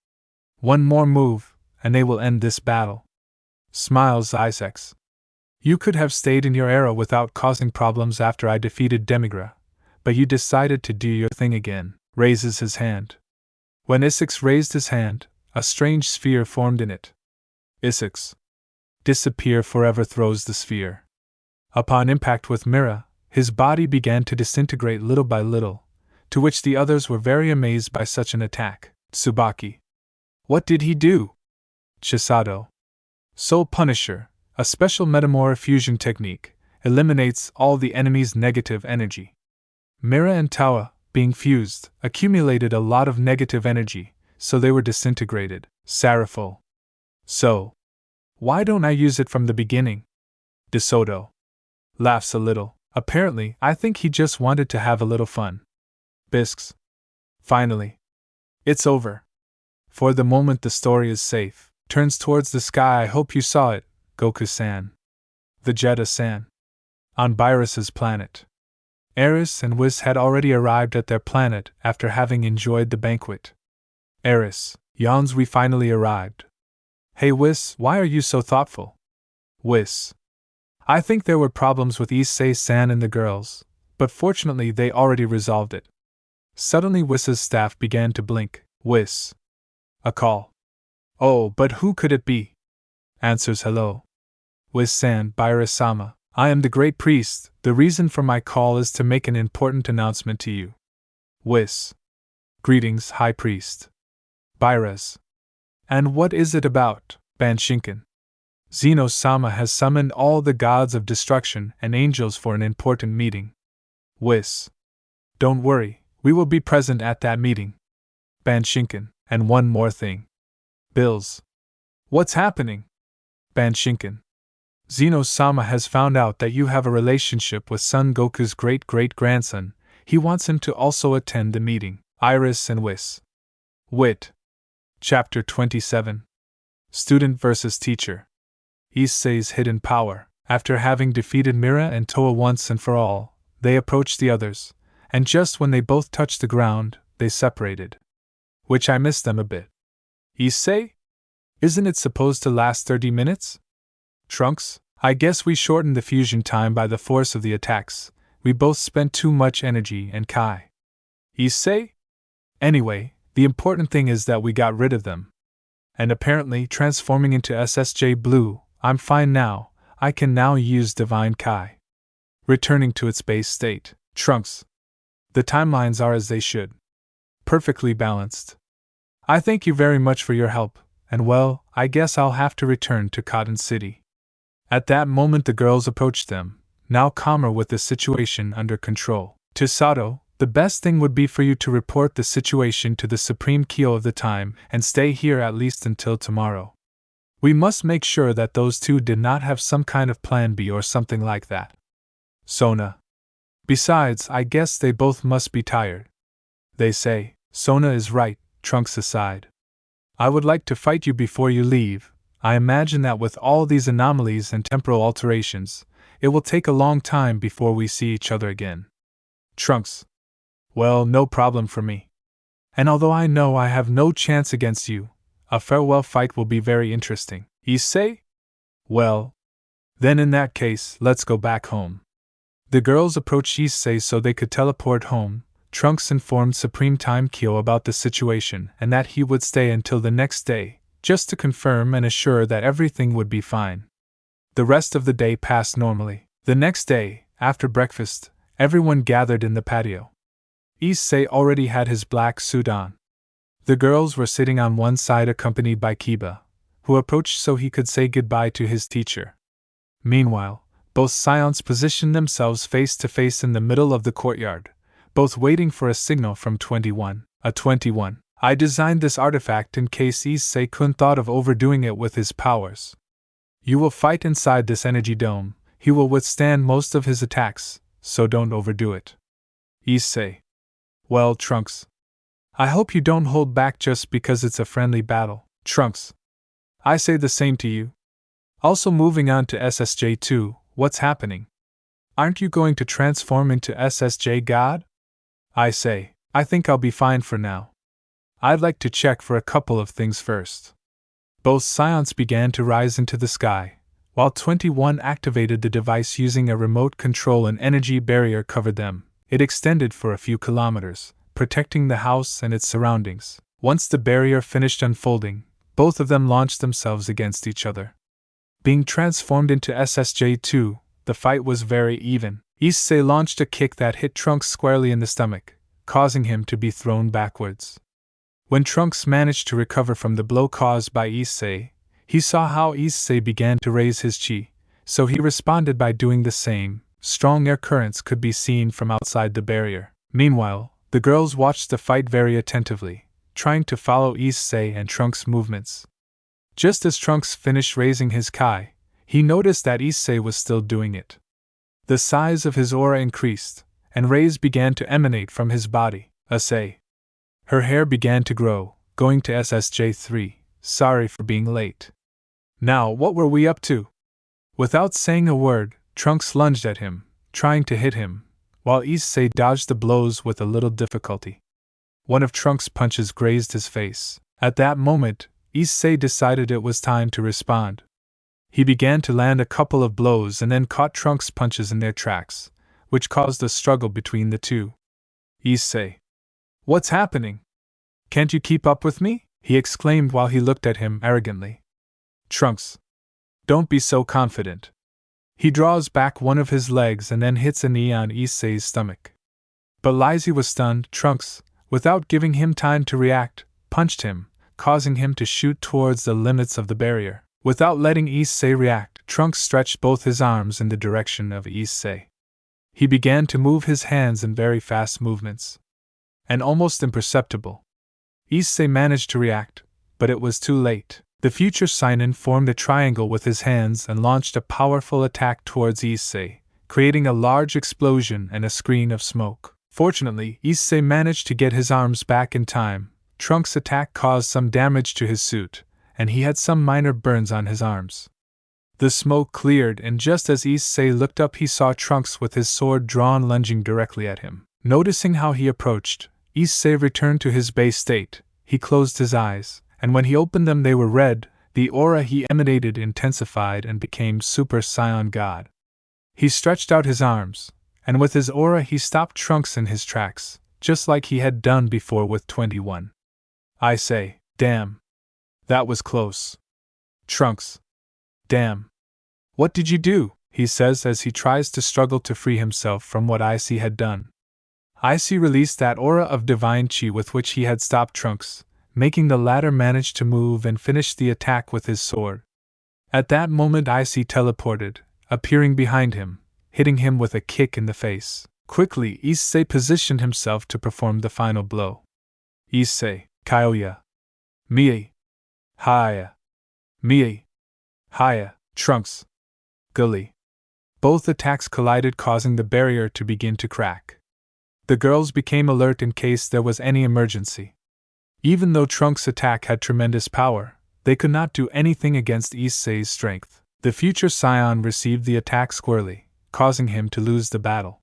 One more move, and they will end this battle. Smiles Issei. You could have stayed in your era without causing problems after I defeated Demigra, but you decided to do your thing again. Raises his hand. When Issei raised his hand, a strange sphere formed in it. Issei. Disappear forever, throws the sphere. Upon impact with Mira, his body began to disintegrate little by little, to which the others were very amazed by such an attack. Tsubaki. What did he do? Chisato. Soul Punisher, a special metamorph fusion technique, eliminates all the enemy's negative energy. Mira and Tawa, being fused, accumulated a lot of negative energy, so they were disintegrated. Saraful. So, why don't I use it from the beginning? DeSoto. Laughs a little. Apparently, I think he just wanted to have a little fun. Bisques. Finally. It's over. For the moment the story is safe. Turns towards the sky. I hope you saw it, Goku-san. Vegeta-san. On Beerus's planet. Eris and Whis had already arrived at their planet after having enjoyed the banquet. Eris yawns. We finally arrived. Hey Whis, why are you so thoughtful? Whis. I think there were problems with Issei-san and the girls, but fortunately they already resolved it. Suddenly Whis's staff began to blink. Whis. A call. Oh, but who could it be? Answers hello. Whis-san, Beerus-sama. I am the Great Priest. The reason for my call is to make an important announcement to you. Whis. Greetings, High Priest. Beerus. And what is it about, Banshinken? Zeno-sama has summoned all the gods of destruction and angels for an important meeting. Whis. Don't worry, we will be present at that meeting. Banshinken, and one more thing. Bills. What's happening? Banshinken. Zeno-sama has found out that you have a relationship with Son Goku's great-great-grandson. He wants him to also attend the meeting. Iris and Whis. Wit. Chapter 27. Student versus Teacher. Issei's hidden power. After having defeated Mira and Toa once and for all, they approached the others, and just when they both touched the ground, they separated. Which I missed them a bit. Issei? Isn't it supposed to last 30 minutes? Trunks, I guess we shortened the fusion time by the force of the attacks. We both spent too much energy and Kai. Issei? Anyway, the important thing is that we got rid of them. And apparently transforming into SSJ Blue, I'm fine now. I can now use Divine Kai. Returning to its base state. Trunks. The timelines are as they should. Perfectly balanced. I thank you very much for your help, and well, I guess I'll have to return to Cotton City. At that moment the girls approached them, now calmer with the situation under control. To Sato, the best thing would be for you to report the situation to the Supreme Kyo of the time and stay here at least until tomorrow. We must make sure that those two did not have some kind of plan B or something like that. Sona. Besides, I guess they both must be tired. They say, Sona is right, Trunks aside. I would like to fight you before you leave. I imagine that with all these anomalies and temporal alterations, it will take a long time before we see each other again. Trunks. Well, no problem for me. And although I know I have no chance against you, a farewell fight will be very interesting. Issei? Well, then in that case, let's go back home. The girls approached Issei so they could teleport home. Trunks informed Supreme Time Kyo about the situation and that he would stay until the next day, just to confirm and assure that everything would be fine. The rest of the day passed normally. The next day, after breakfast, everyone gathered in the patio. Issei already had his black suit on. The girls were sitting on one side accompanied by Kiba, who approached so he could say goodbye to his teacher. Meanwhile, both Scions positioned themselves face to face in the middle of the courtyard, both waiting for a signal from 21. A 21. I designed this artifact in case Issei couldn't thought of overdoing it with his powers. You will fight inside this energy dome. He will withstand most of his attacks, so don't overdo it. Issei. Well, Trunks. I hope you don't hold back just because it's a friendly battle. Trunks. I say the same to you. Also moving on to SSJ2, what's happening? Aren't you going to transform into SSJ God? I say, I think I'll be fine for now. I'd like to check for a couple of things first. Both Scions began to rise into the sky, while 21 activated the device using a remote control. An energy barrier covered them. It extended for a few kilometers, protecting the house and its surroundings. Once the barrier finished unfolding, both of them launched themselves against each other. Being transformed into SSJ2, the fight was very even. Issei launched a kick that hit Trunks squarely in the stomach, causing him to be thrown backwards. When Trunks managed to recover from the blow caused by Issei, he saw how Issei began to raise his chi, so he responded by doing the same. Strong air currents could be seen from outside the barrier. Meanwhile, the girls watched the fight very attentively, trying to follow Issei and Trunks' movements. Just as Trunks finished raising his kai, he noticed that Issei was still doing it. The size of his aura increased, and rays began to emanate from his body. Issei. Her hair began to grow, going to SSJ3. Sorry for being late. Now, what were we up to? Without saying a word, Trunks lunged at him, trying to hit him, while Issei dodged the blows with a little difficulty. One of Trunks' punches grazed his face. At that moment, Issei decided it was time to respond. He began to land a couple of blows and then caught Trunks' punches in their tracks, which caused a struggle between the two. Issei. What's happening? Can't you keep up with me? He exclaimed while he looked at him arrogantly. Trunks. Don't be so confident. He draws back one of his legs and then hits a knee on Issei's stomach. But Lizzie was stunned. Trunks, without giving him time to react, punched him, causing him to shoot towards the limits of the barrier. Without letting Issei react, Trunks stretched both his arms in the direction of Issei. He began to move his hands in very fast movements. And almost imperceptible. Issei managed to react, but it was too late. The future Saiyan formed a triangle with his hands and launched a powerful attack towards Issei, creating a large explosion and a screen of smoke. Fortunately, Issei managed to get his arms back in time. Trunks' attack caused some damage to his suit, and he had some minor burns on his arms. The smoke cleared, and just as Issei looked up, he saw Trunks with his sword drawn lunging directly at him. Noticing how he approached, Issei returned to his base state. He closed his eyes, and when he opened them they were red. The aura he emanated intensified and became Super Saiyan God. He stretched out his arms, and with his aura he stopped Trunks in his tracks, just like he had done before with 21. I say, damn. That was close. Trunks. Damn. What did you do? He says as he tries to struggle to free himself from what Issei had done. Issei released that aura of divine chi with which he had stopped Trunks, making the latter manage to move and finish the attack with his sword. At that moment Issei teleported, appearing behind him, hitting him with a kick in the face. Quickly Issei positioned himself to perform the final blow. Issei, Kyoya. Mie. Haya. Mie. Haya, Trunks. Gully. Both attacks collided, causing the barrier to begin to crack. The girls became alert in case there was any emergency. Even though Trunks' attack had tremendous power, they could not do anything against Issei's strength. The future Saiyan received the attack squarely, causing him to lose the battle.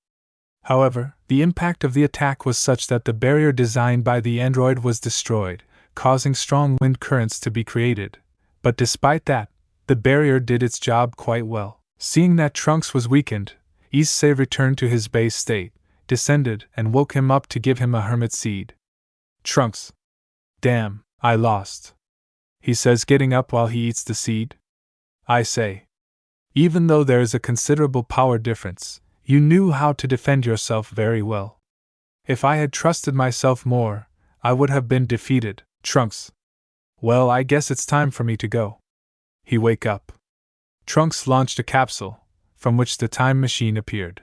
However, the impact of the attack was such that the barrier designed by the android was destroyed, causing strong wind currents to be created. But despite that, the barrier did its job quite well. Seeing that Trunks was weakened, Issei returned to his base state, descended, and woke him up to give him a hermit seed. Trunks. Damn, I lost. He says, getting up while he eats the seed. I say. Even though there is a considerable power difference, you knew how to defend yourself very well. If I had trusted myself more, I would have been defeated. Trunks. Well, I guess it's time for me to go. He wake up. Trunks launched a capsule, from which the time machine appeared.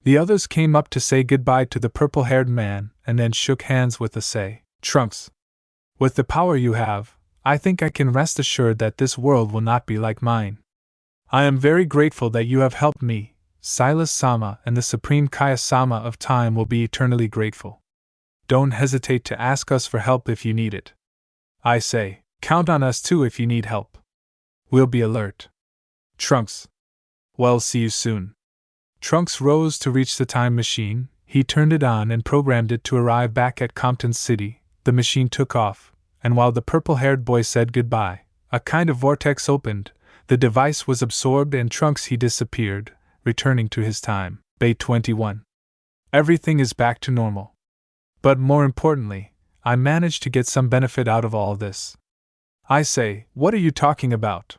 The others came up to say goodbye to the purple-haired man and then shook hands with Issei. Trunks. With the power you have, I think I can rest assured that this world will not be like mine. I am very grateful that you have helped me. Silas-sama and the Supreme Kaya-sama of time will be eternally grateful. Don't hesitate to ask us for help if you need it. I say, count on us too if you need help. We'll be alert. Trunks. Well, see you soon. Trunks rose to reach the time machine. He turned it on and programmed it to arrive back at Compton City. The machine took off, and while the purple-haired boy said goodbye, a kind of vortex opened. The device was absorbed and Trunks he disappeared, returning to his time. Bay 21. Everything is back to normal. But more importantly, I managed to get some benefit out of all this. I say, what are you talking about?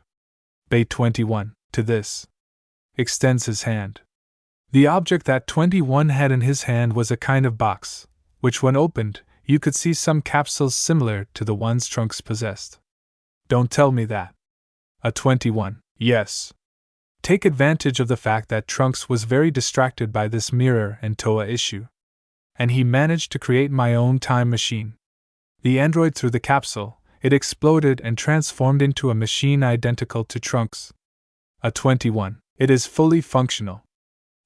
Bay 21, to this. Extends his hand. The object that 21 had in his hand was a kind of box, which when opened, you could see some capsules similar to the ones Trunks possessed. Don't tell me that. A 21, yes. Take advantage of the fact that Trunks was very distracted by this mirror and Toa issue. And he managed to create my own time machine. The android threw the capsule, it exploded and transformed into a machine identical to Trunks. A 21, it is fully functional.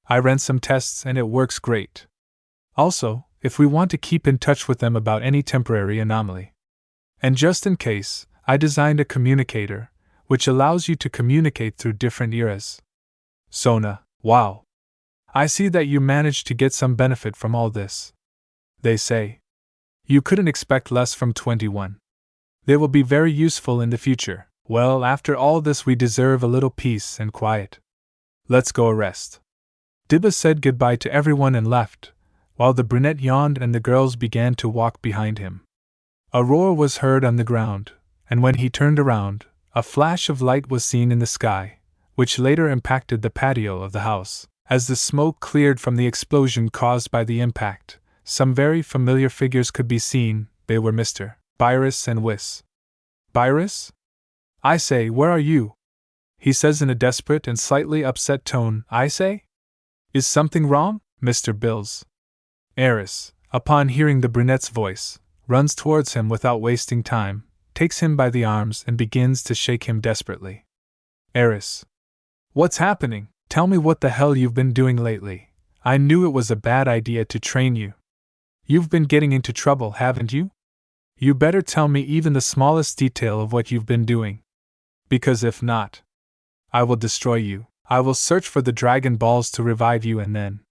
I ran some tests and it works great. Also, if we want to keep in touch with them about any temporary anomaly. And just in case, I designed a communicator, which allows you to communicate through different eras. Sona, wow. I see that you managed to get some benefit from all this. They say. You couldn't expect less from 21. They will be very useful in the future. Well, after all this we deserve a little peace and quiet. Let's go rest. Dibba said goodbye to everyone and left, while the brunette yawned and the girls began to walk behind him. A roar was heard on the ground, and when he turned around, a flash of light was seen in the sky, which later impacted the patio of the house. As the smoke cleared from the explosion caused by the impact, some very familiar figures could be seen. They were Mr. Virus and Whis. Virus? I say, where are you? He says in a desperate and slightly upset tone. I say? Is something wrong, Mr. Bills? Eris, upon hearing the brunette's voice, runs towards him without wasting time, takes him by the arms and begins to shake him desperately. Eris. What's happening? Tell me what the hell you've been doing lately. I knew it was a bad idea to train you. You've been getting into trouble, haven't you? You better tell me even the smallest detail of what you've been doing. Because if not, I will destroy you. I will search for the Dragon Balls to revive you and then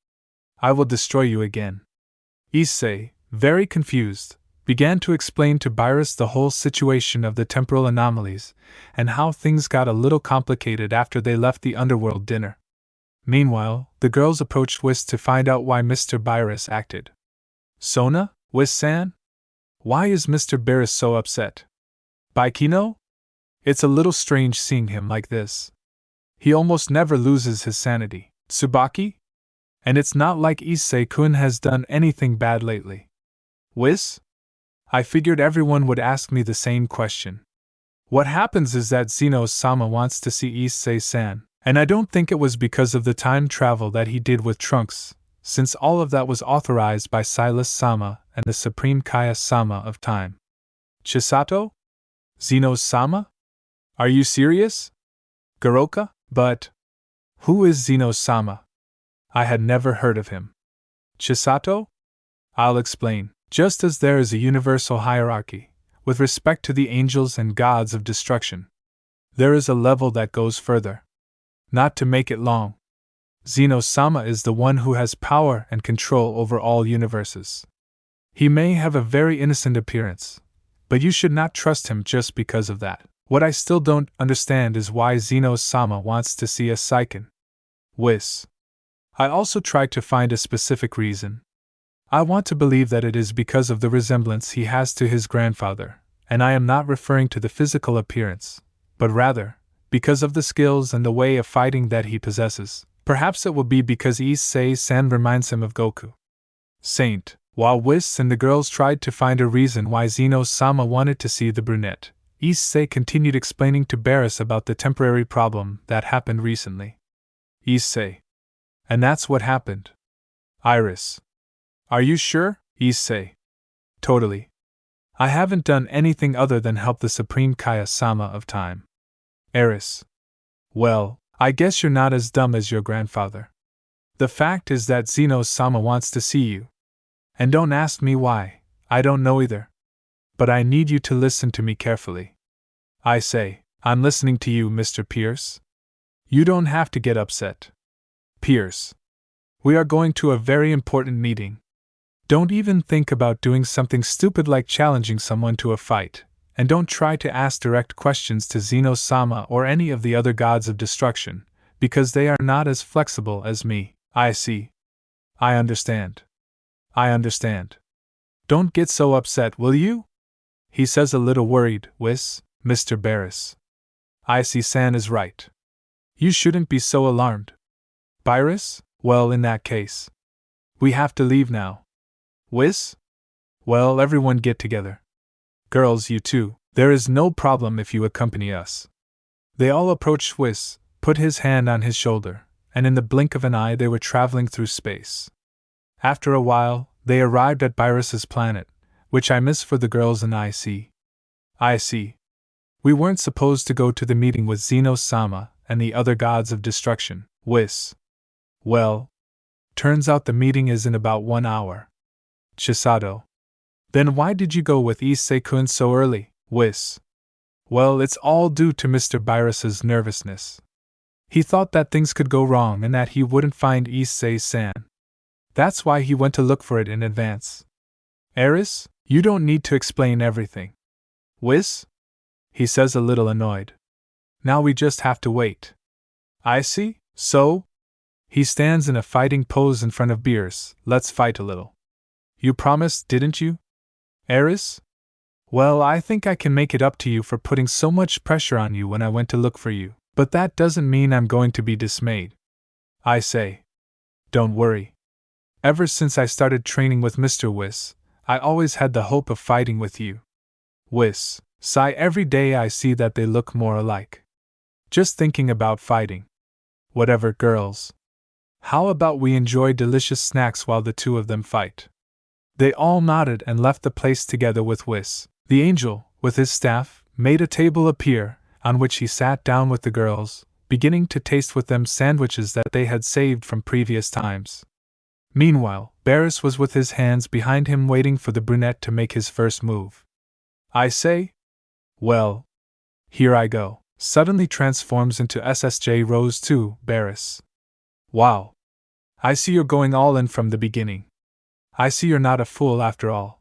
I will destroy you again. Issei, very confused, began to explain to Virus the whole situation of the temporal anomalies and how things got a little complicated after they left the underworld dinner. Meanwhile, the girls approached Whis to find out why Mr. Virus acted. Sona, Whis-san? Why is Mr. Virus so upset? Baikino? It's a little strange seeing him like this. He almost never loses his sanity. Tsubaki? And it's not like Issei-kun has done anything bad lately. Whis? I figured everyone would ask me the same question. What happens is that Zeno-sama wants to see Issei-san, and I don't think it was because of the time travel that he did with Trunks, since all of that was authorized by Silas-sama and the Supreme Kaya-sama of time. Chisato? Zeno-sama? Are you serious? Garoka? But who is Zeno-sama? I had never heard of him. Chisato? I'll explain. Just as there is a universal hierarchy, with respect to the angels and gods of destruction, there is a level that goes further. Not to make it long, Zeno-sama is the one who has power and control over all universes. He may have a very innocent appearance, but you should not trust him just because of that. What I still don't understand is why Zeno-sama wants to see a Saikin. Whis. I also tried to find a specific reason. I want to believe that it is because of the resemblance he has to his grandfather, and I am not referring to the physical appearance, but rather, because of the skills and the way of fighting that he possesses. Perhaps it will be because Issei-san reminds him of Goku. Saint. While Whis and the girls tried to find a reason why Zeno-sama wanted to see the brunette, Issei continued explaining to Barris about the temporary problem that happened recently. Issei. And that's what happened. Iris. Are you sure, Issei? Totally. I haven't done anything other than help the Supreme Kaya-sama of time. Eris. Well, I guess you're not as dumb as your grandfather. The fact is that Zeno-sama wants to see you. And don't ask me why, I don't know either. But I need you to listen to me carefully. I say, I'm listening to you, Mr. Pierce. You don't have to get upset. Pierce. We are going to a very important meeting. Don't even think about doing something stupid like challenging someone to a fight, and don't try to ask direct questions to Zeno-sama or any of the other gods of destruction, because they are not as flexible as me. I see. I understand. I understand. Don't get so upset, will you? He says a little worried, Whis, Mr. Barris. Issei-san is right. You shouldn't be so alarmed. Virus? Well, in that case, we have to leave now. Whis? Well, everyone get together. Girls, you too. There is no problem if you accompany us. They all approached Whis, put his hand on his shoulder, and in the blink of an eye they were traveling through space. After a while, they arrived at Virus's planet, which I miss for the girls and I see. I see. We weren't supposed to go to the meeting with Zeno-sama and the other gods of destruction, Whis. Well, turns out the meeting is in about 1 hour. Chisato. Then why did you go with Issei-kun so early, Whis? Well, it's all due to Mr. Virus's nervousness. He thought that things could go wrong and that he wouldn't find Issei-san. That's why he went to look for it in advance. Eris, you don't need to explain everything. Whis? He says a little annoyed. Now we just have to wait. I see, so? He stands in a fighting pose in front of Beers. Let's fight a little. You promised, didn't you? Eris? Well, I think I can make it up to you for putting so much pressure on you when I went to look for you, but that doesn't mean I'm going to be dismayed. I say. Don't worry. Ever since I started training with Mr. Whis, I always had the hope of fighting with you. Whis. Sigh, every day I see that they look more alike. Just thinking about fighting. Whatever, girls. How about we enjoy delicious snacks while the two of them fight? They all nodded and left the place together with Whis. The angel, with his staff, made a table appear, on which he sat down with the girls, beginning to taste with them sandwiches that they had saved from previous times. Meanwhile, Barris was with his hands behind him waiting for the brunette to make his first move. I say? Well, here I go. Suddenly transforms into SSJ Rose 2, Barris. Wow. I see you're going all in from the beginning. I see you're not a fool after all.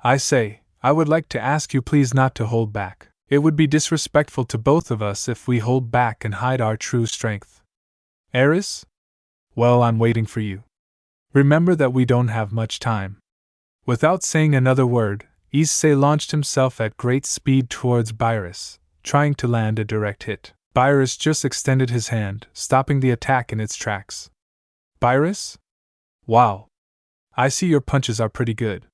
I say, I would like to ask you please not to hold back. It would be disrespectful to both of us if we hold back and hide our true strength. Eris? Well, I'm waiting for you. Remember that we don't have much time. Without saying another word, Issei launched himself at great speed towards Barris, trying to land a direct hit. Barris just extended his hand, stopping the attack in its tracks. Barris? Wow. I see your punches are pretty good.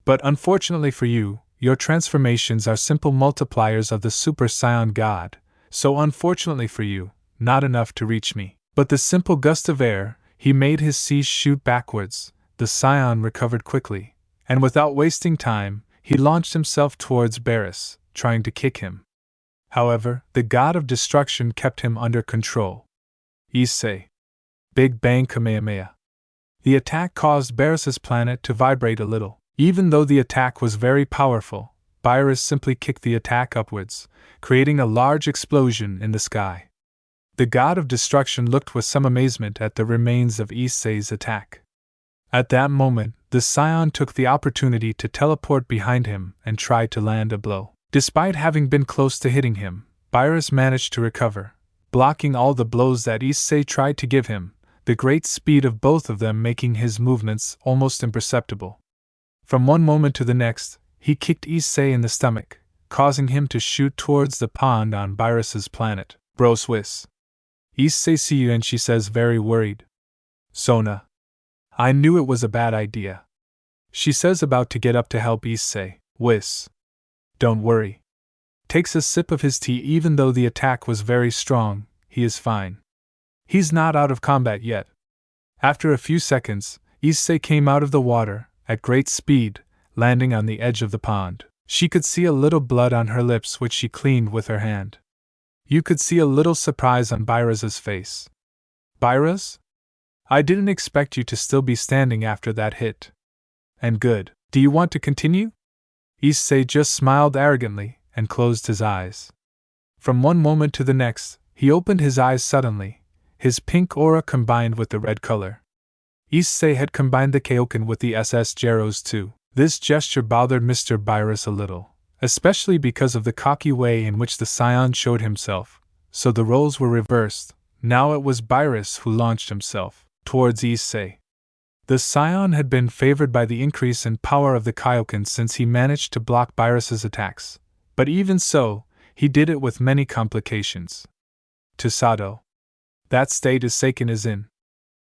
But unfortunately for you, your transformations are simple multipliers of the Super Saiyan God, so unfortunately for you, not enough to reach me. But the simple gust of air, he made his seize shoot backwards, the Saiyan recovered quickly, and without wasting time, he launched himself towards Barris, trying to kick him. However, the God of Destruction kept him under control. Issei. Big Bang Kamehameha. The attack caused Barris's planet to vibrate a little. Even though the attack was very powerful, Barris simply kicked the attack upwards, creating a large explosion in the sky. The God of Destruction looked with some amazement at the remains of Issei's attack. At that moment, the Saiyan took the opportunity to teleport behind him and tried to land a blow. Despite having been close to hitting him, Barris managed to recover, blocking all the blows that Issei tried to give him, the great speed of both of them making his movements almost imperceptible. From one moment to the next, he kicked Issei in the stomach, causing him to shoot towards the pond on Barris's planet. Bro Whis. Issei see you and she says very worried. Sona. I knew it was a bad idea. She says about to get up to help Issei. Whis. Don't worry. Takes a sip of his tea even though the attack was very strong, he is fine. He's not out of combat yet. After a few seconds, Issei came out of the water, at great speed, landing on the edge of the pond. She could see a little blood on her lips which she cleaned with her hand. You could see a little surprise on Barris's face. Barris? I didn't expect you to still be standing after that hit. And good. Do you want to continue? Issei just smiled arrogantly and closed his eyes. From one moment to the next, he opened his eyes suddenly, his pink aura combined with the red color. Issei had combined the Kaioken with the SS Geros too. This gesture bothered Mr. Barris a little, especially because of the cocky way in which the Saiyan showed himself, so the roles were reversed. Now it was Barris who launched himself towards Issei. The Saiyan had been favored by the increase in power of the Kaioken since he managed to block Barris's attacks, but even so, he did it with many complications. To Sato. That state Seiken is in.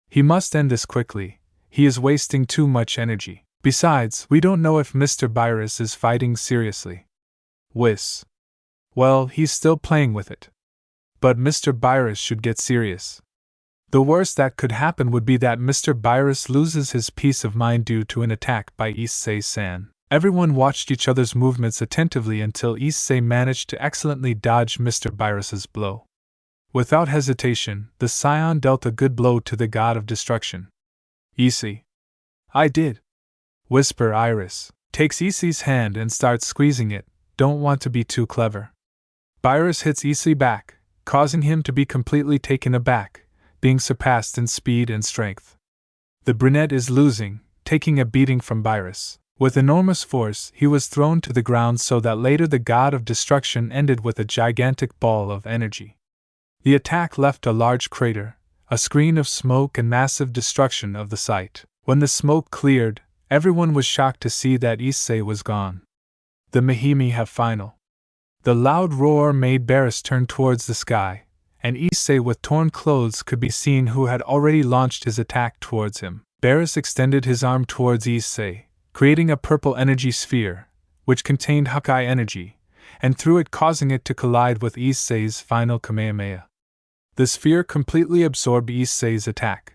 He must end this quickly, he is wasting too much energy. Besides, we don't know if Mr. Barris is fighting seriously. Whis. Well, he's still playing with it. But Mr. Barris should get serious. The worst that could happen would be that Mr. Barris loses his peace of mind due to an attack by Issei-san. Everyone watched each other's movements attentively until Issei managed to excellently dodge Mr. Barris's blow. Without hesitation, the Saiyan dealt a good blow to the God of Destruction. Issei. I did. Whisper Iris. Takes Issei's hand and starts squeezing it, don't want to be too clever. Barris hits Issei back, causing him to be completely taken aback, being surpassed in speed and strength. The brunette is losing, taking a beating from Barris. With enormous force, he was thrown to the ground so that later the God of Destruction ended with a gigantic ball of energy. The attack left a large crater, a screen of smoke and massive destruction of the site. When the smoke cleared, everyone was shocked to see that Issei was gone. The Mahimi final. The loud roar made Barris turn towards the sky, and Issei with torn clothes could be seen who had already launched his attack towards him. Barris extended his arm towards Issei, creating a purple energy sphere, which contained Hawkeye energy, and threw it causing it to collide with Issei's final Kamehameha. The sphere completely absorbed Issei's attack,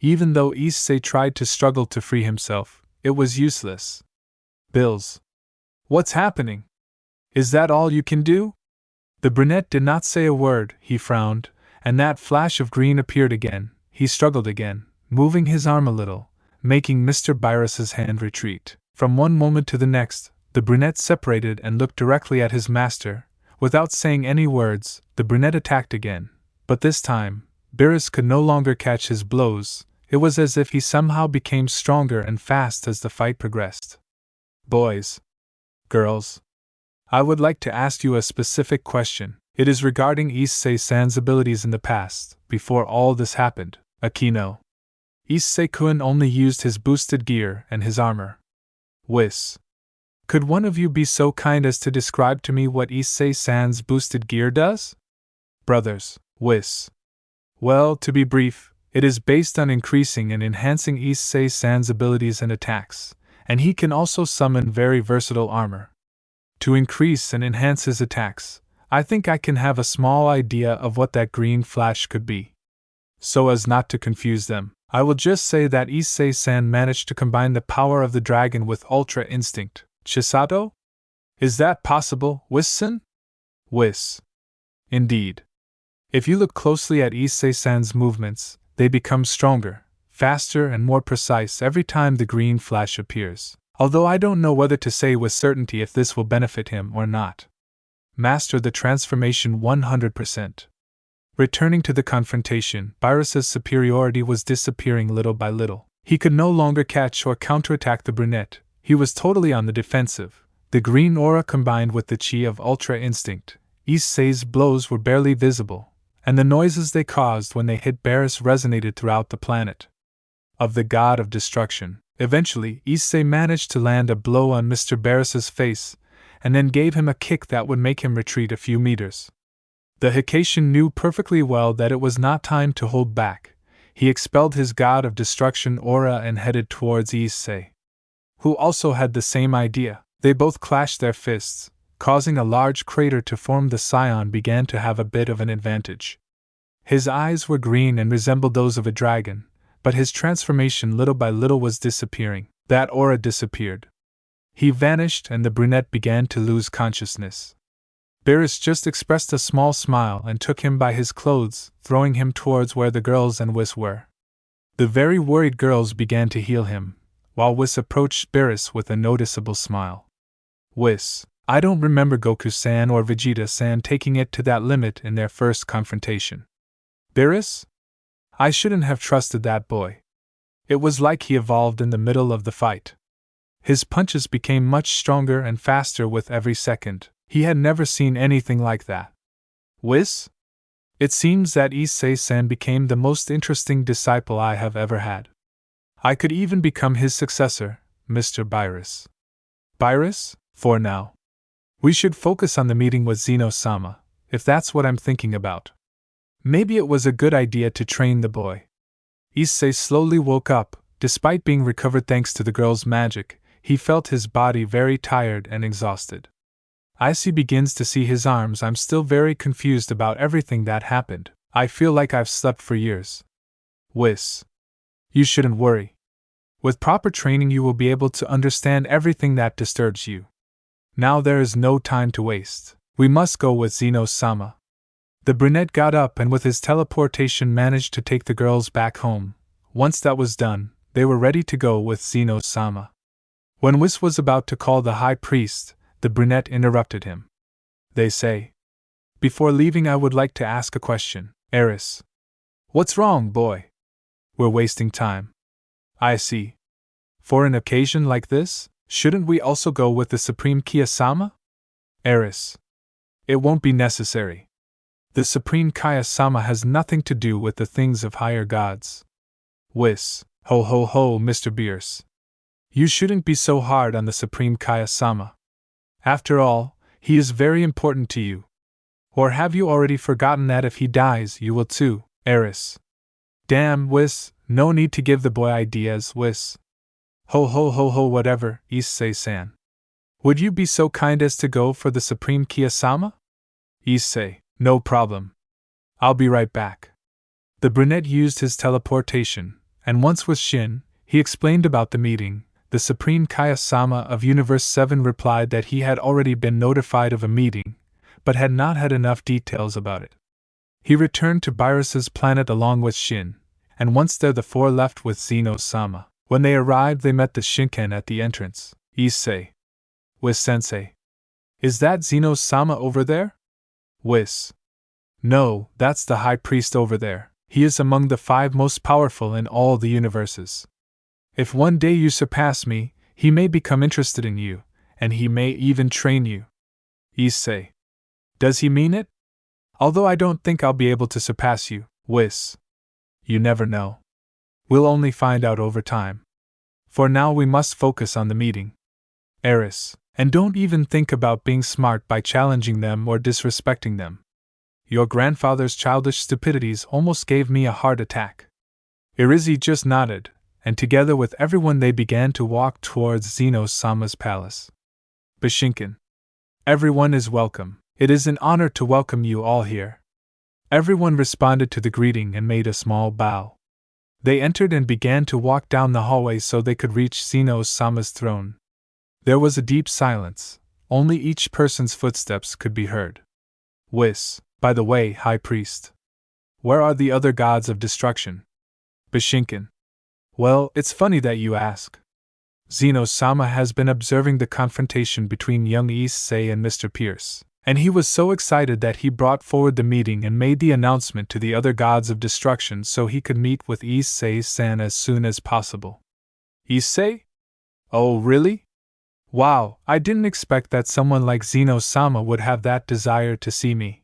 Even though Issei tried to struggle to free himself, it was useless. Bills. What's happening? Is that all you can do? The brunette did not say a word. He frowned, and that flash of green appeared again. He struggled again, moving his arm a little, making Mr. Virus's hand retreat. From one moment to the next, the brunette separated and looked directly at his master. Without saying any words, the brunette attacked again, but this time, Virus could no longer catch his blows. It was as if he somehow became stronger and fast as the fight progressed. Boys. Girls. I would like to ask you a specific question. It is regarding Issei-san's abilities in the past, before all this happened. Akino. Issei-kun only used his boosted gear and his armor. Whis. Could one of you be so kind as to describe to me what Issei-san's boosted gear does? Brothers. Whis. Well, to be brief, it is based on increasing and enhancing Issei-san's abilities and attacks, and he can also summon very versatile armor. To increase and enhance his attacks, I think I can have a small idea of what that green flash could be. So as not to confuse them, I will just say that Issei-san managed to combine the power of the dragon with ultra instinct. Chisato? Is that possible, Whis-san? Whis. Indeed. If you look closely at Issei-san's movements, they become stronger, faster and more precise every time the green flash appears. Although I don't know whether to say with certainty if this will benefit him or not. Master the transformation 100%. Returning to the confrontation, Virus's superiority was disappearing little by little. He could no longer catch or counterattack the brunette. He was totally on the defensive. The green aura combined with the chi of ultra instinct. Issei's blows were barely visible, and the noises they caused when they hit Barris resonated throughout the planet. Of the god of destruction. Eventually, Issei managed to land a blow on Mr. Barris's face, and then gave him a kick that would make him retreat a few meters. The Hikation knew perfectly well that it was not time to hold back. He expelled his god of destruction aura and headed towards Issei, who also had the same idea. They both clashed their fists, causing a large crater to form. The Saiyan began to have a bit of an advantage. His eyes were green and resembled those of a dragon, but his transformation little by little was disappearing. That aura disappeared. He vanished and the brunette began to lose consciousness. Barris just expressed a small smile and took him by his clothes, throwing him towards where the girls and Whis were. The very worried girls began to heal him, while Whis approached Barris with a noticeable smile. Whis, I don't remember Goku-san or Vegeta-san taking it to that limit in their first confrontation. Barris? I shouldn't have trusted that boy. It was like he evolved in the middle of the fight. His punches became much stronger and faster with every second. He had never seen anything like that. Whis? It seems that Issei-san became the most interesting disciple I have ever had. I could even become his successor, Mr. Virus. Virus? For now. We should focus on the meeting with Zeno-sama, if that's what I'm thinking about. Maybe it was a good idea to train the boy. Issei slowly woke up. Despite being recovered thanks to the girl's magic, he felt his body very tired and exhausted. Issei begins to see his arms. I'm still very confused about everything that happened. I feel like I've slept for years. Whis. You shouldn't worry. With proper training you will be able to understand everything that disturbs you. Now there is no time to waste. We must go with Zeno-sama. The brunette got up and with his teleportation managed to take the girls back home. Once that was done, they were ready to go with Zeno-sama. When Whis was about to call the high priest, the brunette interrupted him. They say. Before leaving I would like to ask a question, Eris. What's wrong, boy? We're wasting time. I see. For an occasion like this, shouldn't we also go with the Supreme Kaya-sama? Eris. It won't be necessary. The Supreme Kaya-sama has nothing to do with the things of higher gods. Whis. Ho ho ho, Mr. Bierce. You shouldn't be so hard on the Supreme Kaya-sama. After all, he is very important to you. Or have you already forgotten that if he dies you will too, Eris? Damn, Whis, no need to give the boy ideas, Whis. Ho ho ho ho, whatever, Issei-san. Would you be so kind as to go for the Supreme Kaya-sama? Issei. No problem. I'll be right back. The brunette used his teleportation, And once with Shin, he explained about the meeting. The Supreme Kaya-sama of Universe 7 replied that he had already been notified of a meeting, but had not had enough details about it. He returned to Virus's planet along with Shin, and once there the four left with Zeno-sama. When they arrived they met the Shinken at the entrance. Issei. Whis-sensei. Is that Zeno-sama over there? Whis. No, that's the High Priest over there. He is among the 5 most powerful in all the universes. If one day you surpass me, he may become interested in you, and he may even train you. Issei. Does he mean it? Although I don't think I'll be able to surpass you, Whis. You never know. We'll only find out over time. For now we must focus on the meeting. Eris, and don't even think about being smart by challenging them or disrespecting them. Your grandfather's childish stupidities almost gave me a heart attack. Irizi just nodded, and together with everyone they began to walk towards Zeno-sama's palace. Bishinken. Everyone is welcome. It is an honor to welcome you all here. Everyone responded to the greeting and made a small bow. They entered and began to walk down the hallway so they could reach Zeno-sama's throne. There was a deep silence. Only each person's footsteps could be heard. Whis. By the way, High Priest. Where are the other gods of destruction? Bishinken. Well, it's funny that you ask. Zeno-sama has been observing the confrontation between young Issei and Mr. Pierce, and he was so excited that he brought forward the meeting and made the announcement to the other gods of destruction so he could meet with Issei-san as soon as possible. Issei? Oh, really? Wow, I didn't expect that someone like Zeno-sama would have that desire to see me.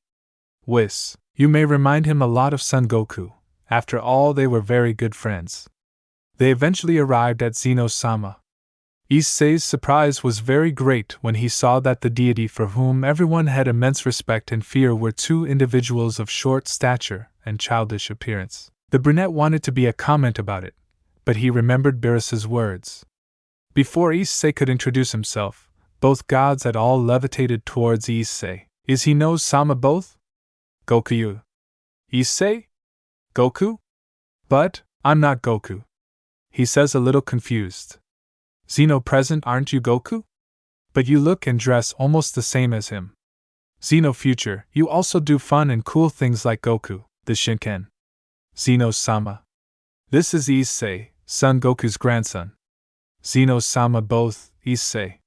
Whis. You may remind him a lot of Son Goku. After all, they were very good friends. They eventually arrived at Zeno-sama. Issei's surprise was very great when he saw that the deity for whom everyone had immense respect and fear were 2 individuals of short stature and childish appearance. The brunette wanted to be a comment about it, but he remembered Beerus's words. Before Issei could introduce himself, both gods had all levitated towards Issei. Is he no Sama both? Goku. Issei? Goku? But, I'm not Goku. He says a little confused. Zeno present, aren't you Goku? But you look and dress almost the same as him. Zeno future, you also do fun and cool things like Goku, the Shinken. Zeno-sama. This is Issei, Son Goku's grandson. Zeno-sama both, Issei.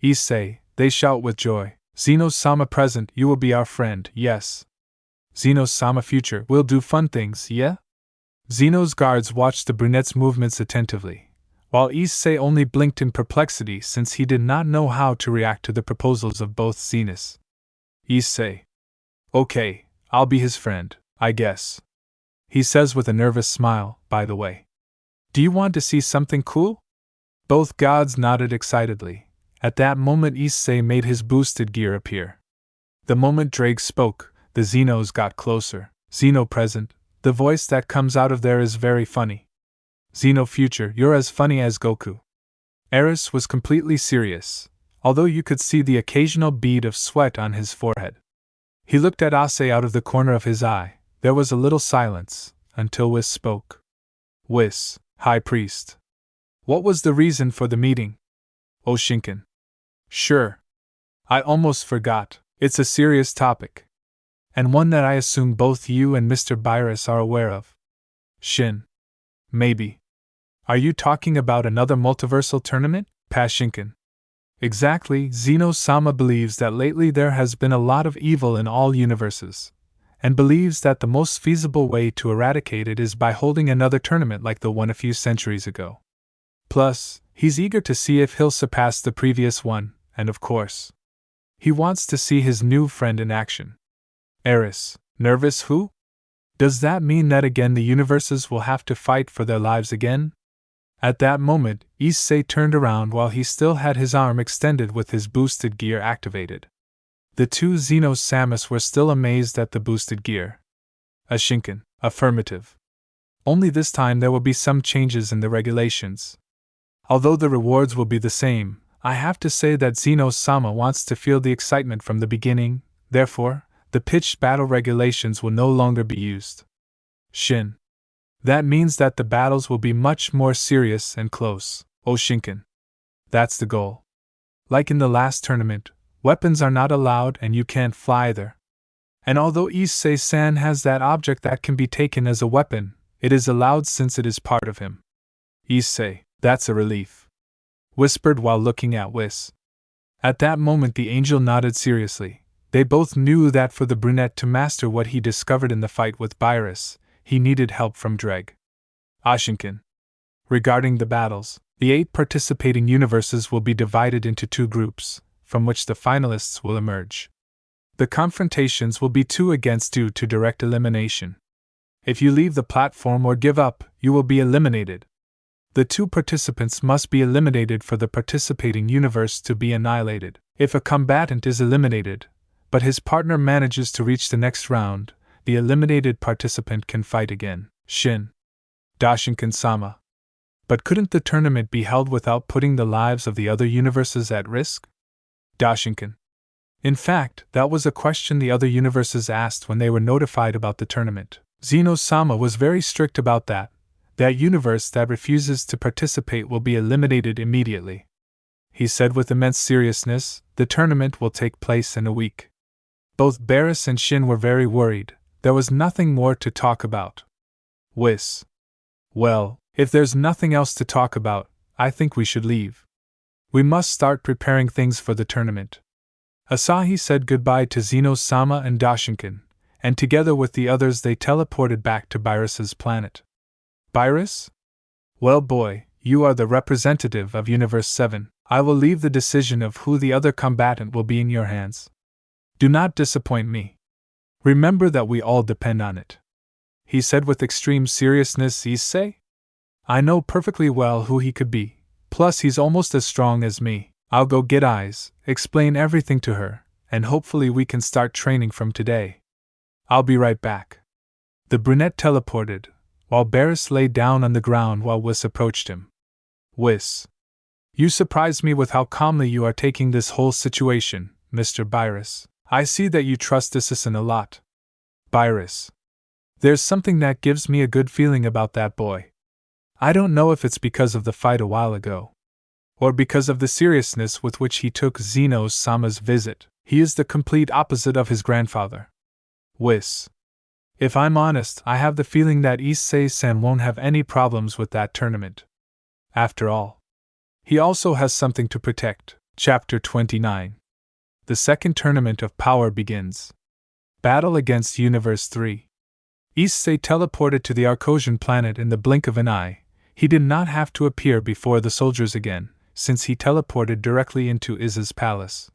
Issei, they shout with joy. Zeno-sama present, you will be our friend, yes. Zeno-sama future, we'll do fun things, yeah? Zeno's guards watched the brunette's movements attentively, while Issei only blinked in perplexity since he did not know how to react to the proposals of both Zenas. Issei. Okay, I'll be his friend, I guess. He says with a nervous smile, by the way. Do you want to see something cool? Both gods nodded excitedly. At that moment Issei made his boosted gear appear. The moment Drake spoke, the Zenos got closer. Zeno present, the voice that comes out of there is very funny. Zeno future, you're as funny as Goku. Eris was completely serious, although you could see the occasional bead of sweat on his forehead. He looked at Issei out of the corner of his eye. There was a little silence, until Whis spoke. Whis, High Priest. What was the reason for the meeting? Oh Shinken. Sure. I almost forgot, it's a serious topic. And one that I assume both you and Mr. Virus are aware of. Shin. Maybe. Are you talking about another multiversal tournament? Shinken. Exactly, Zeno-sama believes that lately there has been a lot of evil in all universes, and believes that the most feasible way to eradicate it is by holding another tournament like the one a few centuries ago. Plus, he's eager to see if he'll surpass the previous one, and of course, he wants to see his new friend in action. Eris, nervous who? Does that mean that again the universes will have to fight for their lives again? At that moment, Issei turned around while he still had his arm extended with his boosted gear activated. The 2 Zeno-samas were still amazed at the boosted gear. A Shinken, affirmative. Only this time there will be some changes in the regulations. Although the rewards will be the same, I have to say that Zeno-sama wants to feel the excitement from the beginning, therefore, the pitched battle regulations will no longer be used. Shin. That means that the battles will be much more serious and close. Shinken. That's the goal. Like in the last tournament, weapons are not allowed and you can't fly either. And although Issei-san has that object that can be taken as a weapon, it is allowed since it is part of him. Issei, that's a relief. Whispered while looking at Whis. At that moment the angel nodded seriously. They both knew that for the brunette to master what he discovered in the fight with Virus, he needed help from Dreg. Ashinkin. Regarding the battles, the 8 participating universes will be divided into 2 groups, from which the finalists will emerge. The confrontations will be 2 against 2 to direct elimination. If you leave the platform or give up, you will be eliminated. The 2 participants must be eliminated for the participating universe to be annihilated. If a combatant is eliminated, but his partner manages to reach the next round, the eliminated participant can fight again. Shin. Dashinkan-sama. But couldn't the tournament be held without putting the lives of the other universes at risk? Dashinkan. In fact, that was a question the other universes asked when they were notified about the tournament. Zeno-sama was very strict about that. That universe that refuses to participate will be eliminated immediately. He said with immense seriousness, the tournament will take place in a week. Both Barris and Shin were very worried. There was nothing more to talk about. Whis. Well, if there's nothing else to talk about, I think we should leave. We must start preparing things for the tournament. Asahi said goodbye to Zeno-sama and Dashinkan, and together with the others they teleported back to Virus's planet. Virus? Well boy, you are the representative of Universe 7. I will leave the decision of who the other combatant will be in your hands. Do not disappoint me. Remember that we all depend on it. He said with extreme seriousness. Issei? I know perfectly well who he could be, plus he's almost as strong as me. I'll go get Eyes, explain everything to her, and hopefully we can start training from today. I'll be right back. The brunette teleported, while Barris lay down on the ground while Whis approached him. Whis. You surprise me with how calmly you are taking this whole situation, Mr. Virus. I see that you trust Assassin a lot. Virus. There's something that gives me a good feeling about that boy. I don't know if it's because of the fight a while ago, or because of the seriousness with which he took Zeno-sama's visit. He is the complete opposite of his grandfather. Whis. If I'm honest, I have the feeling that Issei-san won't have any problems with that tournament. After all, he also has something to protect. Chapter 29. The second tournament of power begins. Battle against Universe 3. Issei teleported to the Arcosian planet in the blink of an eye. He did not have to appear before the soldiers again, since he teleported directly into Iz's palace,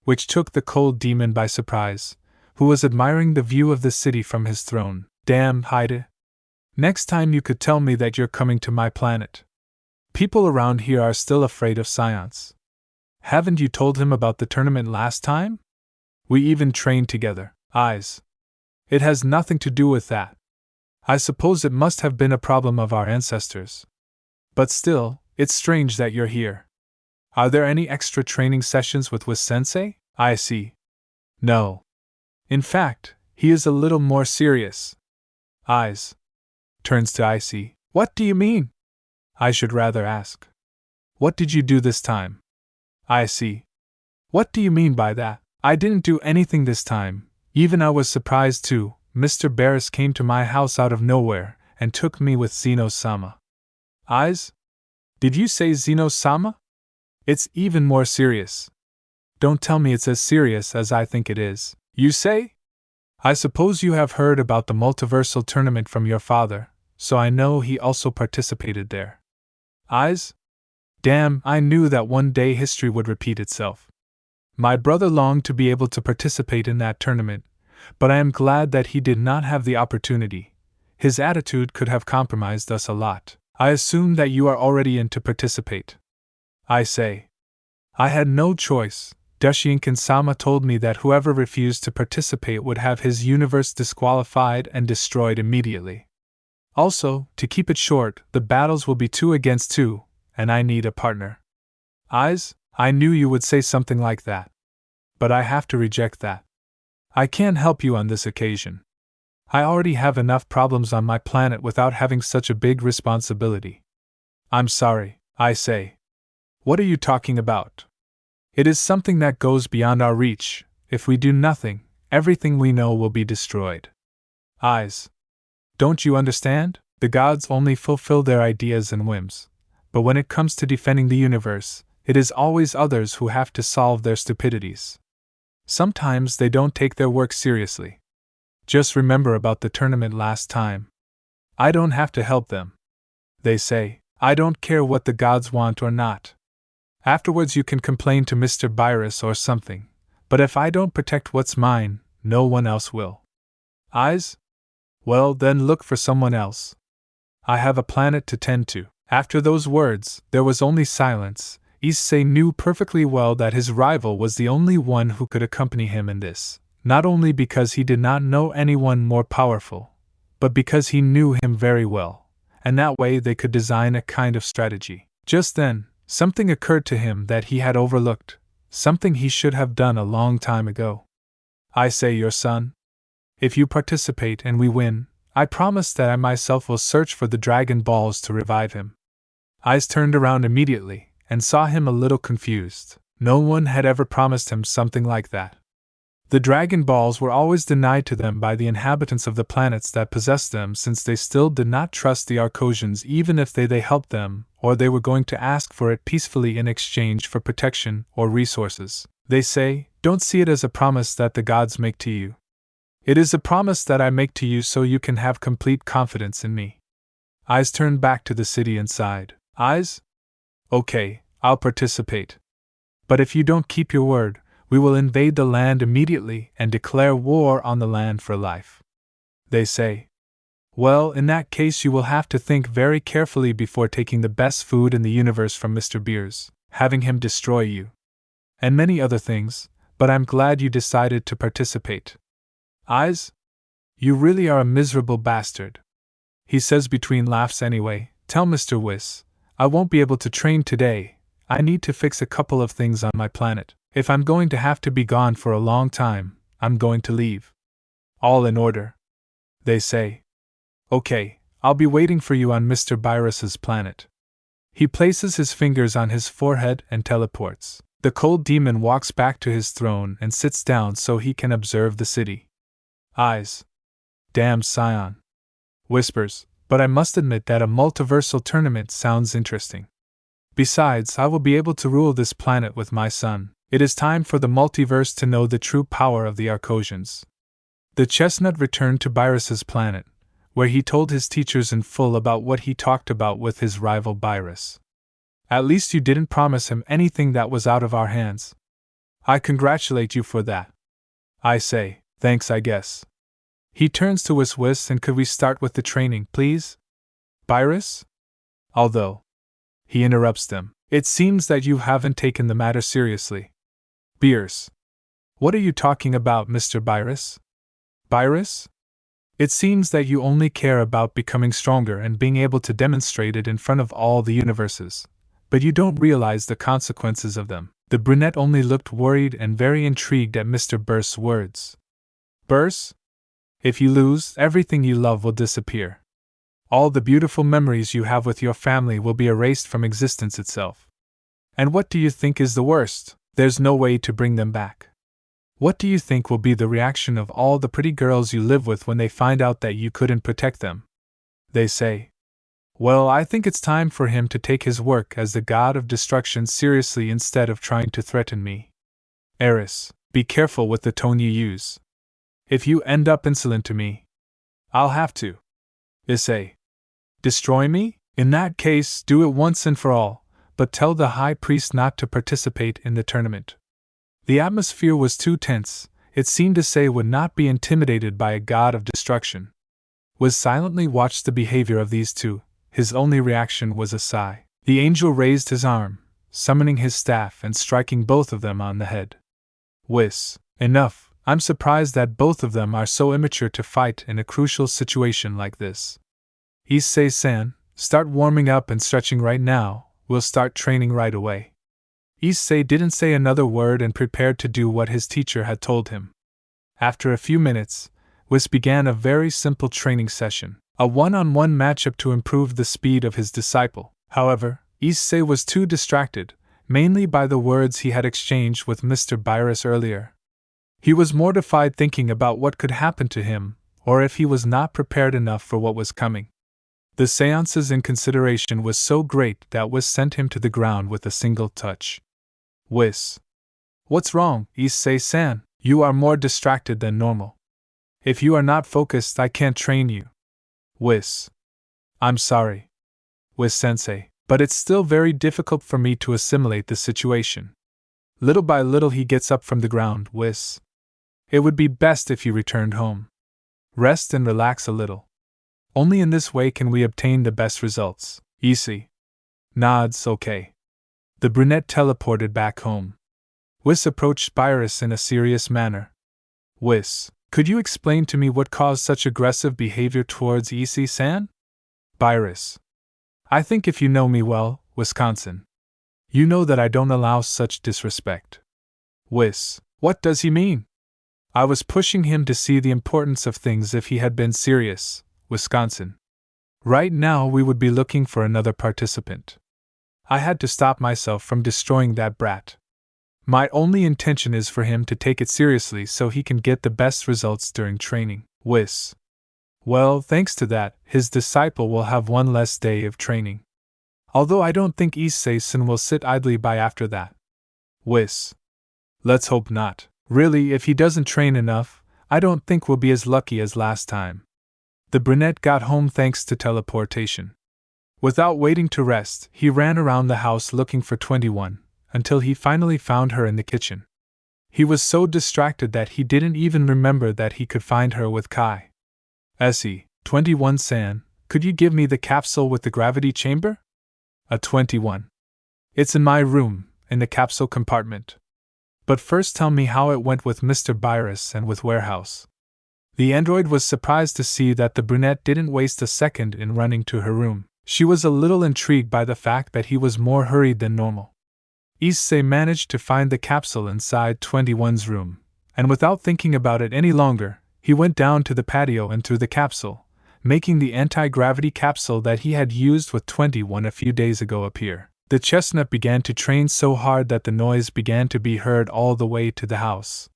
which took the cold demon by surprise, who was admiring the view of the city from his throne. Damn, Heide. Next time you could tell me that you're coming to my planet. People around here are still afraid of Science. Haven't you told him about the tournament last time? We even trained together. Eyes. It has nothing to do with that. I suppose it must have been a problem of our ancestors. But still, it's strange that you're here. Are there any extra training sessions with Whis-sensei? I see. No. In fact, he is a little more serious. Eyes. Turns to Issei. What do you mean? I should rather ask. What did you do this time? Issei. What do you mean by that? I didn't do anything this time. Even I was surprised too. Mr. Barris came to my house out of nowhere and took me with Zeno-sama. Eyes? Did you say Zeno-sama? It's even more serious. Don't tell me it's as serious as I think it is. You say? I suppose you have heard about the multiversal tournament from your father, so I know he also participated there. Eyes? Damn, I knew that one day history would repeat itself. My brother longed to be able to participate in that tournament, but I am glad that he did not have the opportunity. His attitude could have compromised us a lot. I assume that you are already in to participate. I say. I had no choice. Dashinkan-sama told me that whoever refused to participate would have his universe disqualified and destroyed immediately. Also, to keep it short, the battles will be 2 against 2, and I need a partner. Eyes? I knew you would say something like that. But I have to reject that. I can't help you on this occasion. I already have enough problems on my planet without having such a big responsibility. I'm sorry, I say. What are you talking about? It is something that goes beyond our reach. If we do nothing, everything we know will be destroyed. Eyes. Don't you understand? The gods only fulfill their ideas and whims. But when it comes to defending the universe, it is always others who have to solve their stupidities. Sometimes they don't take their work seriously. Just remember about the tournament last time. I don't have to help them. They say, I don't care what the gods want or not. Afterwards you can complain to Mr. Virus or something, but if I don't protect what's mine, no one else will. Eyes? Well, then look for someone else. I have a planet to tend to. After those words, there was only silence. Issei knew perfectly well that his rival was the only one who could accompany him in this, not only because he did not know anyone more powerful, but because he knew him very well, and that way they could design a kind of strategy. Just then, something occurred to him that he had overlooked, something he should have done a long time ago. I say, your son. If you participate and we win, I promise that I myself will search for the Dragon Balls to revive him. Eyes turned around immediately, and saw him a little confused. No one had ever promised him something like that. The Dragon Balls were always denied to them by the inhabitants of the planets that possessed them, since they still did not trust the Arcosians even if they helped them, or they were going to ask for it peacefully in exchange for protection or resources. They say, don't see it as a promise that the gods make to you. It is a promise that I make to you so you can have complete confidence in me. Eyes turned back to the city and sighed. Eyes? Okay, I'll participate. But if you don't keep your word, we will invade the land immediately and declare war on the land for life. They say. Well, in that case you will have to think very carefully before taking the best food in the universe from Mr. Beers, having him destroy you. And many other things, but I'm glad you decided to participate. Eyes? You really are a miserable bastard. He says between laughs anyway, tell Mr. Whis, I won't be able to train today. I need to fix a couple of things on my planet. If I'm going to have to be gone for a long time, I'm going to leave. All in order. They say. Okay, I'll be waiting for you on Mr. Virus's planet. He places his fingers on his forehead and teleports. The cold demon walks back to his throne and sits down so he can observe the city. Eyes. Damn Saiyan. Whispers, but I must admit that a multiversal tournament sounds interesting. Besides, I will be able to rule this planet with my son. It is time for the multiverse to know the true power of the Arcosians. The chestnut returned to Virus's planet, where he told his teachers in full about what he talked about with his rival Virus. At least you didn't promise him anything that was out of our hands. I congratulate you for that. I say, thanks I guess. He turns to Whis and could we start with the training, please? Virus? Although. He interrupts them. It seems that you haven't taken the matter seriously. Beers. What are you talking about, Mr. Virus? Virus? It seems that you only care about becoming stronger and being able to demonstrate it in front of all the universes, but you don't realize the consequences of them. The brunette only looked worried and very intrigued at Mr. Burst's words. Burst? If you lose, everything you love will disappear. All the beautiful memories you have with your family will be erased from existence itself. And what do you think is the worst? There's no way to bring them back. What do you think will be the reaction of all the pretty girls you live with when they find out that you couldn't protect them? They say. Well, I think it's time for him to take his work as the god of destruction seriously instead of trying to threaten me. Eris, be careful with the tone you use. If you end up insolent to me, I'll have to. Issei. Destroy me? In that case, do it once and for all, but tell the high priest not to participate in the tournament. The atmosphere was too tense. It seemed Issei would not be intimidated by a god of destruction. Whis silently watched the behavior of these two. His only reaction was a sigh. The angel raised his arm, summoning his staff and striking both of them on the head. Whis, enough. I'm surprised that both of them are so immature to fight in a crucial situation like this. Issei-san, start warming up and stretching right now. We'll start training right away. Issei didn't say another word and prepared to do what his teacher had told him. After a few minutes, Whis began a very simple training session, a one-on-one matchup to improve the speed of his disciple. However, Issei was too distracted, mainly by the words he had exchanged with Mr. Virus earlier. He was mortified thinking about what could happen to him, or if he was not prepared enough for what was coming. The seance's inconsideration was so great that Whis sent him to the ground with a single touch. Whis. What's wrong, Issei-san? You are more distracted than normal. If you are not focused, I can't train you. Whis. I'm sorry, Whis-sensei, but it's still very difficult for me to assimilate the situation. Little by little he gets up from the ground. Whis. It would be best if you returned home. Rest and relax a little. Only in this way can we obtain the best results. Issei nods. Okay. The brunette teleported back home. Whis approached Virus in a serious manner. Whis, could you explain to me what caused such aggressive behavior towards Issei-san? Virus. I think if you know me well, Wisconsin, you know that I don't allow such disrespect. Whis, what does he mean? I was pushing him to see the importance of things if he had been serious, Wisconsin. Right now we would be looking for another participant. I had to stop myself from destroying that brat. My only intention is for him to take it seriously so he can get the best results during training. Whis. Well, thanks to that, his disciple will have one less day of training. Although I don't think Issei-san will sit idly by after that. Whis. Let's hope not. Really, if he doesn't train enough, I don't think we'll be as lucky as last time. The brunette got home thanks to teleportation. Without waiting to rest, he ran around the house looking for 21, until he finally found her in the kitchen. He was so distracted that he didn't even remember that he could find her with Kai. Issei, 21-san, could you give me the capsule with the gravity chamber? A 21. It's in my room, in the capsule compartment. But first tell me how it went with Mr. Virus and with Warehouse. The android was surprised to see that the brunette didn't waste a second in running to her room. She was a little intrigued by the fact that he was more hurried than normal. Issei managed to find the capsule inside 21's room, and without thinking about it any longer, he went down to the patio and threw the capsule, making the anti-gravity capsule that he had used with 21 a few days ago appear. The chestnut began to train so hard that the noise began to be heard all the way to the house.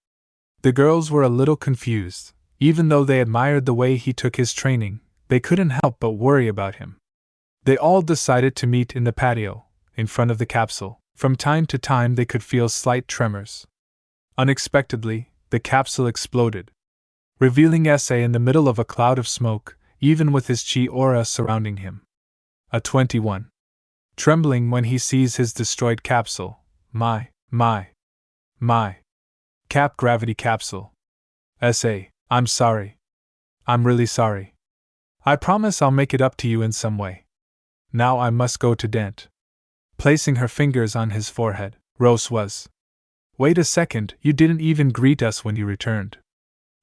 The girls were a little confused. Even though they admired the way he took his training, they couldn't help but worry about him. They all decided to meet in the patio, in front of the capsule. From time to time they could feel slight tremors. Unexpectedly, the capsule exploded, revealing Issei in the middle of a cloud of smoke, even with his chi aura surrounding him. A 21. Trembling when he sees his destroyed capsule. My. Cap gravity capsule. Issei, I'm sorry. I'm really sorry. I promise I'll make it up to you in some way. Now I must go to Dent. Placing her fingers on his forehead, Rose was. Wait a second, you didn't even greet us when you returned.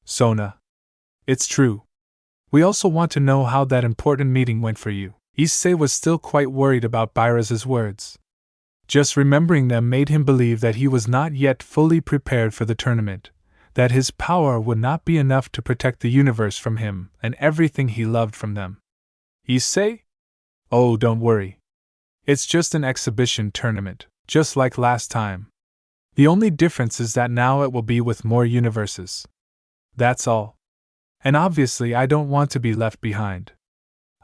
Sona. It's true. We also want to know how that important meeting went for you. Issei was still quite worried about Viras's words. Just remembering them made him believe that he was not yet fully prepared for the tournament, that his power would not be enough to protect the universe from him and everything he loved from them. Issei? Oh, don't worry. It's just an exhibition tournament, just like last time. The only difference is that now it will be with more universes. That's all. And obviously I don't want to be left behind.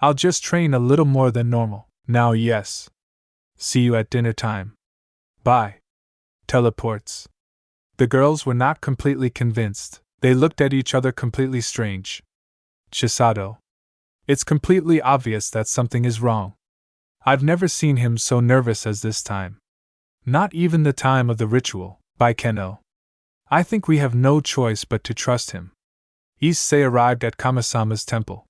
I'll just train a little more than normal. Now yes. See you at dinner time. Bye. Teleports. The girls were not completely convinced. They looked at each other completely strange. Chisato. It's completely obvious that something is wrong. I've never seen him so nervous as this time. Not even the time of the ritual, by Keno. I think we have no choice but to trust him. Issei arrived at Kamisama's temple.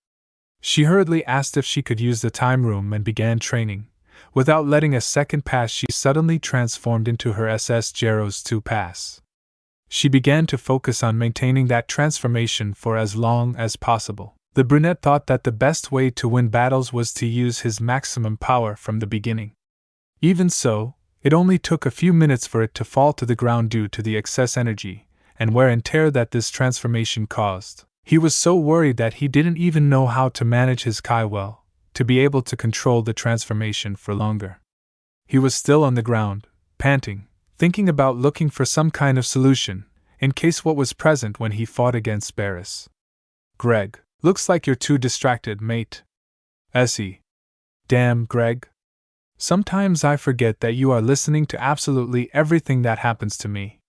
She hurriedly asked if she could use the time room and began training. Without letting a second pass, she suddenly transformed into her SS Gero's 2 pass. She began to focus on maintaining that transformation for as long as possible. The brunette thought that the best way to win battles was to use his maximum power from the beginning. Even so, it only took a few minutes for it to fall to the ground due to the excess energy and wear and tear that this transformation caused. He was so worried that he didn't even know how to manage his Kai well, to be able to control the transformation for longer. He was still on the ground, panting, thinking about looking for some kind of solution, in case what was present when he fought against Barris. Greg, looks like you're too distracted, mate. Issei. Damn, Greg. Sometimes I forget that you are listening to absolutely everything that happens to me.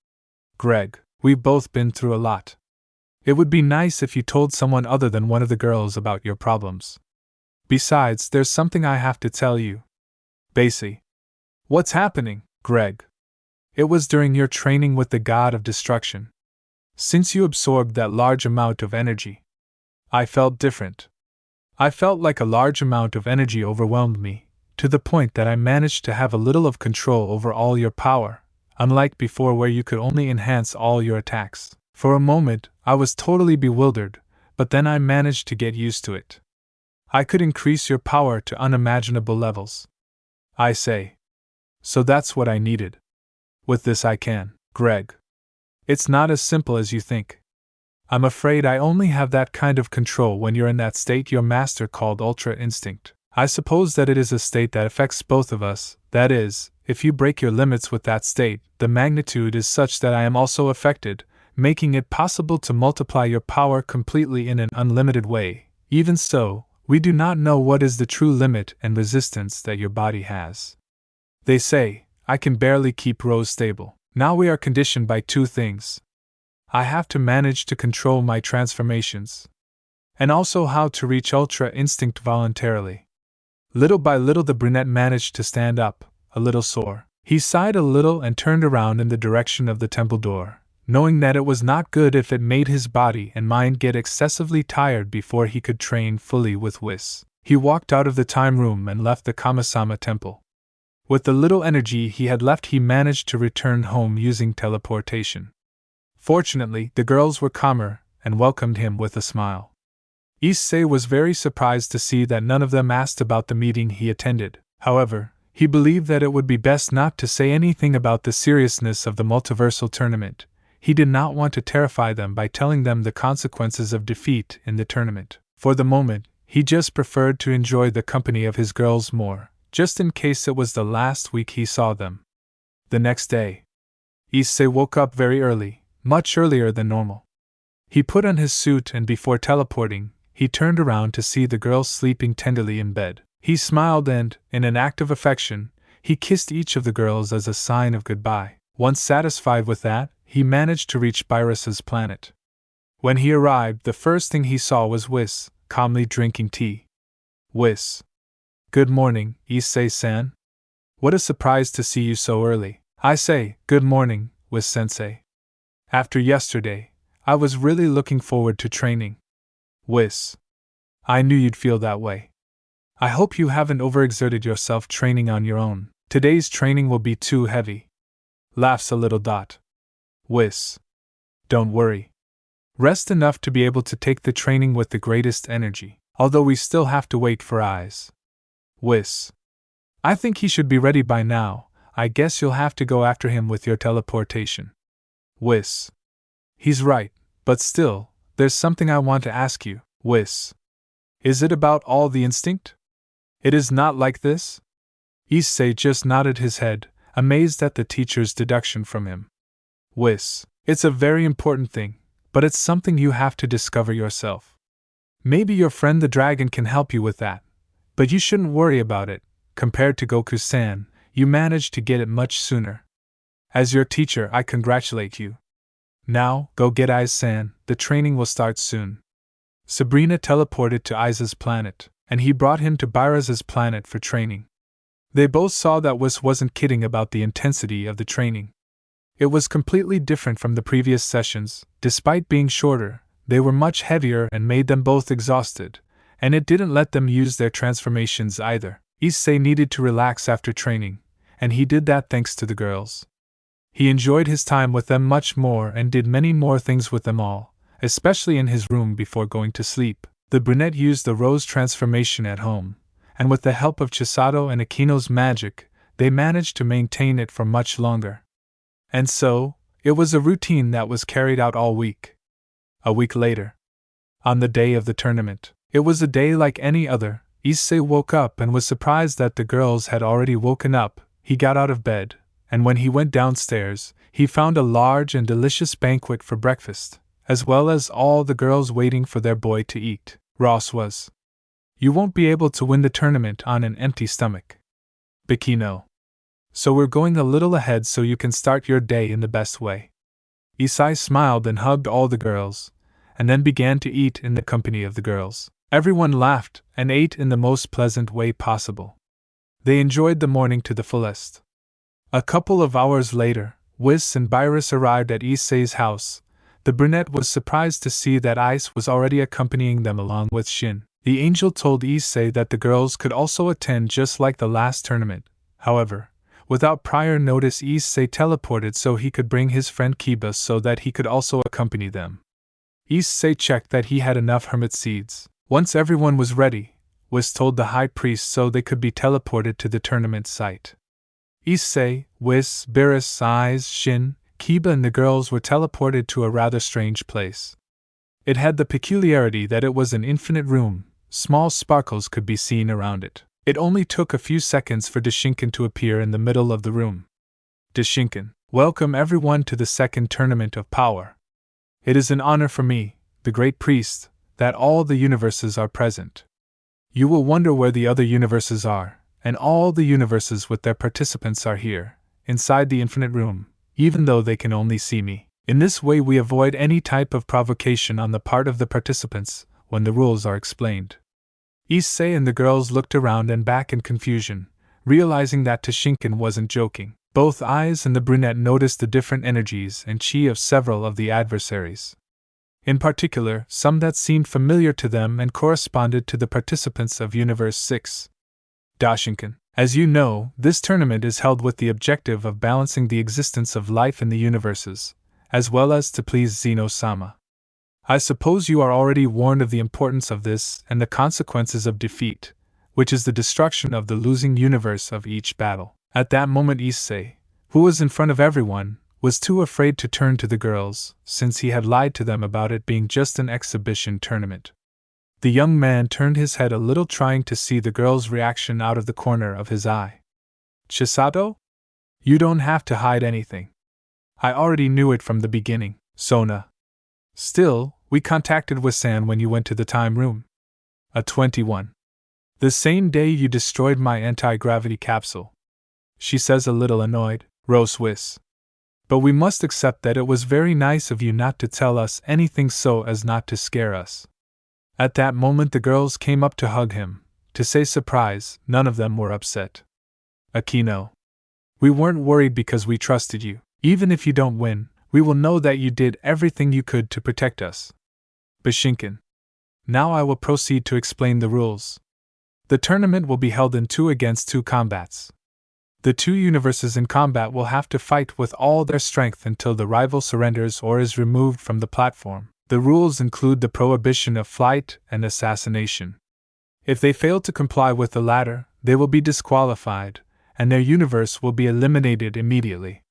Greg, we've both been through a lot. It would be nice if you told someone other than one of the girls about your problems. Besides, there's something I have to tell you. Issei. What's happening, Greg? It was during your training with the god of destruction. Since you absorbed that large amount of energy, I felt different. I felt like a large amount of energy overwhelmed me, to the point that I managed to have a little of control over all your power, unlike before where you could only enhance all your attacks. For a moment, I was totally bewildered, but then I managed to get used to it. I could increase your power to unimaginable levels. I say. So that's what I needed. With this I can, Greg. It's not as simple as you think. I'm afraid I only have that kind of control when you're in that state your master called Ultra Instinct. I suppose that it is a state that affects both of us, that is, if you break your limits with that state, the magnitude is such that I am also affected, making it possible to multiply your power completely in an unlimited way. Even so, we do not know what is the true limit and resistance that your body has. They say, I can barely keep Rose stable. Now we are conditioned by two things. I have to manage to control my transformations, and also how to reach Ultra Instinct voluntarily. Little by little the brunette managed to stand up, a little sore. He sighed a little and turned around in the direction of the temple door, knowing that it was not good if it made his body and mind get excessively tired before he could train fully with Whis. He walked out of the time room and left the Kamisama temple. With the little energy he had left, he managed to return home using teleportation. Fortunately, the girls were calmer and welcomed him with a smile. Issei was very surprised to see that none of them asked about the meeting he attended. However, he believed that it would be best not to say anything about the seriousness of the multiversal tournament. He did not want to terrify them by telling them the consequences of defeat in the tournament. For the moment, he just preferred to enjoy the company of his girls more, just in case it was the last week he saw them. The next day, Issei woke up very early, much earlier than normal. He put on his suit and before teleporting, he turned around to see the girls sleeping tenderly in bed. He smiled and, in an act of affection, he kissed each of the girls as a sign of goodbye. Once satisfied with that, he managed to reach Barris's planet. When he arrived, the first thing he saw was Whis, calmly drinking tea. Whis. Good morning, Issei-san. What a surprise to see you so early. I say, good morning, Whis-sensei. After yesterday, I was really looking forward to training. Whis. I knew you'd feel that way. I hope you haven't overexerted yourself training on your own. Today's training will be too heavy. Laughs a little. Whis. Don't worry. Rest enough to be able to take the training with the greatest energy, although we still have to wait for eyes. Whis. I think he should be ready by now. I guess you'll have to go after him with your teleportation. Whis. He's right, but still, there's something I want to ask you. Whis. Is it about all the instinct? It is not like this? Issei just nodded his head, amazed at the teacher's deduction from him. Whis. It's a very important thing, but it's something you have to discover yourself. Maybe your friend the dragon can help you with that, but you shouldn't worry about it. Compared to Goku-san, you managed to get it much sooner. As your teacher, I congratulate you. Now, go get Aiz-san, the training will start soon. Sabrina teleported to Aiz's planet, and he brought him to Bairaz's planet for training. They both saw that Whis wasn't kidding about the intensity of the training. It was completely different from the previous sessions. Despite being shorter, they were much heavier and made them both exhausted, and it didn't let them use their transformations either. Issei needed to relax after training, and he did that thanks to the girls. He enjoyed his time with them much more and did many more things with them all, especially in his room before going to sleep. The brunette used the rose transformation at home, and with the help of Chisato and Akino's magic, they managed to maintain it for much longer. And so, it was a routine that was carried out all week. A week later, On the day of the tournament, it was a day like any other. Issei woke up and was surprised that the girls had already woken up. He got out of bed, and when he went downstairs, he found a large and delicious banquet for breakfast, as well as all the girls waiting for their boy to eat. Ross was. You won't be able to win the tournament on an empty stomach. Bikino. So we're going a little ahead so you can start your day in the best way. Issei smiled and hugged all the girls, and then began to eat in the company of the girls. Everyone laughed and ate in the most pleasant way possible. They enjoyed the morning to the fullest. A couple of hours later, Whis and Virus arrived at Issei's house. The brunette was surprised to see that Ice was already accompanying them along with Shin. The angel told Issei that the girls could also attend just like the last tournament. However, without prior notice, Issei teleported so he could bring his friend Kiba so that he could also accompany them. Issei checked that he had enough hermit seeds. Once everyone was ready, Whis told the high priest so they could be teleported to the tournament site. Issei, Whis, Virus, Ice, Shin, Kiba and the girls were teleported to a rather strange place. It had the peculiarity that it was an infinite room. Small sparkles could be seen around it. It only took a few seconds for Deshinken to appear in the middle of the room. Deshinken, welcome everyone to the second tournament of power. It is an honor for me, the great priest, that all the universes are present. You will wonder where the other universes are, and all the universes with their participants are here, inside the infinite room, even though they can only see me. In this way we avoid any type of provocation on the part of the participants when the rules are explained. Issei and the girls looked around and back in confusion, realizing that Deshinken wasn't joking. Both Eyes and the brunette noticed the different energies and chi of several of the adversaries. In particular, some that seemed familiar to them and corresponded to the participants of Universe 6. Deshinken. As you know, this tournament is held with the objective of balancing the existence of life in the universes, as well as to please Zeno-sama. I suppose you are already warned of the importance of this and the consequences of defeat, which is the destruction of the losing universe of each battle. At that moment Issei, who was in front of everyone, was too afraid to turn to the girls, since he had lied to them about it being just an exhibition tournament. The young man turned his head a little, trying to see the girl's reaction out of the corner of his eye. Chisato? You don't have to hide anything. I already knew it from the beginning, Sona. Still, we contacted Wisan when you went to the time room. A 21. The same day you destroyed my anti-gravity capsule. She says, a little annoyed. Rose Whis. But we must accept that it was very nice of you not to tell us anything so as not to scare us. At that moment the girls came up to hug him. To say surprise, none of them were upset. Akino. We weren't worried because we trusted you. Even if you don't win, we will know that you did everything you could to protect us. Bishinken. Now I will proceed to explain the rules. The tournament will be held in 2 against 2 combats. The 2 universes in combat will have to fight with all their strength until the rival surrenders or is removed from the platform. The rules include the prohibition of flight and assassination. If they fail to comply with the latter, they will be disqualified, and their universe will be eliminated immediately.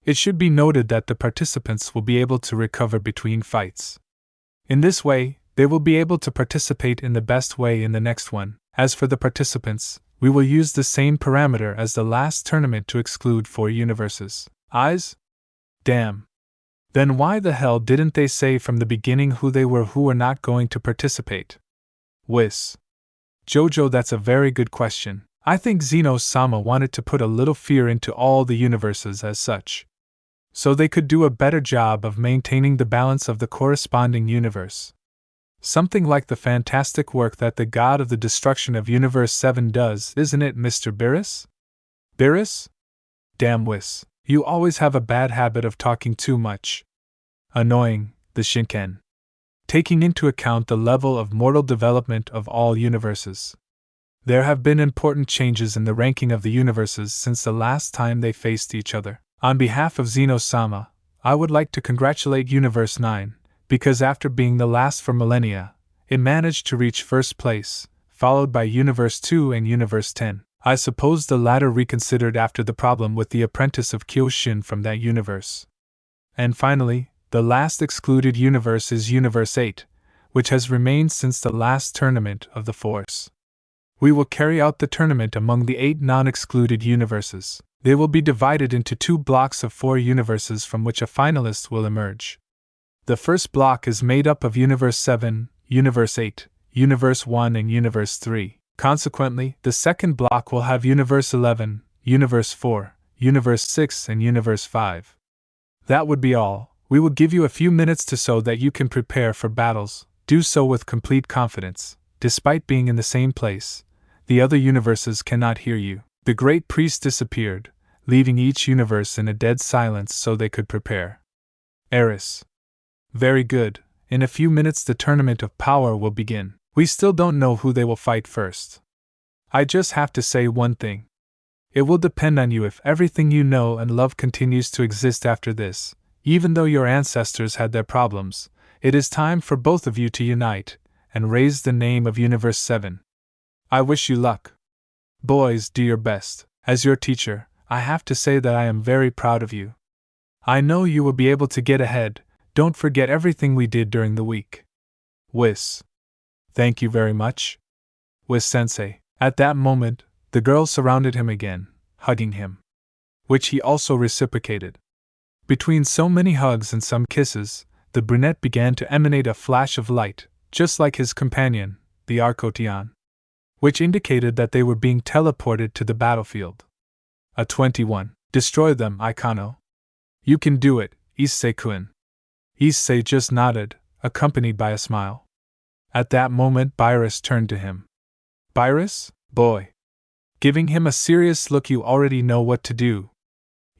It should be noted that the participants will be able to recover between fights. In this way, they will be able to participate in the best way in the next one. As for the participants, we will use the same parameter as the last tournament to exclude 4 universes. Eyes? Damn. Then why the hell didn't they say from the beginning who they were who were not going to participate? Whis. Jojo, that's a very good question. I think Zeno-sama wanted to put a little fear into all the universes as such, so they could do a better job of maintaining the balance of the corresponding universe. Something like the fantastic work that the god of the destruction of Universe 7 does, isn't it, Mr. Biris? Biris? Damn Whis, you always have a bad habit of talking too much. Annoying, the Shinken. Taking into account the level of mortal development of all universes. There have been important changes in the ranking of the universes since the last time they faced each other. On behalf of Zeno-sama, I would like to congratulate Universe 9, because after being the last for millennia, it managed to reach first place, followed by Universe 2 and Universe 10. I suppose the latter reconsidered after the problem with the apprentice of Kyoshin from that universe. And finally, the last excluded universe is Universe 8, which has remained since the last tournament of the Force. We will carry out the tournament among the 8 non-excluded universes. They will be divided into 2 blocks of 4 universes from which a finalist will emerge. The first block is made up of Universe 7, Universe 8, Universe 1 and Universe 3. Consequently, the second block will have Universe 11, Universe 4, Universe 6 and Universe 5. That would be all. We will give you a few minutes so that you can prepare for battles. Do so with complete confidence. Despite being in the same place, the other universes cannot hear you. The great priest disappeared, leaving each universe in a dead silence so they could prepare. Eris. Very good. In a few minutes the tournament of power will begin. We still don't know who they will fight first. I just have to say one thing. It will depend on you if everything you know and love continues to exist after this. Even though your ancestors had their problems, it is time for both of you to unite and raise the name of Universe 7. I wish you luck. Boys, do your best. As your teacher, I have to say that I am very proud of you. I know you will be able to get ahead. Don't forget everything we did during the week. Whis. Thank you very much. Whis-sensei. At that moment, the girls surrounded him again, hugging him, which he also reciprocated. Between so many hugs and some kisses, the brunette began to emanate a flash of light, just like his companion, the Arcotion, which indicated that they were being teleported to the battlefield. A 21. Destroy them, Icano. You can do it, Issei-kun. Issei just nodded, accompanied by a smile. At that moment Virus turned to him. Virus, boy. Giving him a serious look, you already know what to do.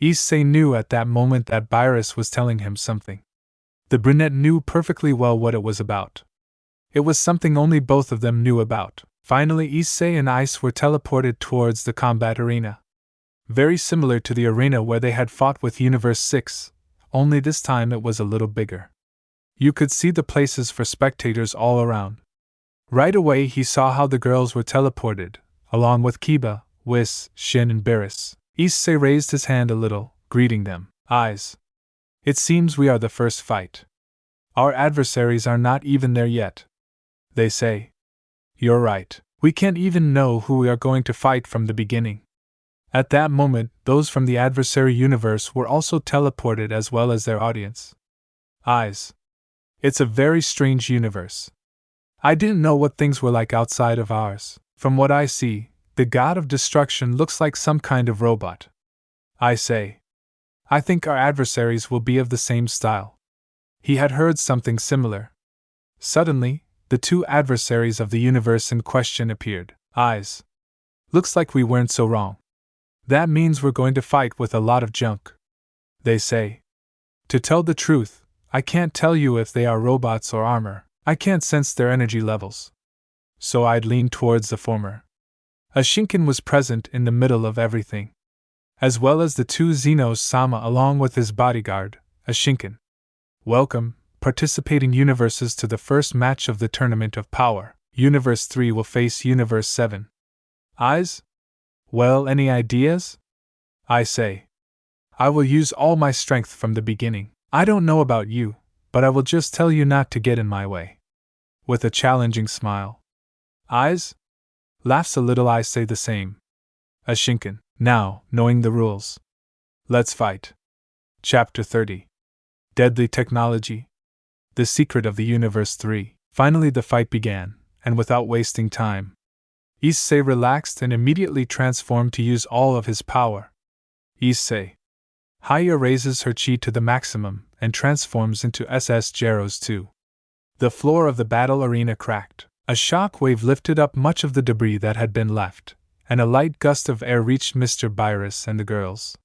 Issei knew at that moment that Virus was telling him something. The brunette knew perfectly well what it was about. It was something only both of them knew about. Finally Issei and Ice were teleported towards the combat arena. Very similar to the arena where they had fought with Universe 6, only this time it was a little bigger. You could see the places for spectators all around. Right away he saw how the girls were teleported, along with Kiba, Whis, Shin and Beerus. Issei raised his hand a little, greeting them. Eyes. It seems we are the first fight. Our adversaries are not even there yet. They say. You're right. We can't even know who we are going to fight from the beginning. At that moment, those from the adversary universe were also teleported as well as their audience. Eyes. It's a very strange universe. I didn't know what things were like outside of ours. From what I see, the god of destruction looks like some kind of robot. I say. I think our adversaries will be of the same style. He had heard something similar. Suddenly, the 2 adversaries of the universe in question appeared. Eyes. Looks like we weren't so wrong. That means we're going to fight with a lot of junk. They say. To tell the truth, I can't tell you if they are robots or armor. I can't sense their energy levels. So I'd lean towards the former. A Shinken was present in the middle of everything, as well as the 2 Xenos-sama along with his bodyguard, a Shinken. Welcome, participating universes, to the first match of the Tournament of Power. Universe 3 will face Universe 7. Eyes? Well, any ideas? I say. I will use all my strength from the beginning. I don't know about you, but I will just tell you not to get in my way. With a challenging smile. Eyes? Laughs a little. I say the same. A Shinken. Now, knowing the rules. Let's fight. Chapter 30. Deadly Technology. The Secret of the Universe 3. Finally the fight began, and without wasting time, Issei relaxed and immediately transformed to use all of his power. Issei. Haya raises her chi to the maximum and transforms into SS Geros 2. The floor of the battle arena cracked. A shock wave lifted up much of the debris that had been left, and a light gust of air reached Mr. Virus and the girls.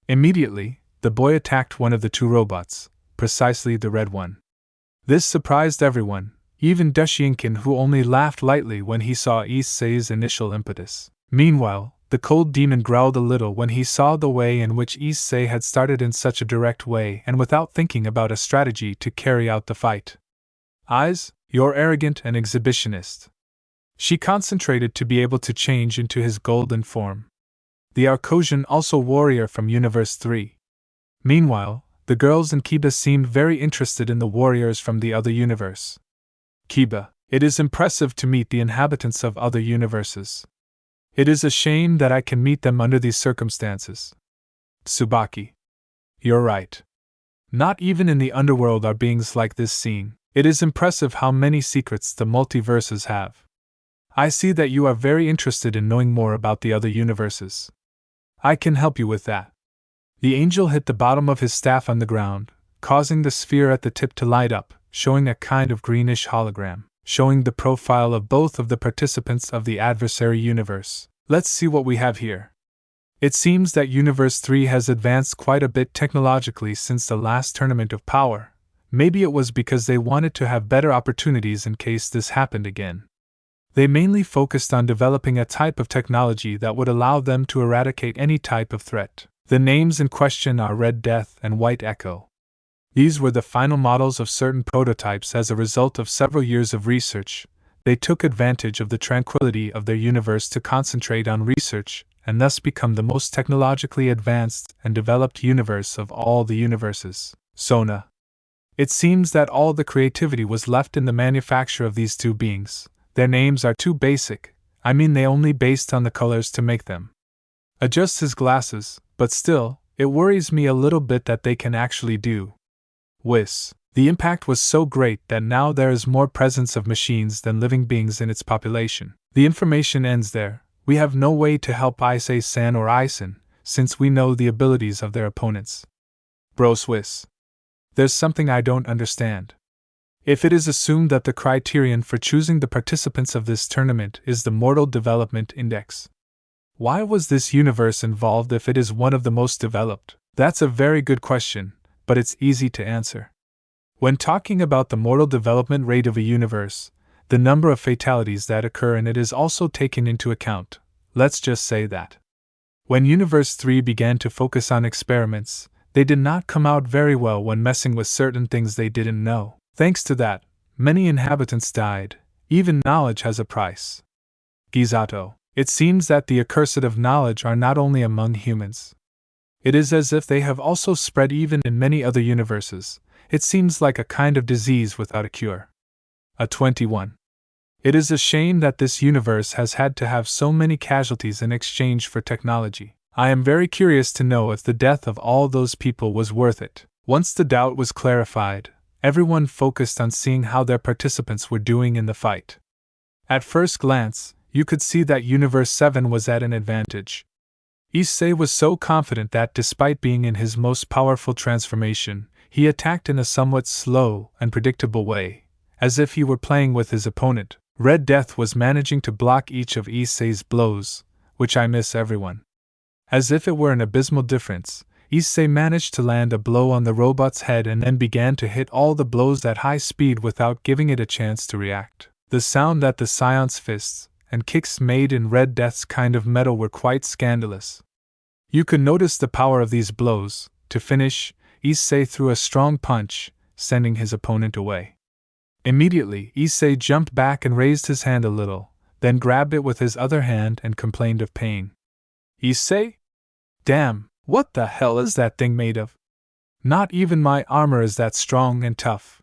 Immediately, the boy attacked one of the 2 robots, precisely the red one. This surprised everyone, even Dushinkin, who only laughed lightly when he saw Issei's initial impetus. Meanwhile, the cold demon growled a little when he saw the way in which Issei had started in such a direct way and without thinking about a strategy to carry out the fight. Eyes, you're arrogant and exhibitionist. She concentrated to be able to change into his golden form. The Arcosian, also warrior from Universe 3. Meanwhile, the girls and Kiba seemed very interested in the warriors from the other universe. Kiba, it is impressive to meet the inhabitants of other universes. It is a shame that I can meet them under these circumstances. Tsubaki. You're right. Not even in the underworld are beings like this seen. It is impressive how many secrets the multiverses have. I see that you are very interested in knowing more about the other universes. I can help you with that. The angel hit the bottom of his staff on the ground, causing the sphere at the tip to light up, showing a kind of greenish hologram, showing the profile of both of the participants of the adversary universe. Let's see what we have here. It seems that Universe 3 has advanced quite a bit technologically since the last tournament of power. Maybe it was because they wanted to have better opportunities in case this happened again. They mainly focused on developing a type of technology that would allow them to eradicate any type of threat. The names in question are Red Death and White Echo. These were the final models of certain prototypes as a result of several years of research. They took advantage of the tranquility of their universe to concentrate on research and thus become the most technologically advanced and developed universe of all the universes. Sona. It seems that all the creativity was left in the manufacture of these two beings. Their names are too basic, they only based on the colors to make them. Adjust his glasses, but still, it worries me a little bit that they can actually do. Whis. The impact was so great that now there is more presence of machines than living beings in its population. The information ends there. We have no way to help Issei-san or Isen, since we know the abilities of their opponents. Bros Whis. There's something I don't understand. If it is assumed that the criterion for choosing the participants of this tournament is the Mortal Development Index, why was this universe involved if it is one of the most developed? That's a very good question, but it's easy to answer. When talking about the mortal development rate of a universe, the number of fatalities that occur in it is also taken into account. Let's just say that when Universe 3 began to focus on experiments, they did not come out very well when messing with certain things they didn't know. Thanks to that, many inhabitants died. Even knowledge has a price. Gisato. It seems that the accursed of knowledge are not only among humans. It is as if they have also spread even in many other universes. It seems like a kind of disease without a cure. A 21. It is a shame that this universe has had to have so many casualties in exchange for technology. I am very curious to know if the death of all those people was worth it. Once the doubt was clarified, everyone focused on seeing how their participants were doing in the fight. At first glance, you could see that Universe 7 was at an advantage. Issei was so confident that despite being in his most powerful transformation, he attacked in a somewhat slow and predictable way, as if he were playing with his opponent. Red Death was managing to block each of Issei's blows, which I miss everyone. As if it were an abysmal difference, Issei managed to land a blow on the robot's head and then began to hit all the blows at high speed without giving it a chance to react. The sound that the Scion's fists and kicks made in Red Death's kind of metal were quite scandalous. You could notice the power of these blows. To finish, Issei threw a strong punch, sending his opponent away. Immediately, Issei jumped back and raised his hand a little, then grabbed it with his other hand and complained of pain. Issei? Damn, what the hell is that thing made of? Not even my armor is that strong and tough,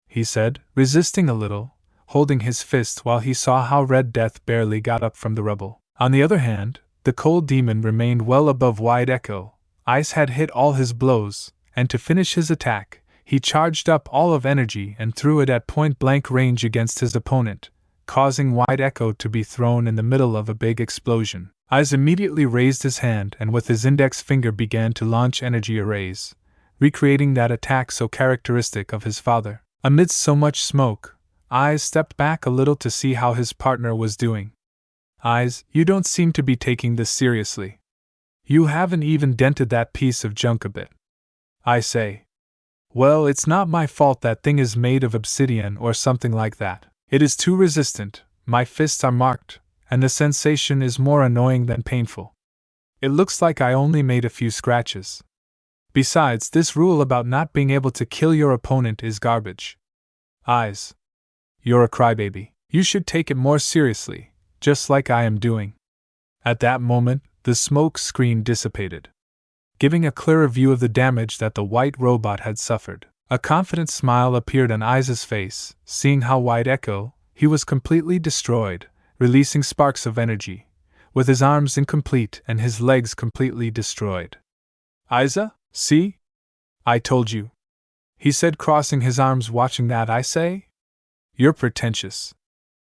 he said, resisting a little, holding his fist while he saw how Red Death barely got up from the rubble. On the other hand, the cold demon remained well above White Echo. Ice had hit all his blows, and to finish his attack, he charged up all of energy and threw it at point-blank range against his opponent, causing White Echo to be thrown in the middle of a big explosion. Ice immediately raised his hand and with his index finger began to launch energy arrays, recreating that attack so characteristic of his father. Amidst so much smoke, Ice stepped back a little to see how his partner was doing. Ice, you don't seem to be taking this seriously. You haven't even dented that piece of junk a bit. I say. Well, it's not my fault that thing is made of obsidian or something like that. It is too resistant, my fists are marked, and the sensation is more annoying than painful. It looks like I only made a few scratches. Besides, this rule about not being able to kill your opponent is garbage. Eyes. You're a crybaby. You should take it more seriously, just like I am doing. At that moment, the smoke screen dissipated, giving a clearer view of the damage that the white robot had suffered. A confident smile appeared on Issei's face, seeing how White Echo, he was completely destroyed, releasing sparks of energy, with his arms incomplete and his legs completely destroyed. Issei, see? I told you. He said, crossing his arms, watching that. Issei? You're pretentious.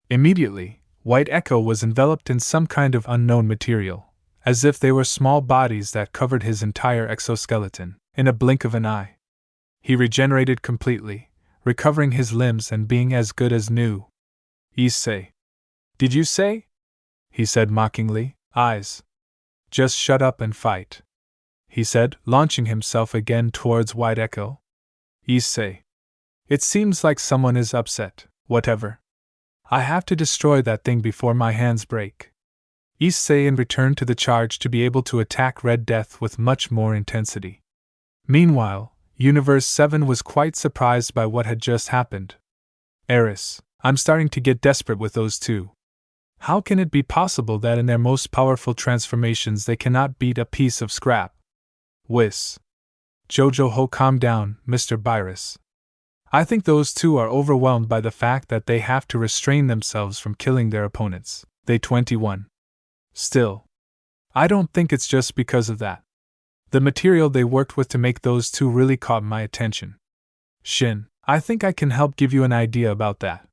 Immediately, White Echo was enveloped in some kind of unknown material, as if they were small bodies that covered his entire exoskeleton, in a blink of an eye. He regenerated completely, recovering his limbs and being as good as new. Issei. Did you say? He said mockingly. Eyes. Just shut up and fight. He said, launching himself again towards White Echo. Issei. It seems like someone is upset. Whatever. I have to destroy that thing before my hands break. Issei returned to the charge to be able to attack Red Death with much more intensity. Meanwhile, Universe 7 was quite surprised by what had just happened. Eris, I'm starting to get desperate with those two. How can it be possible that in their most powerful transformations they cannot beat a piece of scrap? Whis. Jojo Ho, calm down, Mr. Virus. I think those two are overwhelmed by the fact that they have to restrain themselves from killing their opponents. They 21. Still, I don't think it's just because of that. The material they worked with to make those two really caught my attention. Shin, I think I can help give you an idea about that.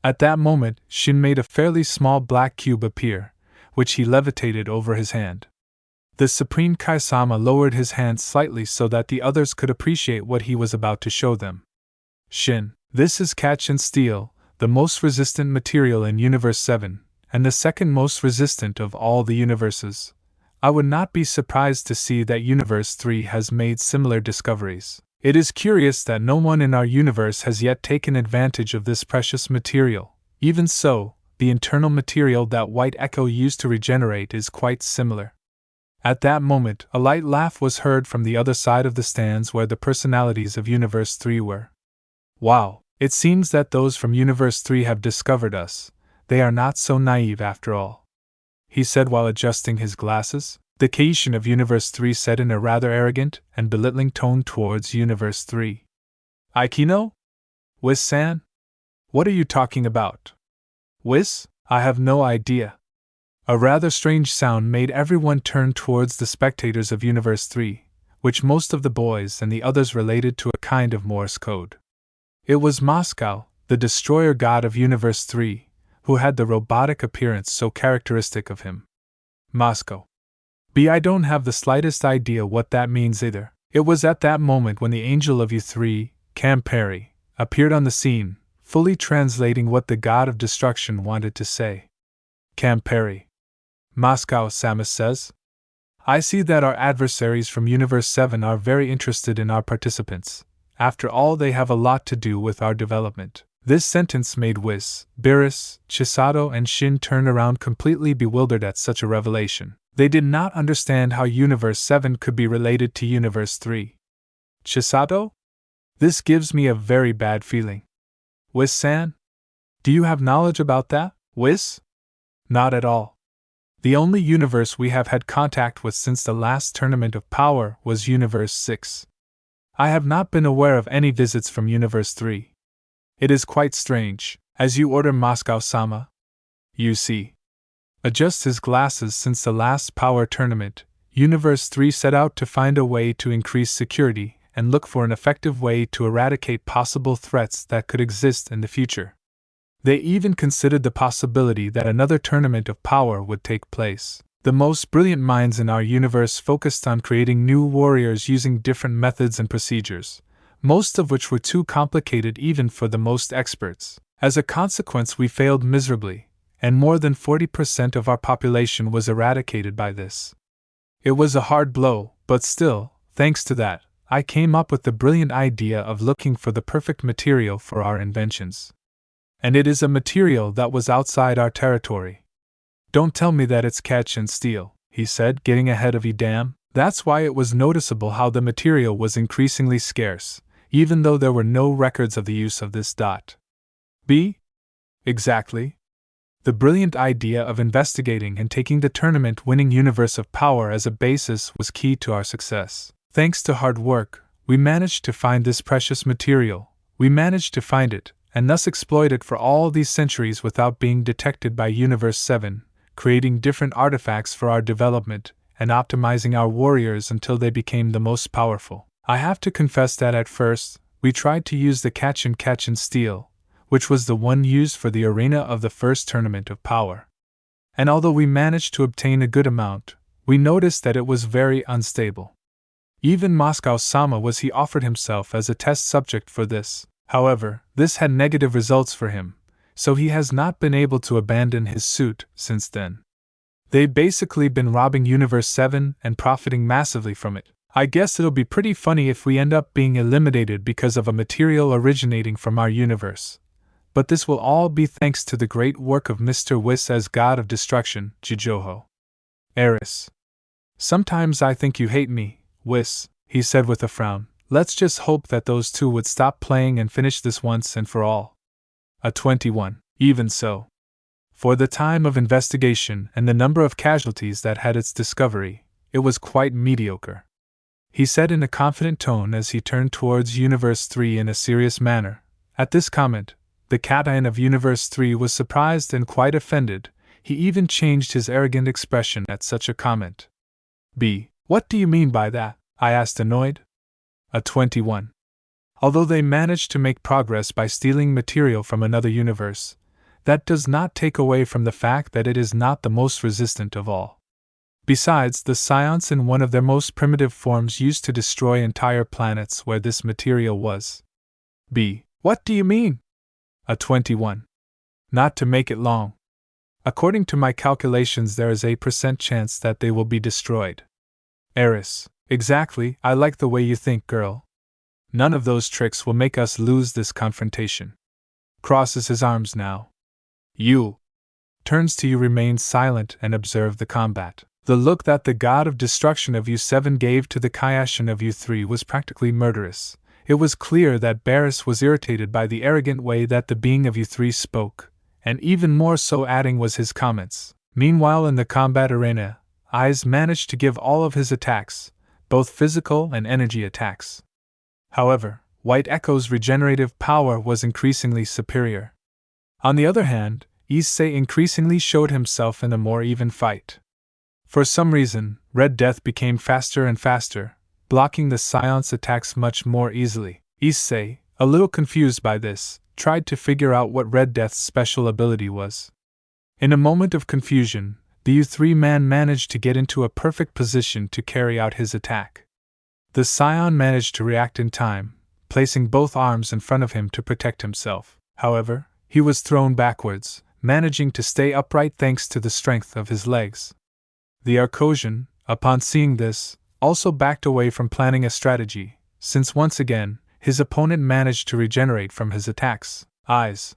At that moment, Shin made a fairly small black cube appear, which he levitated over his hand. The Supreme Kai-sama lowered his hand slightly so that the others could appreciate what he was about to show them. Shin, this is catch and steel, the most resistant material in Universe 7, and the second most resistant of all the universes. I would not be surprised to see that Universe 3 has made similar discoveries. It is curious that no one in our universe has yet taken advantage of this precious material. Even so, the internal material that White Echo used to regenerate is quite similar. At that moment, a light laugh was heard from the other side of the stands where the personalities of Universe 3 were. Wow, it seems that those from Universe 3 have discovered us. They are not so naive after all, he said while adjusting his glasses. The Keishin of Universe 3 said in a rather arrogant and belittling tone towards Universe 3. Aikino? Whis-san? What are you talking about? Whis? I have no idea. A rather strange sound made everyone turn towards the spectators of Universe 3, which most of the boys and the others related to a kind of Morse code. It was Moscow, the destroyer god of Universe 3, who had the robotic appearance so characteristic of him. Moscow. I don't have the slightest idea what that means either. It was at that moment when the angel of U3, Campari, appeared on the scene, fully translating what the god of destruction wanted to say. Campari. Moscow, Samus says. I see that our adversaries from Universe 7 are very interested in our participants. After all, they have a lot to do with our development. This sentence made Whis, Beerus, Chisato, and Shin turn around completely bewildered at such a revelation. They did not understand how Universe 7 could be related to Universe 3. Chisato? This gives me a very bad feeling. Whis-san? Do you have knowledge about that, Whis? Not at all. The only universe we have had contact with since the last tournament of power was Universe 6. I have not been aware of any visits from Universe 3. It is quite strange. As you order, Moscow-sama. You see. Adjust his glasses. Since the last power tournament, Universe 3 set out to find a way to increase security and look for an effective way to eradicate possible threats that could exist in the future. They even considered the possibility that another tournament of power would take place. The most brilliant minds in our universe focused on creating new warriors using different methods and procedures, most of which were too complicated even for the most experts. As a consequence, we failed miserably, and more than 40% of our population was eradicated by this. It was a hard blow, but still, thanks to that, I came up with the brilliant idea of looking for the perfect material for our inventions. And it is a material that was outside our territory. Don't tell me that it's catch and steal, he said, getting ahead of Edam. That's why it was noticeable how the material was increasingly scarce, even though there were no records of the use of this dot. B? Exactly. The brilliant idea of investigating and taking the tournament-winning universe of power as a basis was key to our success. Thanks to hard work, we managed to find this precious material, we managed to find it, and thus exploit it for all these centuries without being detected by Universe 7, creating different artifacts for our development, and optimizing our warriors until they became the most powerful. I have to confess that at first, we tried to use the catch and steal, which was the one used for the arena of the first tournament of power. And although we managed to obtain a good amount, we noticed that it was very unstable. Even Moscow-sama he offered himself as a test subject for this. However, this had negative results for him, so he has not been able to abandon his suit since then. They've basically been robbing Universe 7 and profiting massively from it. I guess it'll be pretty funny if we end up being eliminated because of a material originating from our universe. But this will all be thanks to the great work of Mr. Whis as God of Destruction, Jijoho. Eris. Sometimes I think you hate me, Whis, he said with a frown. Let's just hope that those two would stop playing and finish this once and for all. A 21. Even so. For the time of investigation and the number of casualties that had its discovery, it was quite mediocre. He said in a confident tone as he turned towards Universe 3 in a serious manner. At this comment, the Captain of Universe 3 was surprised and quite offended. He even changed his arrogant expression at such a comment. B. What do you mean by that? I asked annoyed. A 21. Although they managed to make progress by stealing material from another universe, that does not take away from the fact that it is not the most resistant of all. Besides, the Saiyans in one of their most primitive forms used to destroy entire planets where this material was. B. What do you mean? A 21. Not to make it long. According to my calculations, there is a % chance that they will be destroyed. Eris. Exactly, I like the way you think, girl. None of those tricks will make us lose this confrontation. Crosses his arms now. You. Turns to you, remains silent and observe the combat. The look that the God of Destruction of U7 gave to the Kayashin of U3 was practically murderous. It was clear that Barris was irritated by the arrogant way that the being of U3 spoke, and even more so adding was his comments. Meanwhile, in the combat arena, Issei managed to give all of his attacks, both physical and energy attacks. However, White Echo's regenerative power was increasingly superior. On the other hand, Issei increasingly showed himself in a more even fight. For some reason, Red Death became faster and faster, blocking the Saiyans' attacks much more easily. Issei, a little confused by this, tried to figure out what Red Death's special ability was. In a moment of confusion, the U3 man managed to get into a perfect position to carry out his attack. The Saiyan managed to react in time, placing both arms in front of him to protect himself. However, he was thrown backwards, managing to stay upright thanks to the strength of his legs. The Arcosian, upon seeing this, also backed away from planning a strategy, since once again, his opponent managed to regenerate from his attacks. Eyes.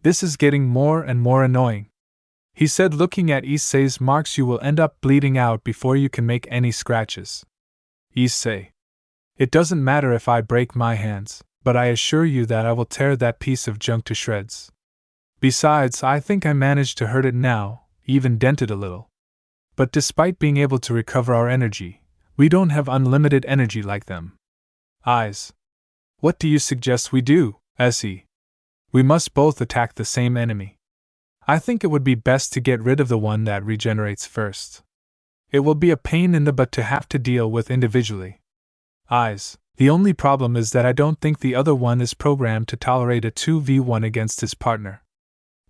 This is getting more and more annoying, he said, looking at Issei's marks. You will end up bleeding out before you can make any scratches. Issei. It doesn't matter if I break my hands, but I assure you that I will tear that piece of junk to shreds. Besides, I think I managed to hurt it now, even dented a little. But despite being able to recover our energy, we don't have unlimited energy like them. Eyes. What do you suggest we do, Issei? We must both attack the same enemy. I think it would be best to get rid of the one that regenerates first. It will be a pain in the butt to have to deal with individually. Eyes. The only problem is that I don't think the other one is programmed to tolerate a 2v1 against his partner.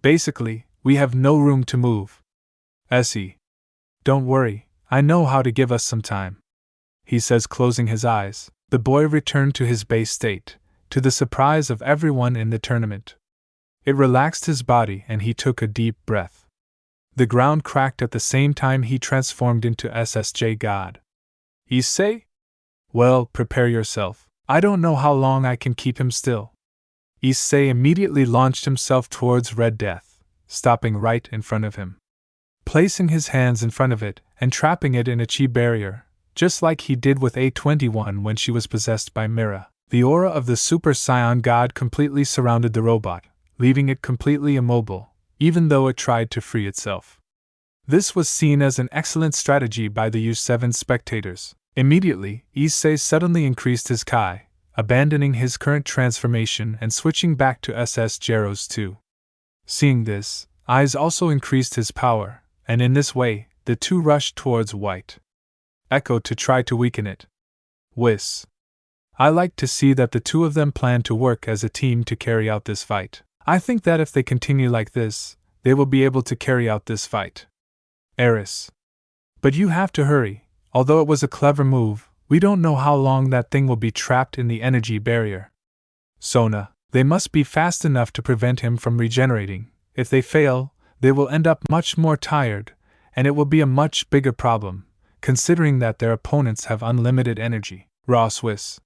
Basically, we have no room to move. Issei. Don't worry, I know how to give us some time, he says, closing his eyes. The boy returned to his base state, to the surprise of everyone in the tournament. It relaxed his body and he took a deep breath. The ground cracked at the same time he transformed into SSJ God. Issei? Well, prepare yourself. I don't know how long I can keep him still. Issei immediately launched himself towards Red Death, stopping right in front of him, placing his hands in front of it and trapping it in a chi barrier, just like he did with A21 when she was possessed by Mira. The aura of the Super Saiyan God completely surrounded the robot, leaving it completely immobile, even though it tried to free itself. This was seen as an excellent strategy by the U7 spectators. Immediately, Issei suddenly increased his Kai, abandoning his current transformation and switching back to SS Gero's 2. Seeing this, Eyes also increased his power, and in this way, the two rushed towards White Echo to try to weaken it. Whis. I like to see that the two of them plan to work as a team to carry out this fight. I think that if they continue like this, they will be able to carry out this fight. Eris. But you have to hurry. Although it was a clever move, we don't know how long that thing will be trapped in the energy barrier. Sona. They must be fast enough to prevent him from regenerating. If they fail, they will end up much more tired, and it will be a much bigger problem, considering that their opponents have unlimited energy. Whis.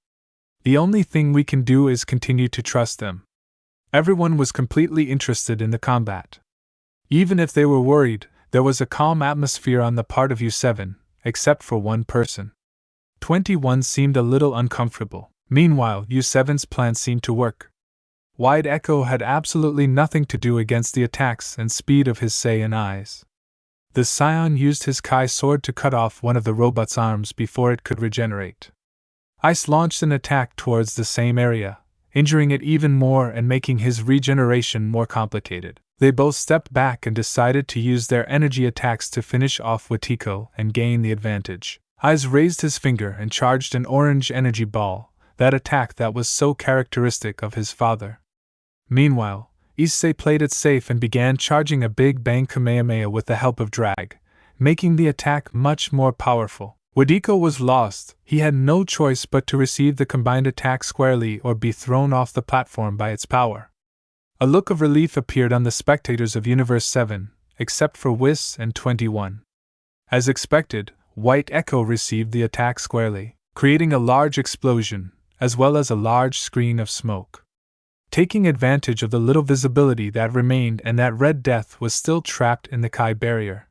The only thing we can do is continue to trust them. Everyone was completely interested in the combat. Even if they were worried, there was a calm atmosphere on the part of U7, except for one person. 21 seemed a little uncomfortable. Meanwhile, U7's plan seemed to work. Wide Echo had absolutely nothing to do against the attacks and speed of his Saiyan eyes. The Saiyan used his Kai sword to cut off one of the robot's arms before it could regenerate. Ice launched an attack towards the same area, injuring it even more and making his regeneration more complicated. They both stepped back and decided to use their energy attacks to finish off Watiko and gain the advantage. Ice raised his finger and charged an orange energy ball, that attack that was so characteristic of his father. Meanwhile, Issei played it safe and began charging a Big Bang Kamehameha with the help of drag, making the attack much more powerful. Watiko was lost. He had no choice but to receive the combined attack squarely or be thrown off the platform by its power. A look of relief appeared on the spectators of Universe 7, except for Whis and 21. As expected, White Echo received the attack squarely, creating a large explosion, as well as a large screen of smoke. Taking advantage of the little visibility that remained and that Red Death was still trapped in the Kai barrier,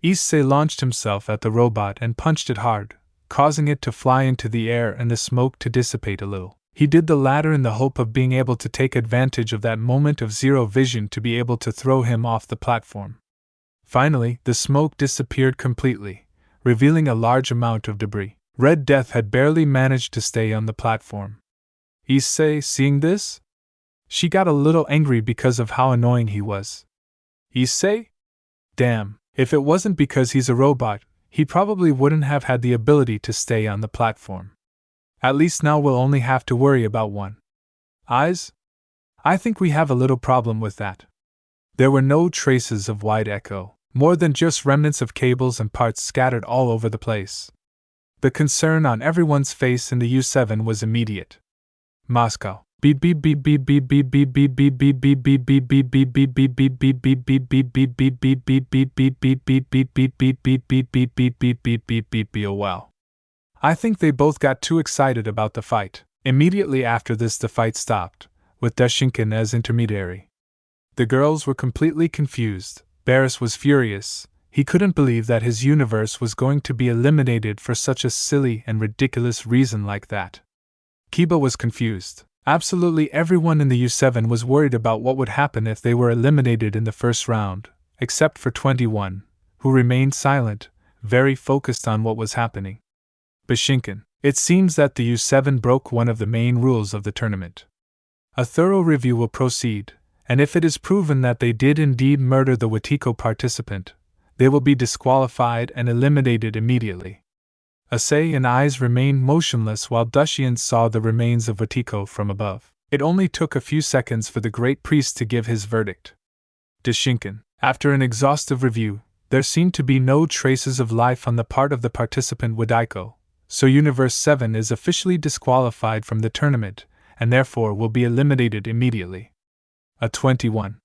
Issei launched himself at the robot and punched it hard, causing it to fly into the air and the smoke to dissipate a little. He did the latter in the hope of being able to take advantage of that moment of zero vision to be able to throw him off the platform. Finally, the smoke disappeared completely, revealing a large amount of debris. Red Death had barely managed to stay on the platform. Issei, seeing this? She got a little angry because of how annoying he was. Issei? Damn, if it wasn't because he's a robot, he probably wouldn't have had the ability to stay on the platform. At least now we'll only have to worry about one. Eyes? I think we have a little problem with that. There were no traces of Wide Echo, more than just remnants of cables and parts scattered all over the place. The concern on everyone's face in the U7 was immediate. Moscow. Wow. I think they both got too excited about the fight. Immediately after this, the fight stopped, with Deshinkin as intermediary. The girls were completely confused. Barris was furious. He couldn't believe that his universe was going to be eliminated for such a silly and ridiculous reason like that. Kiba was confused. Absolutely everyone in the U7 was worried about what would happen if they were eliminated in the first round, except for 21, who remained silent, very focused on what was happening. Bashinkin. It seems that the U7 broke one of the main rules of the tournament. A thorough review will proceed, and if it is proven that they did indeed murder the Watiko participant, they will be disqualified and eliminated immediately. Issei and Eyes remained motionless while Dushian saw the remains of Watiko from above. It only took a few seconds for the great priest to give his verdict. Deshinkin. After an exhaustive review, there seemed to be no traces of life on the part of the participant Wadiko, so Universe 7 is officially disqualified from the tournament, and therefore will be eliminated immediately. A 21.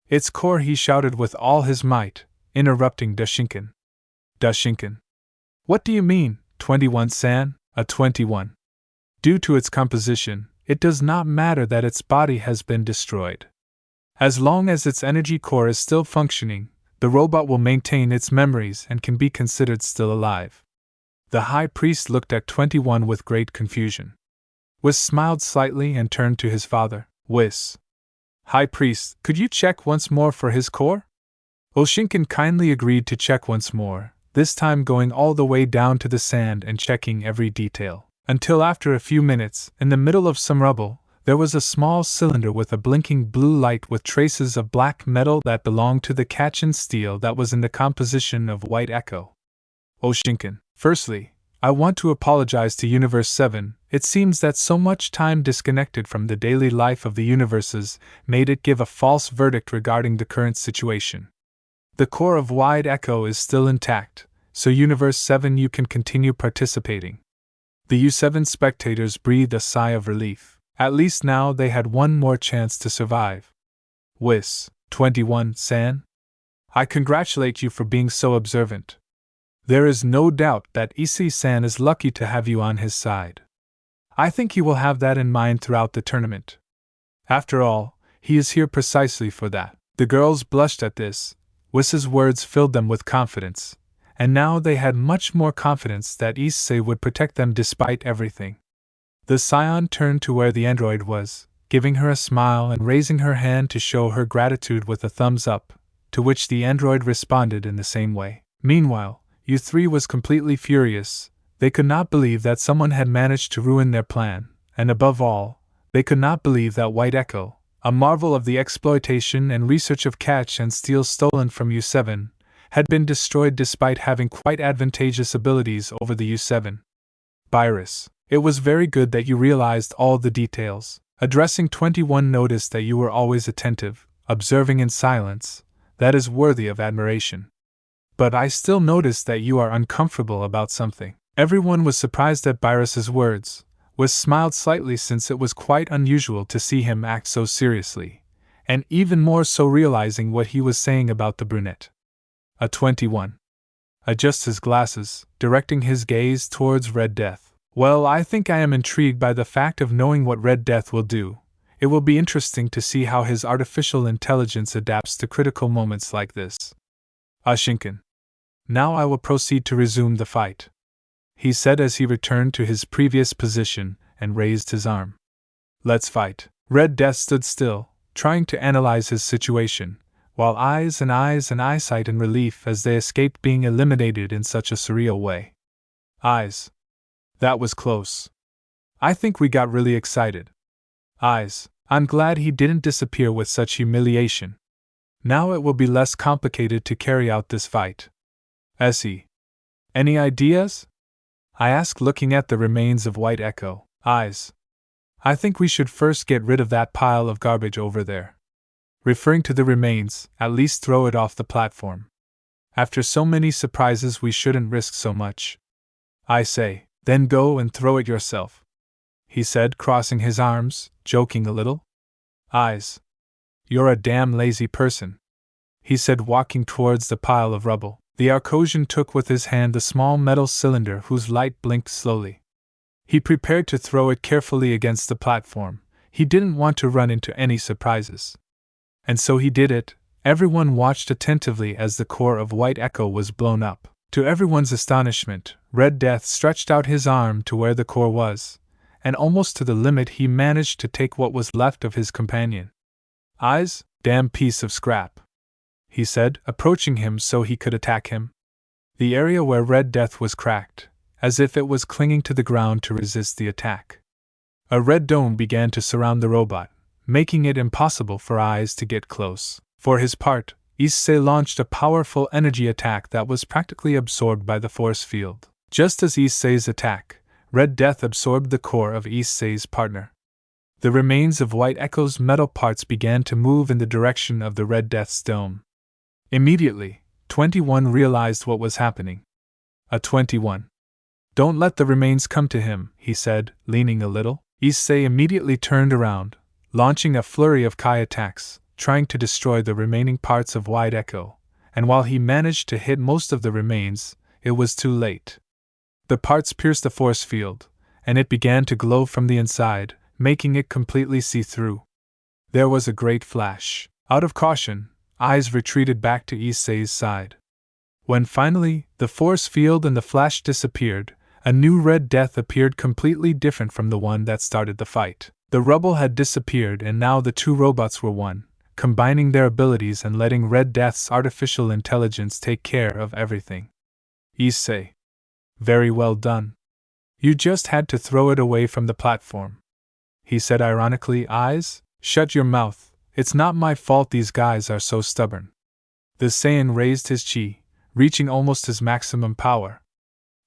Its core, he shouted with all his might, interrupting Deshinkin. Deshinkin. What do you mean, 21-san? A 21. Due to its composition, it does not matter that its body has been destroyed. As long as its energy core is still functioning, the robot will maintain its memories and can be considered still alive. The high priest looked at 21 with great confusion. Whis smiled slightly and turned to his father. Whis. High priest, could you check once more for his core? Oshinkin kindly agreed to check once more, this time going all the way down to the sand and checking every detail. Until after a few minutes, in the middle of some rubble, there was a small cylinder with a blinking blue light with traces of black metal that belonged to the Kachin steel that was in the composition of White Echo. Oh Shinken, firstly, I want to apologize to Universe 7. It seems that so much time disconnected from the daily life of the universes made it give a false verdict regarding the current situation. The core of White Echo is still intact, so Universe 7 you can continue participating. The U7 spectators breathed a sigh of relief. At least now they had one more chance to survive. Whis, 21-san? I congratulate you for being so observant. There is no doubt that Issei-san is lucky to have you on his side. I think he will have that in mind throughout the tournament. After all, he is here precisely for that. The girls blushed at this. Whis's words filled them with confidence, and now they had much more confidence that Issei would protect them despite everything. The Saiyan turned to where the android was, giving her a smile and raising her hand to show her gratitude with a thumbs up, to which the android responded in the same way. Meanwhile, U3 was completely furious. They could not believe that someone had managed to ruin their plan, and above all, they could not believe that White Echo, a marvel of the exploitation and research of catch and steel stolen from U7, had been destroyed despite having quite advantageous abilities over the U7. Virus. It was very good that you realized all the details. Addressing 21 noticed that you were always attentive, observing in silence. That is worthy of admiration. But I still noticed that you are uncomfortable about something. Everyone was surprised at Virus's words. Whis smiled slightly since it was quite unusual to see him act so seriously, and even more so realizing what he was saying about the brunette. A 21. Adjusts his glasses, directing his gaze towards Red Death. Well, I think I am intrigued by the fact of knowing what Red Death will do. It will be interesting to see how his artificial intelligence adapts to critical moments like this. Shinken. Now I will proceed to resume the fight, he said as he returned to his previous position and raised his arm. Let's fight. Red Death stood still, trying to analyze his situation, while eyes and eyesight in relief as they escaped being eliminated in such a surreal way. Eyes. That was close. I think we got really excited. Eyes. I'm glad he didn't disappear with such humiliation. Now it will be less complicated to carry out this fight. Issei. Any ideas? I asked, looking at the remains of White Echo. Eyes. I think we should first get rid of that pile of garbage over there. Referring to the remains, at least throw it off the platform. After so many surprises, we shouldn't risk so much. I say. Then go and throw it yourself, he said, crossing his arms, joking a little. Eyes. You're a damn lazy person, he said, walking towards the pile of rubble. The Arcosian took with his hand the small metal cylinder whose light blinked slowly. He prepared to throw it carefully against the platform. He didn't want to run into any surprises. And so he did it. Everyone watched attentively as the core of White Echo was blown up. To everyone's astonishment, Red Death stretched out his arm to where the core was, and almost to the limit he managed to take what was left of his companion. Eyes, damn piece of scrap, he said, approaching him so he could attack him. The area where Red Death was cracked, as if it was clinging to the ground to resist the attack. A red dome began to surround the robot, making it impossible for Eyes to get close. For his part, Issei launched a powerful energy attack that was practically absorbed by the force field. Just as Issei's attack, Red Death absorbed the core of Issei's partner. The remains of White Echo's metal parts began to move in the direction of the Red Death's dome. Immediately, 21 realized what was happening. A 21. Don't let the remains come to him, he said, leaning a little. Issei immediately turned around, launching a flurry of Kai attacks, trying to destroy the remaining parts of White Echo, and while he managed to hit most of the remains, it was too late. The parts pierced the force field, and it began to glow from the inside, making it completely see-through. There was a great flash. Out of caution, Eyes retreated back to Issei's side. When finally, the force field and the flash disappeared, a new Red Death appeared completely different from the one that started the fight. The rubble had disappeared and now the two robots were one, combining their abilities and letting Red Death's artificial intelligence take care of everything. Issei. Very well done. You just had to throw it away from the platform. He said ironically. Eyes, shut your mouth, it's not my fault these guys are so stubborn. The Saiyan raised his chi, reaching almost his maximum power.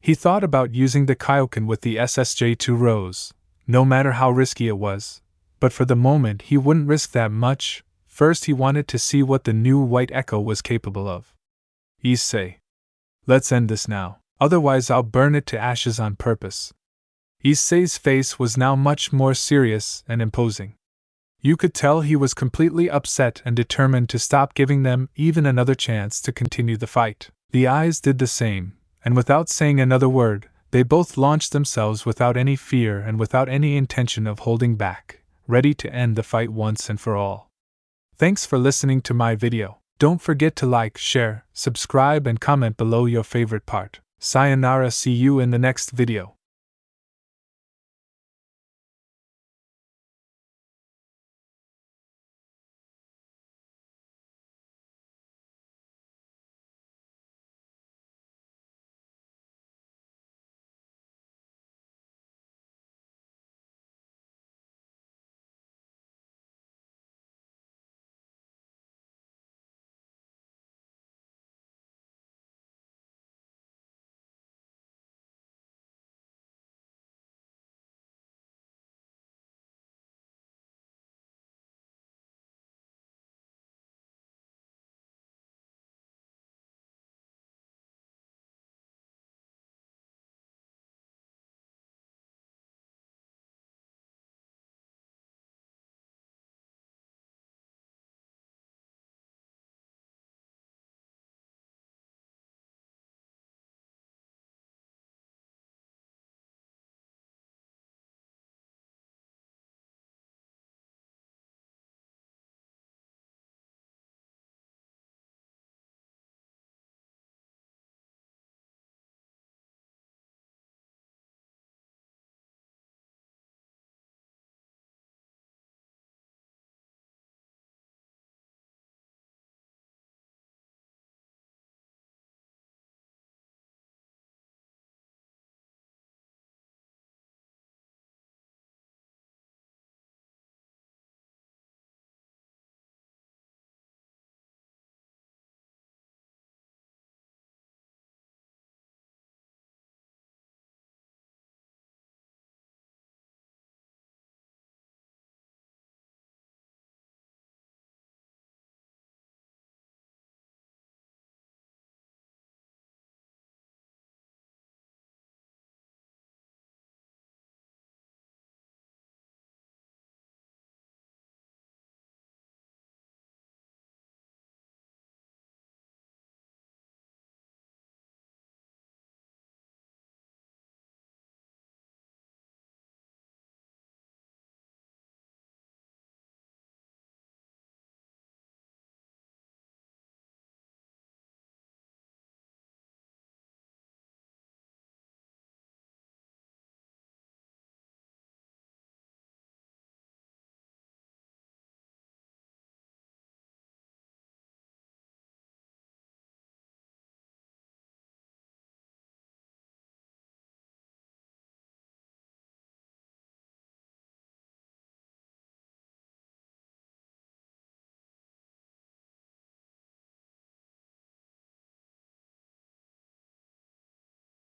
He thought about using the Kaioken with the SSJ2 Rose, no matter how risky it was, but for the moment he wouldn't risk that much. First he wanted to see what the new White Echo was capable of. Issei. Let's end this now, otherwise I'll burn it to ashes on purpose. Issei's face was now much more serious and imposing. You could tell he was completely upset and determined to stop giving them even another chance to continue the fight. The eyes did the same, and without saying another word, they both launched themselves without any fear and without any intention of holding back, ready to end the fight once and for all. Thanks for listening to my video. Don't forget to like, share, subscribe and comment below your favorite part. Sayonara, see you in the next video.